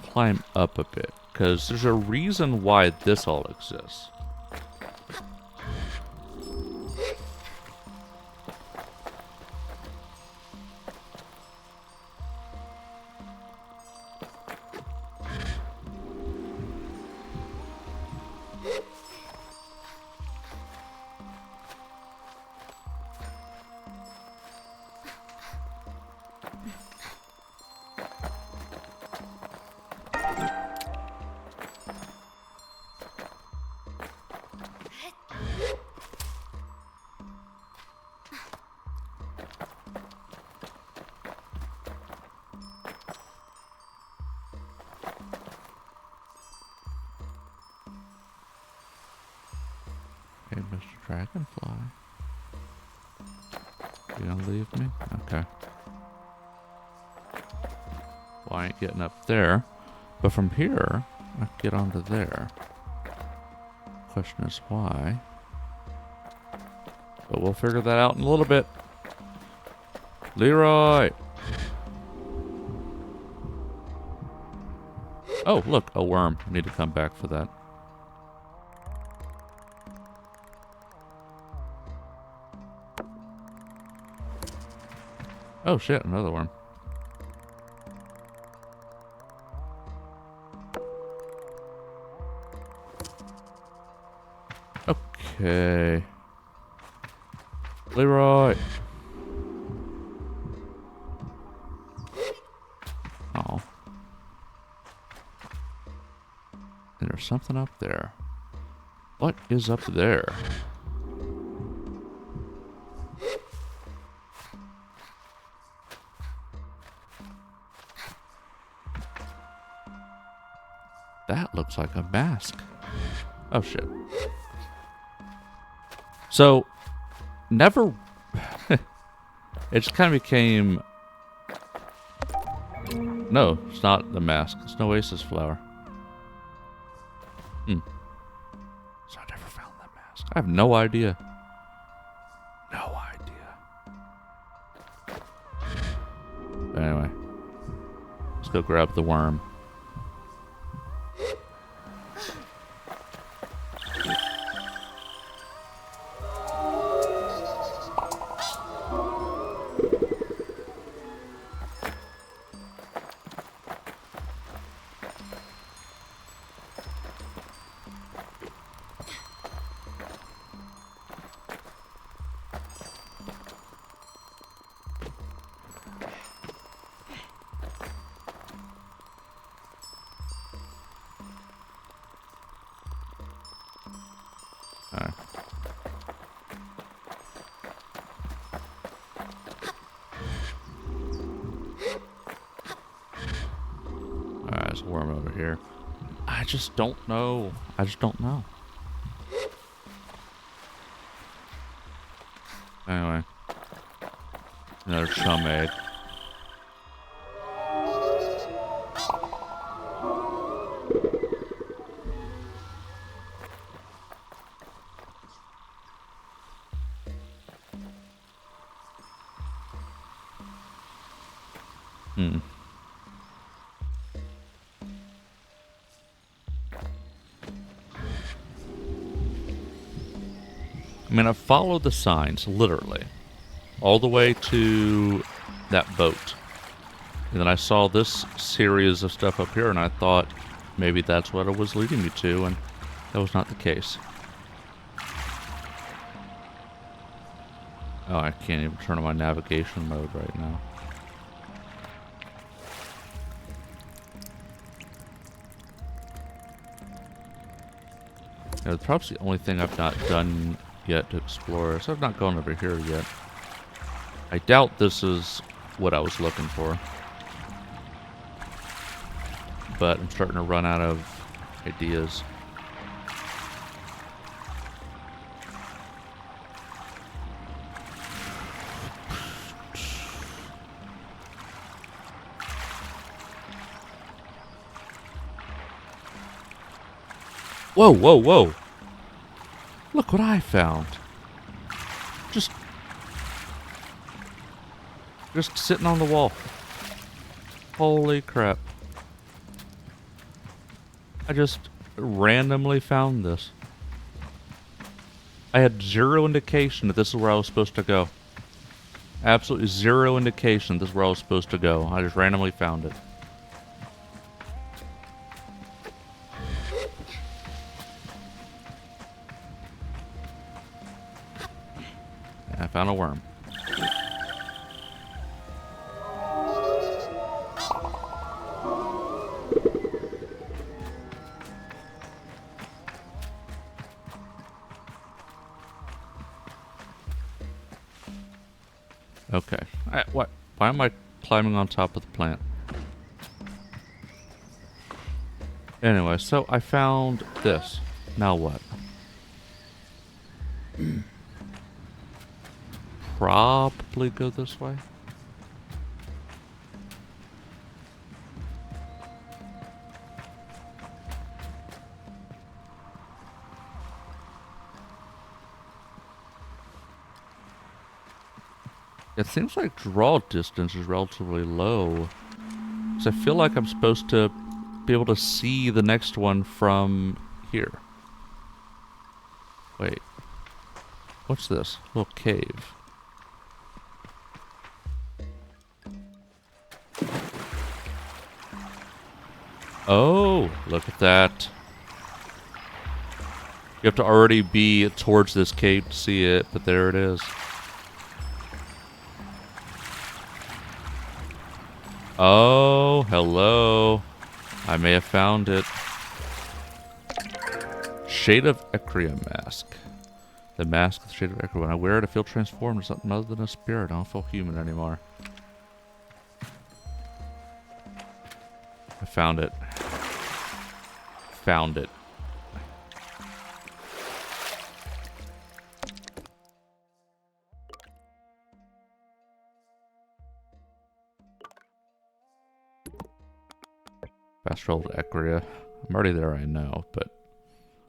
climb up a bit, because there's a reason why this all exists. Hey, Mr. Dragonfly. You gonna leave me? Okay. Well, I ain't getting up there. But from here, I can get onto there. Question is why. But we'll figure that out in a little bit. Leroy! Oh, look, a worm. I need to come back for that. Oh shit, another worm. Okay. Leroy. Oh. There's something up there. What is up there? That looks like a mask. Oh shit. So, never... it just kind of became... No, it's not the mask. It's an oasis flower. So I never found that mask. I have no idea. No idea. But anyway. Let's go grab the worm. Alright. Alright, there's a worm over here. I just don't know. I just don't know. Anyway. Another chum egg. I mean, I followed the signs, literally, all the way to that boat. And then I saw this series of stuff up here, and I thought maybe that's what it was leading me to, and that was not the case. Oh, I can't even turn on my navigation mode right now. Yeah, perhaps the only thing I've not done yet to explore, so I've not gone over here yet. I doubt this is what I was looking for. But I'm starting to run out of ideas. Whoa, whoa, whoa! Look what I found. Just sitting on the wall. Holy crap. I just randomly found this. I had zero indication that this is where I was supposed to go. Absolutely zero indication this is where I was supposed to go. I just randomly found it. I found a worm. Okay. What? Why am I climbing on top of the plant? Anyway, so I found this. Now what? Probably go this way. It seems like draw distance is relatively low. So I feel like I'm supposed to be able to see the next one from here. Wait. What's this? Little cave. Oh, look at that. You have to already be towards this cave to see it, but there it is. Oh, hello. I may have found it. Shade of Ecria mask. The mask of the Shade of Ecria. When I wear it, I feel transformed into something other than a spirit. I don't feel human anymore. I found it. Found it. Fast travel to Ecria. I'm already there, I know, but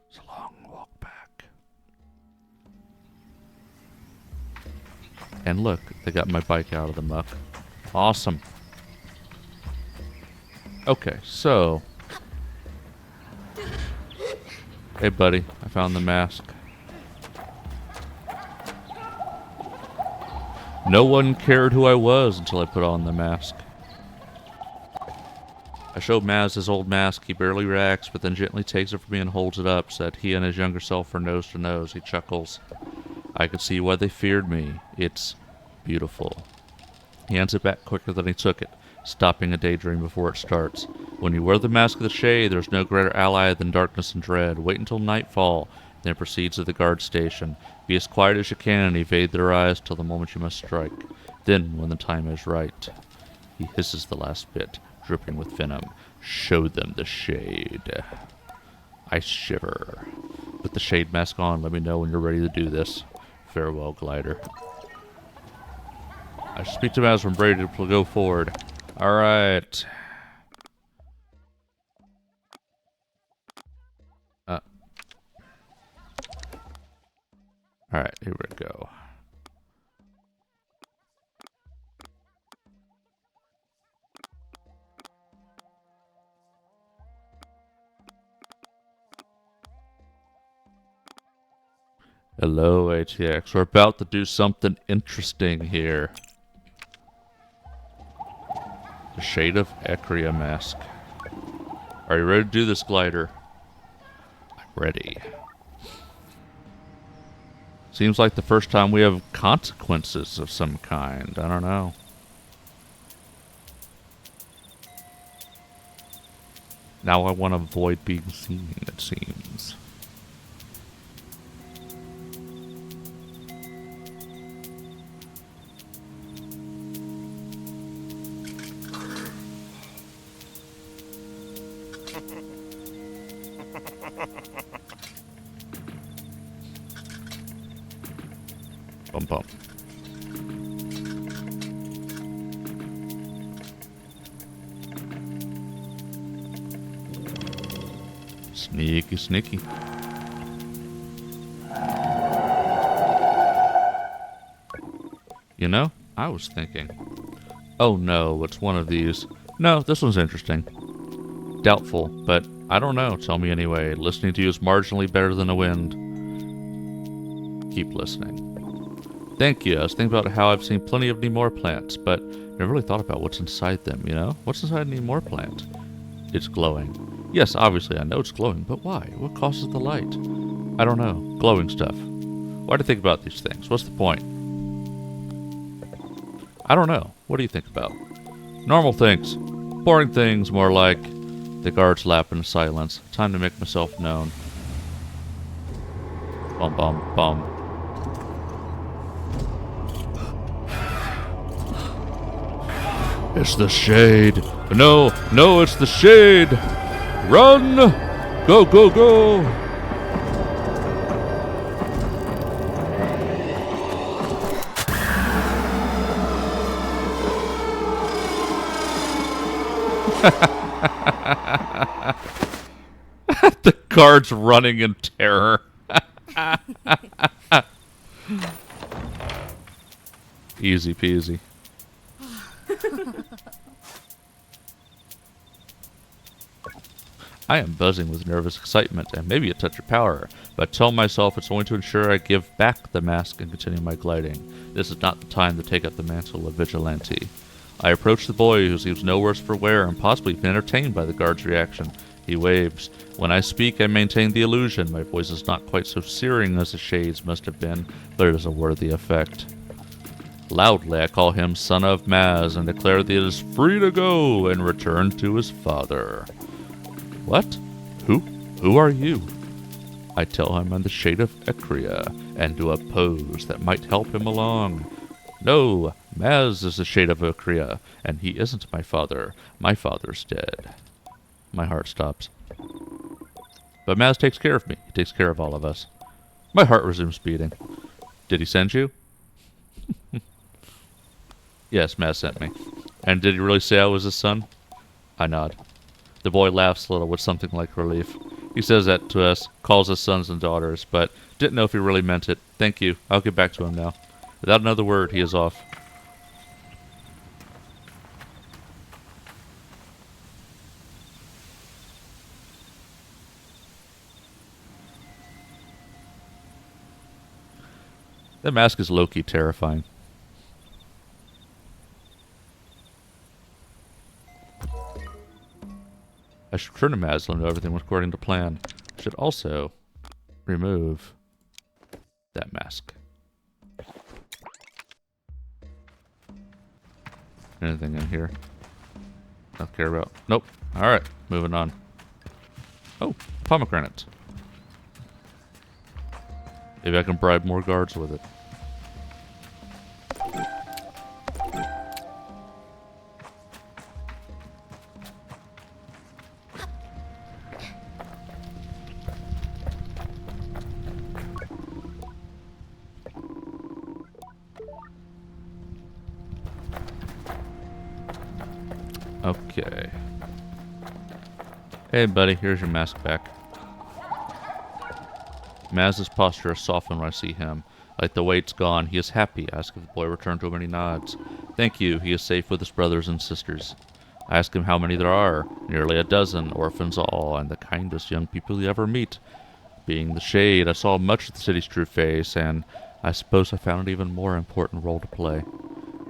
it's a long walk back. And look, they got my bike out of the muck. Awesome. Okay, so... Hey, buddy, I found the mask. No one cared who I was until I put on the mask. I showed Maz his old mask. He barely reacts, but then gently takes it from me and holds it up, so that he and his younger self are nose to nose. He chuckles. I could see why they feared me. It's beautiful. He hands it back quicker than he took it, stopping a daydream before it starts. When you wear the mask of the Shade, there's no greater ally than darkness and dread. Wait until nightfall, then proceed to the guard station. Be as quiet as you can and evade their eyes till the moment you must strike. Then, when the time is right, he hisses the last bit, dripping with venom. Show them the Shade. I shiver. With the Shade mask on, let me know when you're ready to do this. Farewell, Glider. I shall speak to Maz when ready to go forward. Alright. Alright, here we go. Hello, ATX. We're about to do something interesting here. The Shade of Ecria mask. Are you ready to do this, Glider? I'm ready. Seems like the first time we have consequences of some kind. I don't know. Now I want to avoid being seen, it seems. Bum bum. Sneaky, sneaky. You know, I was thinking. Oh no, it's one of these. No, this one's interesting. Doubtful, but I don't know. Tell me anyway. Listening to you is marginally better than a wind. Keep listening. Thank you. I was thinking about how I've seen plenty of Nemore plants, but never really thought about what's inside them, you know? What's inside a Nemore plant? It's glowing. Yes, obviously I know it's glowing, but why? What causes the light? I don't know. Glowing stuff. Why do you think about these things? What's the point? I don't know. What do you think about? Normal things. Boring things, more like. The guards lap in silence. Time to make myself known. Bum bum bum. It's the Shade. No, no, it's the Shade. Run! Go, go, go! The guards running in terror. Easy peasy. I am buzzing with nervous excitement and maybe a touch of power, but I tell myself it's only to ensure I give back the mask and continue my gliding. This is not the time to take up the mantle of vigilante. I approach the boy, who seems no worse for wear and possibly even entertained by the guard's reaction. He He waves. When I speak, I maintain the illusion. My voice is not quite so searing as the shade's must have been, but it is a worthy effect. Loudly, I call him Son of Maz and declare that he is free to go and return to his father. What? Who are you? I tell him I'm the Shade of Ecria, and do a pose that might help him along. No, Maz is the Shade of Ecria, and he isn't my father. My father's dead. My heart stops. But Maz takes care of me. He takes care of all of us. My heart resumes beating. Did he send you? Yes, Maz sent me. And did he really say I was his son? I nod. The boy laughs a little with something like relief. He says that to us, calls us sons and daughters, but didn't know if he really meant it. Thank you. I'll get back to him now. Without another word, he is off. That mask is low-key terrifying. I should return to Maslin to know everything was according to plan. I should also remove that mask. Anything in here? Not care about. Nope. Alright, moving on. Oh, pomegranate. Maybe I can bribe more guards with it. Okay. Hey, buddy, here's your mask back. Maz's posture has softened when I see him. Like the weight's gone, he is happy. I ask if the boy returned to him, and he nods. Thank you, he is safe with his brothers and sisters. I ask him how many there are. Nearly a dozen, orphans all, and the kindest young people you ever meet. Being the Shade, I saw much of the city's true face, and I suppose I found an even more important role to play.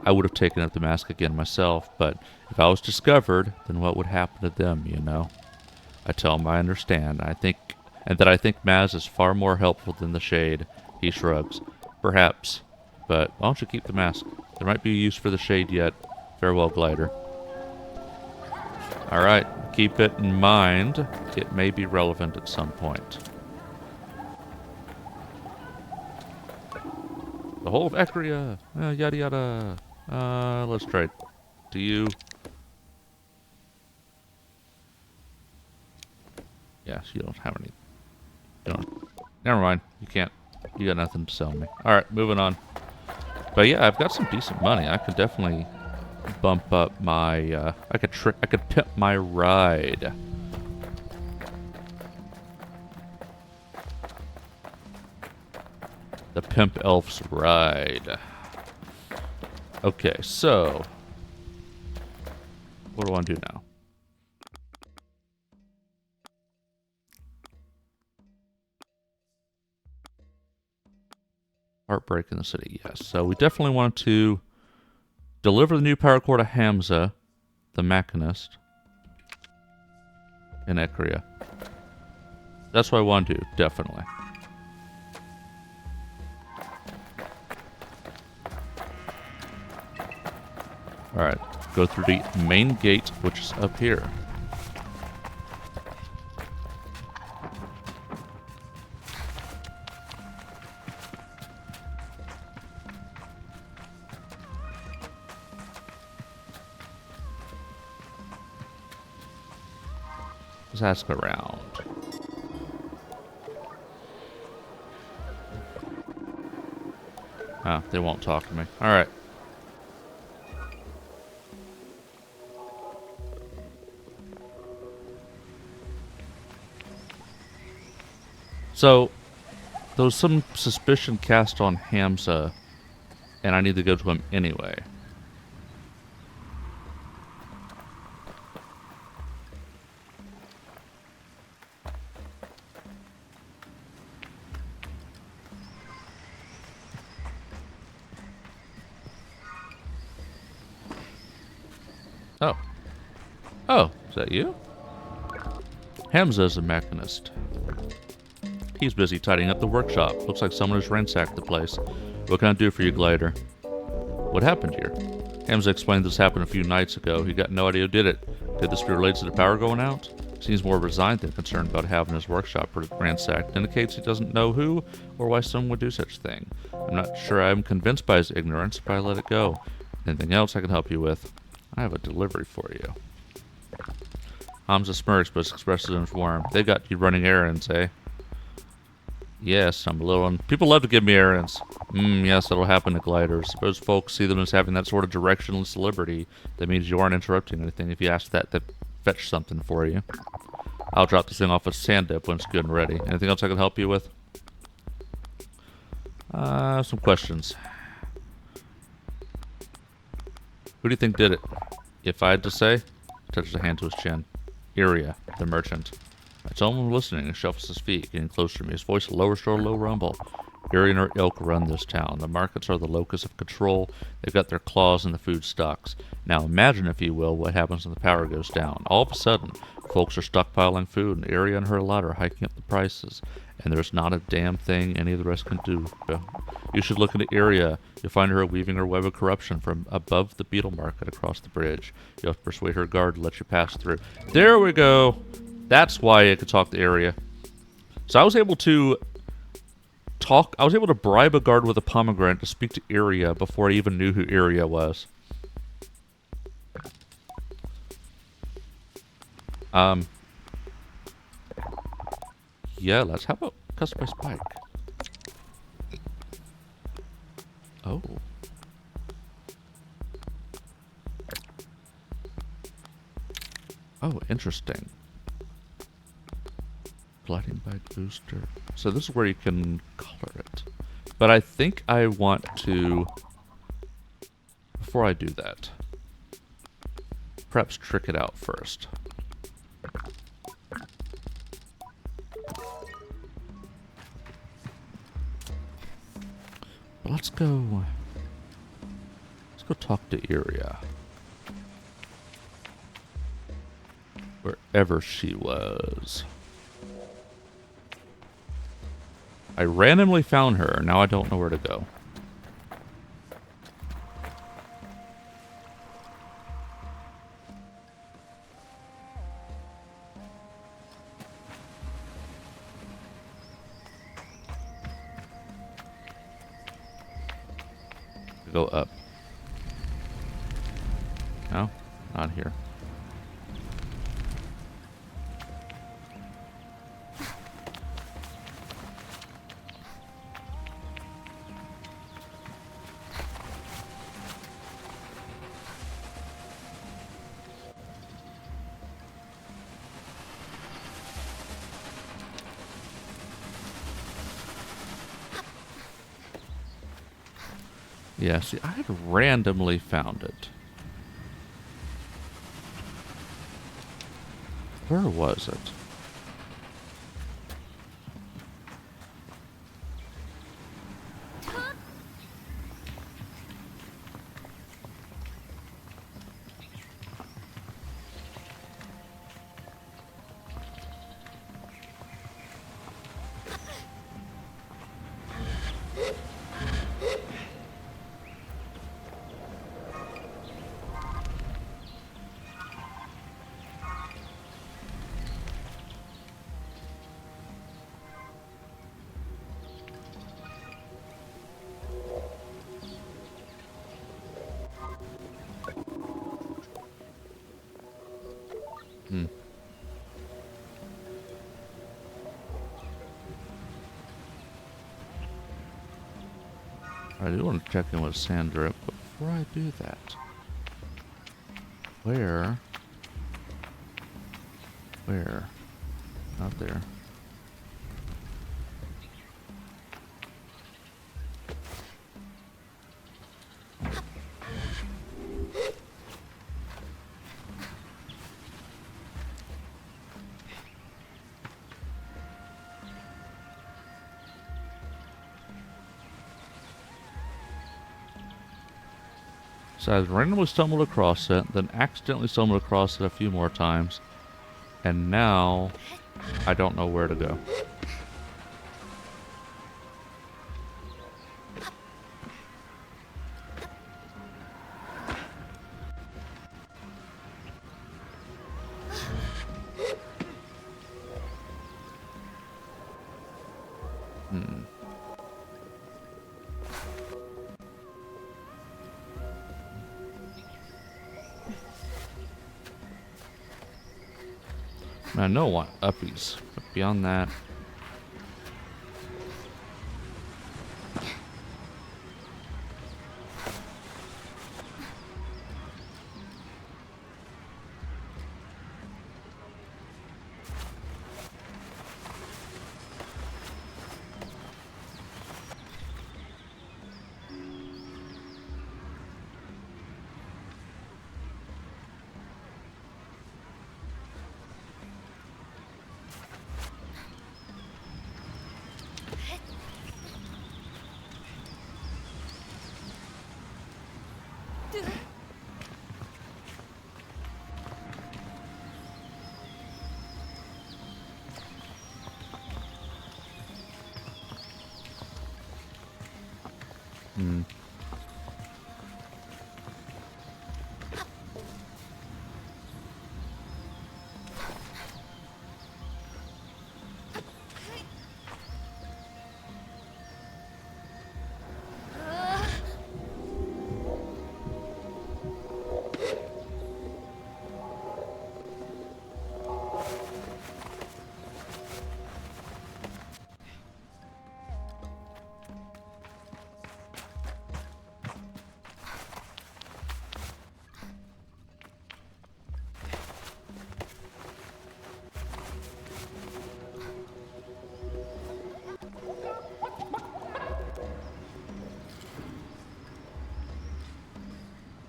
I would have taken up the mask again myself, but if I was discovered, then what would happen to them, you know? I tell him I understand, and that I think Maz is far more helpful than the Shade. He shrugs. Perhaps, but why don't you keep the mask? There might be a use for the Shade yet. Farewell, Glider. Alright, keep it in mind. It may be relevant at some point. The whole of Ecria! Yada yada. Let's trade. Do you... Yes, you don't have any... You don't... Never mind. You can't... You got nothing to sell me. Alright, moving on. But yeah, I've got some decent money. I could definitely bump up my... I could pimp my ride. The Pimp Elf's Ride. Okay, so... What do I want to do now? Heartbreak in the city, yes. So we definitely want to deliver the new power core to Hamza, the Machinist, in Ecria. That's what I want to do, definitely. Alright, go through the main gate, which is up here. Let's ask around. Ah, they won't talk to me. Alright. So, there was some suspicion cast on Hamza, and I need to go to him anyway. Oh. Oh, is that you? Hamza's a mechanist. He's busy tidying up the workshop. Looks like someone has ransacked the place. What can I do for you, Glider? What happened here? Hamza explained this happened a few nights ago. He got no idea who did it. Could this be related to the power going out? Seems more resigned than concerned about having his workshop ransacked. Indicates he doesn't know who or why someone would do such a thing. I'm not sure I'm convinced by his ignorance, but I let it go. Anything else I can help you with? I have a delivery for you. Hamza smirks, but expresses informed. They got you running errands, eh? Yes, I'm a little... People love to give me errands. Yes, that'll happen to gliders. Suppose folks see them as having that sort of directionless liberty. That means you aren't interrupting anything if you ask that to fetch something for you. I'll drop this thing off at sand dip when it's good and ready. Anything else I can help you with? Some questions. Who do you think did it? If I had to say, touches a hand to his chin. Iria, the merchant. I told him I'm listening and shuffles his feet, getting closer to me, his voice lower to a low rumble. Iria and her ilk run this town. The markets are the locus of control. They've got their claws in the food stocks. Now imagine, if you will, what happens when the power goes down. All of a sudden, folks are stockpiling food, and Iria and her lot are hiking up the prices. And there's not a damn thing any of the rest can do. You should look into Iria. You'll find her weaving her web of corruption from above the beetle market across the bridge. You'll have to persuade her guard to let you pass through. There we go. That's why I could talk to Iria. So I was able to bribe a guard with a pomegranate to speak to Iria before I even knew who Iria was. Yeah, let's... How about customized bike? Oh. Oh, interesting. Gliding bike booster. So this is where you can color it. But I think I want to... Before I do that, perhaps trick it out first. But let's go talk to Iria. Wherever she was. I randomly found her. Now I don't know where to go. Go up. No? Not here. Yeah, see, I had randomly found it. Where was it? I do want to check in with Sandra, but before I do that, where? Not there. So I randomly stumbled across it, then accidentally stumbled across it a few more times, and now I don't know where to go. I know I want uppies, but beyond that...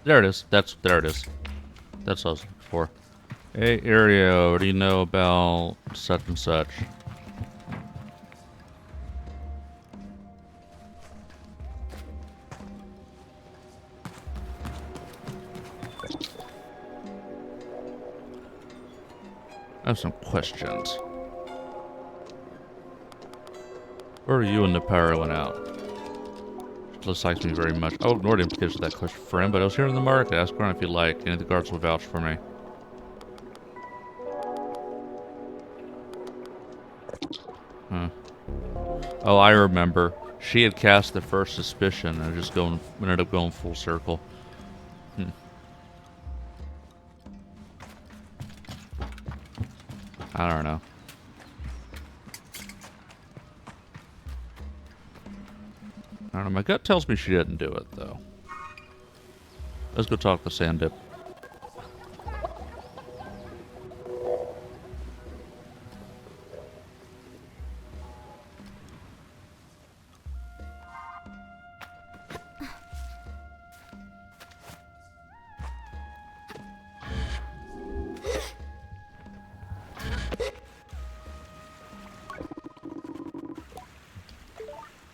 There it is. There it is. That's what I was looking for. Hey, Aereo, what do you know about such and such? I have some questions. Where are you when the power went out? This likes me very much. I ignored the implications of that question, friend, but I was here in the market. Ask around if you like. Any of the guards will vouch for me. Huh. Oh, I remember. She had cast the first suspicion and just ended up going full circle. I don't know. I don't know. My gut tells me she didn't do it, though. Let's go talk to Sand Dip.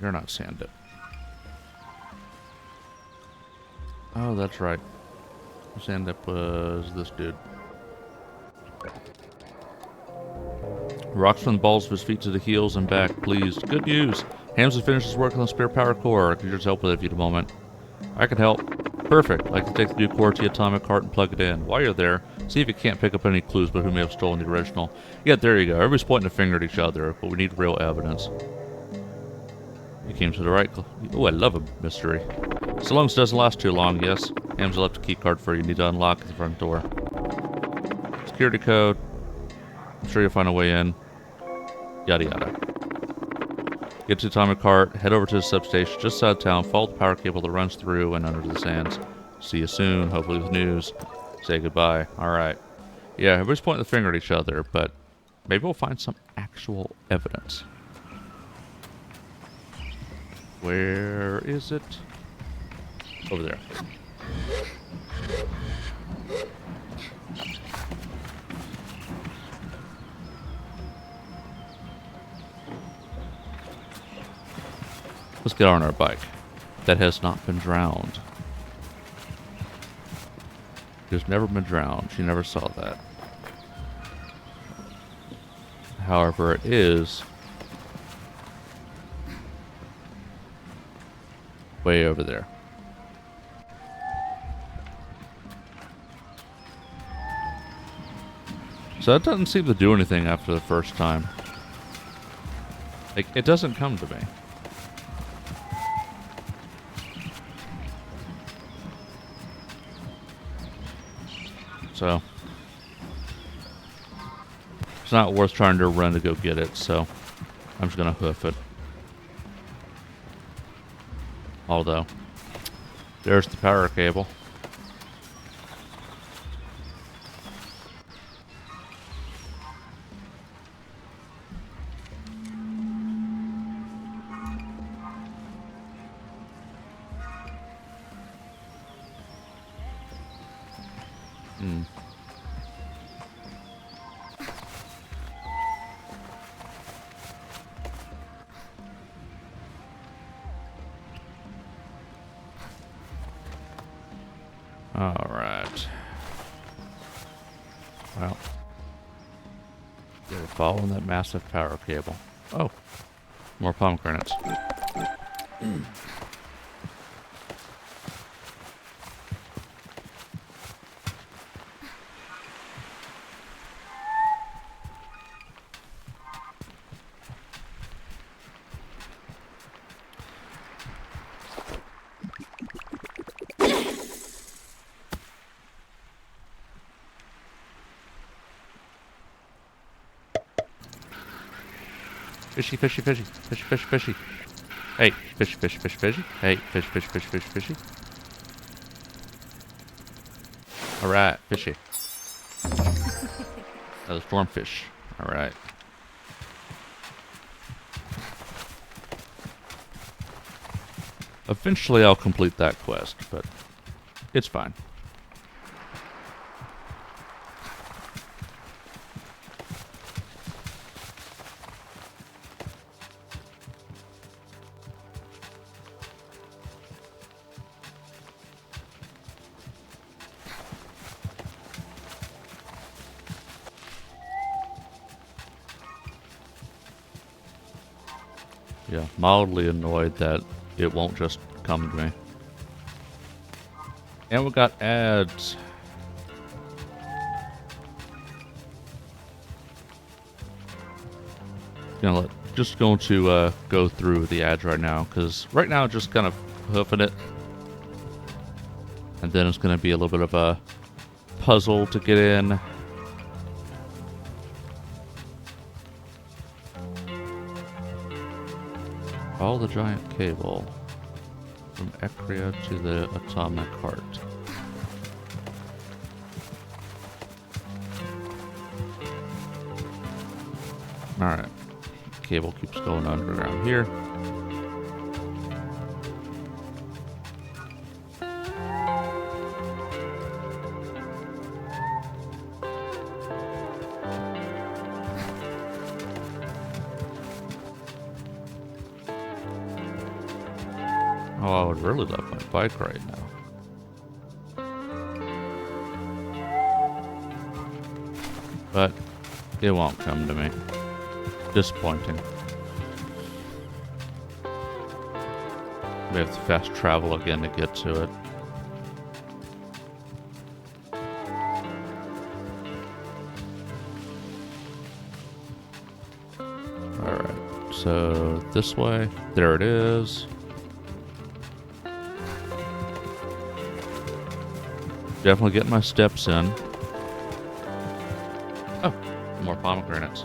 You're not Sand Dip. Oh, that's right. Sand Dip was this dude. Rocks from the balls of his feet to the heels and back, pleased. Good news. Hams has finished his work on the spare power core. I could just help with it if you need a moment. I can help. Perfect. I can take the new core to the atomic heart and plug it in. While you're there, see if you can't pick up any clues about who may have stolen the original. Yeah, there you go. Everybody's pointing a finger at each other, but we need real evidence. You came to the right. Oh, I love a mystery. So long as it doesn't last too long, yes. Hams left a key card for you. You need to unlock the front door. Security code. I'm sure you'll find a way in. Yada yada. Get to the atomic heart, head over to the substation just outside town, follow the power cable that runs through and under the sands. See you soon, hopefully with news. Say goodbye. Alright. Yeah, everybody's pointing the finger at each other, but maybe we'll find some actual evidence. Where is it? Over there. Let's get on our bike. That has not been drowned. It has never been drowned. She never saw that. However, it is way over there. So that doesn't seem to do anything after the first time. Like, it doesn't come to me. So it's not worth trying to run to go get it, so I'm just gonna hoof it. Although, there's the power cable. Alright. Well. They're following that massive power cable. Oh. More pomegranates. Fishy, fishy, fishy, fishy, fishy, fishy. Hey, fishy, fishy, fishy, fishy. Hey, fish, fish, fish, fish, fishy. Alright, fishy. Another stormfish. Alright. Eventually I'll complete that quest, but it's fine. Yeah, mildly annoyed that it won't just come to me. And we got ads. Just going to go through the ads right now, because right now just kind of hoofing it. And then it's going to be a little bit of a puzzle to get in. Follow the giant cable from Ecria to the atomic heart. Alright. Cable keeps going underground here. Oh, I would really love my bike right now. But it won't come to me. Disappointing. We have to fast travel again to get to it. Alright, so this way. There it is. Definitely getting my steps in. Oh, more pomegranates.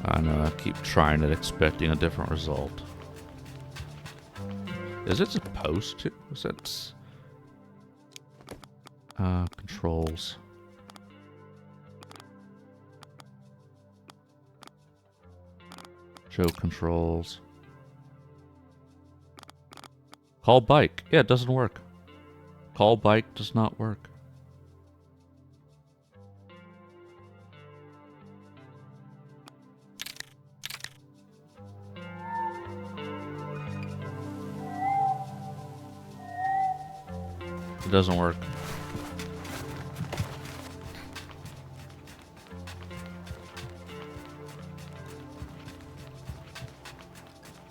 I know, I keep trying it, expecting a different result. Is it supposed to? Is it... Controls. Show controls. Call bike. Yeah, it doesn't work. Call bike does not work. It doesn't work.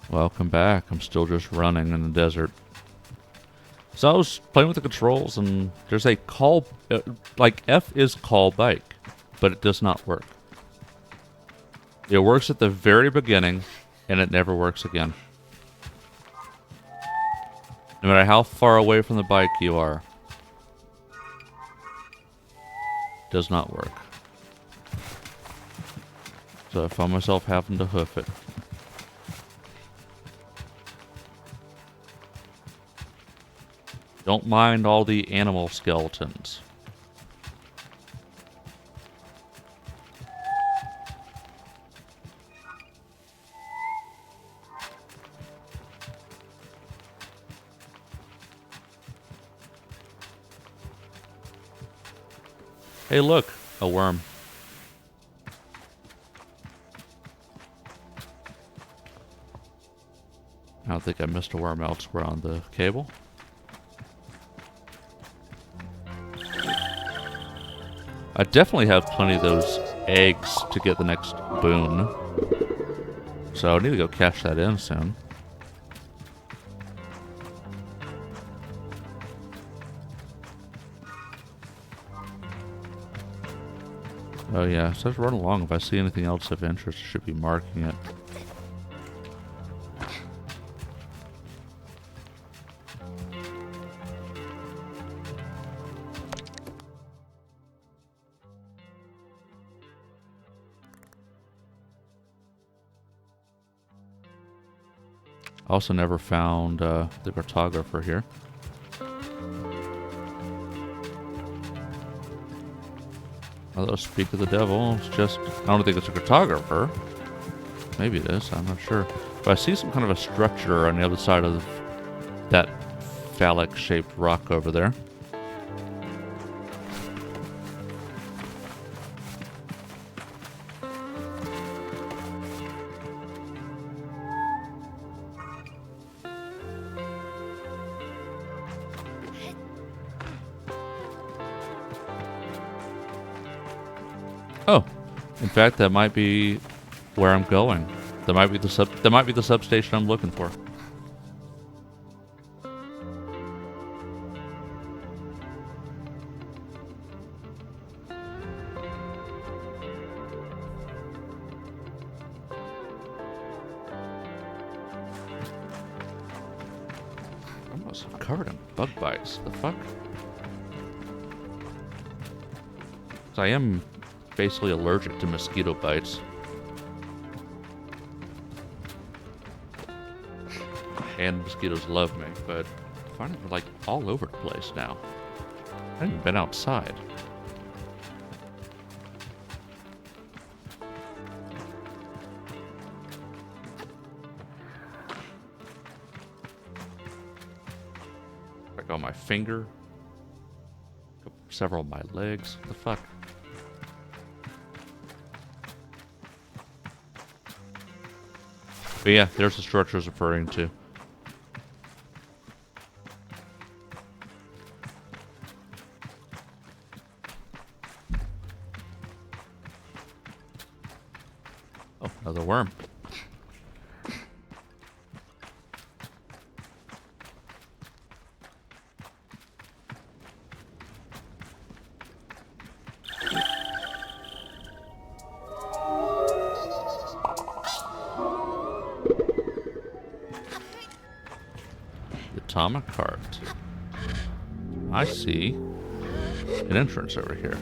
Welcome back. I'm still just running in the desert. So I was playing with the controls, and there's a call, like F is call bike, but it does not work. It works at the very beginning, and it never works again. No matter how far away from the bike you are, it does not work. So I found myself having to hoof it. Don't mind all the animal skeletons. Hey, look, a worm. I don't think I missed a worm elsewhere on the cable. I definitely have plenty of those eggs to get the next boon. So I need to go cash that in soon. Oh yeah, so just run along. If I see anything else of interest, I should be marking it. Also never found the cartographer here. Although, speak of the devil, it's just... I don't think it's a cartographer. Maybe it is, I'm not sure. But I see some kind of a structure on the other side of that phallic-shaped rock over there. Oh, in fact, that might be where I'm going. That might be the substation I'm looking for. Almost covered in bug bites. The fuck? 'Cause I am basically allergic to mosquito bites. And mosquitoes love me, but I find they're like all over the place now. I haven't even been outside. Like on my finger. Several of my legs. What the fuck? But yeah, there's the structure I was referring to. Oh, another worm. Atomic cart. I see an entrance over here.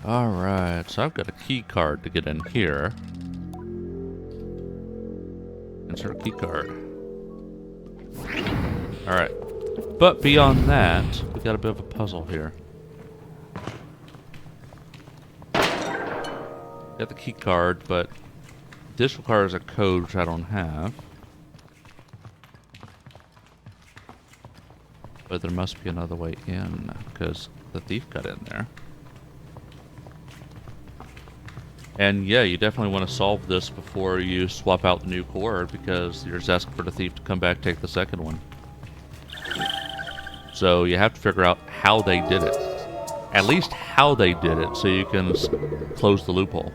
Alright, so I've got a key card to get in here. Insert key card. Alright. But beyond that, we got a bit of a puzzle here. Got the key card, but this requires a code which I don't have. But there must be another way in, because the thief got in there. And yeah, you definitely want to solve this before you swap out the new cord, because you're just asking for the thief to come back, take the second one. So you have to figure out how they did it. At least how they did it, so you can close the loophole.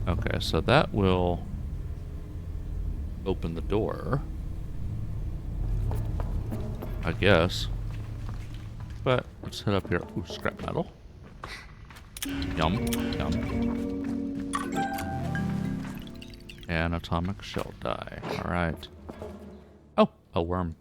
Okay, so that will open the door, I guess. But let's head up here. Ooh, scrap metal. Yum, yum. And atomic shell die. Alright. Oh, a worm.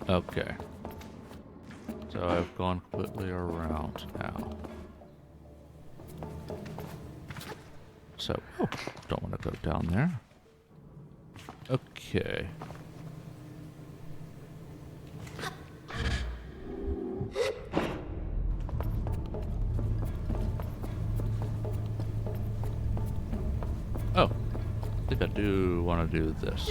Okay. So I've gone completely around now. So, oh, don't want to go down there. Okay. Oh, I think I do want to do this.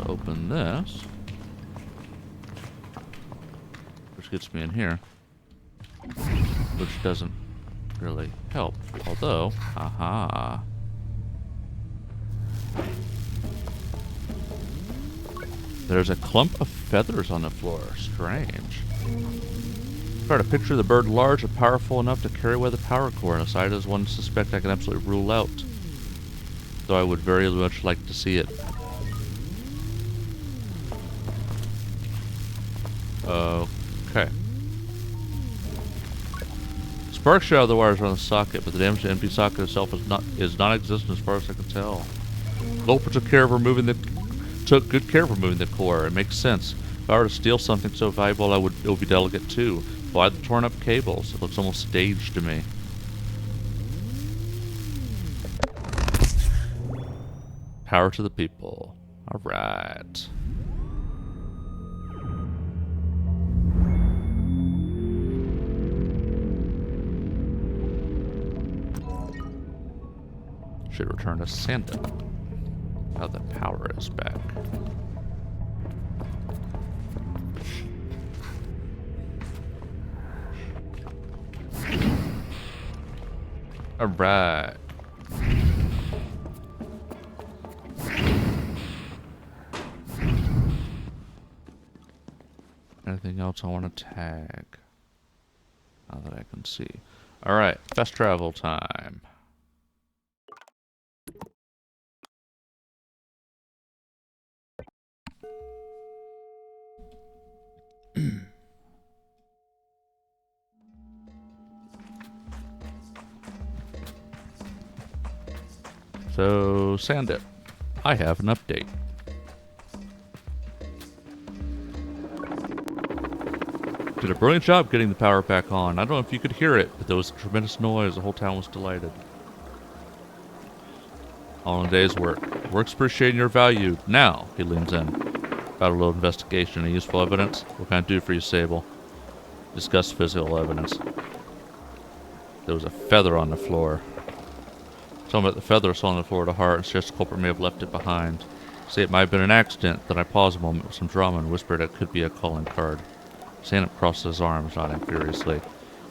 Open this, which gets me in here, which doesn't really help, although, aha, there's a clump of feathers on the floor. Strange. Try to picture the bird large and powerful enough to carry away the power core, and aside as one suspect I can absolutely rule out, though I would very much like to see it. Okay. Sparks shot out of the wires around the socket, but the damage to the empty socket itself is non-existent as far as I can tell. Loper took good care of removing the core. It makes sense. If I were to steal something so valuable, it would be delicate too. Why the torn up cables? It looks almost staged to me. Power to the people. Alright. Should return to Sable. Now the power is back. Alright. Anything else I want to tag? Now that I can see. Alright, fast travel time. So, Sandit, I have an update. Did a brilliant job getting the power back on. I don't know if you could hear it, but there was a tremendous noise. The whole town was delighted. All in a day's work. Work's appreciating your value. Now, he leans in. About a little investigation and useful evidence. What can I do for you, Sable? Discuss physical evidence. There was a feather on the floor. Some of the feathers on the floor of the heart suggests the culprit may have left it behind. Say it might have been an accident. Then I paused a moment with some drama and whispered it could be a calling card. Sandip crossed his arms, nodding furiously.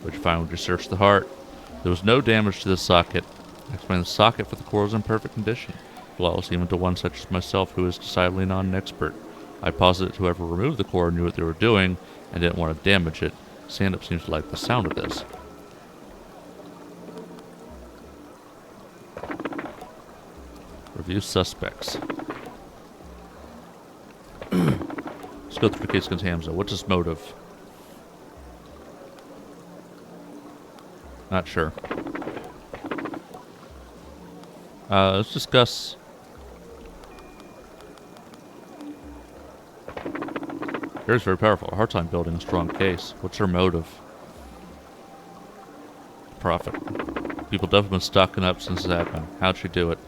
What'd you find when you searched the heart? There was no damage to the socket. I explained the socket for the core was in perfect condition, flawless even to one such as myself who is decidedly not an expert. I posited whoever removed the core knew what they were doing and didn't want to damage it. Sandip seems to like the sound of this. Review suspects. Let's go through the case against Hamza. What's his motive? Not sure. Let's discuss. Gary's very powerful. A hard time building a strong case. What's her motive? Profit. People definitely been stocking up since it happened. How'd she do it?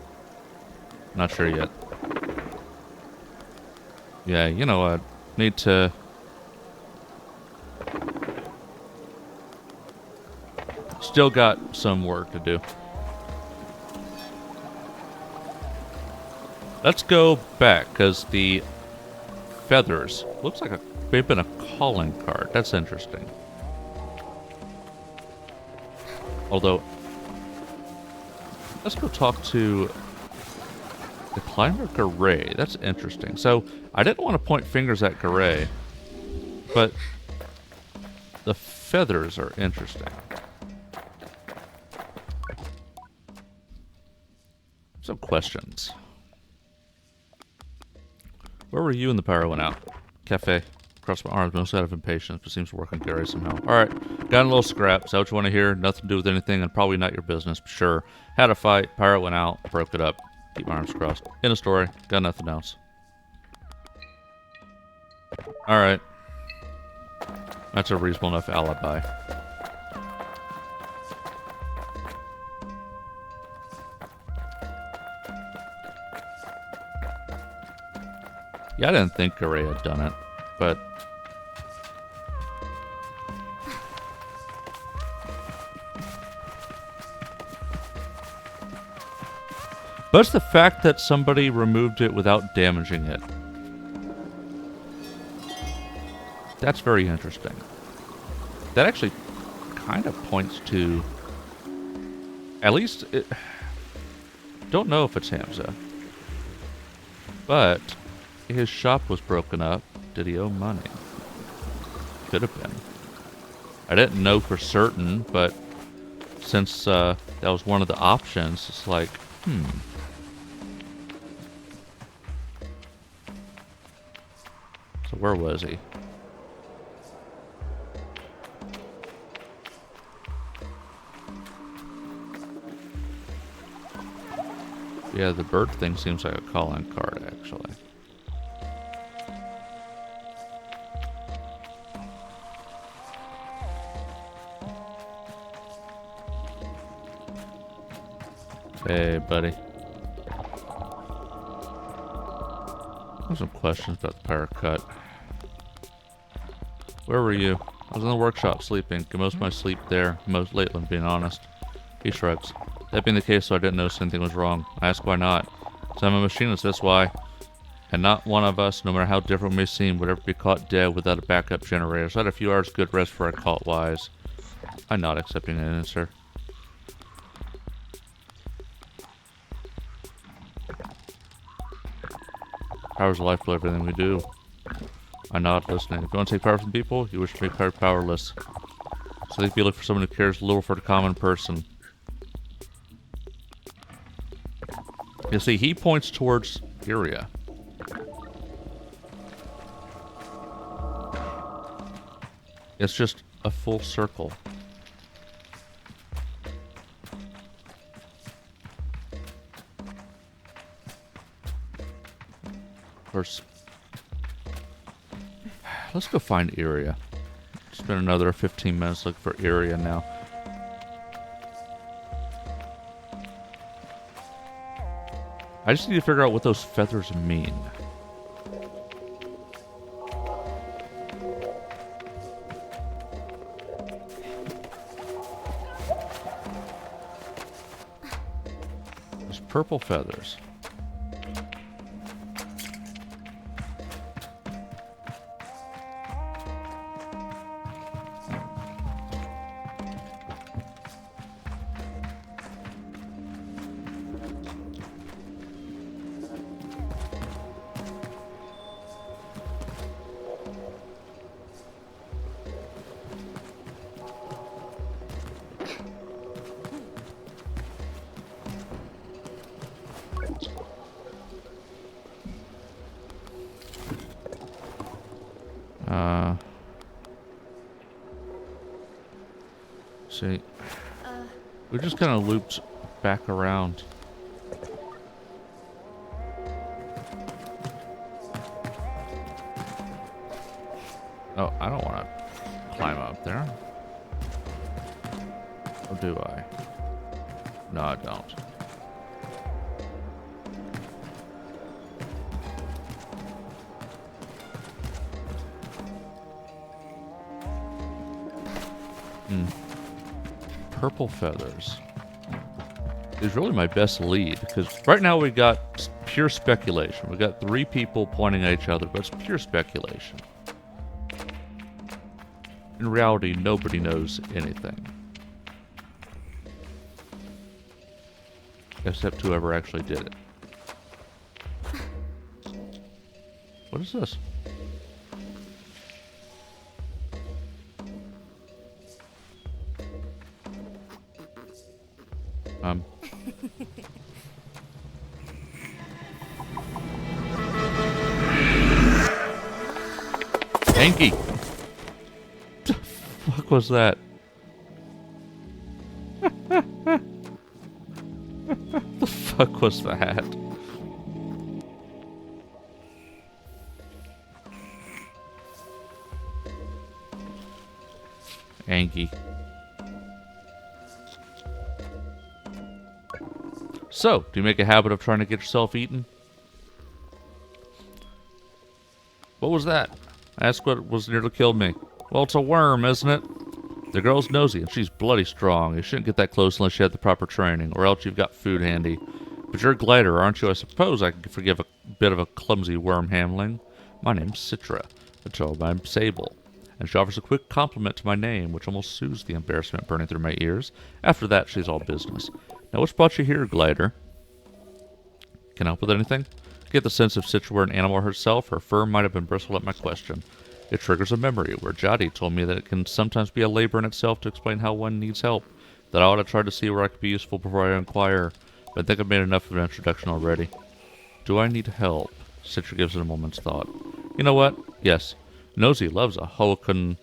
Not sure yet. Yeah, you know what? Need to... Still got some work to do. Let's go back, because the feathers... Looks like they've been a calling card. That's interesting. Although... Let's go talk to... the climber Garay. That's interesting. So, I didn't want to point fingers at Garay, but the feathers are interesting. Some questions. Where were you when the power went out? Cafe. Crossed my arms, most out of impatience, but seems to work on Gary somehow. Alright, got in a little scrap. Is that what you want to hear? Nothing to do with anything, and probably not your business, but sure. Had a fight, power went out, broke it up. Keep my arms crossed. In a story. Got nothing else. Alright. That's a reasonable enough alibi. Yeah, I didn't think Garay had done it, but... But it's the fact that somebody removed it without damaging it. That's very interesting. That actually kind of points to... At least... Don't know if it's Hamza. But... his shop was broken up. Did he owe money? Could have been. I didn't know for certain, but... since that was one of the options, it's like... So where was he? Yeah, the bird thing seems like a calling card, actually. Hey, buddy. There's some questions about the power cut. Where were you? I was in the workshop sleeping. Get most of my sleep there. Most lately, I'm being honest. He shrugs. That being the case, so I didn't notice anything was wrong. I asked why not. So I'm a machinist, that's why. And not one of us, no matter how different we may seem, would ever be caught dead without a backup generator. So I had a few hours good rest before I caught wise. I'm not accepting an answer. Power's the lifeblood of everything we do. I nod, listening. If you want to take power from people, you wish to make power powerless. So I think you look for someone who cares little for the common person. You see, he points towards Iria. It's just a full circle. Let's go find Iria. Spend another 15 minutes looking for Iria now. I just need to figure out what those feathers mean. Purple feathers. See, we just kind of looped back around. Oh, I don't want to climb up there. Or do I? No, I don't. Purple feathers is really my best lead, because right now we got pure speculation. We got 3 people pointing at each other, but it's pure speculation. In reality, nobody knows anything. Except whoever actually did it. What is this? Hanky! What the fuck was that? The fuck was that? Hanky. So, do you make a habit of trying to get yourself eaten? What was that? Ask what was nearly killed me. Well, it's a worm, isn't it? The girl's nosy, and she's bloody strong. You shouldn't get that close unless you have the proper training, or else you've got food handy. But you're a glider, aren't you? I suppose I can forgive a bit of a clumsy worm handling. My name's Citra. I'm Sable. And she offers a quick compliment to my name, which almost soothes the embarrassment burning through my ears. After that, she's all business. Now, what's brought you here, glider? Can I help with anything? Get the sense if Citra were an animal herself, her fur might have been bristled at my question. It triggers a memory, where Jadi told me that it can sometimes be a labor in itself to explain how one needs help, that I ought to try to see where I could be useful before I inquire, but I think I've made enough of an introduction already. Do I need help? Citra gives it a moment's thought. You know what? Yes. Nosy loves a Hakoan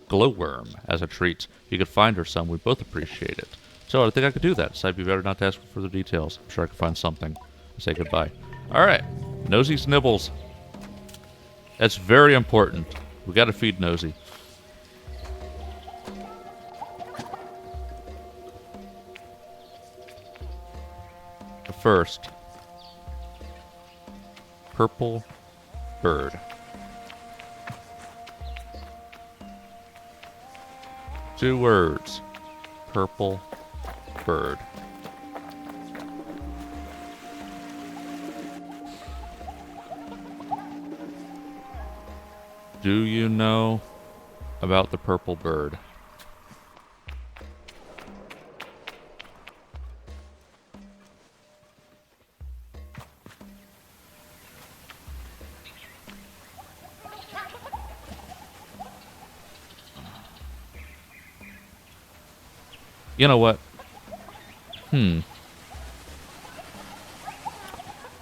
glowworm as a treat. If you could find her some, we'd both appreciate it. So I think I could do that, so I'd be better not to ask for further details. I'm sure I could find something. Say goodbye. Alright. Nosy's nibbles. That's very important. We gotta feed Nosy. But first, purple bird. 2 words. Purple bird. Do you know about the purple bird? You know what?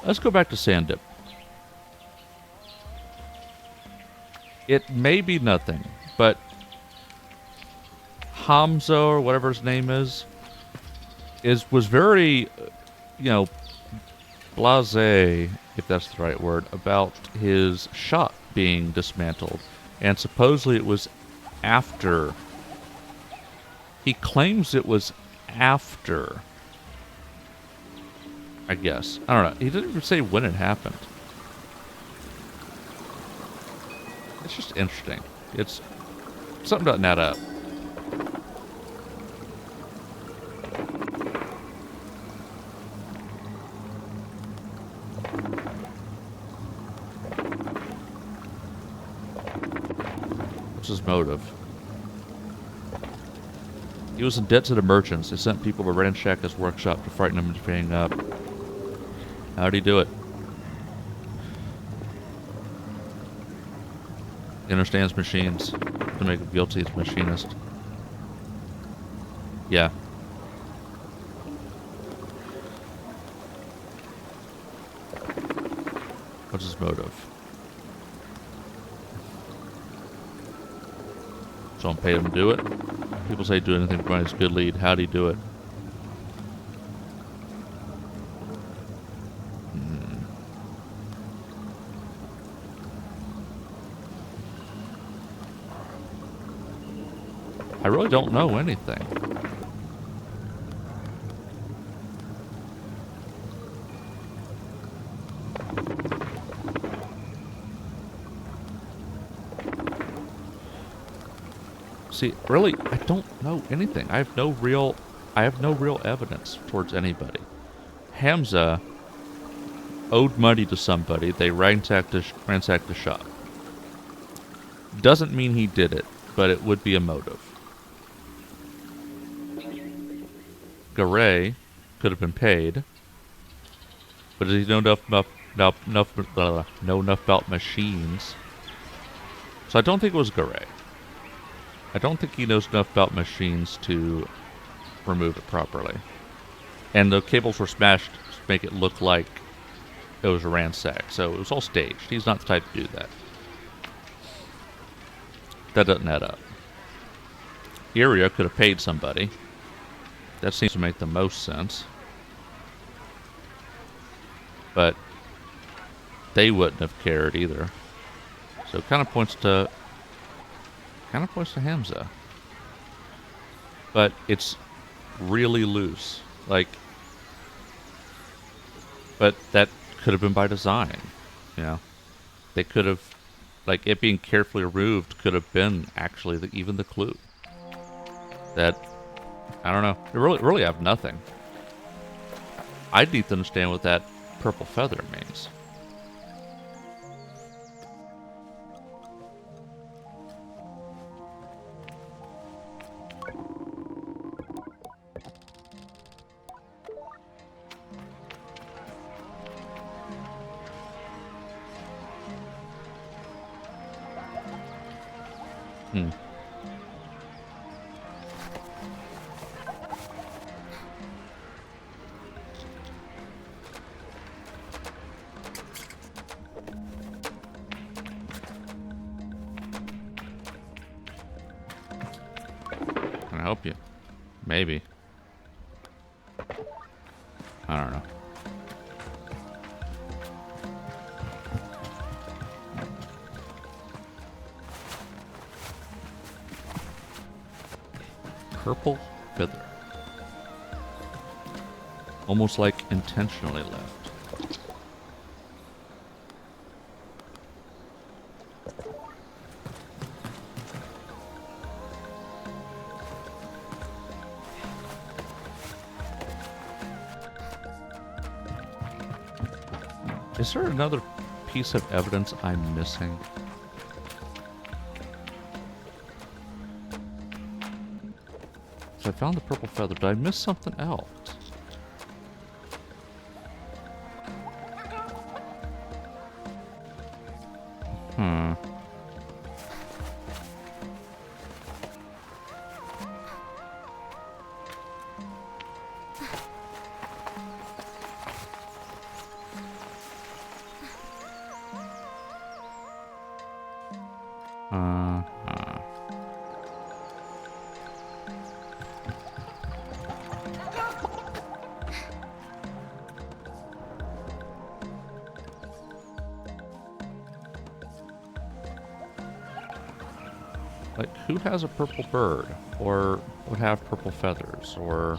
Let's go back to Sandip. It may be nothing, but Hamzo, or whatever his name is was very, blasé, if that's the right word, about his shop being dismantled. And supposedly it was after. He claims it was after. I guess. I don't know. He didn't even say when it happened. It's just interesting. It's something doesn't add up. What's his motive? He was in debt to the merchants. They sent people to ransack his workshop to frighten him into paying up. How'd he do it? He understands machines. To make him guilty as a machinist. Yeah. What's his motive? Someone paid him to do it? People say do anything to find his good lead. How'd he do it? I really don't know anything. See, really, I don't know anything. I have no real evidence towards anybody. Hamza owed money to somebody. They ransacked the shop. Doesn't mean he did it, but it would be a motive. Garay could have been paid, but does he know enough about machines? So I don't think it was Garay. I don't think he knows enough about machines to remove it properly. And the cables were smashed to make it look like it was ransacked, so it was all staged. He's not the type to do that. That doesn't add up. Iria could have paid somebody. That seems to make the most sense. But they wouldn't have cared either. So it kind of points to Hamza. But it's really loose. Like, but that could have been by design. You know, they could have, like, it being carefully removed could have been actually even the clue. That, I don't know. They really have nothing. I'd need to understand what that purple feather means. Can I help you? Maybe. I don't know. Purple feather. Almost like intentionally left. Is there another piece of evidence I'm missing? So I found the purple feather. Did I miss something else? Hmm. Like, who has a purple bird? Or would have purple feathers? Or...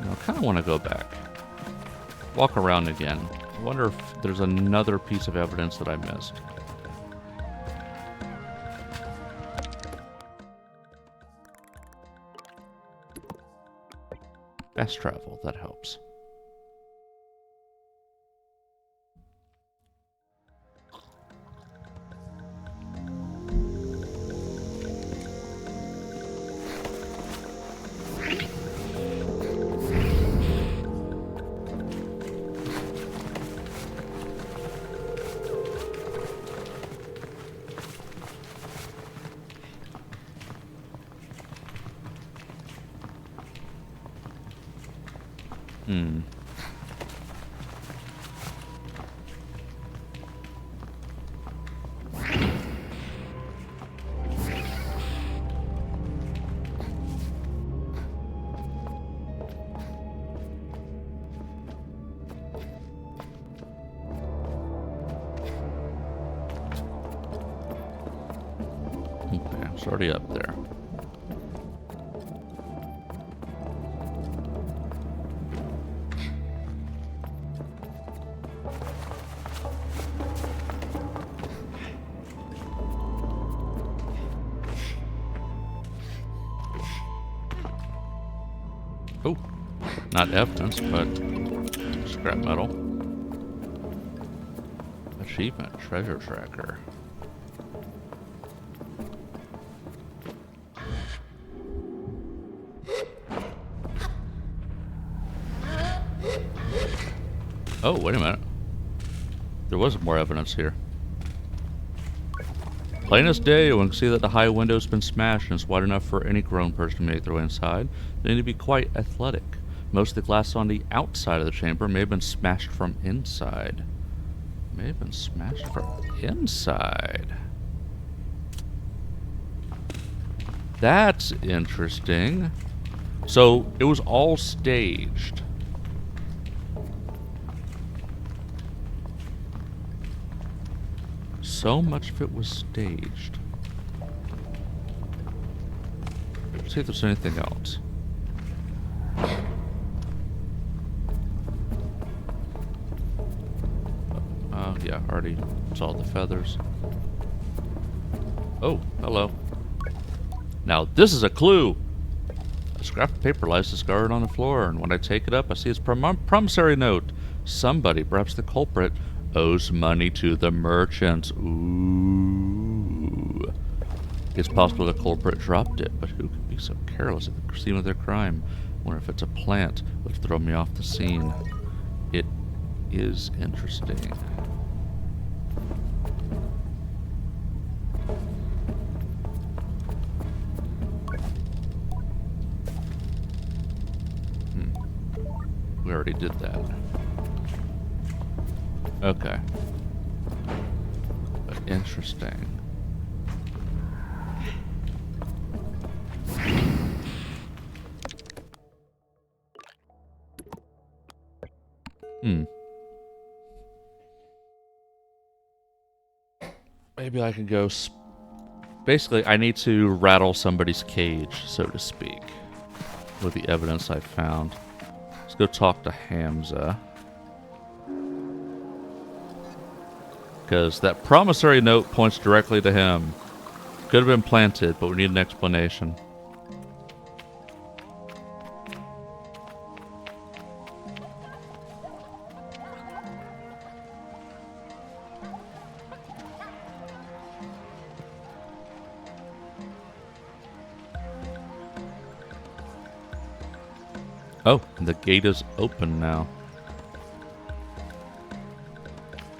I kind of want to go back. Walk around again. I wonder if there's another piece of evidence that I missed. Fast travel, that helps. Okay, it's already up there. Oh, not evidence, but scrap metal. Achievement, treasure tracker. Oh, wait a minute. There was more evidence here. Plain as day, one can see that the high window's been smashed and it's wide enough for any grown person to make their way inside. They need to be quite athletic. Most of the glass on the outside of the chamber may have been smashed from inside. May have been smashed from inside. That's interesting. So, it was all staged. So much of it was staged. Let's see if there's anything else. Yeah, already saw the feathers. Oh, hello. Now this is a clue. A scrap of paper lies discarded on the floor, and when I take it up, I see its promissory note. Somebody, perhaps the culprit, owes money to the merchants. Ooh. It's possible the culprit dropped it, but who could be so careless at the scene of their crime? Wonder if it's a plant that throw me off the scene. It is interesting. We already did that. Okay. But interesting. Maybe I can go... Basically, I need to rattle somebody's cage, so to speak, with the evidence I found. Let's go talk to Hamza. Because that promissory note points directly to him. Could have been planted, but we need an explanation. Oh, the gate is open now.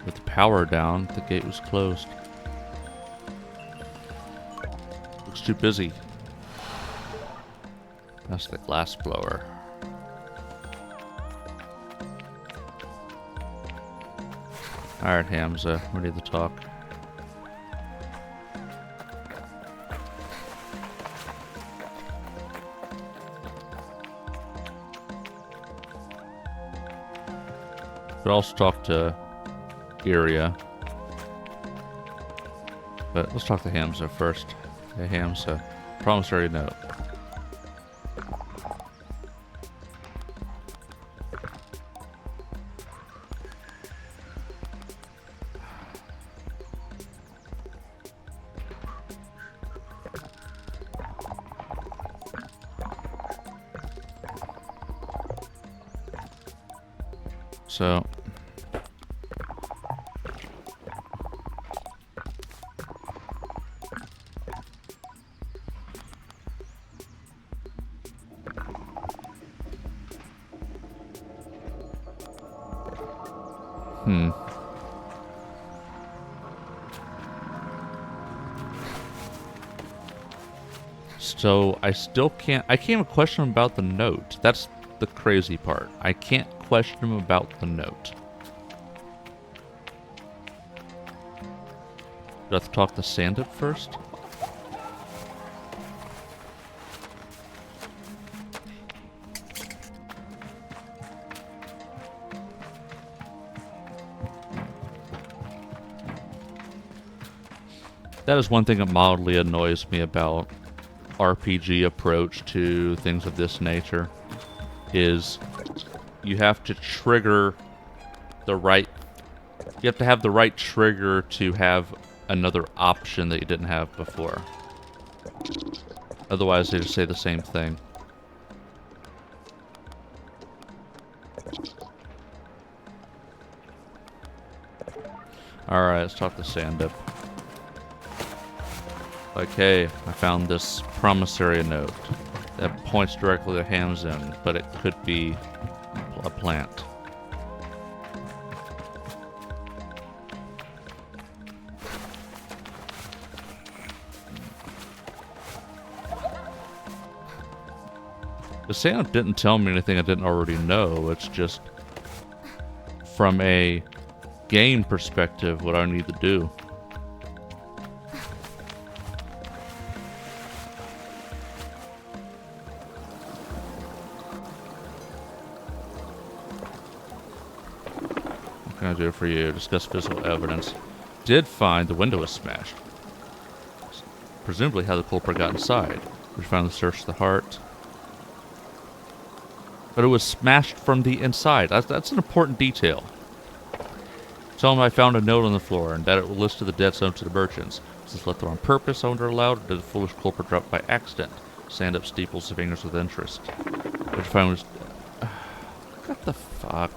With the power down, the gate was closed. Looks too busy. That's the glass blower. Alright, Hamza, we need to talk. Could also talk to Iria. But let's talk to Hamza first. Hey Hamza, promissory note. So... So, I still can't... I can't even question him about the note. That's the crazy part. I can't question him about the note. Do I have to talk to Sandip first? That is one thing that mildly annoys me about RPG approach to things of this nature, is you have to trigger the right... You have to have the right trigger to have another option that you didn't have before. Otherwise, they just say the same thing. Alright, let's talk to Sandip. Like, hey, I found this promissory note that points directly to Hamzin, but it could be a plant. The Sandip didn't tell me anything I didn't already know. It's just, from a game perspective, what I need to do. What can I do for you? Discuss physical evidence. Did find the window was smashed. Presumably how the culprit got inside. We finally searched the heart. But it was smashed from the inside. That's an important detail. Tell him I found a note on the floor and that it listed the dead zone to the merchants. Was this left there on purpose, I wonder aloud, or did the foolish culprit drop by accident? Sandip steeples his fingers with interest. What you find was... What the fuck?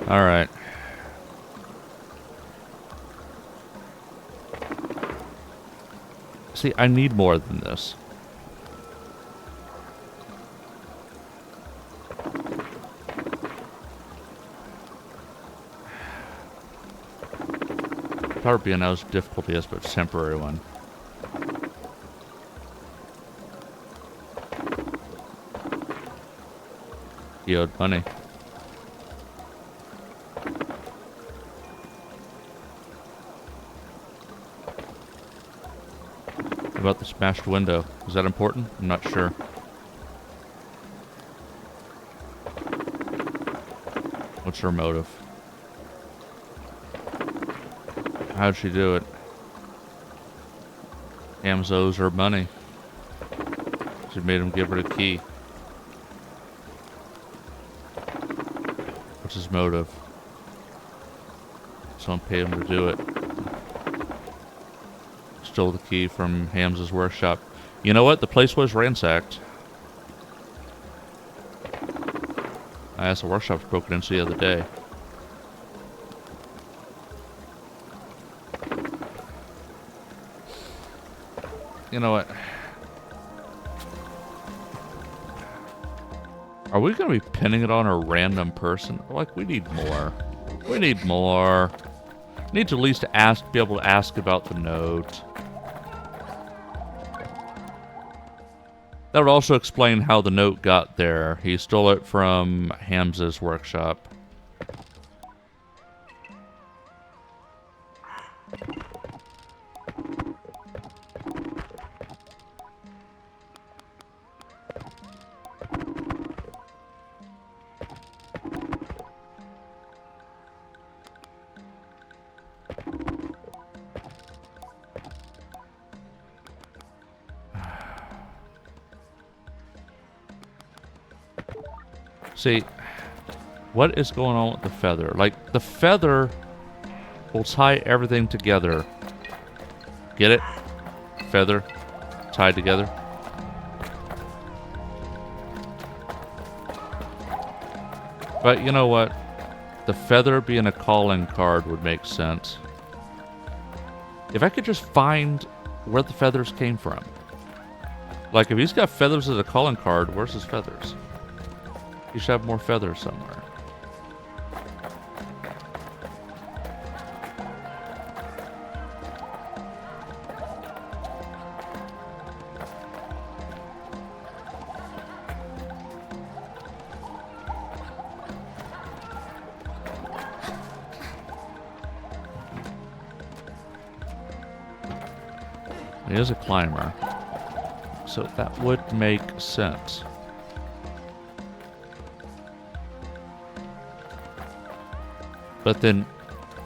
Alright. See, I need more than this. Power BNL's difficulty is but a temporary one. He owed money. About the smashed window. Is that important? I'm not sure. What's her motive? How'd she do it? Hams owes her money. She made him give her the key. What's his motive? Someone paid him to do it. Stole the key from Hams's workshop. You know what? The place was ransacked. I asked the workshop's broken into the other day. You know what? Are we going to be pinning it on a random person? Like, we need more. We need more. Need to at least ask, be able to ask about the note. That would also explain how the note got there. He stole it from Hamza's workshop. See, what is going on with the feather? Like, the feather will tie everything together. Get it? Feather tied together. But you know what? The feather being a calling card would make sense. If I could just find where the feathers came from. Like, if he's got feathers as a calling card, where's his feathers? He should have more feathers somewhere. He is a climber, so that would make sense. But then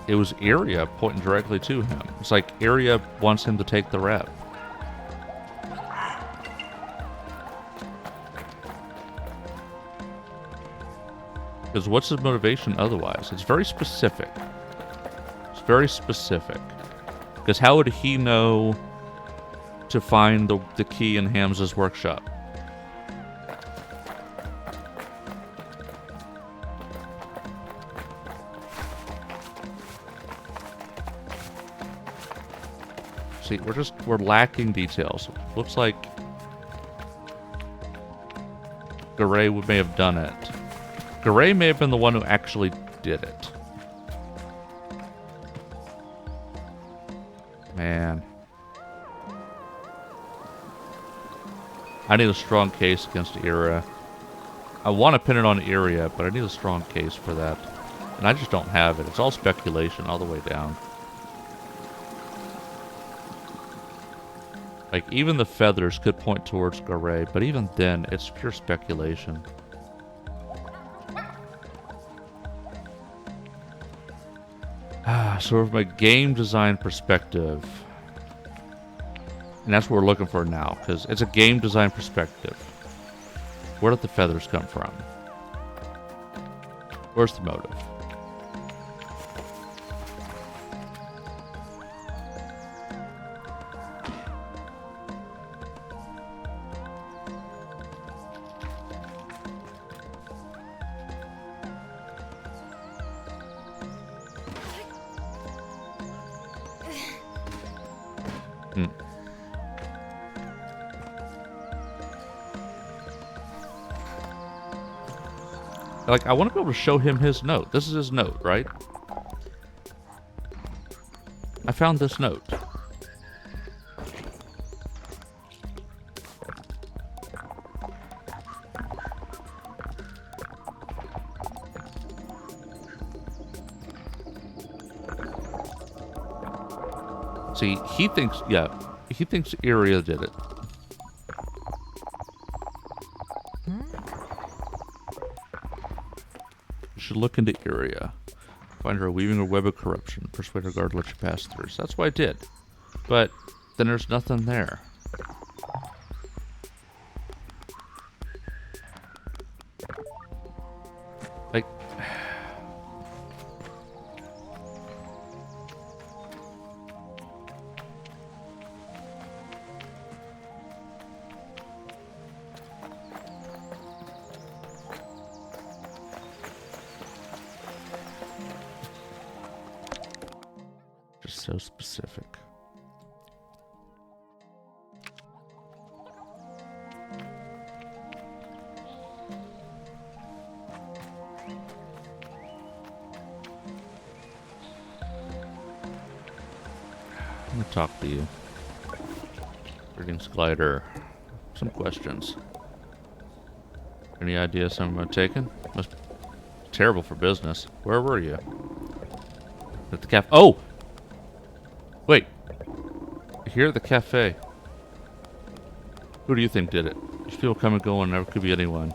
it was Iria pointing directly to him. It's like Iria wants him to take the rep. Because what's his motivation otherwise? It's very specific. It's very specific. Because how would he know to find the key in Hamza's workshop? See, we're lacking details. Looks like Garay may have done it. Garay may have been the one who actually did it. Man. I need a strong case against Iria. I want to pin it on Iria, but I need a strong case for that. And I just don't have it. It's all speculation all the way down. Like, even the feathers could point towards Garay, but even then, it's pure speculation. So from a game design perspective, and that's what we're looking for now, because it's a game design perspective. Where did the feathers come from? Where's the motive? Like, I want to be able to show him his note. This is his note, right? I found this note. See, he thinks, yeah, he thinks Iria did it. Should look into Iria. Find her weaving a web of corruption. Persuade her guard to let you pass through. So that's what I did. But then there's nothing there. Like, so specific. I'm gonna talk to you. Greetings, Glider. Some questions. Any idea someone taken? Must be terrible for business. Where were you? At the cafe. Oh! Wait. Here at the cafe. Who do you think did it? These people come and go and never could be anyone.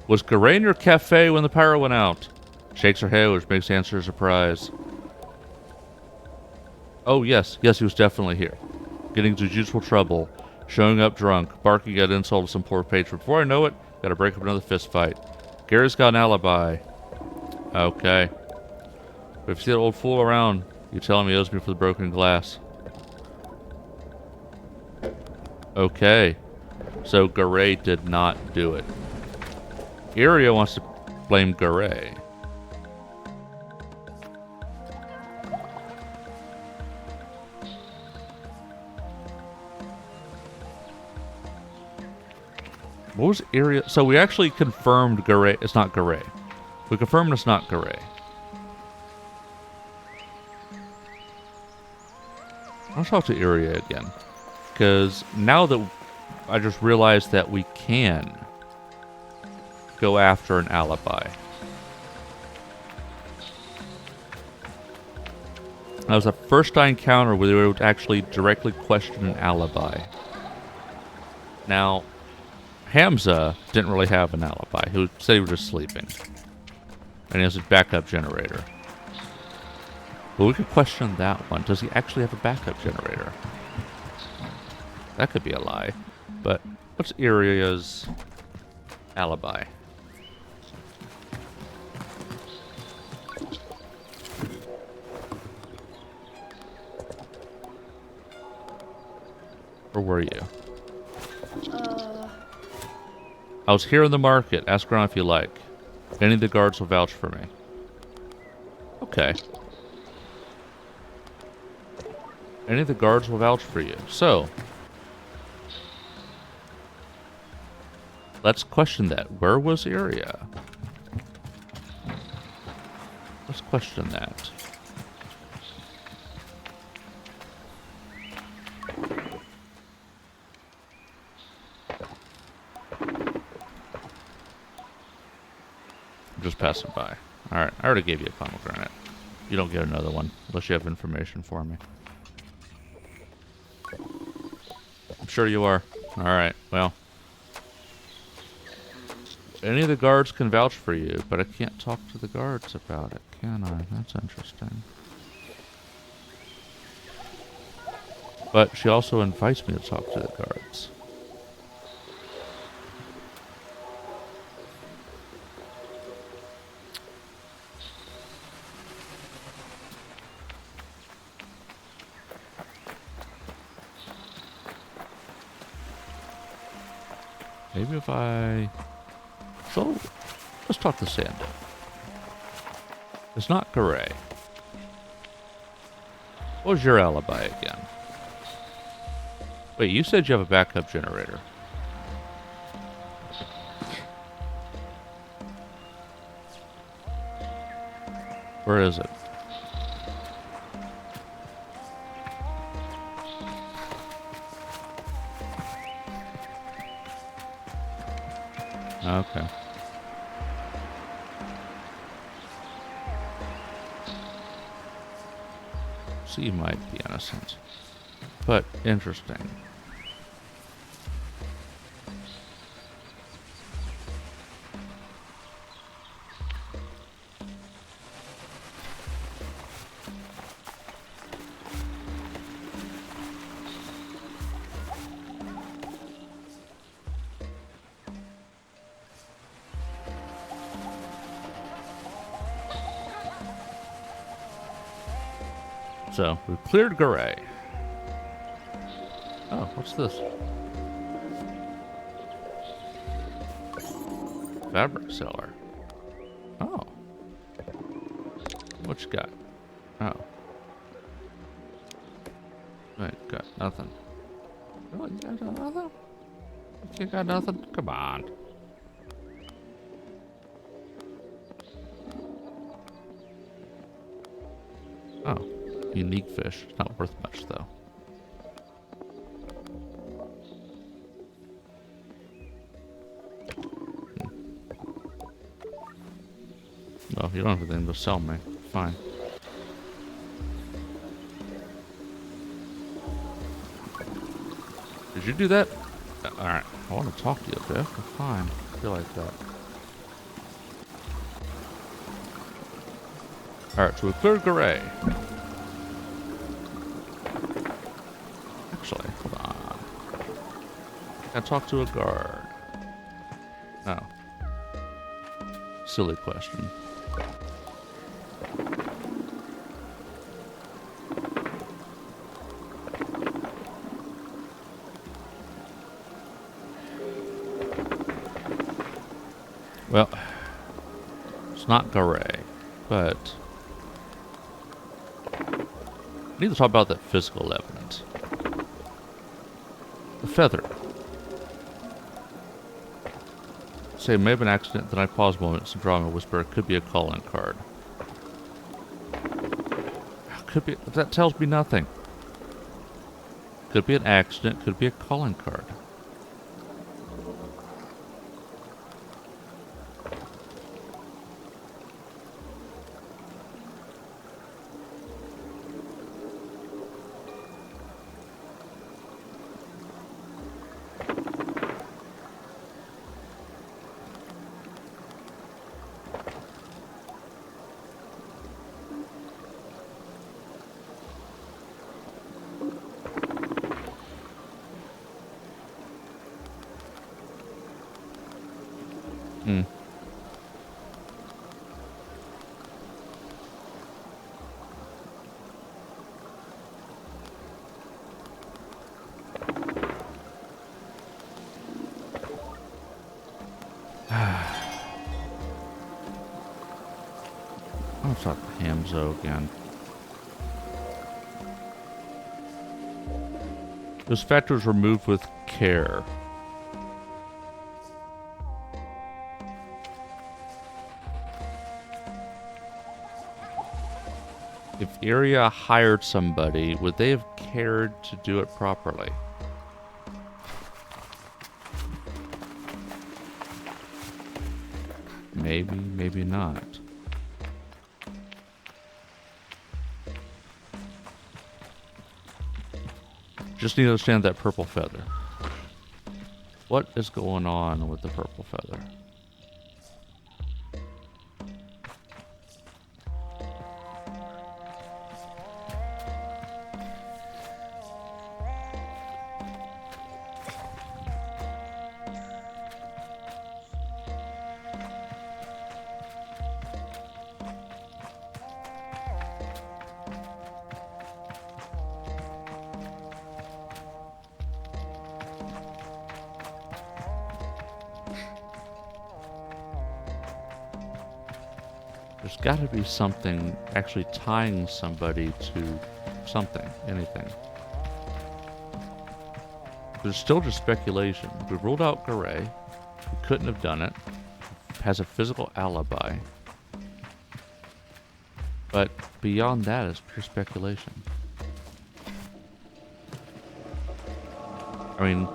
Was Garay in your cafe when the power went out? Shakes her head, which makes the answer a surprise. Oh, yes. Yes, he was definitely here. Getting into judicial trouble. Showing up drunk. Barking at insult to some poor patron. Before I know it, gotta break up another fist fight. Gary's got an alibi. Okay. But if you see that old fool around, you tell him he owes me for the broken glass. Okay. So Garay did not do it. Iria wants to blame Garay. What was Iria? So we actually confirmed Garay. It's not Garay. We confirmed it's not Garay. I'll talk to Iria again. Because now that I just realized that we can go after an alibi. That was the first I encounter where they would actually directly question an alibi. Now, Hamza didn't really have an alibi. He said he was just sleeping. And he has a backup generator. But we could question that one. Does he actually have a backup generator? That could be a lie. But what's Iria's alibi? Where were you? I was here in the market. Ask around if you like. Any of the guards will vouch for me. Okay. Any of the guards will vouch for you. So, let's question that. Where was Iria? Let's question that. Just passing by. Alright, I already gave you a pomegranate. You don't get another one unless you have information for me. I'm sure you are. Alright, well. Any of the guards can vouch for you, but I can't talk to the guards about it, can I? That's interesting. But she also invites me to talk to the guards. Maybe if I... So, let's talk to Sando. It's not Garay. What was your alibi again? Wait, you said you have a backup generator. Where is it? Okay. So you might be innocent. But interesting. So, we've cleared Garay. Oh, what's this? Fabric seller. Oh. What you got? Oh. Wait, got nothing. Oh, you got nothing? You got nothing? Come on. Oh. Unique fish. Not worth much, though. Well, you don't have anything to sell me. Fine. Did you do that? Alright. I want to talk to you a bit. Fine. I feel like that. Alright, so we cleared Garay. Actually, hold on. I talk to a guard. Oh. Silly question. Well, it's not Garay, but I need to talk about that physical evidence. The feather. Say it may have been an accident, then I pause a moment, some drawing a whisper. It could be a calling card. Could be. That tells me nothing. Could be an accident, could be a calling card. Hmm. I'm gonna talk to Hamzo again. Those factors removed with care. If Iria hired somebody, would they have cared to do it properly? Maybe, maybe not. Just need to understand that purple feather. What is going on with the purple feather? There's got to be something actually tying somebody to something, anything. There's still just speculation. We ruled out Garay. He couldn't have done it. Has a physical alibi. But beyond that, it's pure speculation. I mean,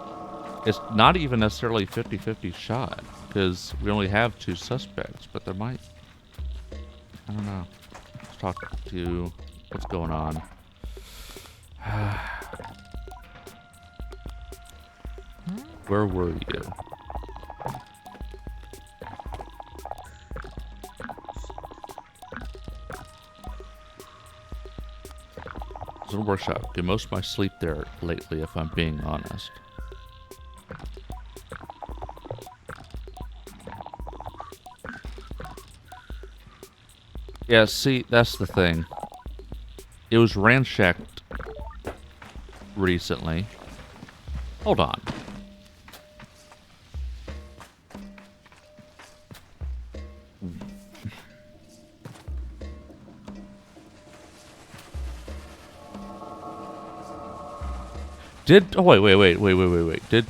it's not even necessarily 50-50 shot, because we only have 2 suspects, but there might... I don't know. Let's talk to what's going on. Where were you? It's a workshop. Do most of my sleep there lately, if I'm being honest. Yeah, see, that's the thing. It was ransacked recently. Hold on. Oh, wait. Did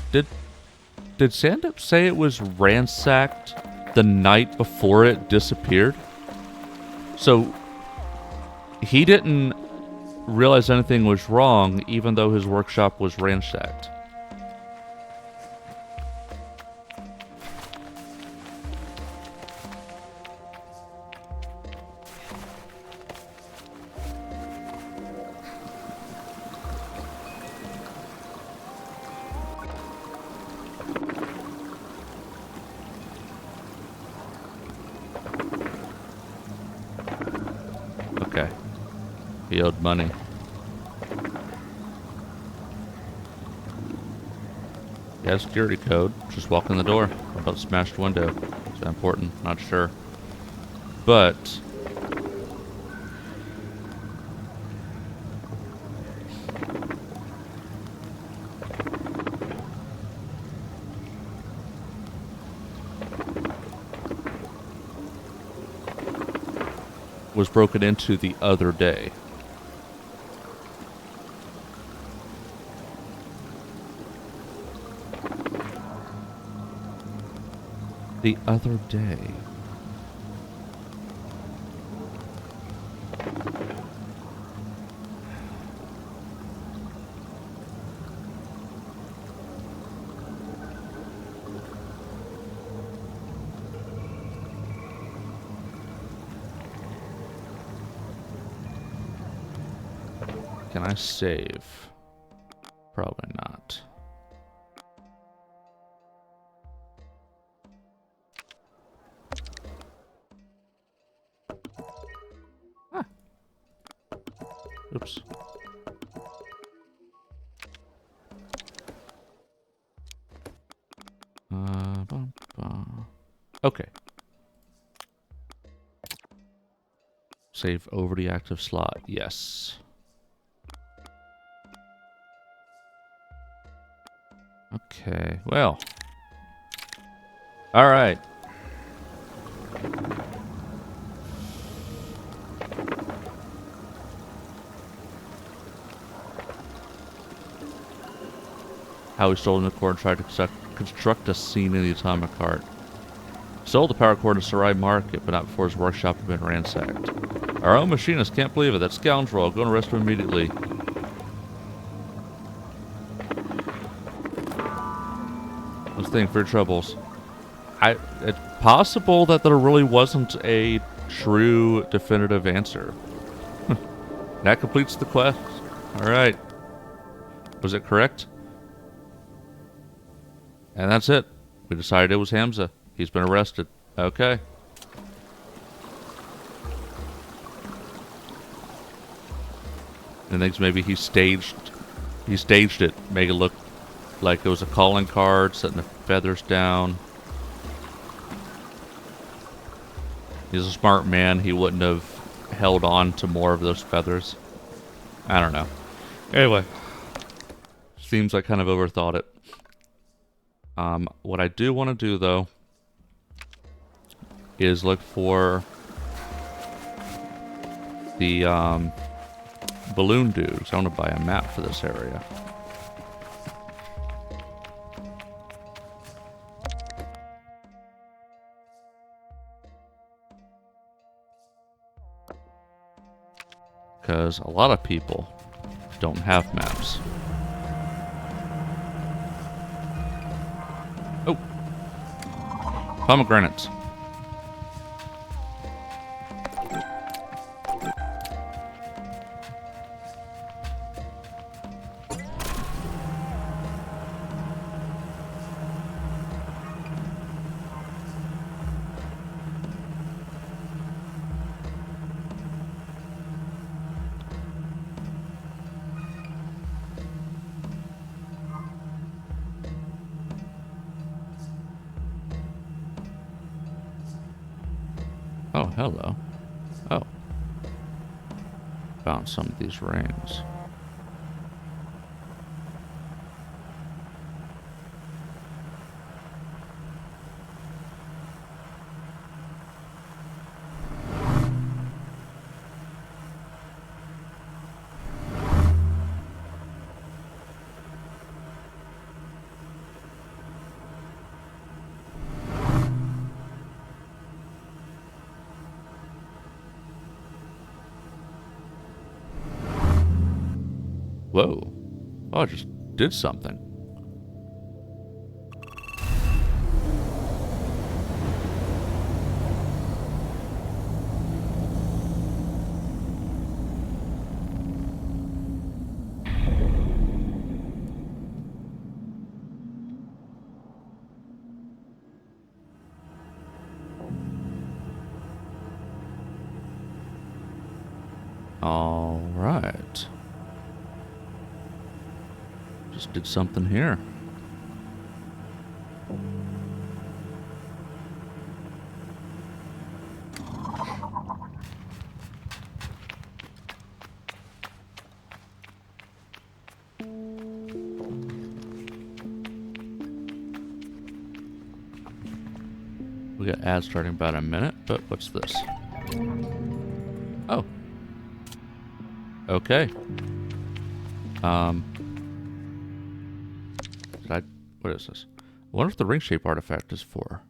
Sandup say it was ransacked the night before it disappeared? So he didn't realize anything was wrong, even though his workshop was ransacked. Okay. He owed money. Yeah, security code. Just walk in the door. What about smashed window? Is that important? Not sure. But... was broken into the other day. The other day. Can I save? Probably not. Ah. Oops. Okay. Save over the active slot. Yes. Okay. Well. All right. How he stole in the core and tried to construct a scene in the atomic heart. Sold the power core to Sarai Market, but not before his workshop had been ransacked. Our own machinist can't believe it. That scoundrel. I'll go and arrest him immediately. Let's think for your troubles. It's possible that there really wasn't a true definitive answer. That completes the quest. Alright. Was it correct? And that's it. We decided it was Hamza. He's been arrested. Okay. And thinks maybe he staged it, make it look like it was a calling card, setting the feathers down. He's a smart man. He wouldn't have held on to more of those feathers. I don't know. Anyway. Seems I kind of overthought it. What I do want to do, though, is look for the balloon dudes. I want to buy a map for this area. Because a lot of people don't have maps. Oh! Pomegranates. Oh, hello. Oh. Found some of these rings. Whoa. Oh, I just did something. All right. Just did something here. We got ads starting about a minute, but what's this? Okay. Um, did I... What is this? I wonder if the ring-shaped artifact is for.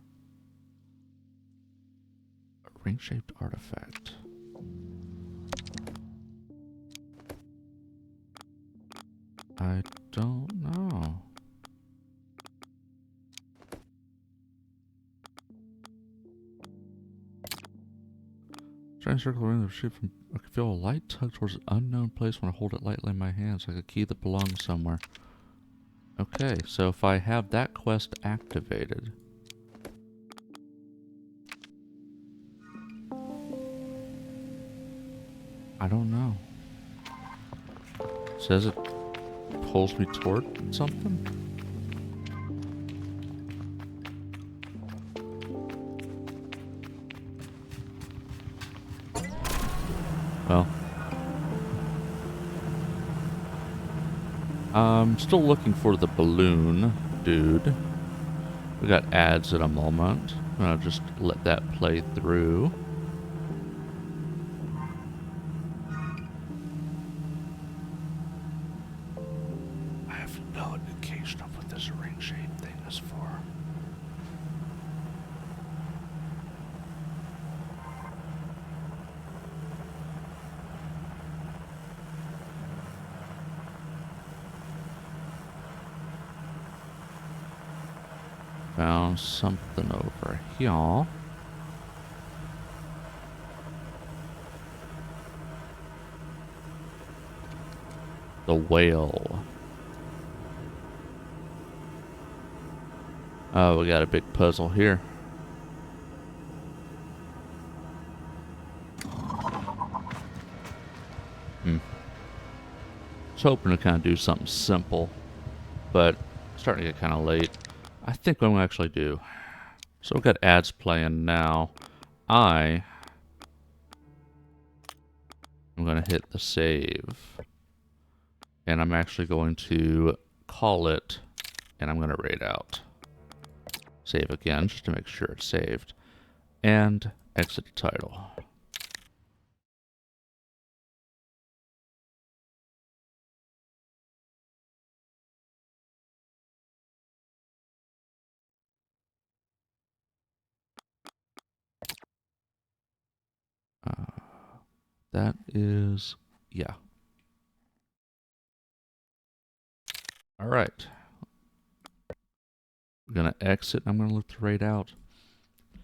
A ring-shaped artifact. I don't know. Try and circle around the ship from... I can feel a light tug towards an unknown place when I hold it lightly in my hands, like a key that belongs somewhere. Okay, so if I have that quest activated... I don't know. It says it pulls me toward something? Well... I'm still looking for the balloon dude. We got ads at a moment. I'll just let that play through. I have no indication of what this ring-shaped thing is for. Found something over here. The whale. Oh, we got a big puzzle here. I was hoping to kind of do something simple, but it's starting to get kind of late. I think what I'm going to actually do... So we've got ads playing now. I'm going to hit the save. And I'm actually going to call it, and I'm going to raid out. Save again, just to make sure it's saved. And exit the title. That is, yeah. All right. I'm going to exit. I'm going to look the raid out.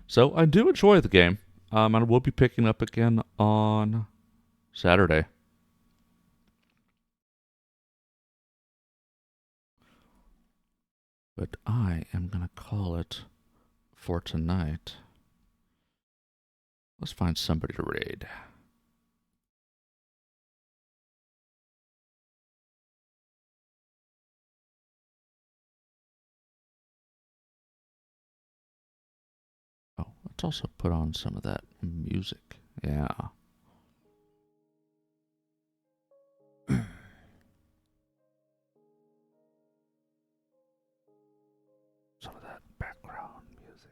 So I do enjoy the game. And I will be picking up again on Saturday. But I am going to call it for tonight. Let's find somebody to raid. Oh, let's also put on some of that music. Yeah. Some of that background music.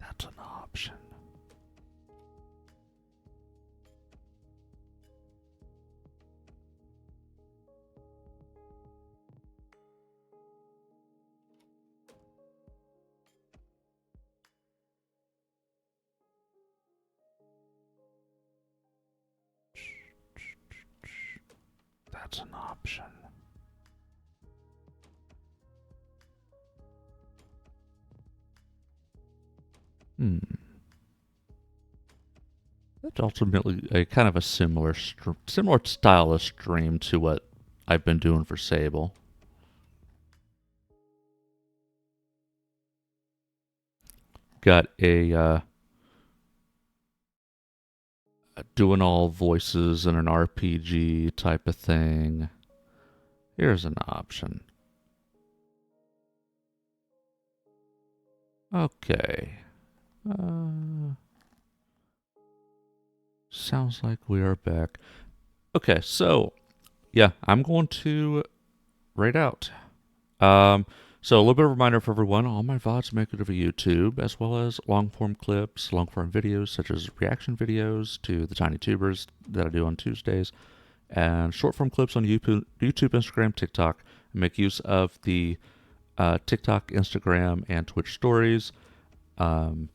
That's an option. That's an option. That's ultimately a kind of a similar style of stream to what I've been doing for Sable. Got a doing all voices in an RPG type of thing. Here's an option. Okay. Sounds like we are back. Okay, so yeah, I'm going to rate out. So a little bit of a reminder for everyone, all my VODs make it over YouTube, as well as long-form clips, long-form videos, such as reaction videos to the Tiny Tubers that I do on Tuesdays, and short-form clips on YouTube, Instagram, TikTok. I make use of the TikTok, Instagram, and Twitch stories. On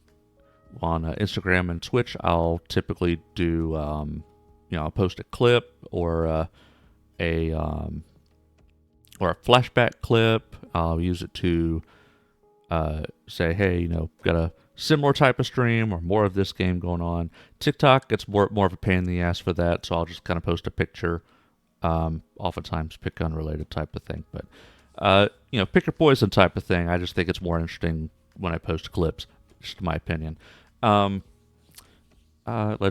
Instagram and Twitch, I'll typically do, I'll post a clip or a flashback clip. I'll use it to say, hey, got a similar type of stream or more of this game going on. TikTok gets more of a pain in the ass for that, so I'll just kind of post a picture. Oftentimes pick unrelated type of thing, but pick your poison type of thing. I just think it's more interesting when I post clips, just my opinion. Let's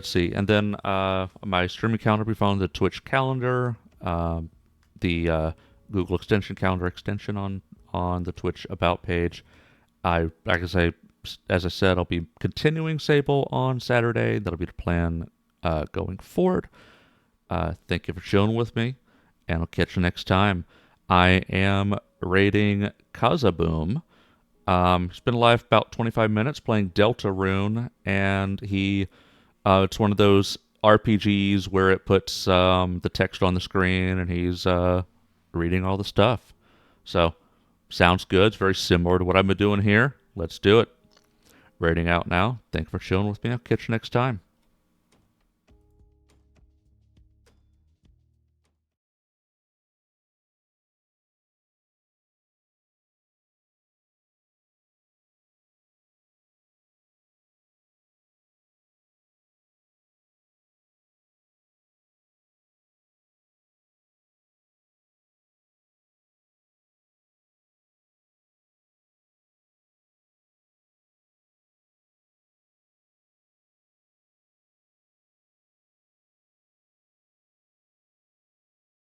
see, and then my streaming calendar will be found on the Twitch calendar, the Google extension calendar extension on the Twitch about page. As I said, I'll be continuing Sable on Saturday. That'll be the plan going forward. Thank you for chilling with me, and I'll catch you next time. I am rating Kazaboom. He's been live about 25 minutes playing Deltarune, and it's one of those RPGs where it puts the text on the screen, and he's reading all the stuff. So, sounds good. It's very similar to what I've been doing here. Let's do it. Rating out now. Thanks for chilling with me. I'll catch you next time.